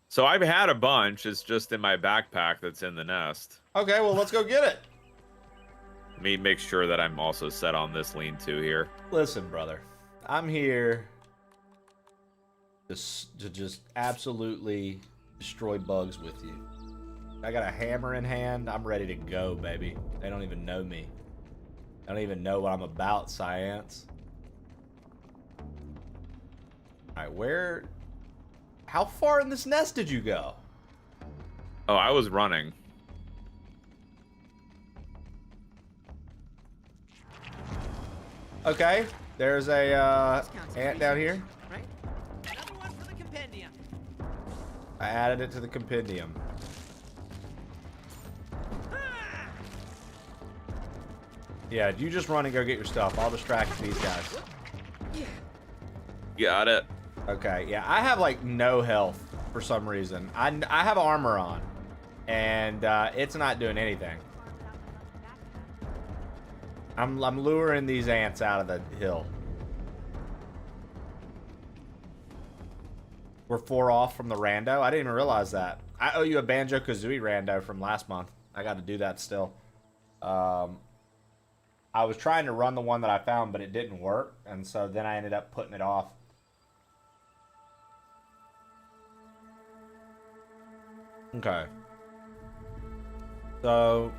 So I've had a bunch. It's just in my backpack that's in the nest. Okay, well let's go get it. Let me make sure that I'm also set on this lean-to here. Listen, brother, I'm here to just absolutely destroy bugs with you. I got a hammer in hand. I'm ready to go, baby. They don't even know me. I don't even know what I'm about, Science. Alright, how far in this nest did you go? Oh, I was running. Okay, there's a ant down here. Right? Another one for the compendium. I added it to the compendium. Yeah, you just run and go get your stuff. I'll distract these guys. Got it. Okay, yeah, I have like no health for some reason. I have armor on, and it's not doing anything. I'm luring these ants out of the hill. We're 4 off from the rando. I didn't even realize that. I owe you a Banjo-Kazooie rando from last month. I got to do that still. I was trying to run the one that I found, but it didn't work, and so then I ended up putting it off. Okay. So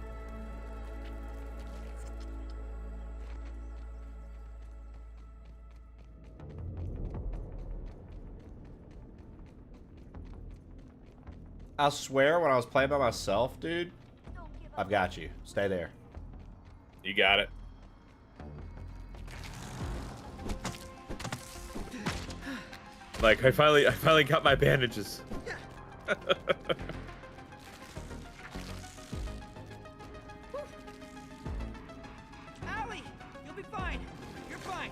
I swear when I was playing by myself, dude, I've got you. Stay there. You got it. Like I finally got my bandages. Allie, you'll be fine. You're fine.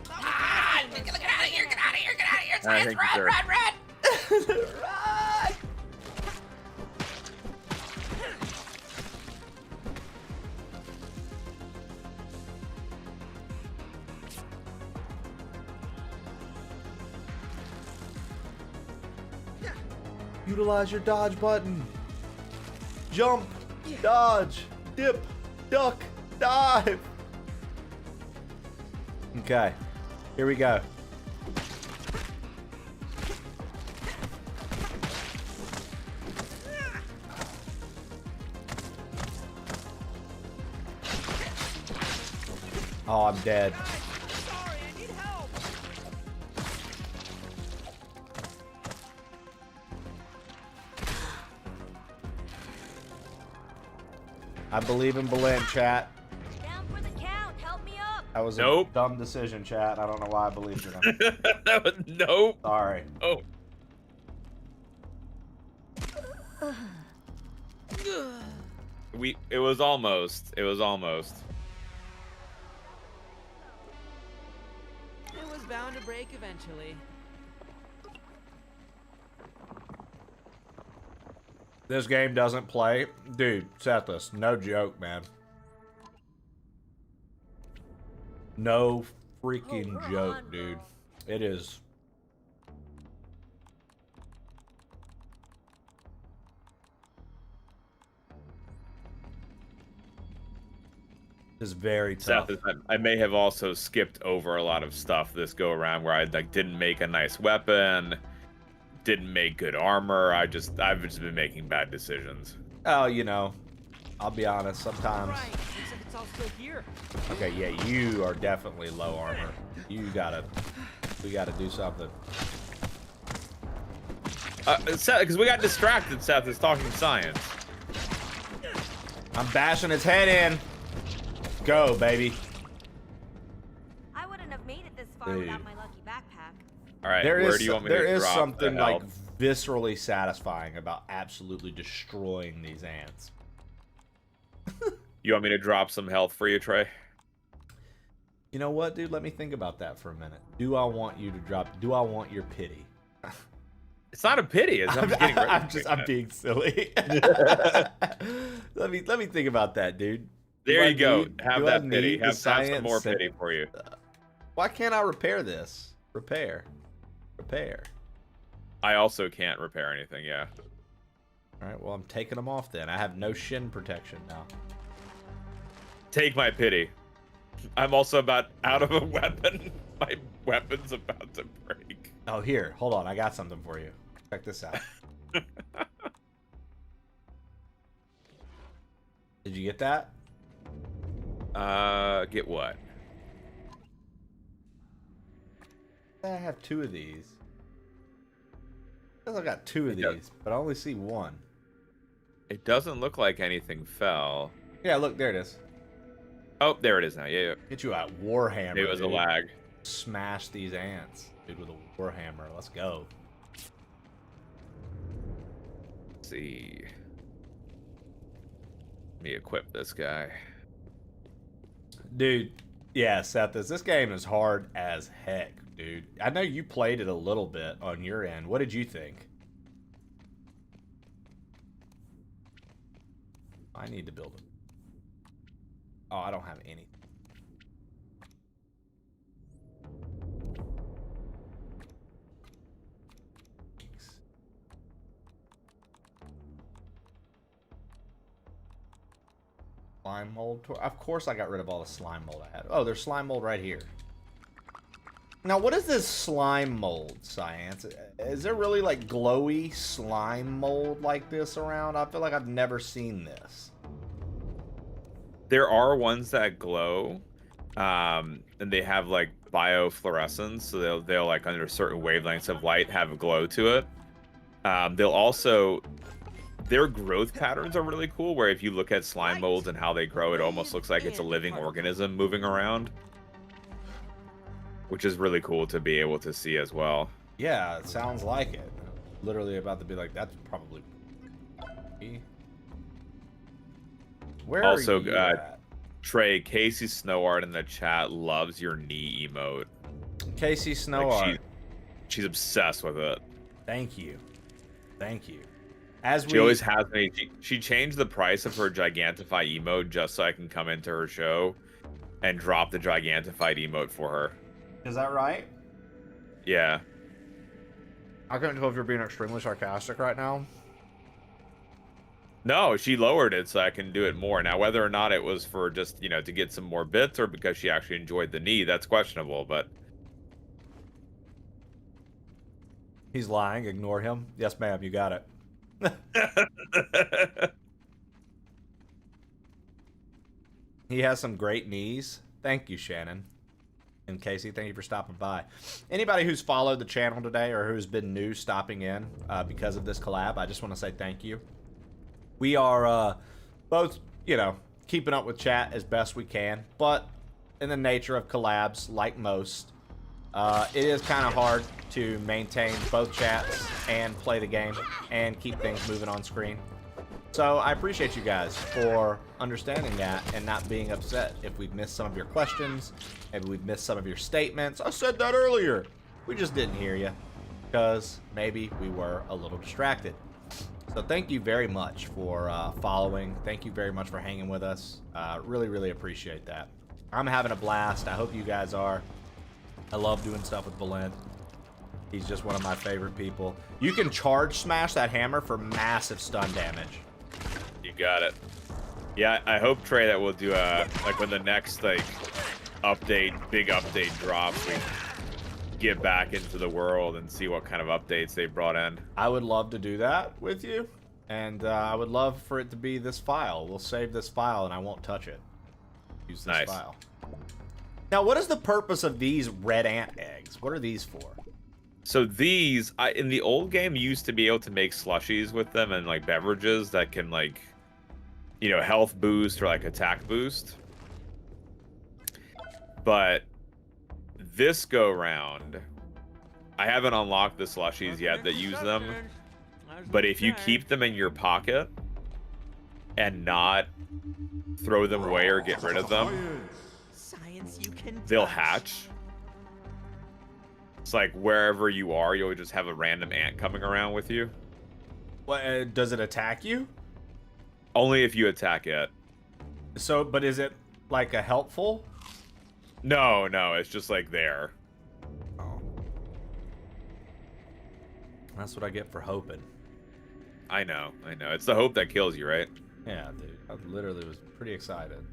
Ah! Get out of here! Get out of here! Get out of here! I Science, think run! you're- Run! Run! Right. Utilize your dodge button. Jump, dodge, dip, duck, dive. Okay, here we go. Oh, I'm dead. I believe in Belen, chat. Down for the count. Help me up. That was a dumb decision, chat. I don't know why I believed in him. That was nope. Sorry. Oh. It was almost. It was almost. It was bound to break eventually. This game doesn't play. Dude, Sethus, no joke, man. No freaking joke, dude. It is. It's very tough. I may have also skipped over a lot of stuff this go around where I like didn't make a nice weapon, didn't make good armor. I've just been making bad decisions. Oh, you know, I'll be honest. Sometimes. Right. Looks like it's all still here. Okay, yeah, you are definitely low armor. We gotta do something. Because we got distracted. Seth is talking science. I'm bashing his head in. Go, baby. I wouldn't have made it this far without my lucky backpack. All right, There do you want me to there is drop something the like help? viscerally satisfying about absolutely destroying these ants. You want me to drop some health for you, Trey? You know what, dude? Let me think about that for a minute. Do I want you to drop? Do I want your pity? It's not a pity. It's I'm being silly. let me think about that, dude. There you go. Have that I pity. need the Have some science more and- pity for you. Why can't I repair this? Repair. I also can't repair anything. Yeah. All right. Well, I'm taking them off then. I have no shin protection now. Take my pity. I'm also about out of a weapon. My weapon's about to break. Oh, here. Hold on. I got something for you. Check this out. Did you get that? Get what? I have two of these. I got two of these, but I only see one. It doesn't look like anything fell. Yeah, look, there it is. Oh, there it is now. Yeah. Get you a warhammer. It was a lag. Smash these ants, dude, with a warhammer. Let's go. Let's see. Let me equip this guy. Dude, yeah, Seth, this game is hard as heck, dude. I know you played it a little bit on your end. What did you think? I need to build it. Oh, I don't have any. Slime mold. Of course I got rid of all the slime mold I had. Oh, there's slime mold right here. Now, what is this slime mold, Science? Is there really, like, glowy slime mold like this around? I feel like I've never seen this. There are ones that glow, and they have, like, biofluorescence, so they'll like, under certain wavelengths of light, have a glow to it. They'll also... Their growth patterns are really cool, where if you look at slime molds and how they grow, it almost looks like it's a living organism moving around. Which is really cool to be able to see as well. Yeah, it sounds like it. Literally about to be like, that's probably... Where also, are you at? Trey, Casey Snowart in the chat loves your knee emote. Casey Snowart. She's obsessed with it. Thank you. Thank you. She always has me. She changed the price of her Gigantify emote just so I can come into her show and drop the Gigantified emote for her. Is that right? Yeah. I couldn't tell if you're being extremely sarcastic right now. No, she lowered it so I can do it more. Now, whether or not it was for just, you know, to get some more bits or because she actually enjoyed the knee, that's questionable, but... He's lying. Ignore him. Yes, ma'am. You got it. He has some great knees. Thank you, Shannon. And Casey, thank you for stopping by. Anybody who's followed the channel today or who's been new stopping in because of this collab, I just want to say thank you. We are both, you know, keeping up with chat as best we can, but in the nature of collabs, like most, it is kind of hard to maintain both chats and play the game and keep things moving on screen. So I appreciate you guys for understanding that and not being upset if we've missed some of your questions, maybe we've missed some of your statements. I said that earlier. We just didn't hear you because maybe we were a little distracted. So thank you very much for following. Thank you very much for hanging with us. Really, really appreciate that. I'm having a blast. I hope you guys are. I love doing stuff with Valent. He's just one of my favorite people. You can charge smash that hammer for massive stun damage. You got it. Yeah, I hope, Trey, that we'll do like when the next like big update drops, we get back into the world and see what kind of updates they brought in. I would love to do that with you, and I would love for it to be this file. We'll save this file and I won't touch it. Use this file. Now, what is the purpose of these red ant eggs? What are these for? So these, in the old game, you used to be able to make slushies with them and like beverages that can like, you know, health boost or like attack boost. But this go round, I haven't unlocked the slushies yet that use them. But if you keep them in your pocket and not throw them away or get rid of them, they'll hatch. It's like wherever you are, you'll just have a random ant coming around with you. What, does it attack you? Only if you attack it. So, but is it like a helpful? No, it's just like there. Oh. That's what I get for hoping. I know. It's the hope that kills you, right? Yeah, dude. I literally was pretty excited.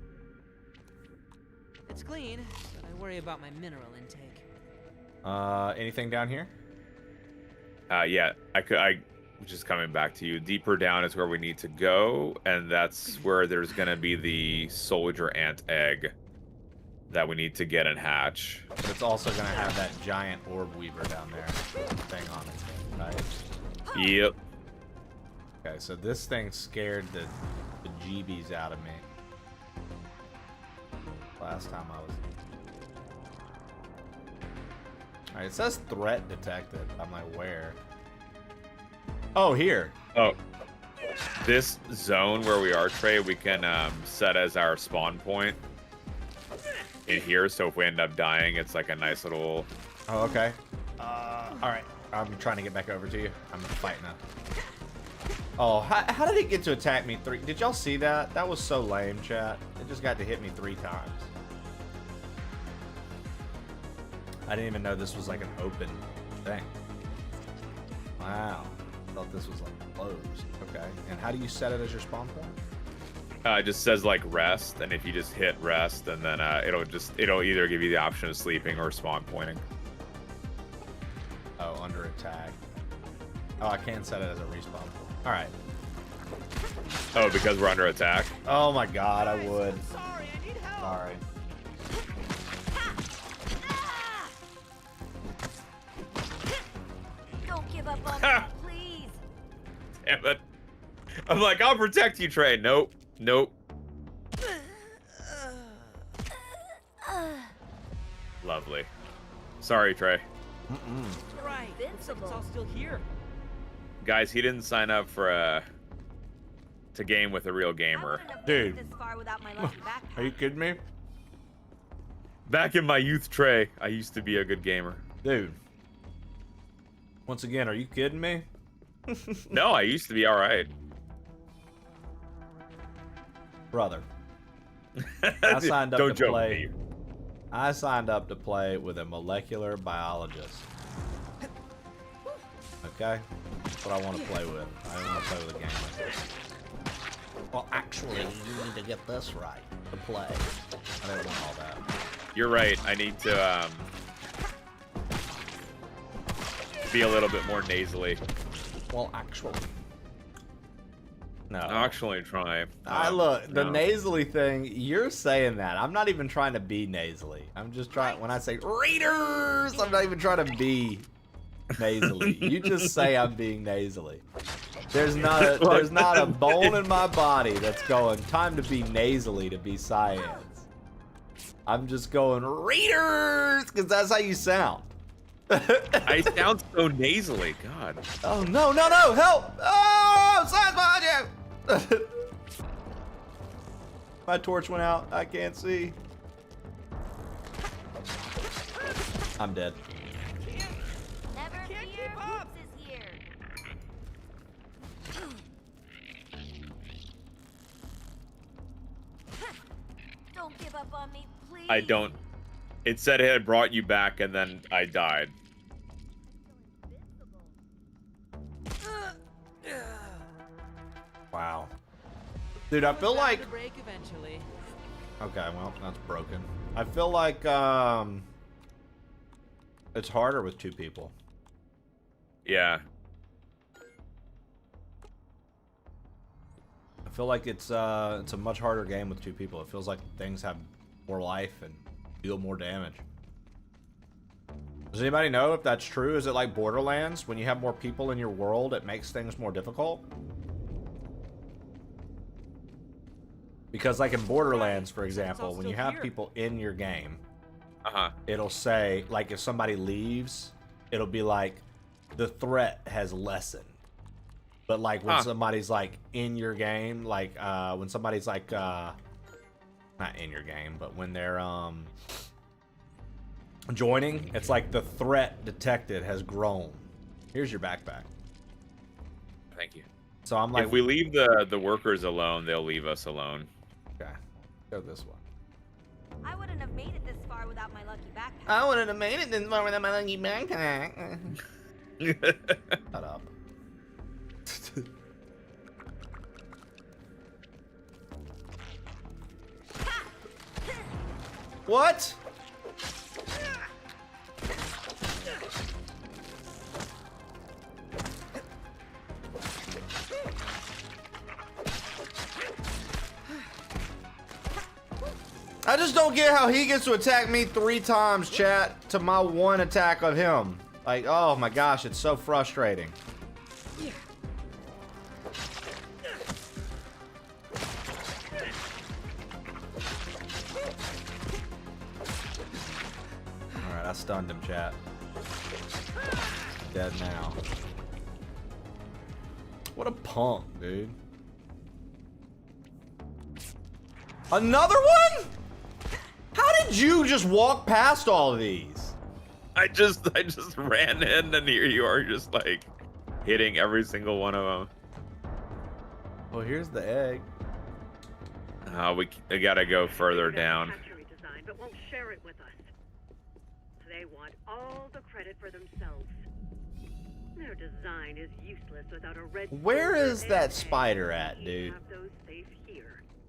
It's clean, but I worry about my mineral intake. Anything down here? Yeah, I just coming back to you. Deeper down is where we need to go, and that's where there's gonna be the soldier ant egg that we need to get and hatch. But it's also gonna have that giant orb weaver down there thing on it, right? Yep. Okay, so this thing scared the jeebies out of me last time I was. Alright, it says threat detected. I'm like, where? Oh, here. Oh. This zone where we are, Trey, we can set as our spawn point in here, so if we end up dying, it's like a nice little... Oh, okay. Alright. I'm trying to get back over to you. I'm fighting now. Oh, how did it get to attack me 3? Did y'all see that? That was so lame, chat. It just got to hit me 3 times. I didn't even know this was like an open thing. Wow. I thought this was like closed. Okay. And how do you set it as your spawn point? It just says like rest, and if you just hit rest, and then it'll either give you the option of sleeping or spawn pointing. Oh, under attack. Oh, I can set it as a respawn point. All right. Oh, because we're under attack? Oh my god, I would. Sorry, I need help. Sorry. Don't give up on me, please. Damn it. I'm like, I'll protect you, Trey. Nope. Lovely. Sorry, Trey. Right. Looks like it's all still here. Guys, he didn't sign up for to game with a real gamer. Dude. Are you kidding me? Back in my youth, Trey, I used to be a good gamer. Dude. Once again, are you kidding me? No, I used to be alright. Brother. I signed up Don't to joke play. with me. I signed up to play with a molecular biologist. Okay? That's what I want to play with. I don't want to play with a game like this. Well, actually, you need to get this right to play. I don't want all that. You're right. I need to be a little bit more nasally. Well, actually. No. Actually, try. I look, the nasally thing, you're saying that. I'm not even trying to be nasally. I'm just trying, when I say readers, I'm not even trying to be nasally. You just say I'm being nasally. There's not a bone in my body that's going, time to be nasally to be science. I'm just going, readers, because that's how you sound. I sound so nasally. God. Oh, no, no, no, help! Oh, science behind you! My torch went out. I can't see. I'm dead. Never fear, Hoops is here. Don't give up on me, please. I don't. It said it had brought you back, and then I died. Wow. Dude, I feel like... break eventually. Okay, well, that's broken. I feel like, it's harder with 2 people. Yeah. I feel like it's a much harder game with 2 people. It feels like things have more life and deal more damage. Does anybody know if that's true? Is it like Borderlands? When you have more people in your world, it makes things more difficult? Because like in Borderlands, for example, when you have people in your game, it'll say, like if somebody leaves, it'll be like, the threat has lessened. But like when somebody's like in your game, like when somebody's like, not in your game, but when they're joining, it's like the threat detected has grown. Here's your backpack. Thank you. So I'm like, if we leave the workers alone, they'll leave us alone. Okay, go this one. I wouldn't have made it this far without my lucky backpack. I wouldn't have made it this far without my lucky backpack. Shut up. What? I just don't get how he gets to attack me 3 times, chat, to my 1 attack of him. Like, oh my gosh, it's so frustrating. Alright, I stunned him, chat. Dead now. What a punk, dude. Another one? How did you just walk past all of these? I just ran in, and here you are, just like hitting every single one of them. Well, here's the egg. We gotta go further down. Design, but won't share it with us. They want all the credit for themselves. Their design is useless without a red. Where is that spider at, dude?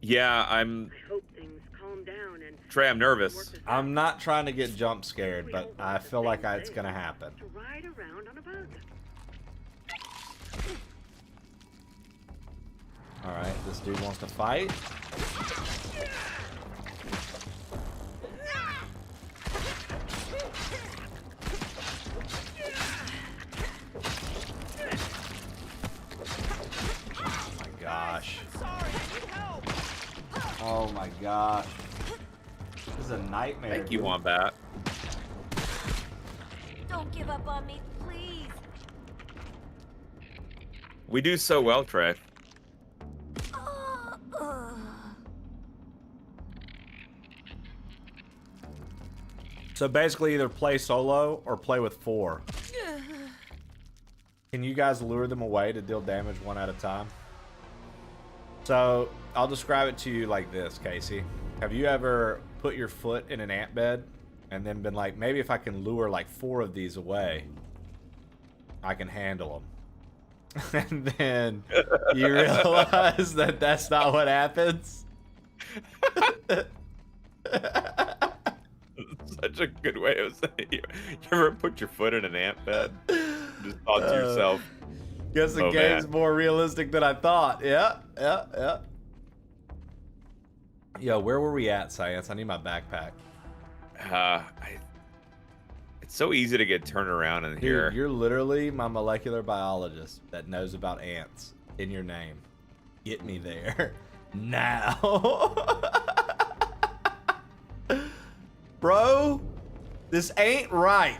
Yeah, I hope things calm down and Trey, I'm nervous. I'm not trying to get jump scared, but I feel like it's gonna happen. to ride around on a bug. Alright, this dude wants to fight. Oh my gosh. Oh my gosh. This is a nightmare. Thank you, Wombat. Don't give up on me, please. We do so well, Trey. So basically either play solo or play with 4. Can you guys lure them away to deal damage 1 at a time? So I'll describe it to you like this, Casey. Have you ever put your foot in an ant bed and then been like, maybe if I can lure like 4 of these away, I can handle them? and then you realize that that's not what happens. Such a good way of saying it. You ever put your foot in an ant bed? Just thought to yourself, guess the game's more realistic than I thought. Yeah. Yo, where were we at, Science? I need my backpack. It's so easy to get turned around in here. Dude, you're literally my molecular biologist that knows about ants in your name. Get me there now. Bro, this ain't right.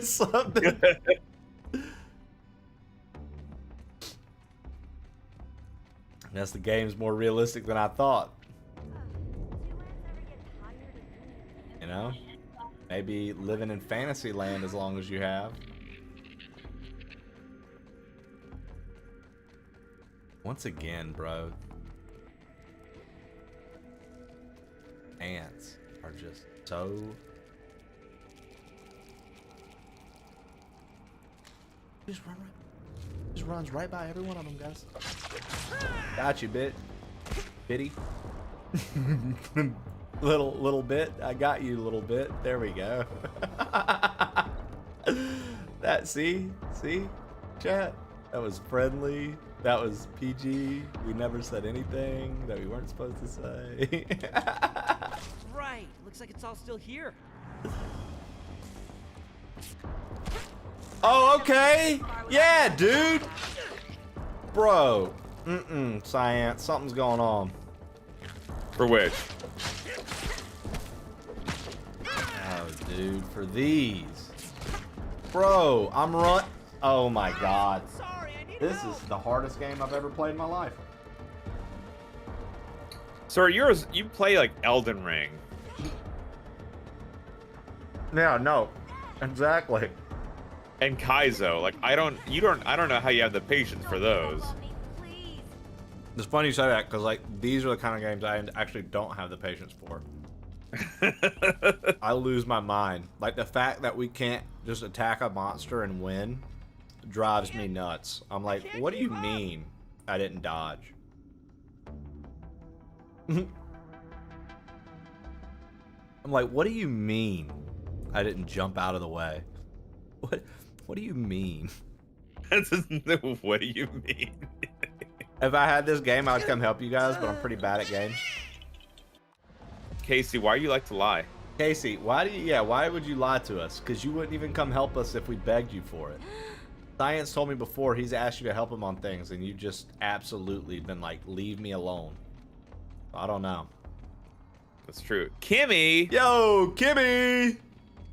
Something. Guess the game's more realistic than I thought. You know? Maybe living in fantasy land as long as you have. Once again, bro. Ants are just so... Just runs right by every one of them, guys. Got you, bitty. little bit. I got you, little bit. There we go. See, chat. That was friendly. That was PG. We never said anything that we weren't supposed to say. Right. Looks like it's all still here. Oh, okay. Yeah, dude. Bro. Science. Something's going on. For which? Oh, dude. For these. Bro, I'm run. Oh my god. This is the hardest game I've ever played in my life. So you play like Elden Ring. Yeah, no. Exactly. And Kaizo, like I don't know how you have the patience for those. It's funny you say that because like these are the kind of games I actually don't have the patience for. I lose my mind. Like the fact that we can't just attack a monster and win drives me nuts. I'm like, what do you mean I didn't dodge? I'm like, what do you mean I didn't jump out of the way? What do you mean? What do you mean? If I had this game, I'd come help you guys, but I'm pretty bad at games. Casey, why do you like to lie? Casey, why would you lie to us? Because you wouldn't even come help us if we begged you for it. Science told me before he's asked you to help him on things, and you just absolutely been like, leave me alone. I don't know. That's true. Kimmy! Yo, Kimmy!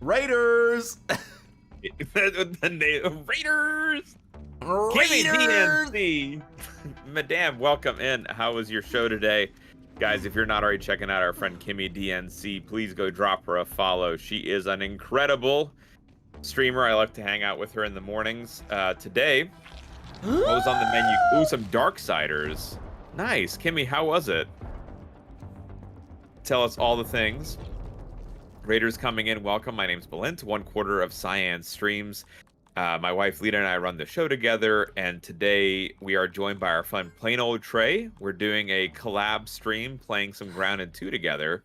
Raiders! The name Raiders! Kimmy DNC! Madame, welcome in. How was your show today? Guys, if you're not already checking out our friend Kimmy DNC, please go drop her a follow. She is an incredible streamer. I like to hang out with her in the mornings. Today, what was on the menu? Ooh, some Darksiders. Nice. Kimmy, how was it? Tell us all the things. Raiders coming in, welcome. My name's Balint, 1/4 of Cyan Streams. My wife Lita and I run the show together, and today we are joined by our friend Plain Old Trey. We're doing a collab stream, playing some Grounded 2 together,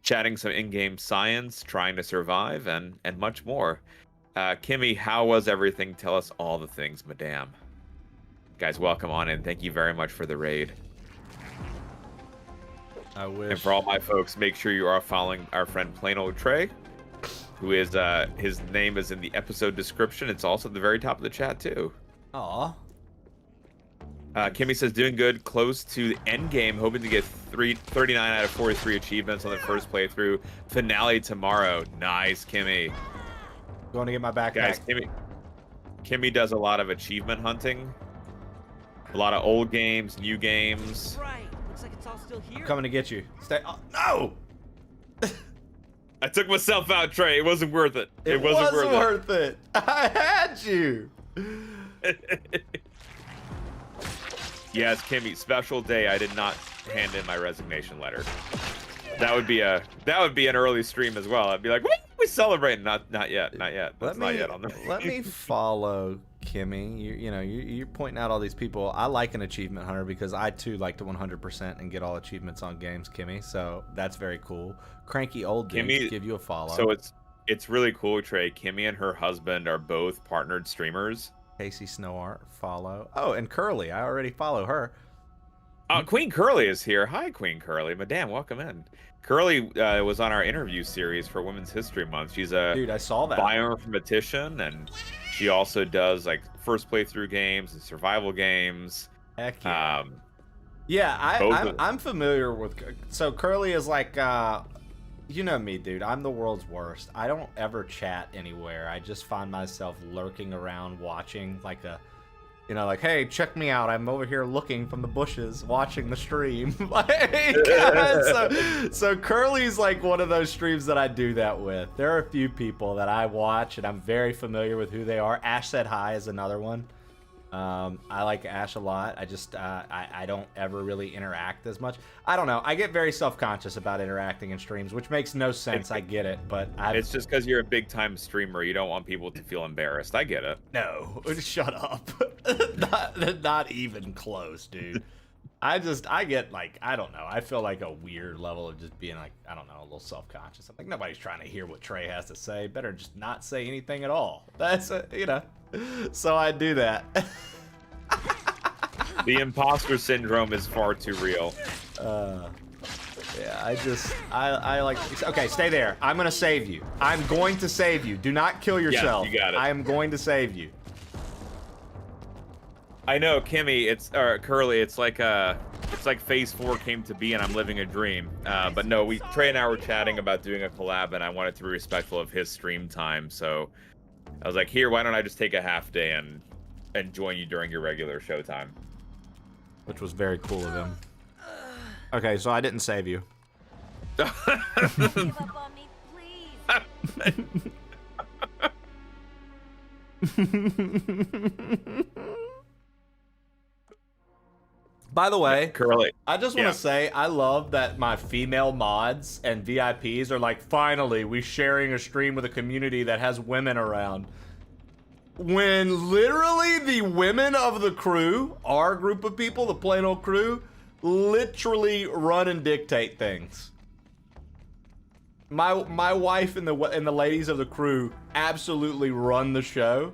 chatting some in-game science, trying to survive, and much more. Kimmy, how was everything? Tell us all the things, madame. Guys, welcome on in. Thank you very much for the raid. I wish. And for all my folks, make sure you are following our friend Plain Old Trey, who is his name is in the episode description. It's also at the very top of the chat too. Aw. Kimmy says doing good, close to the end game, hoping to get 39 out of 43 achievements on the first playthrough. Finale tomorrow. Nice, Kimmy. Going to get my backpack. Guys, Kimmy does a lot of achievement hunting. A lot of old games, new games. Right. Looks like it's all still here. I'm coming to get you. Stay. Oh, no! I took myself out, Trey. It wasn't worth it. It wasn't worth it. I had you. Yes, Kimmy, special day. I did not hand in my resignation letter. That would be an early stream as well. I'd be like, "What? We celebrating?" Not yet. Not yet. That's not yet on the. Let me follow Kimmy. You're pointing out all these people. I like an achievement hunter because I too like to 100% and get all achievements on games, Kimmy. So that's very cool. Cranky old dude, give you a follow. So it's really cool, Trey. Kimmy and her husband are both partnered streamers. Casey Snowart, follow. Oh, and Curly, I already follow her. Queen Curly is here. Hi, Queen Curly. Madame, welcome in. Curly was on our interview series for Women's History Month. She's a dude. I saw that bioinformatician, and she also does like first playthrough games and survival games. Heck yeah. Yeah, I'm familiar with. So Curly is like, you know me, dude. I'm the world's worst. I don't ever chat anywhere. I just find myself lurking around, watching like a. Like, hey, check me out. I'm over here looking from the bushes, watching the stream. So Curly's like one of those streams that I do that with. There are a few people that I watch, and I'm very familiar with who they are. Ash Said Hi is another one. I like Ash a lot. I just, I don't ever really interact as much. I don't know. I get very self-conscious about interacting in streams, which makes no sense. I get it, but it's just because you're a big-time streamer. You don't want people to feel embarrassed. I get it. No, shut up. not even close, dude. I get like, I don't know. I feel like a weird level of just being like, I don't know, a little self-conscious. I'm like, nobody's trying to hear what Trey has to say. Better just not say anything at all. That's, so I do that. The imposter syndrome is far too real. Yeah, I like, okay, stay there. I'm going to save you. I'm going to save you. Do not kill yourself. Yes, you got it. I am going to save you. I know, Kimmy, Curly, it's like Phase 4 came to be and I'm living a dream. But no, Trey and I were chatting about doing a collab and I wanted to be respectful of his stream time, so I was like, here, why don't I just take a half day and join you during your regular show time? Which was very cool of him. Okay, so I didn't save you. Give up on me, please. By the way, Curly, I just want to say I love that my female mods and VIPs are like, finally, we sharing a stream with a community that has women around. When literally the women of the crew, our group of people, the plain old crew, literally run and dictate things. My wife and the ladies of the crew absolutely run the show,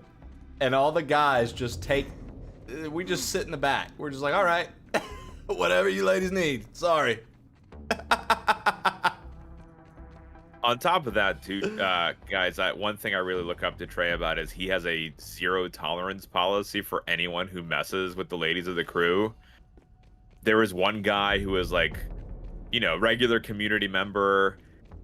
and all the guys just we just sit in the back. We're just like, all right, whatever you ladies need. Sorry. On top of that, too, guys, one thing I really look up to Trey about is he has a zero tolerance policy for anyone who messes with the ladies of the crew. There was one guy who was like, regular community member,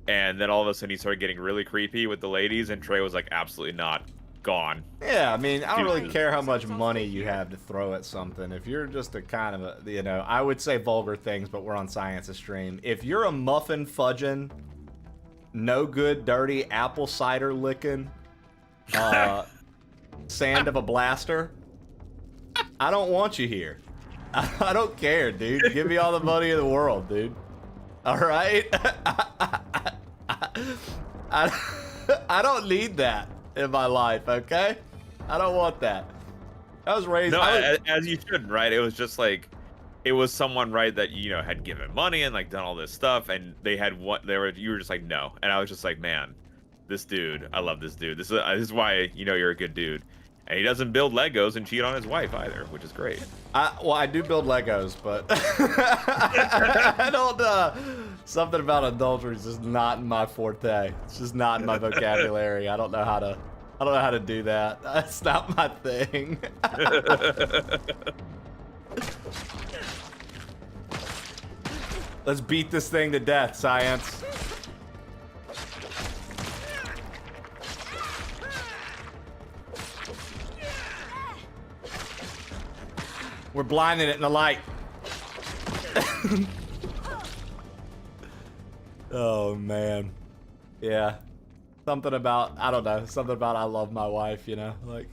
and then all of a sudden he started getting really creepy with the ladies, and Trey was like, absolutely not. Gone. Yeah, I mean, I don't really care how much money you have to throw at something. If you're just a kind of a, I would say vulgar things, but we're on Science's stream. If you're a muffin fudging, no good, dirty, apple cider licking, sand of a blaster, I don't want you here. I don't care, dude. Give me all the money in the world, dude. All right? I don't need that in my life, okay? I don't want that. I was raised... No, as you shouldn't, right? It was just like... It was someone, right, that, had given money and, like, done all this stuff, and they had what... You were just like, no. And I was just like, man, this dude, I love this dude. This is why, you're a good dude. And he doesn't build Legos and cheat on his wife either, which is great. Well, I do build Legos, but... I don't... Something about adultery is just not in my forte. It's just not in my vocabulary. I don't know how to do that. That's not my thing. Let's beat this thing to death, Science. We're blinding it in the light. Oh, man. Yeah. Something about, I don't know, something about I love my wife, Like,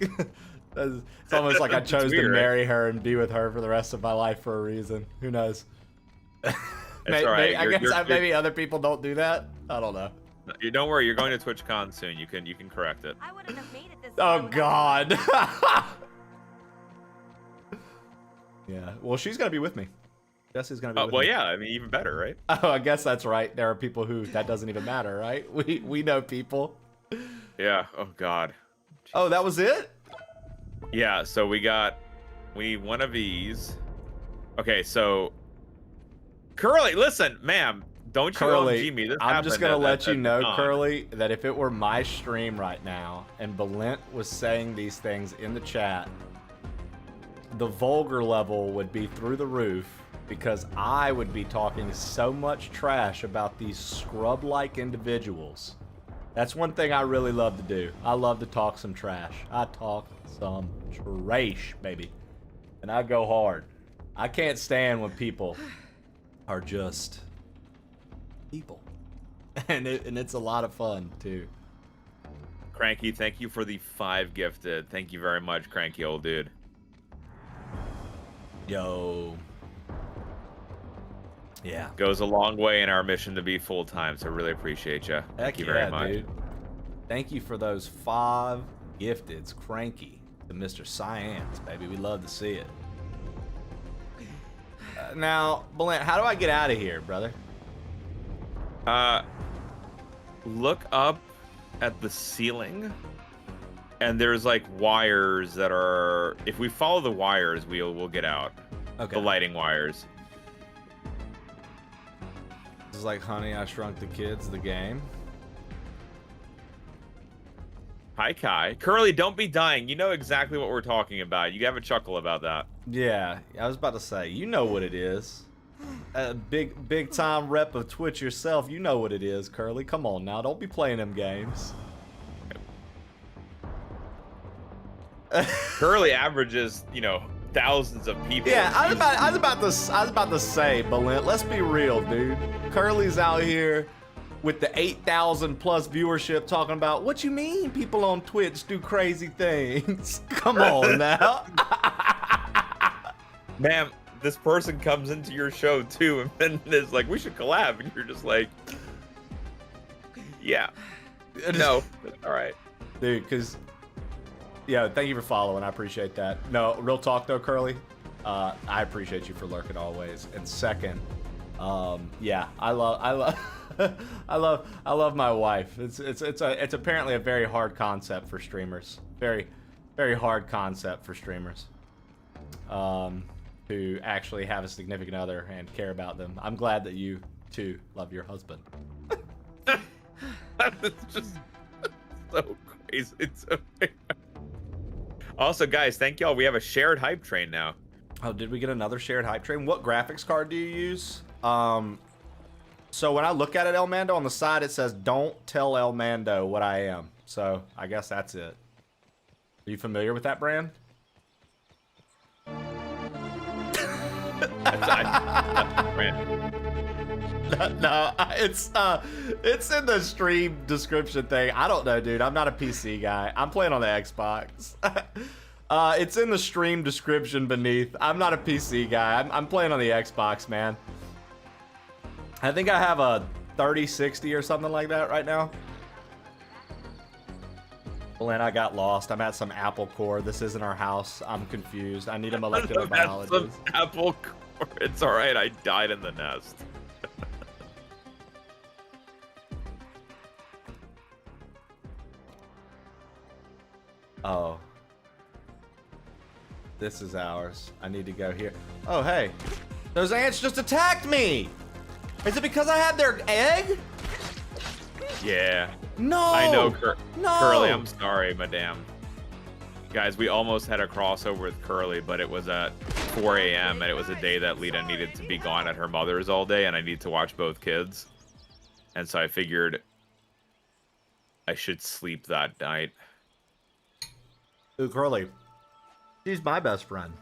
it's almost like I chose to marry her and be with her for the rest of my life for a reason. Who knows? Right. I guess maybe other people don't do that. I don't know. Don't worry, you're going to TwitchCon soon. You can correct it. I wouldn't have made it this Oh, God. Yeah. Well, she's gonna be with me. Jesse's gonna be with Well, me. yeah. I mean, even better, right? Oh, I guess that's right. There are people who that doesn't even matter, right? We know people. Yeah. Oh God. Oh, that was it? Yeah. So we need one of these. Okay. So Curly, listen, ma'am. Don't you Curly, OMG me. This I'm just happened gonna at- let you at know, Con. Curly, that if it were my stream right now and Belint was saying these things in the chat, the vulgar level would be through the roof because I would be talking so much trash about these scrub-like individuals. That's one thing I really love to do. I love to talk some trash. I talk some trash, baby. And I go hard. I can't stand when people are just people. And it's a lot of fun, too. Cranky, thank you for the 5 gifted. Thank you very much, Cranky old dude. Yo. Yeah. Goes a long way in our mission to be full time, so really appreciate you. Thank you very much. Dude. Thank you for those 5 gifteds, Cranky, to Mr. Science, baby. We love to see it. Now, Belint, how do I get out of here, brother? Look up at the ceiling, and there's like wires that are. If we follow the wires, we'll get out. Okay. The lighting wires. This is like Honey, I Shrunk the Kids, the game. Hi, Kai. Curly, don't be dying. You know exactly what we're talking about. You have a chuckle about that. Yeah, I was about to say, you know what it is. A big time rep of Twitch yourself, you know what it is, Curly. Come on now, don't be playing them games. Curly averages, thousands of people. Yeah, I was about to say, Belint, let's be real, dude. Curly's out here with the 8,000 plus viewership talking about what you mean people on Twitch do crazy things. Come on now. Ma'am, this person comes into your show too and then is like, we should collab, and you're just like, yeah. No. All right. Dude, because yeah, thank you for following. I appreciate that. No, real talk though, Curly. I appreciate you for lurking always. And second, yeah, I love I love my wife. It's apparently a very hard concept for streamers. Very, very hard concept for streamers. Who actually have a significant other and care about them. I'm glad that you too love your husband. It's just so crazy. It's so Also, guys, thank y'all. We have a shared hype train now. Oh, did we get another shared hype train? What graphics card do you use? So when I look at it, El Mando, on the side it says, "Don't tell El Mando what I am." So I guess that's it. Are you familiar with that brand? No, it's in the stream description thing. I don't know, dude. I'm not a PC guy. I'm playing on the Xbox. It's in the stream description beneath. I'm not a PC guy. I'm playing on the Xbox, man. I think I have a 3060 or something like that right now. Glenn, I got lost. I'm at some Apple Core. This isn't our house. I'm confused. I need a molecular biologist. Apple Core. It's all right. I died in the nest. Oh. This is ours. I need to go here. Oh, hey. Those ants just attacked me! Is it because I had their egg? Yeah. No! I know, No! Curly, I'm sorry, madame. Guys, we almost had a crossover with Curly, but it was at 4 a.m. and it was a day that Lita needed to be gone at her mother's all day, and I need to watch both kids. And so I figured I should sleep that night. Ooh, Curly. She's my best friend.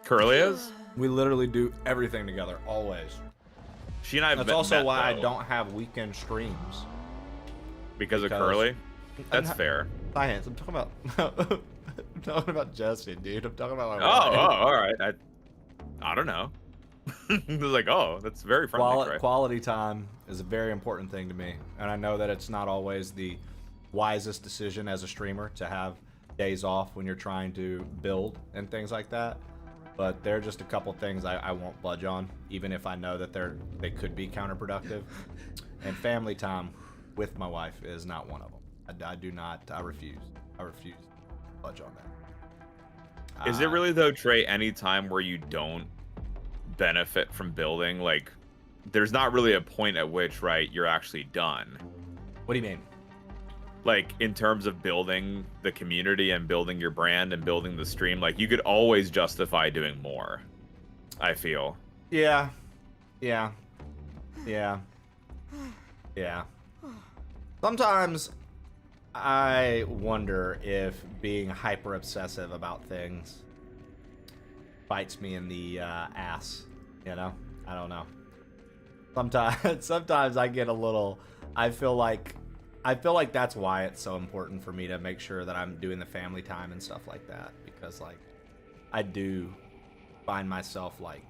Curly is? We literally do everything together, always. She and I have That's met, also why though. I don't have weekend streams. Because of Curly? That's fair. Science. I'm talking about I'm talking about Jesse, dude. I'm talking about my Oh, wife. all right. I don't know. I was like, oh, that's very friendly. Trey. Quality time is a very important thing to me, and I know that it's not always the wisest decision as a streamer to have days off when you're trying to build and things like that. But there are just a couple things I won't budge on, even if I know that they could be counterproductive. And family time with my wife is not one of them. I refuse to budge on that. Is it really though, Trey, any time where you don't benefit from building? Like, there's not really a point at which, right, you're actually done. What do you mean? Like, in terms of building the community and building your brand and building the stream, like, you could always justify doing more, I feel. Yeah. Sometimes I wonder if being hyper obsessive about things bites me in the ass, you know? I don't know. Sometimes I get a little, I feel like that's why it's so important for me to make sure that I'm doing the family time and stuff like that, because like I do find myself like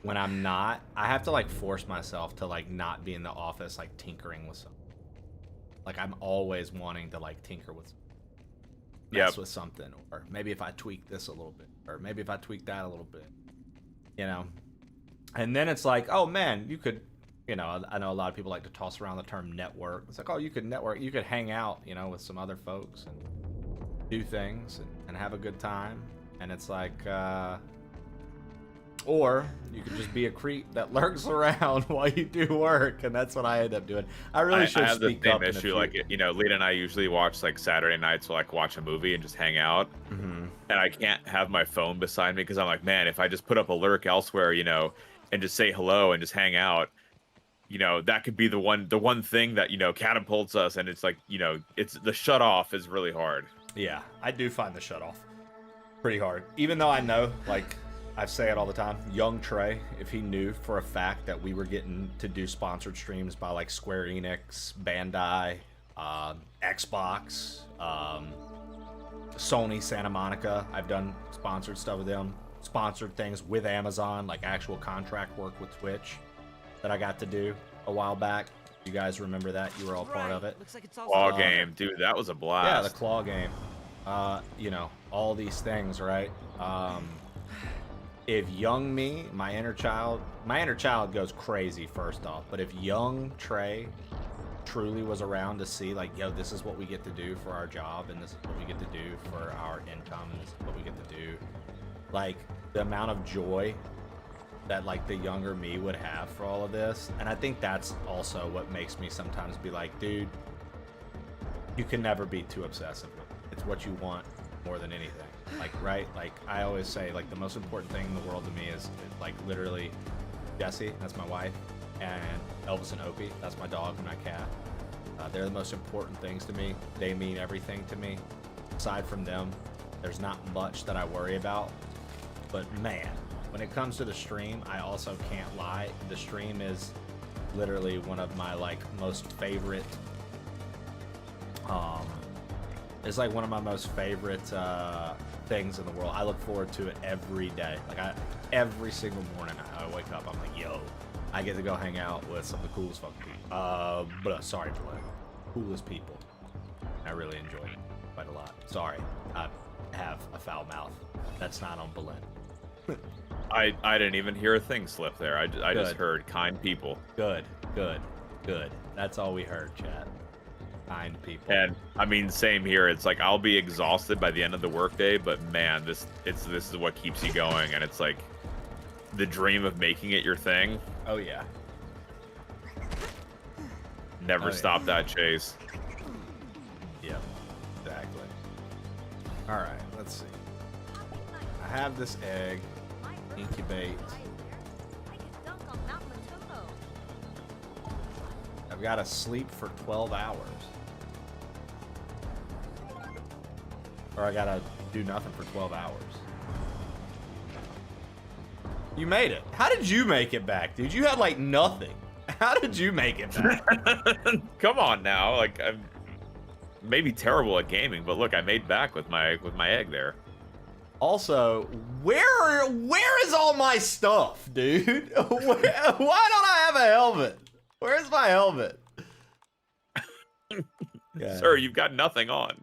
when I'm not, I have to like force myself to like not be in the office like tinkering with something. Like I'm always wanting to like tinker with with something, or maybe if I tweak this a little bit, or maybe if I tweak that a little bit, you know. And then it's like, oh man, you could, you know, I know a lot of people like to toss around the term network. It's like, oh, you could network, you could hang out, you know, with some other folks and do things and have a good time. And it's like, or you could just be a creep that lurks around while you do work, and that's what I end up doing. I really should speak up. I have the same issue. Like, you know, Lita and I usually watch like Saturday nights, we'll like watch a movie and just hang out. Mm-hmm. And I can't have my phone beside me because I'm like, man, if I just put up a lurk elsewhere, you know, and just say hello and just hang out, you know, that could be the one thing that, you know, catapults us. And it's like, you know, it's the shut off is really hard. Yeah, I do find the shut off pretty hard, even though I know, like, I say it all the time, young Trey, if he knew for a fact that we were getting to do sponsored streams by like Square Enix, Bandai, Xbox, Sony Santa Monica, I've done sponsored stuff with them, sponsored things with Amazon, like actual contract work with Twitch that I got to do a while back. You guys remember that? You were all part of it. Looks like it's all Claw game, dude, that was a blast. Yeah, the claw game. You know, all these things, right? If young me, my inner child goes crazy first off, but if young Trey truly was around to see like, yo, this is what we get to do for our job, and this is what we get to do for our income, and this is what we get to do, like the amount of joy that like the younger me would have for all of this. And I think that's also what makes me sometimes be like, dude, you can never be too obsessive with it. It's what you want more than anything. Like, right? Like, I always say, like, the most important thing in the world to me is, like, literally Jessie, that's my wife, and Elvis and Opie, that's my dog and my cat. They're the most important things to me. They mean everything to me. Aside from them, there's not much that I worry about. But, man, when it comes to the stream, I also can't lie. The stream is literally one of my, like, most favorite... It's like one of my most favorite things in the world. I look forward to it every day. Like every single morning I wake up, I'm like, yo, I get to go hang out with some of the coolest fucking people. Sorry, Belen. Coolest people. I really enjoy it quite a lot. Sorry, I have a foul mouth. That's not on Belen. I didn't even hear a thing slip there. I just heard kind people. Good. That's all we heard, chat. Kind people. And I mean, same here. It's like I'll be exhausted by the end of the workday, but man, this is what keeps you going, and it's like the dream of making it your thing. Oh yeah. Never stop that chase. Yep, exactly. All right, let's see. I have this egg. Incubate. I've got to sleep for 12 hours. Or I gotta do nothing for 12 hours. You made it. How did you make it back, dude? You had like nothing. How did you make it back? Come on now. Like, I'm maybe terrible at gaming, but look, I made back with my egg there. Also, where is all my stuff, dude? Why don't I have a helmet? Where's my helmet? Sir, you've got nothing on.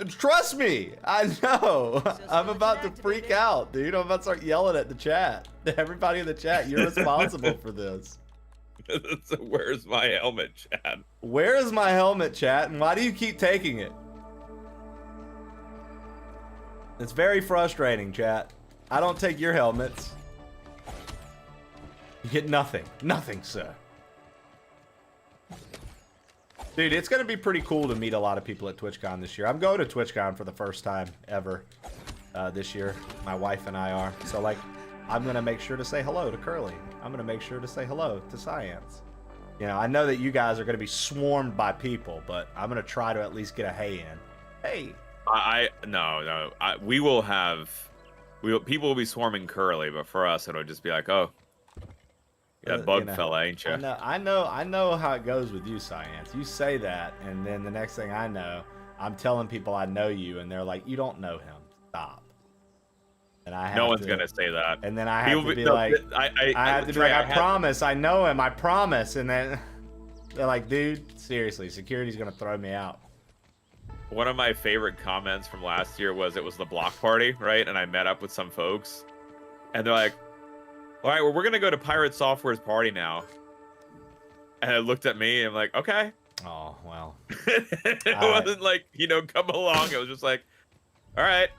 Trust me. I know. I'm about to freak out, dude. I'm about to start yelling at the chat. Everybody in the chat, you're responsible for this. So where's my helmet, Chad? Where is my helmet, chat? And why do you keep taking it? It's very frustrating, chat. I don't take your helmets. You get nothing. Nothing, sir. Dude, it's going to be pretty cool to meet a lot of people at TwitchCon this year. I'm going to TwitchCon for the first time ever this year. My wife and I are. So, like, I'm going to make sure to say hello to Curly. I'm going to make sure to say hello to Science. You know, I know that you guys are going to be swarmed by people, but I'm going to try to at least get a hey in. Hey. No. People will be swarming Curly, but for us, it'll just be like, oh, that bug fella, ain't you? I know how it goes with you, Science. You say that, and then the next thing I know, I'm telling people I know you, and they're like, you don't know him. Stop. And I have no one's gonna say that. And then I have to be like, I promise, I know him, I promise. And then they're like, dude, seriously, security's gonna throw me out. One of my favorite comments from last year was it was the block party, right? And I met up with some folks, and they're like, all right, well, we're gonna go to Pirate Software's party now. And it looked at me and I'm like, okay. Oh, well. It wasn't like, you know, come along. It was just like, all right,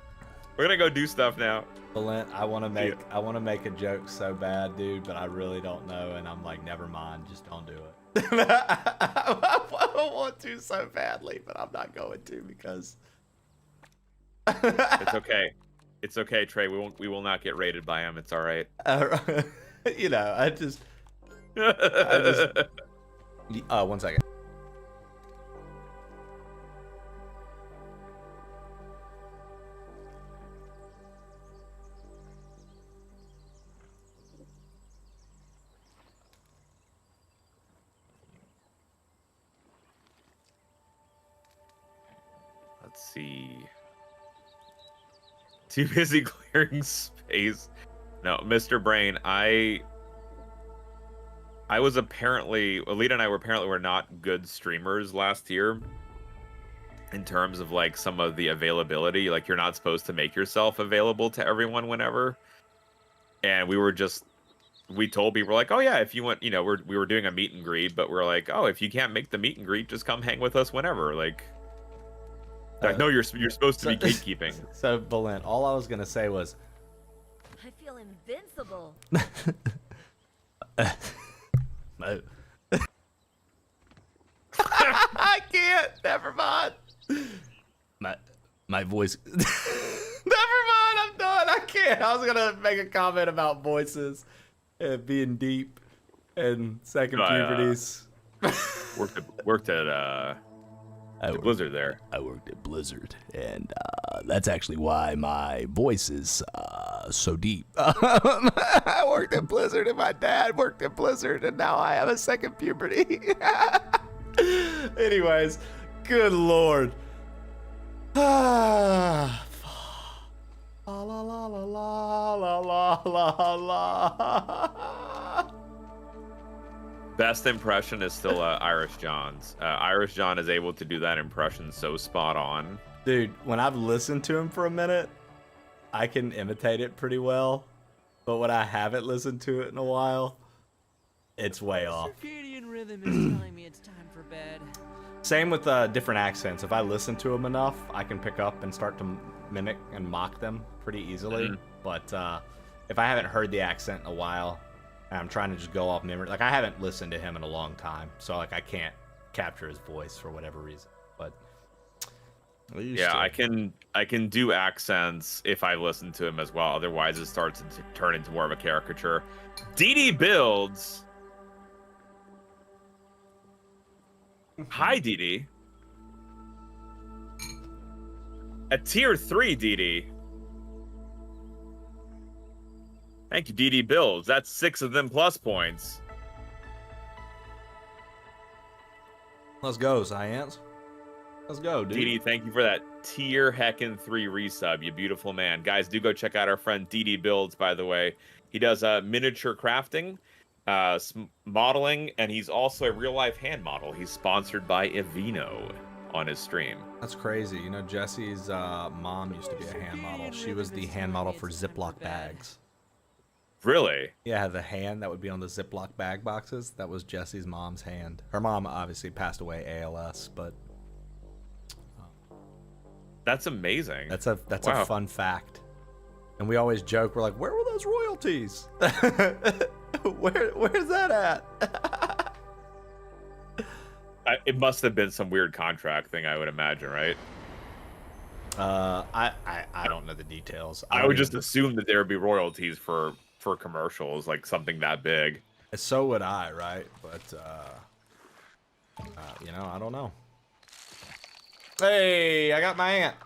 we're gonna go do stuff now. Valent, I want to make a joke so bad, dude, but I really don't know, and I'm like, never mind, just don't do it. I don't want to so badly, but I'm not going to because it's okay. It's okay, Trey. We will not get raided by him. It's all right. You know, I just 1 second. Let's see. Too busy clearing space. No, Mr. Brain, I was apparently, Alita and I were not good streamers last year in terms of like some of the availability. Like, you're not supposed to make yourself available to everyone whenever. And we told people like, oh yeah, if you want, you know, we were doing a meet and greet, but we're like, oh, if you can't make the meet and greet, just come hang with us whenever. Like no, you're supposed to be gatekeeping. So, Valent, all I was gonna say was, I feel invincible. No. I can't. Never mind. My voice. Never mind. I'm done. I can't. I was gonna make a comment about voices being deep and second puberties. Worked at Blizzard there. I worked at Blizzard, and that's actually why my voice is so deep. I worked at Blizzard, and my dad worked at Blizzard, and now I have a second puberty. Anyways, good lord. La la la la la la la. Best impression is still Irish John's. Irish John is able to do that impression so spot on. Dude, when I've listened to him for a minute, I can imitate it pretty well. But when I haven't listened to it in a while, it's way off. Circadian rhythm is telling me it's time for bed. Same with different accents. If I listen to them enough, I can pick up and start to mimic and mock them pretty easily. Mm-hmm. But if I haven't heard the accent in a while, and I'm trying to just go off memory, like I haven't listened to him in a long time, so like I can't capture his voice for whatever reason. But yeah, I can do accents if I listen to him as well. Otherwise, it starts to turn into more of a caricature. DD Builds. Hi, DD. At tier 3, DD. Thank you, DD Builds. That's 6 of them plus points. Let's go, Science. Let's go, dude. DD, thank you for that tier heckin' 3 resub, you beautiful man. Guys, do go check out our friend DD Builds, by the way. He does miniature crafting, modeling, and he's also a real-life hand model. He's sponsored by Evino. on his stream. That's crazy. You know, Jesse's mom used to be a hand model. She was the hand model for Ziploc bags. Really? Yeah, the hand that would be on the Ziploc bag boxes. That was Jesse's mom's hand. Her mom obviously passed away ALS, but that's amazing. That's a Wow. fun fact. And we always joke, we're like, where were those royalties? Where's that at? It must have been some weird contract thing, I would imagine, right? I don't know the details. I would just assume that there would be royalties for commercials, like something that big. So would I, right? But you know, I don't know. Hey, I got my ant.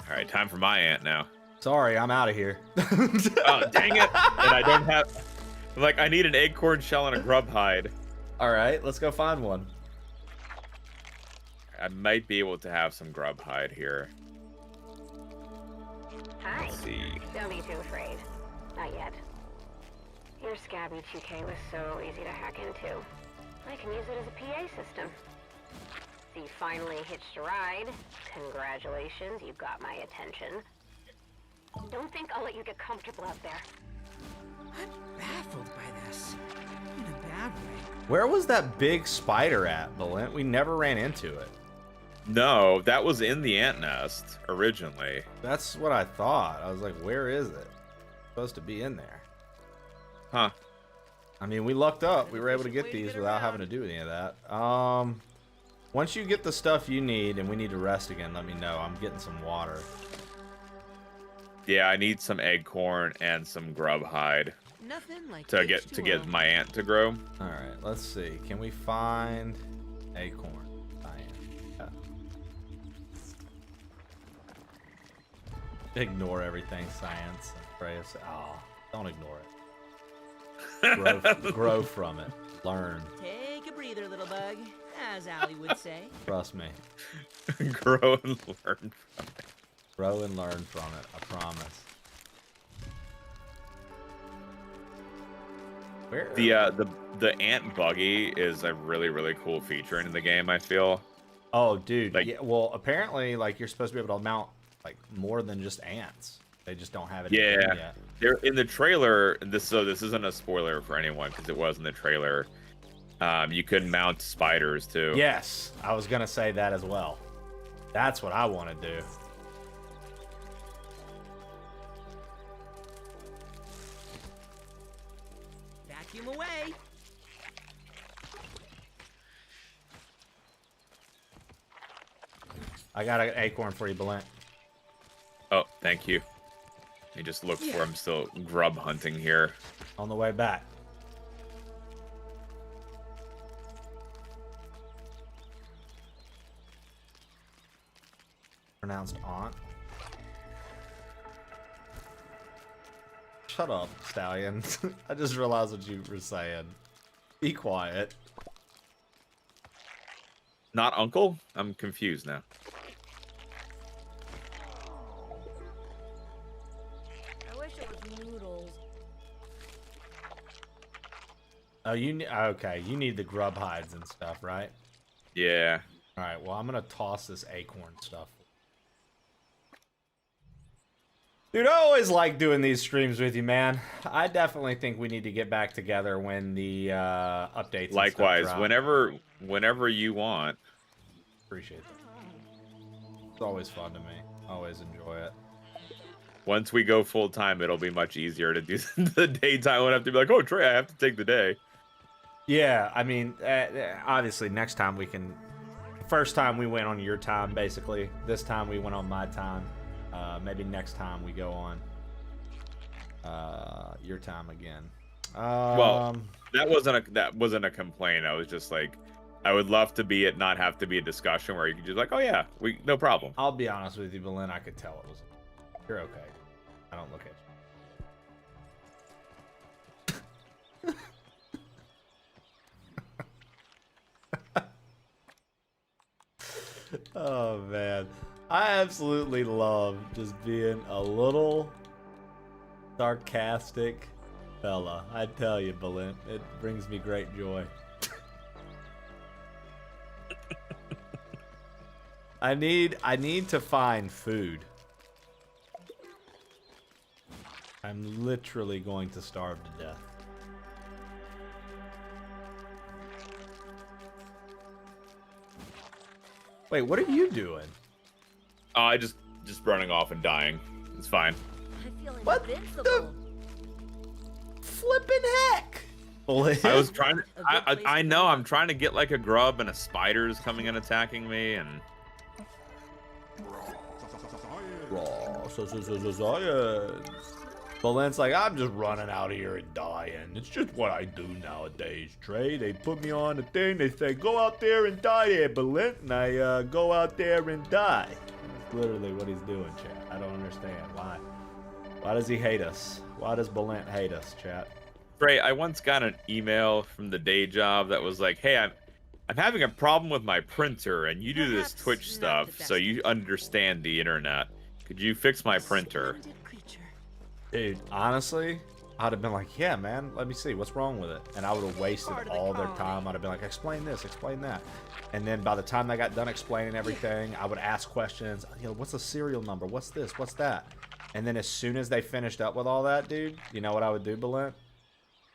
All right, time for my ant now. Sorry, I'm out of here. Oh, dang it! And I don't have. Like, I need an acorn shell and a grub hide. All right, let's go find one. I might be able to have some grub hide here. Hi. Let's see. Don't be too afraid. Not yet. Your Scabby 2K was so easy to hack into. I can use it as a PA system. So you finally hitched a ride. Congratulations, you got my attention. Don't think I'll let you get comfortable out there. I'm baffled by this. In a bad way. Where was that big spider at, Valent? We never ran into it. No, that was in the ant nest originally. That's what I thought. I was like, where is it? It's supposed to be in there. Huh. I mean, we lucked up. We were able to get these without having to do any of that. Once you get the stuff you need and we need to rest again, let me know. I'm getting some water. Yeah, I need some acorn and some grub hide. Nothing like to get my ant to grow. All right, let's see. Can we find acorn? Yeah. Ignore everything, science. Oh, don't ignore it. Grow from it. Learn. Take a breather, little bug, as Allie would say. Trust me. Grow and learn from it. Grow and learn from it. I promise. Where? The ant buggy is a really cool feature in the game, I feel. Oh, dude. Like, yeah, well, apparently, like, you're supposed to be able to mount like more than just ants. They just don't have it. Yeah, yet. they're in the trailer. This isn't a spoiler for anyone because it was in the trailer. You could mount spiders too. Yes, I was gonna say that as well. That's what I want to do. Vacuum away. I got an acorn for you, Valent. Oh, thank you. I just look for I'm still grub hunting here. On the way back. Pronounced aunt. Shut up, Stallion. I just realized what you were saying. Be quiet. Not uncle? I'm confused now. I wish it was noodles. Oh, okay? You need the grub hides and stuff, right? Yeah. All right. Well, I'm gonna toss this acorn stuff. Dude, I always like doing these streams with you, man. I definitely think we need to get back together when the updates. Likewise, and stuff drop. whenever you want. Appreciate that. It's always fun to me. Always enjoy it. Once we go full time, it'll be much easier to do the daytime. I won't have to be like, oh, Trey, I have to take the day. Yeah, I mean, obviously, next time we can. First time we went on your time, basically. This time we went on my time. Maybe next time we go on your time again. Well, that wasn't a complaint. I was just like, I would love to be it, not have to be a discussion where you could just like, oh yeah, no problem. I'll be honest with you, Belen. I could tell it was. You're okay. I don't look at you. Oh man. I absolutely love just being a little sarcastic fella. I tell you, Belen, it brings me great joy. I need to find food. I'm literally going to starve to death. Wait, what are you doing? I just running off and dying. It's fine. I feel What invincible. Flippin' heck! I was trying to. I know. I'm trying to get like a grub, and a spider's coming and attacking me, and. Science. Valent's like, I'm just running out here and dying. It's just what I do nowadays, Trey. They put me on the thing. They say, go out there and die there, Valent. And I go out there and die. That's literally what he's doing, chat. I don't understand. Why? Why does he hate us? Why does Valent hate us, chat? Trey, I once got an email from the day job that was like, hey, I'm having a problem with my printer, and you do this Twitch stuff, so you understand the internet. Could you fix my printer? Dude, honestly, I'd have been like, yeah, man, let me see. What's wrong with it? And I would have wasted all their time. I'd have been like, explain this, explain that. And then by the time they got done explaining everything, I would ask questions. You know, what's the serial number? What's this? What's that? And then as soon as they finished up with all that, dude, you know what I would do, Balint?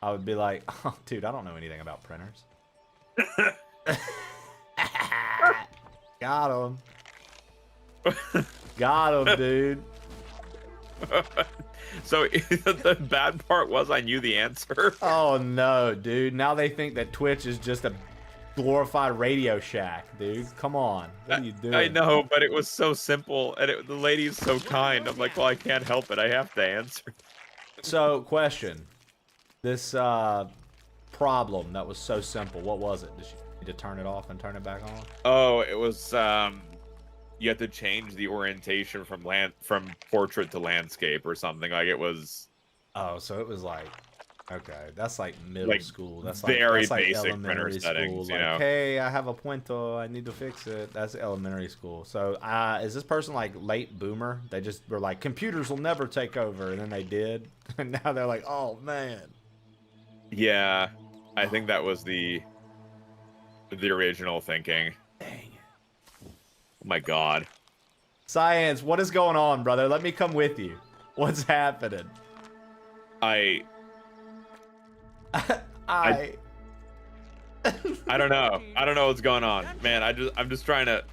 I would be like, oh, dude, I don't know anything about printers. Got him. Got him, dude. So the bad part was I knew the answer. Oh no, dude. Now they think that Twitch is just a glorified Radio Shack, dude. Come on. What are you doing? I know, but it was so simple, and the lady's so kind. I'm like, well, I can't help it. I have to answer. So, question. This problem that was so simple, what was it? Did you need to turn it off and turn it back on? Oh, it was you have to change the orientation from portrait to landscape or something. Like it was. Oh, so it was like, okay, that's like middle like school. That's very like basic printer elementary settings. school. You Like, know. hey, I have a pointer, I need to fix it. That's elementary school. So, is this person like late boomer? They just were like, computers will never take over, and then they did, and now they're like, oh man. Yeah, I think that was the original thinking. Dang. Oh my god. Science, what is going on, brother? Let me come with you. What's happening? I don't know. I don't know what's going on, man. I'm just trying to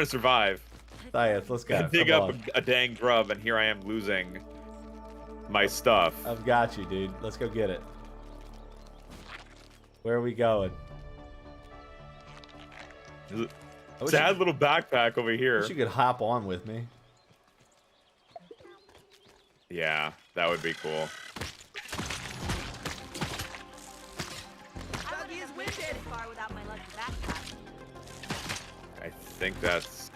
survive. Science, let's go. I dig Come up on. a dang grub, and here I am losing my stuff. I've got you, dude. Let's go get it. Where are we going? Sad little backpack over here. Wish you could hop on with me. Yeah, that would be cool. Doggy is winded. Far without my lucky backpack. I think that's.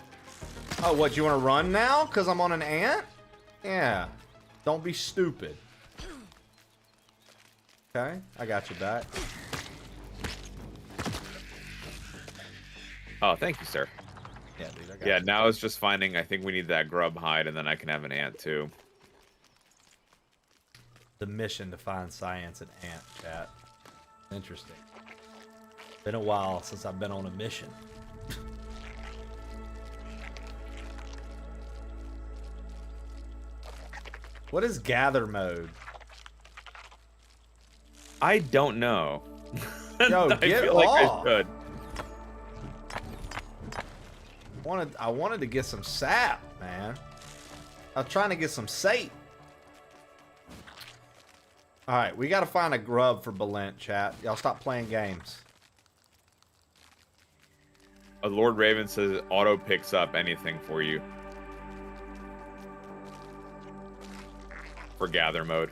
Oh, what? You want to run now? Because I'm on an ant? Yeah. Don't be stupid. Okay, I got you back. Oh, thank you, sir. Yeah, dude, I got Yeah, you. now it's just finding. I think we need that grub hide, and then I can have an ant too. The mission to find science and ant, chat. Interesting. Been a while since I've been on a mission. What is gather mode? I don't know. Yo, I get feel like off. I should. I wanted to get some sap, man. I was trying to get some sap. Alright, we gotta find a grub for Balent, chat. Y'all stop playing games. Lord Raven says it auto picks up anything for you. For gather mode.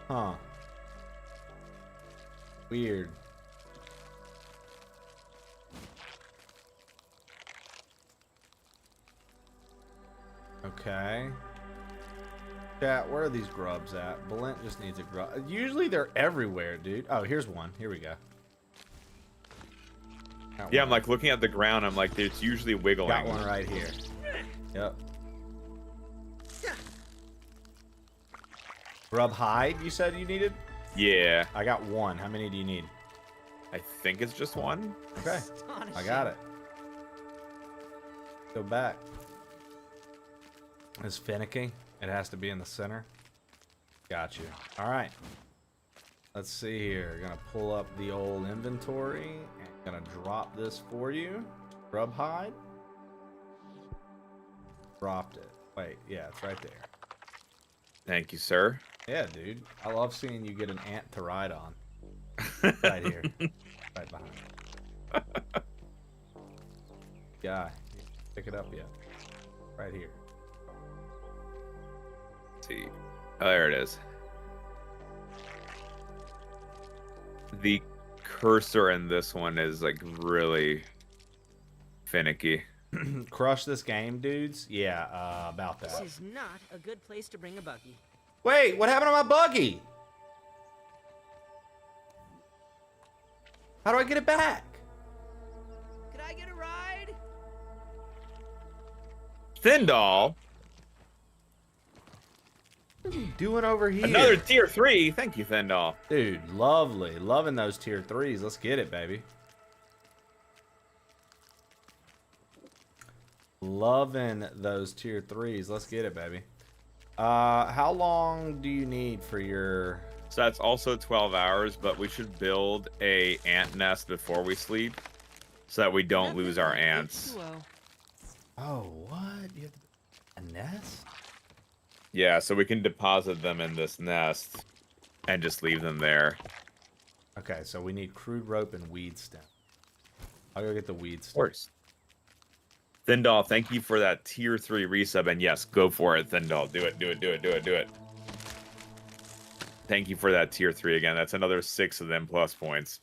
Huh. Weird. Okay. Chat, where are these grubs at? Balent just needs a grub. Usually they're everywhere, dude. Oh, here's one. Here we go. Got Yeah, one. I'm like looking at the ground. I'm like, it's usually wiggling. Got one right here. Yep. Grub hide, you said you needed? Yeah. I got one. How many do you need? I think it's just one. Okay, I got it. Go back. It's finicky. It has to be in the center. Got you. All right. Let's see here. Gonna pull up the old inventory and gonna drop this for you. Grub hide. Dropped it. Wait, yeah, it's right there. Thank you, sir. Yeah, dude. I love seeing you get an ant to ride on. Right here. Right behind. Guy. Pick it up yet. Right here. Let's see. Oh, there it is. The cursor in this one is like really finicky. Crush this game, dudes. Yeah, about that. This is not a good place to bring a buggy. Wait, what happened to my buggy? How do I get it back? Could I get a ride? Thindall. What are you doing over here? Another tier 3. Thank you, Thindall. Dude, lovely. Loving those tier 3s. Let's get it, baby. Loving those tier 3s. Let's get it, baby. How long do you need for your... So that's also 12 hours, but we should build a ant nest before we sleep so that we don't lose our ants. Oh, what? You have a nest? Yeah, so we can deposit them in this nest and just leave them there. Okay, so we need crude rope and weed stem. I'll go get the weed stem. Of course. Thindall, thank you for that tier 3 resub, and yes, go for it, Thindall. Do it, do it, do it, do it, do it. Thank you for that tier 3 again. That's another 6 of them plus points.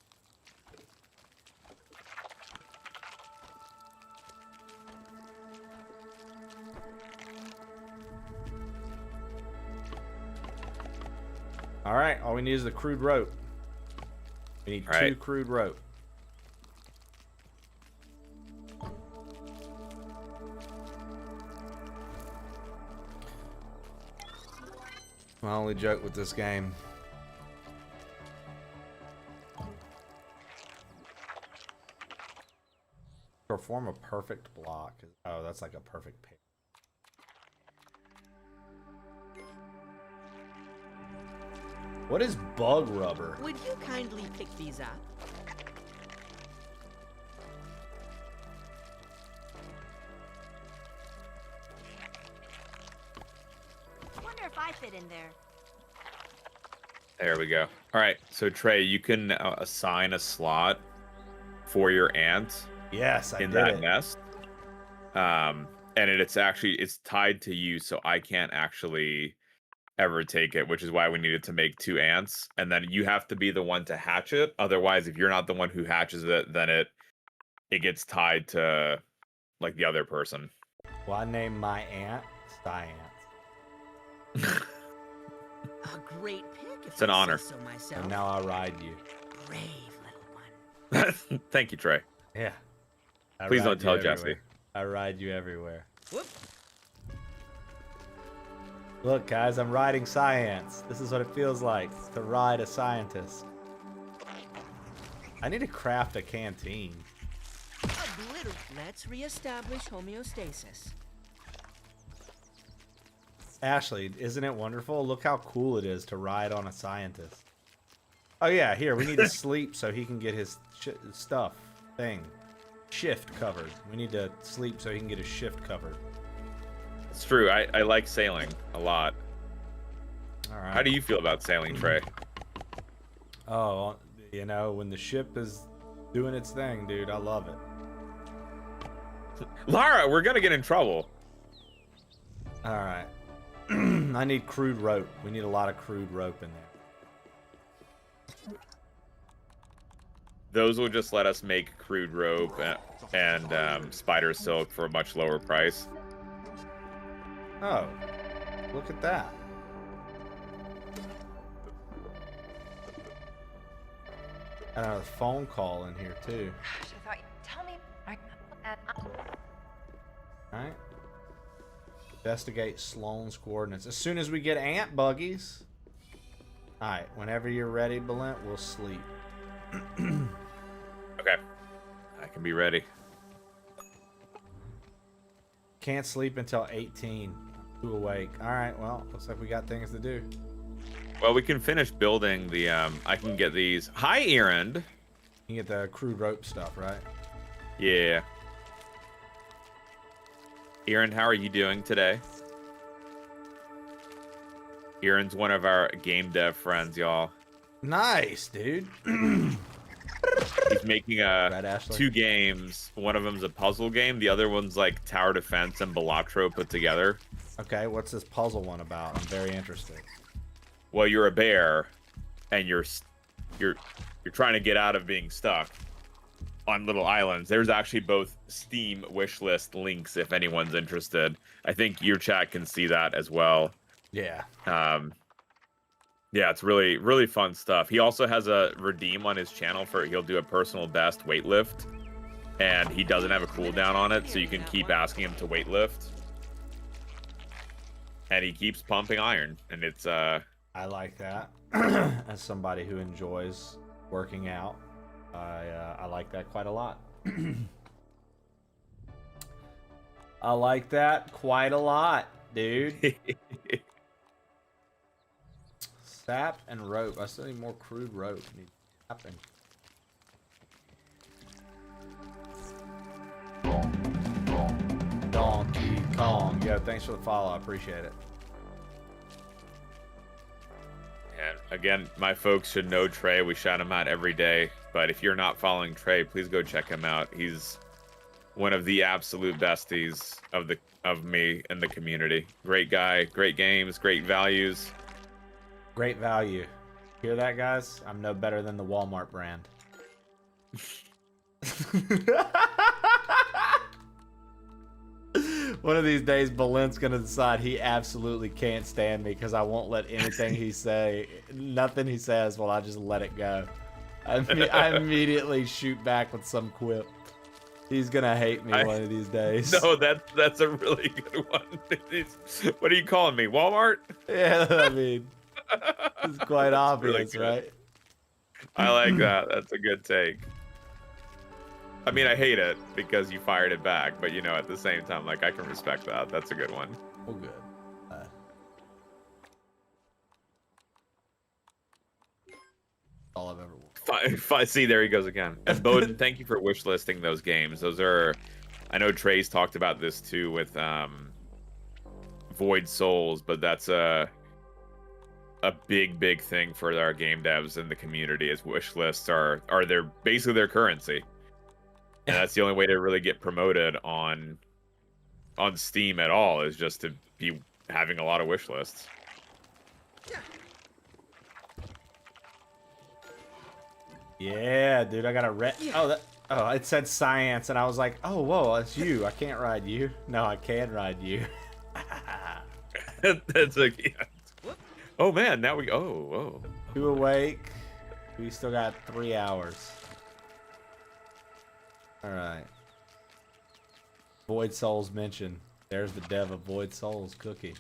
All right, all we need is the crude rope. We need two crude rope. My only joke with this game. Perform a perfect block. Oh, that's like a perfect pair. What is bug rubber? Would you kindly pick these up? Wonder if I fit in there. There we go. All right, so Trey, you can assign a slot for your ant. Yes, I in did that it. nest. And it's tied to you, so I can't actually ever take it, which is why we needed to make 2 ants, and then you have to be the one to hatch it. Otherwise, if you're not the one who hatches it, then it gets tied to like the other person. Well, I named my ant Science. A great pick. If It's an I say honor. So myself. And now I ride you. Brave little one. Thank you, Trey. Yeah. I Please ride don't you tell everywhere. Jesse. I ride you everywhere. Whoop. Look, guys, I'm riding science. This is what it feels like to ride a scientist. I need to craft a canteen. Let's reestablish homeostasis. Ashley, isn't it wonderful? Look how cool it is to ride on a scientist. Oh yeah, here, we need to sleep so he can get his shift covered. We need to sleep so he can get his shift covered. It's true. I like sailing a lot. All right. How do you feel about sailing, Trey? Oh, you know, when the ship is doing its thing, dude, I love it. Lara, we're gonna get in trouble. All right. I need crude rope. We need a lot of crude rope in there. Those will just let us make crude rope and spider silk for a much lower price. Oh, look at that. And a phone call in here too. Gosh, I thought you'd tell me. Alright. Investigate Sloane's coordinates. As soon as we get ant buggies. Alright, whenever you're ready, Belent, we'll sleep. can be ready. Can't sleep until 18. Too awake. All right. Well, looks like we got things to do. Well, we can finish building the. I can get these. Hi, Erend. You get the crude rope stuff, right? Yeah. Erend, how are you doing today? Erend's one of our game dev friends, y'all. Nice, dude. He's making two games. One of them's a puzzle game. The other one's like tower defense and Balatro put together. Okay, what's this puzzle one about? I'm very interested. Well, you're a bear, and you're trying to get out of being stuck on little islands. There's actually both Steam wishlist links if anyone's interested. I think your chat can see that as well. Yeah. Yeah, it's really, really fun stuff. He also has a redeem on his channel for he'll do a personal best weightlift, and he doesn't have a cooldown on it, so you can keep asking him to weightlift. And he keeps pumping iron, and it's I like that. As somebody who enjoys working out, I like that quite a lot. I like that quite a lot, dude. Sap and rope. I still need more crude rope. Need sapping. Donkey Kong. Yo, thanks for the follow. I appreciate it. And again, my folks should know Trey. We shout him out every day. But if you're not following Trey, please go check him out. He's one of the absolute besties of me and the community. Great guy, great games, great values. Great value. Hear that, guys? I'm no better than the Walmart brand. One of these days, Belin's gonna decide he absolutely can't stand me because I won't let anything he say, nothing he says, well, I just let it go. I immediately shoot back with some quip. He's gonna hate me one of these days. No, that's a really good one. What are you calling me, Walmart? Yeah, I mean, it's quite obvious, really right? I like that. That's a good take. I mean, I hate it because you fired it back, but you know, at the same time, like I can respect that. That's a good one. Well, good. All I've ever. See, there he goes again. And Bowden, thank you for wish listing those games. Those are, I know Trey's talked about this too with Void Souls, but that's a big thing for our game devs in the community. Is wish lists are basically their currency. And that's the only way to really get promoted on Steam at all, is just to be having a lot of wish lists. Yeah, dude, I got a oh, it said science, and I was like, oh, whoa, it's you. I can't ride you. No, I can ride you. That's a yeah. Oh man, now we whoa. Two awake. We still got 3 hours. All right. Void Souls mentioned. There's the dev of Void Souls cookie.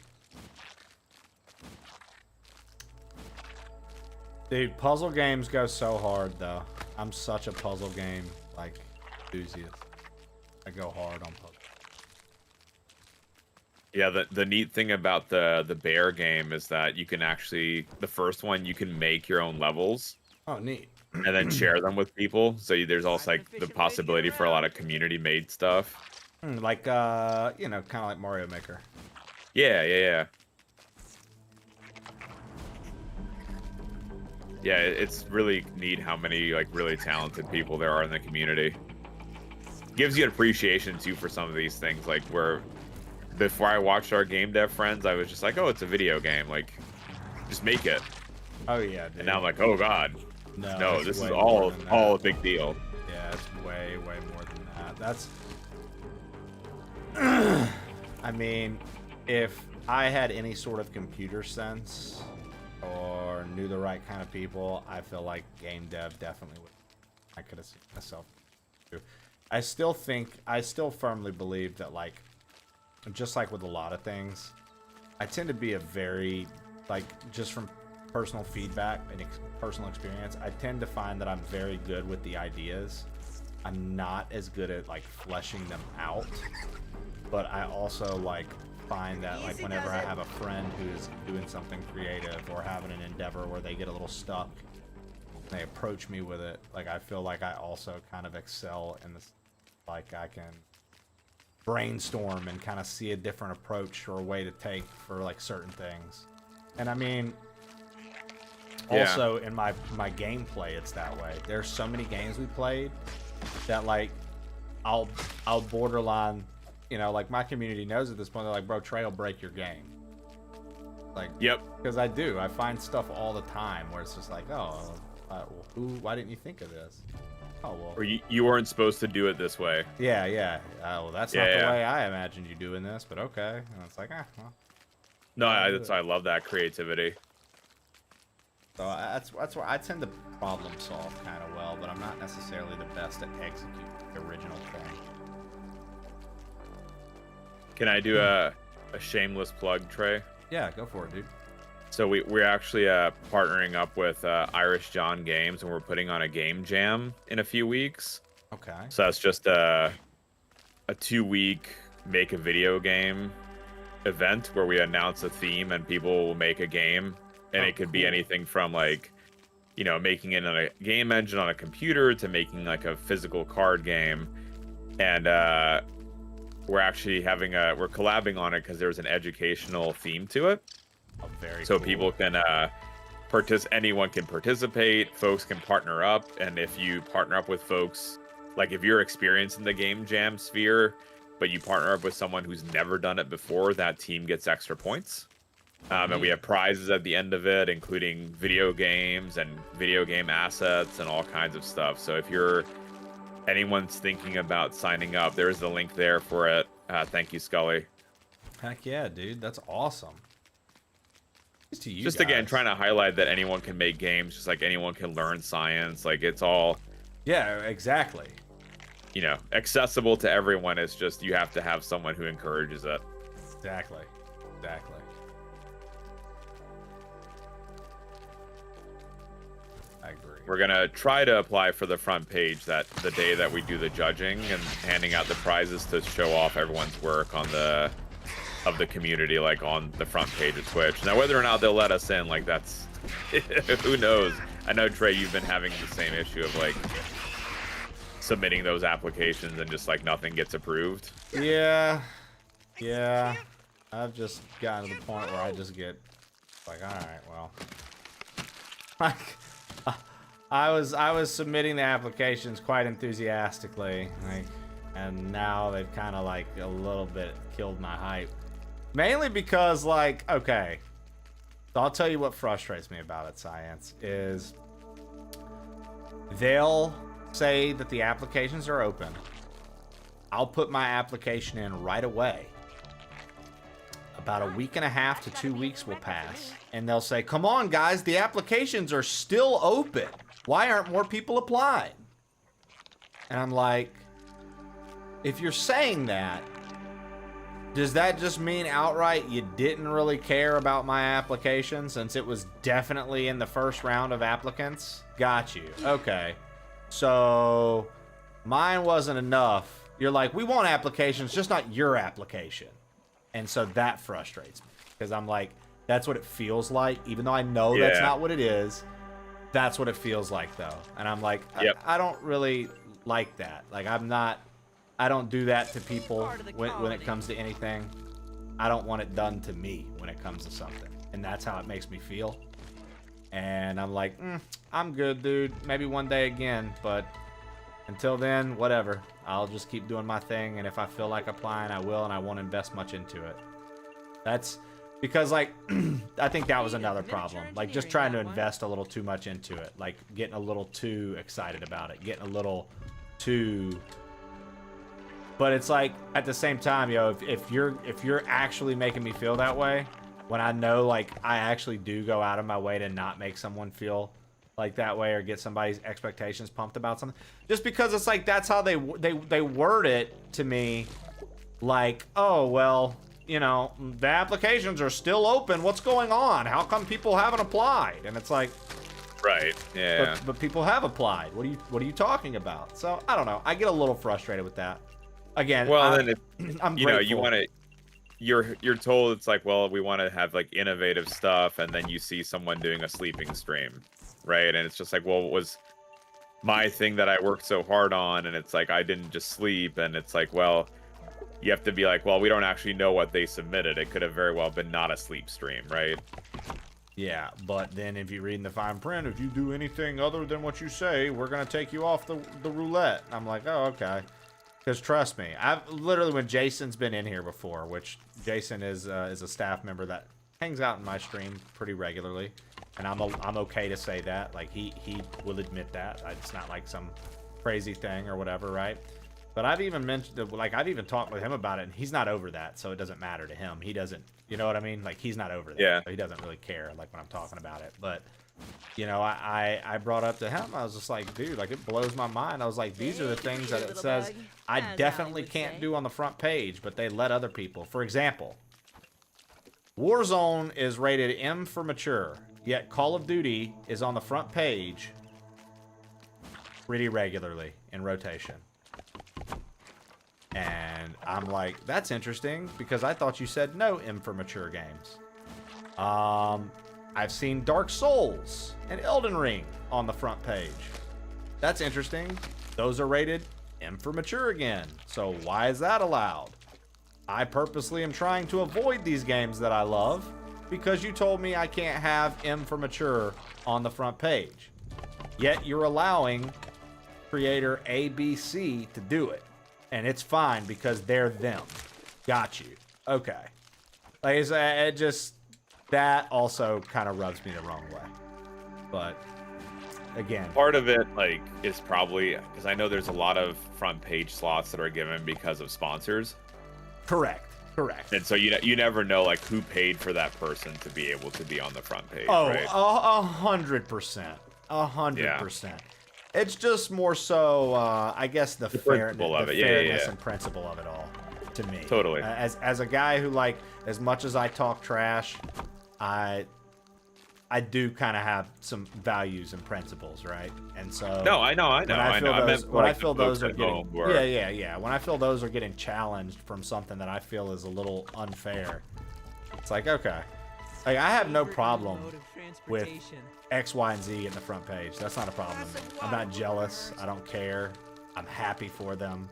Dude, puzzle games go so hard though. I'm such a puzzle game like enthusiast. I go hard on puzzle. Yeah, the neat thing about the bear game is that you can actually, the first one, you can make your own levels. Oh, neat. And then share them with people. So there's also like the possibility for a lot of community made stuff. Like you know, kind of like Mario Maker. Yeah. Yeah, it's really neat how many like really talented people there are in the community. Gives you an appreciation too for some of these things. Like where before I watched our game dev friends, I was just like, oh, it's a video game. Like, just make it. Oh yeah, dude. And now I'm like, oh god. No, this is all a big deal. Yeah, it's way more than that. That's I mean, if I had any sort of computer sense or knew the right kind of people, I feel like game dev definitely would. I could have seen myself through. I still firmly believe that, like, just like with a lot of things, I tend to be a very, like, just from personal feedback and personal experience, I tend to find that I'm very good with the ideas, I'm not as good at like fleshing them out, but I also like find that like whenever I have a friend who's doing something creative or having an endeavor where they get a little stuck, they approach me with it, like I feel like I also kind of excel in this, like I can brainstorm and kind of see a different approach or a way to take for like certain things. And I mean, also in my gameplay, it's that way. There's so many games we played that like I'll borderline, you know, like my community knows at this point, they're like, bro, Trey will break your game. Like, yep, because I do. I find stuff all the time where it's just like, oh, why didn't you think of this? Oh, well. Or you weren't supposed to do it this way. Yeah. Well, that's not the way I imagined you doing this, but okay. And it's like, well. No, I love that creativity. So that's why I tend to problem solve kind of well, but I'm not necessarily the best at executing the original thing. Can I do a shameless plug, Trey? Yeah, go for it, dude. So we're actually partnering up with Irish John Games, and we're putting on a game jam in a few weeks. Okay. So that's just a 2-week make a video game event where we announce a theme and people will make a game, and it could be anything from like, you know, making it in a game engine on a computer to making like a physical card game. And we're actually we're collabing on it because there's an educational theme to it. Oh, very so cool. People can anyone can participate, folks can partner up, and if you partner up with folks, like if you're experienced in the game jam sphere, but you partner up with someone who's never done it before, that team gets extra points. And we have prizes at the end of it, including video games and video game assets and all kinds of stuff. So if anyone's thinking about signing up, there's the link there for it. Thank you, Scully. Heck yeah, dude. That's awesome. To you just guys. Again, trying to highlight that anyone can make games, just like anyone can learn science. Like it's all, yeah, exactly, you know, accessible to everyone. It's just you have to have someone who encourages it. Exactly. I agree. We're gonna try to apply for the front page the day that we do the judging and handing out the prizes to show off everyone's work of the community, like on the front page of Twitch. Now, whether or not they'll let us in, like that's who knows. I know, Trey, you've been having the same issue of like submitting those applications and just like nothing gets approved. Yeah. I've just gotten to the point where I just get like, all right, well, like I was submitting the applications quite enthusiastically, like, and now they've kind of like a little bit killed my hype. Mainly because, like, okay, so I'll tell you what frustrates me about it, Science, is they'll say that the applications are open. I'll put my application in right away. About a week and a half to 2 weeks will pass, and they'll say, come on, guys, the applications are still open. Why aren't more people applying? And I'm like, if you're saying that, does that just mean outright you didn't really care about my application since it was definitely in the first round of applicants? Got you. Okay. So mine wasn't enough. You're like, we want applications, just not your application. And so that frustrates me because I'm like, that's what it feels like. Even though I know that's not what it is, that's what it feels like though. And I'm like, I don't really like that. Like I don't do that to people when it comes to anything. I don't want it done to me when it comes to something. And that's how it makes me feel. And I'm like, I'm good, dude. Maybe one day again. But until then, whatever. I'll just keep doing my thing. And if I feel like applying, I will. And I won't invest much into it. That's because, like, I think that was another problem. Like, just trying to invest a little too much into it. Like, getting a little too excited about it. Getting a little too... But it's like, at the same time, yo, if you're actually making me feel that way, when I know, like, I actually do go out of my way to not make someone feel like that way or get somebody's expectations pumped about something, just because it's like that's how they word it to me, like, oh, well, you know, the applications are still open. What's going on? How come people haven't applied? And it's like, Right. Yeah. But people have applied. What are you talking about? So I don't know. I get a little frustrated with that. Again, Well, then I'm you grateful. know, you want to. You're told it's like, well, we want to have like innovative stuff, and then you see someone doing a sleeping stream, right? And it's just like, well, it was my thing that I worked so hard on, and it's like I didn't just sleep, and it's like, well, you have to be like, well, we don't actually know what they submitted. It could have very well been not a sleep stream, right? Yeah, but then if you read in the fine print, if you do anything other than what you say, we're gonna take you off the roulette. I'm like, oh, okay. Because trust me, I've literally, when Jason's been in here before, which Jason is a staff member that hangs out in my stream pretty regularly, and I'm okay to say that. Like he will admit that. It's not like some crazy thing or whatever, right? But I've even mentioned, like I've even talked with him about it, and he's not over that, so it doesn't matter to him. He doesn't, you know what I mean? Like he's not over that, yeah. So he doesn't really care, like when I'm talking about it. But you know, I brought up to him, I was just like, dude, like it blows my mind. I was like, these are the things that it says I definitely can't do on the front page, but they let other people. For example, Warzone is rated M for mature, yet Call of Duty is on the front page pretty regularly in rotation. And I'm like, that's interesting, because I thought you said no M for mature games. I've seen Dark Souls and Elden Ring on the front page. That's interesting. Those are rated M for mature again. So why is that allowed? I purposely am trying to avoid these games that I love because you told me I can't have M for mature on the front page. Yet you're allowing creator ABC to do it. And it's fine because they're them. Got you. Okay. Like it just, that also kind of rubs me the wrong way. But again, part of it like is probably because I know there's a lot of front page slots that are given because of sponsors. Correct. And so you never know like who paid for that person to be able to be on the front page. Oh, right? 100%. 100%. It's just more so, I guess, the fairness and principle of it all, to me. Totally. As a guy who, like, as much as I talk trash, I do kind of have some values and principles, right? And so no, I know. When I feel those are getting when I feel those are getting challenged from something that I feel is a little unfair, it's like, okay, like I have no problem with X, Y, and Z in the front page. That's not a problem. I'm not jealous. I don't care. I'm happy for them.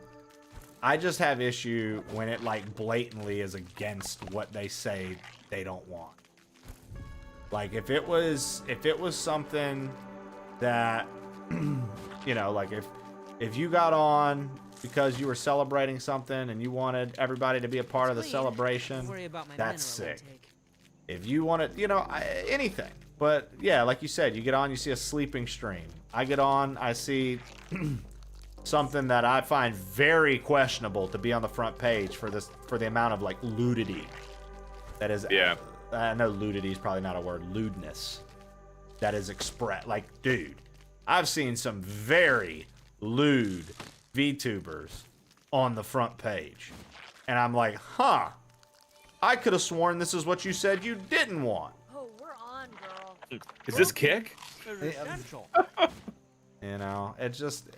I just have issue when it like blatantly is against what they say they don't want. Like if it was something that you know, like if you got on because you were celebrating something and you wanted everybody to be a part of the celebration, that's sick. If you wanted, you know, anything. But yeah, like you said, you get on, you see a sleeping stream. I get on, I see something that I find very questionable to be on the front page for the amount of like ludity that is. Yeah. I know ludity is probably not a word. Lewdness that is expressed. Like, dude, I've seen some very lewd VTubers on the front page, and I'm like, huh. I could have sworn this is what you said you didn't want. Oh, we're on, girl. Is this kick? You know, it's just,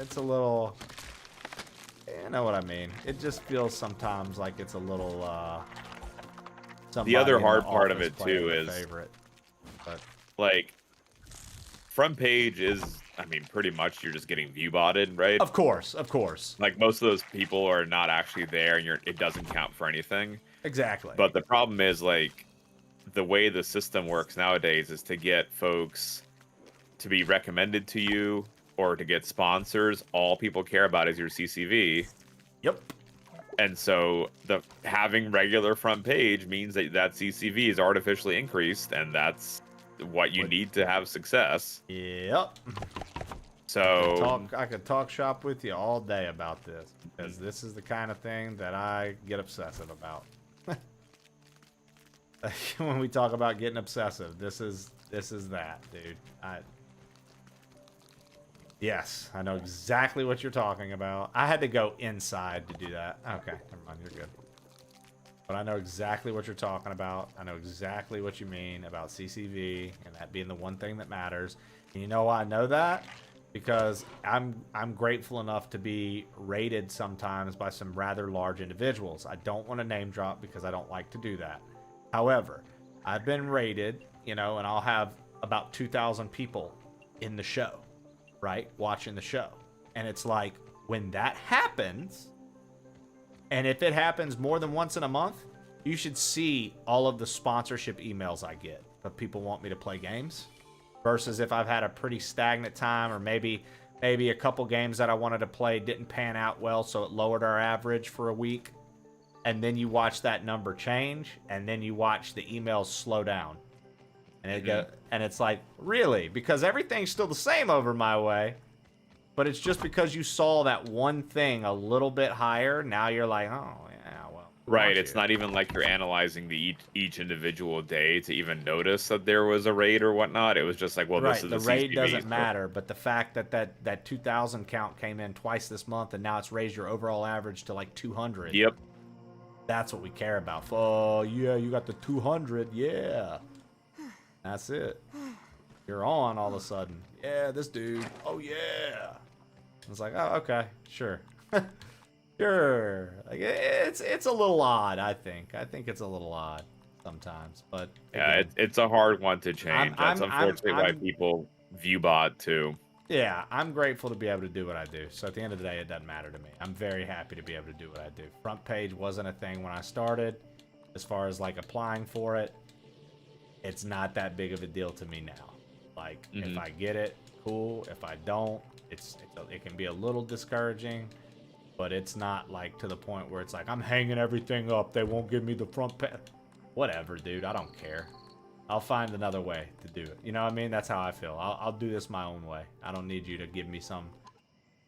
it's a little, you know what I mean. It just feels sometimes like it's a little, the other hard part of it too is, but like, front page is, I mean, pretty much you're just getting view botted, right? Of course. Like most of those people are not actually there, and it doesn't count for anything. Exactly. But the problem is, like, the way the system works nowadays is to get folks to be recommended to you or to get sponsors. All people care about is your CCV. Yep. And so having regular front page means that CCV is artificially increased, and that's what you need to have success. Yep. So I could talk shop with you all day about this, because this is the kind of thing that I get obsessive about. When we talk about getting obsessive, this is that, dude. Yes, I know exactly what you're talking about. I had to go inside to do that. Okay, never mind, you're good. but I know exactly what you're talking about. I know exactly what you mean about CCV and that being the one thing that matters. And you know why I know that? Because I'm grateful enough to be rated sometimes by some rather large individuals. I don't want to name drop because I don't like to do that. However, I've been rated, and I'll have about 2,000 people in the show, right? Watching the show. And it's like, when that happens, and if it happens more than once in a month, you should see all of the sponsorship emails I get of people want me to play games. Versus if I've had a pretty stagnant time, or maybe a couple games that I wanted to play didn't pan out well, so it lowered our average for a week. And then you watch that number change, and then you watch the emails slow down. And it's like, really? Because everything's still the same over my way, but it's just because you saw that one thing a little bit higher, now you're like, oh, yeah, well. Right, it's not even like you're analyzing each individual day to even notice that there was a raid or whatnot. It was just like, well, right, this is the the raid CCV, doesn't so- matter, but the fact that 2,000 count came in twice this month, and now it's raised your overall average to like 200. Yep. That's what we care about. Oh, yeah, you got the 200. Yeah. That's it. You're on all of a sudden. Yeah, this dude. Oh, yeah. It's like, oh, okay, sure. Sure. Like, it's a little odd, I think. I think it's a little odd sometimes, but Yeah, it's a hard one to change. That's unfortunately why people view bot too. Yeah, I'm grateful to be able to do what I do. So at the end of the day, it doesn't matter to me. I'm very happy to be able to do what I do. Front page wasn't a thing when I started. As far as like applying for it, it's not that big of a deal to me now. Like, if I get it, cool. If I don't, it can be a little discouraging, but it's not like to the point where it's like, I'm hanging everything up. They won't give me the front page. Whatever, dude. I don't care. I'll find another way to do it. You know what I mean? That's how I feel. I'll do this my own way. I don't need you to give me some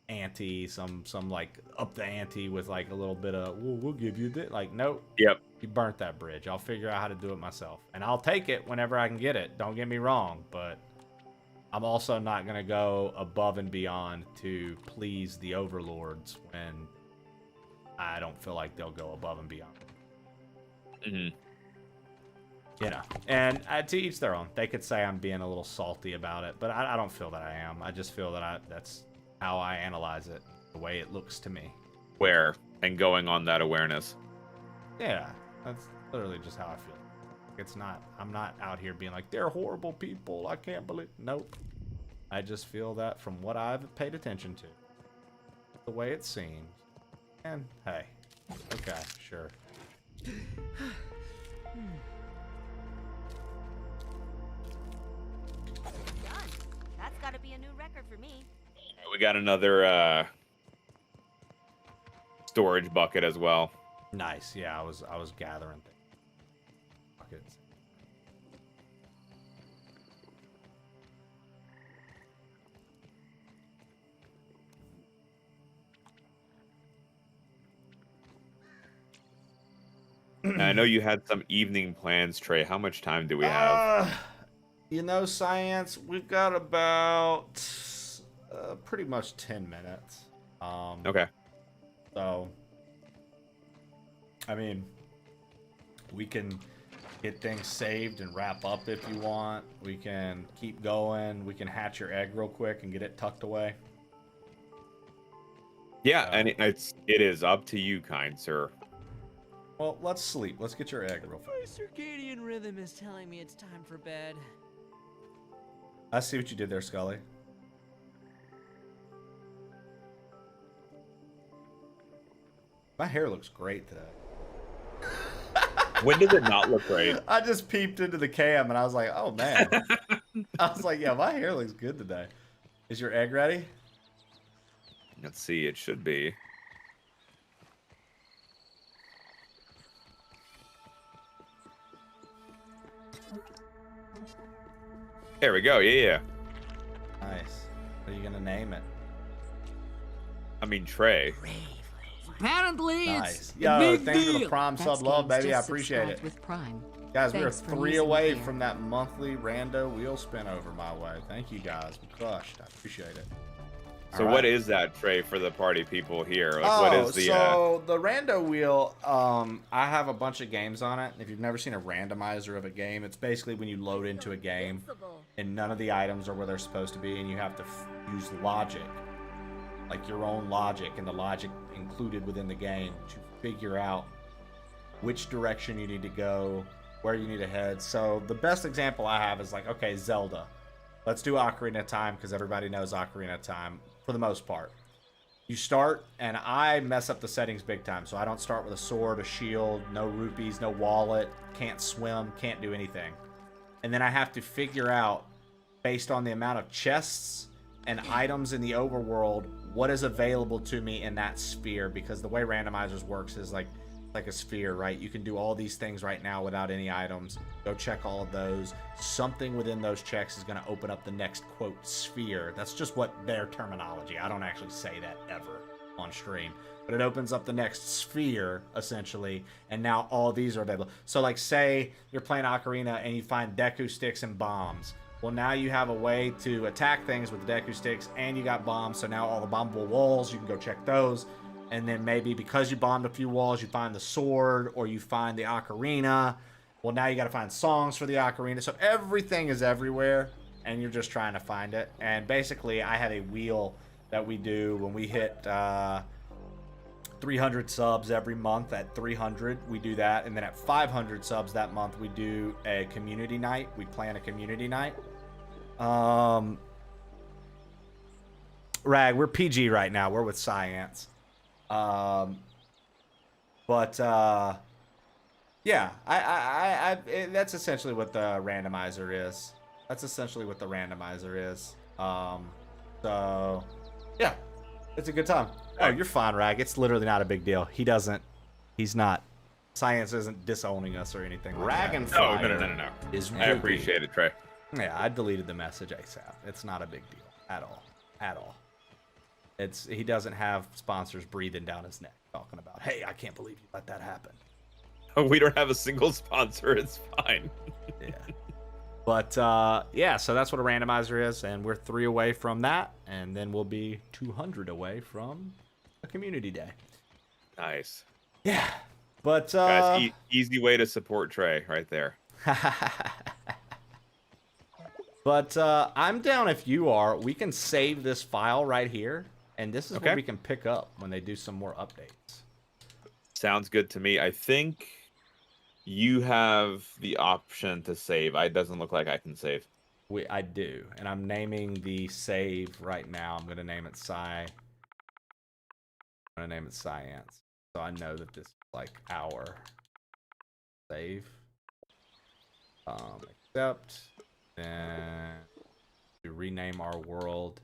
ante, some like up the ante with like a little bit of, well, we'll give you this. Like, nope. Yep. You burnt that bridge. I'll figure out how to do it myself. And I'll take it whenever I can get it. Don't get me wrong, but I'm also not going to go above and beyond to please the overlords when I don't feel like they'll go above and beyond. And to each their own. They could say I'm being a little salty about it, but I don't feel that I am. I just feel that that's how I analyze it, the way it looks to me. Where and going on that awareness. Yeah, that's literally just how I feel. It's not, I'm not out here being like, they're horrible people, I can't believe. Nope. I just feel that from what I've paid attention to, the way it seems. And hey, okay, sure. Done. That's gotta be a new record for me. We got another storage bucket as well. Nice. Yeah, I was gathering things. Buckets. I know you had some evening plans, Trey. How much time do we have? Science, we've got about pretty much 10 minutes. Okay. So, I mean, we can get things saved and wrap up if you want. We can keep going. We can hatch your egg real quick and get it tucked away. Yeah, and it is up to you, kind sir. Well, let's sleep. Let's get your egg real fast. My circadian rhythm is telling me it's time for bed. I see what you did there, Scully. My hair looks great today. When does it not look great? I just peeped into the cam and I was like, oh man. I was like, yeah, my hair looks good today. Is your egg ready? Let's see, it should be. There we go, yeah. Nice. What are you gonna name it? I mean, Trey. Apparently, Nice. it's Yo, big thanks for the deal. Prime sub love, baby. I appreciate it. With Prime. Guys, we are Thanks for 3 using away Fear. from that monthly rando wheel spin over my way. Thank you guys. We crushed. I appreciate it. So what is that, Trey, for the party people here? Like, what is the? So the rando wheel, I have a bunch of games on it. If you've never seen a randomizer of a game, it's basically when you load into a game and none of the items are where they're supposed to be, and you have to use logic, like your own logic, and the logic included within the game to figure out which direction you need to go, where you need to head. So the best example I have is like, okay, Zelda. Let's do Ocarina of Time because everybody knows Ocarina of Time for the most part. You start, and I mess up the settings big time, so I don't start with a sword, a shield, no rupees, no wallet, can't swim, can't do anything. And then I have to figure out, based on the amount of chests and items in the overworld, what is available to me in that sphere, because the way randomizers works is like a sphere, right? You can do all these things right now without any items. Go check all of those. Something within those checks is going to open up the next, quote, sphere. That's just what their terminology. I don't actually say that ever on stream. But it opens up the next sphere, essentially, and now all these are available. So, like, say you're playing Ocarina and you find Deku sticks and bombs. Well, now you have a way to attack things with the Deku sticks, and you got bombs, so now all the bombable walls, you can go check those. And then maybe because you bombed a few walls, you find the sword, or you find the ocarina. Well, now you got to find songs for the ocarina. So everything is everywhere, and you're just trying to find it. And basically, I have a wheel that we do when we hit 300 subs every month. At 300, we do that. And then at 500 subs that month, we do a community night. We plan a community night. Rag, we're PG right now. We're with Science. Yeah, that's essentially what the randomizer is. So yeah, it's a good time. Oh, you're fine, Rag. It's literally not a big deal. He's not. Science isn't disowning us or anything. Rag and Fire. No. Is I appreciate it, Trey. Yeah, I deleted the message ASAP. It's not a big deal at all. He doesn't have sponsors breathing down his neck talking about, hey, I can't believe you let that happen. Oh, we don't have a single sponsor. It's fine. Yeah. But yeah, so that's what a randomizer is, and we're 3 away from that, and then we'll be 200 away from a community day. Nice. Yeah. But guys, easy way to support Trey right there. But I'm down if you are. We can save this file right here. And this is what we can pick up when they do some more updates. Sounds good to me. I think you have the option to save. It doesn't look like I can save. I do. And I'm naming the save right now. I'm going to name it Science. So I know that this is like our save. Accept. Then to rename our world.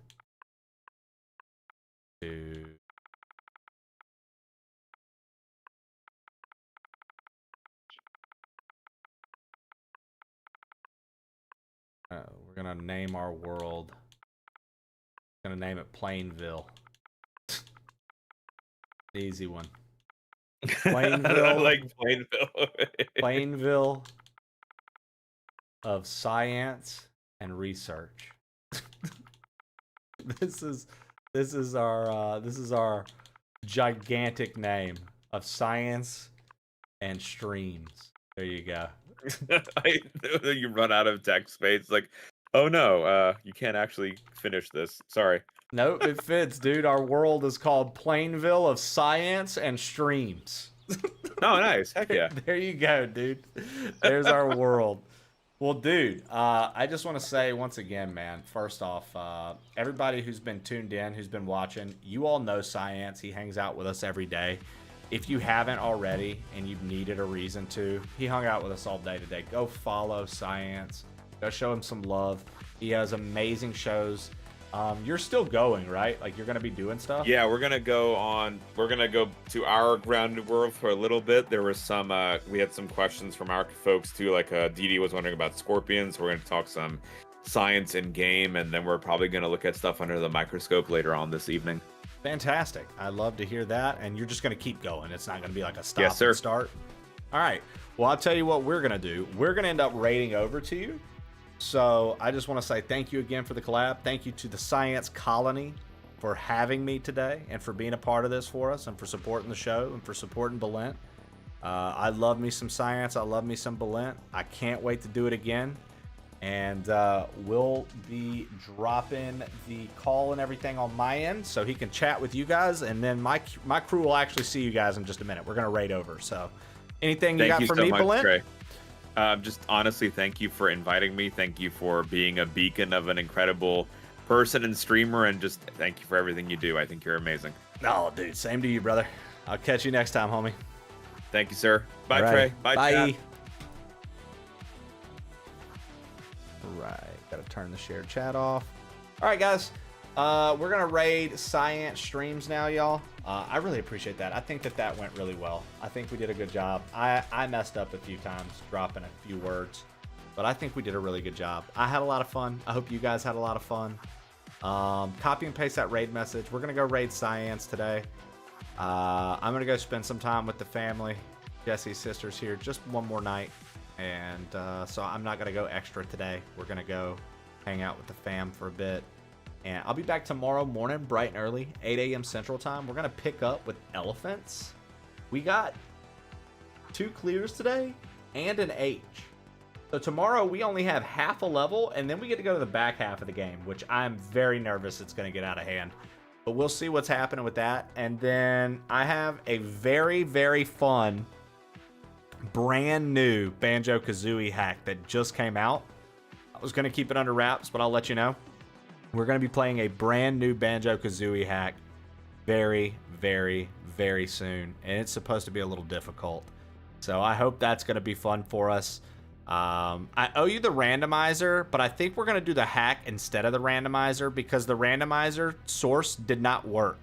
We're gonna name our world. Gonna name it Plainville. The easy one. Plainville. Like Plainville. Plainville of Science and Research. This is our gigantic name of Science and Streams. There you go. You run out of text space. Like, oh no, you can't actually finish this. Sorry. No, it fits, dude. Our world is called Plainville of Science and Streams. Oh, nice. Heck yeah. There you go, dude. There's our world. Well, dude, I just want to say once again, man, first off, everybody who's been tuned in, who's been watching, you all know Science. He hangs out with us every day. If you haven't already and you've needed a reason to, he hung out with us all day today. Go follow Science. Go show him some love. He has amazing shows. You're still going, right? Like, you're going to be doing stuff? Yeah, we're going to go to our grounded world for a little bit. There was some, we had some questions from our folks too. Like, Dee Dee was wondering about scorpions. We're going to talk some science in game, and then we're probably going to look at stuff under the microscope later on this evening. Fantastic. I love to hear that. And you're just going to keep going. It's not going to be like a stop Yes, sir. and start. All right. Well, I'll tell you what we're going to do. We're going to end up raiding over to you. So I just want to say thank you again for the collab. Thank you to the Science Colony for having me today and for being a part of this for us and for supporting the show and for supporting Balent. I love me some science. I love me some Balent. I can't wait to do it again. And we'll be dropping the call and everything on my end so he can chat with you guys. And then my crew will actually see you guys in just a minute. We're going to raid over. So anything you got for me, Balent? Trey. Just honestly, thank you for inviting me. Thank you for being a beacon of an incredible person and streamer. And just thank you for everything you do. I think you're amazing. Oh, dude. Same to you, brother. I'll catch you next time, homie. Thank you, sir. Bye, right. Trey. Bye, chat. Right, gotta turn the shared chat off. All right, guys, we're gonna raid Science streams now, y'all. I really appreciate that. I think that went really well. I think we did a good job. I messed up a few times dropping a few words, but I think we did a really good job. I had a lot of fun. I hope you guys had a lot of fun. Copy and paste that raid message. We're gonna go raid Science today. I'm gonna go spend some time with the family. Jesse's sister's here just one more night. And so I'm not going to go extra today. We're going to go hang out with the fam for a bit. And I'll be back tomorrow morning, bright and early, 8 a.m. Central Time. We're going to pick up with elephants. We got 2 clears today and an H. So tomorrow we only have half a level, and then we get to go to the back half of the game, which I'm very nervous it's going to get out of hand. But we'll see what's happening with that. And then I have a very, very fun brand new Banjo-Kazooie hack that just came out. I was going to keep it under wraps, but I'll let you know. We're going to be playing a brand new Banjo-Kazooie hack very, very, very soon. And it's supposed to be a little difficult. So I hope that's going to be fun for us. I owe you the randomizer, but I think we're going to do the hack instead of the randomizer because the randomizer source did not work.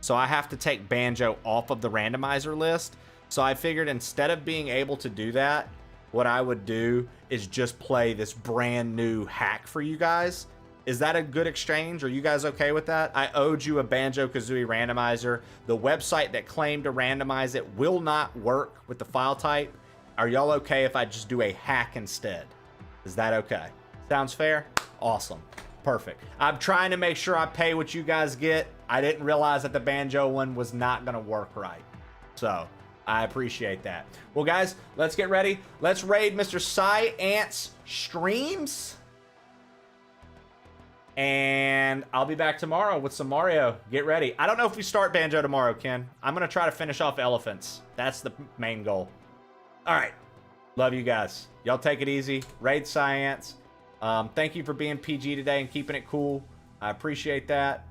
So I have to take Banjo off of the randomizer list. So I figured instead of being able to do that, what I would do is just play this brand new hack for you guys. Is that a good exchange? Are you guys okay with that? I owed you a Banjo-Kazooie randomizer. The website that claimed to randomize it will not work with the file type. Are y'all okay if I just do a hack instead? Is that okay? Sounds fair? Awesome. Perfect. I'm trying to make sure I pay what you guys get. I didn't realize that the Banjo one was not going to work right. So I appreciate that. Well, guys, let's get ready. Let's raid Mr. Science streams. And I'll be back tomorrow with some Mario. Get ready. I don't know if we start Banjo tomorrow, Ken. I'm going to try to finish off elephants. That's the main goal. All right. Love you guys. Y'all take it easy. Raid Science. Thank you for being PG today and keeping it cool. I appreciate that.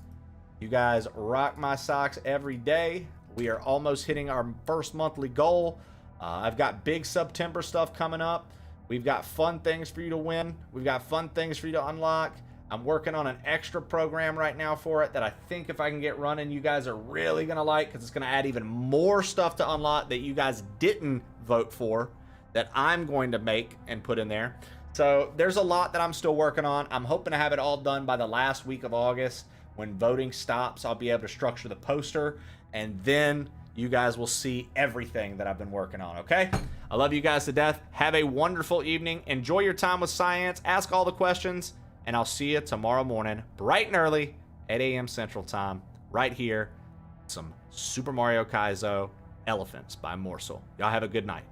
You guys rock my socks every day. We are almost hitting our first monthly goal. I've got big September stuff coming up. We've got fun things for you to win. We've got fun things for you to unlock. I'm working on an extra program right now for it that I think if I can get running, you guys are really going to like because it's going to add even more stuff to unlock that you guys didn't vote for that I'm going to make and put in there. So there's a lot that I'm still working on. I'm hoping to have it all done by the last week of August. When voting stops, I'll be able to structure the poster, and then you guys will see everything that I've been working on, okay? I love you guys to death. Have a wonderful evening. Enjoy your time with Science. Ask all the questions, and I'll see you tomorrow morning, bright and early, 8 a.m. Central Time, right here. Some Super Mario Kaizo Elephants by Morsel. Y'all have a good night.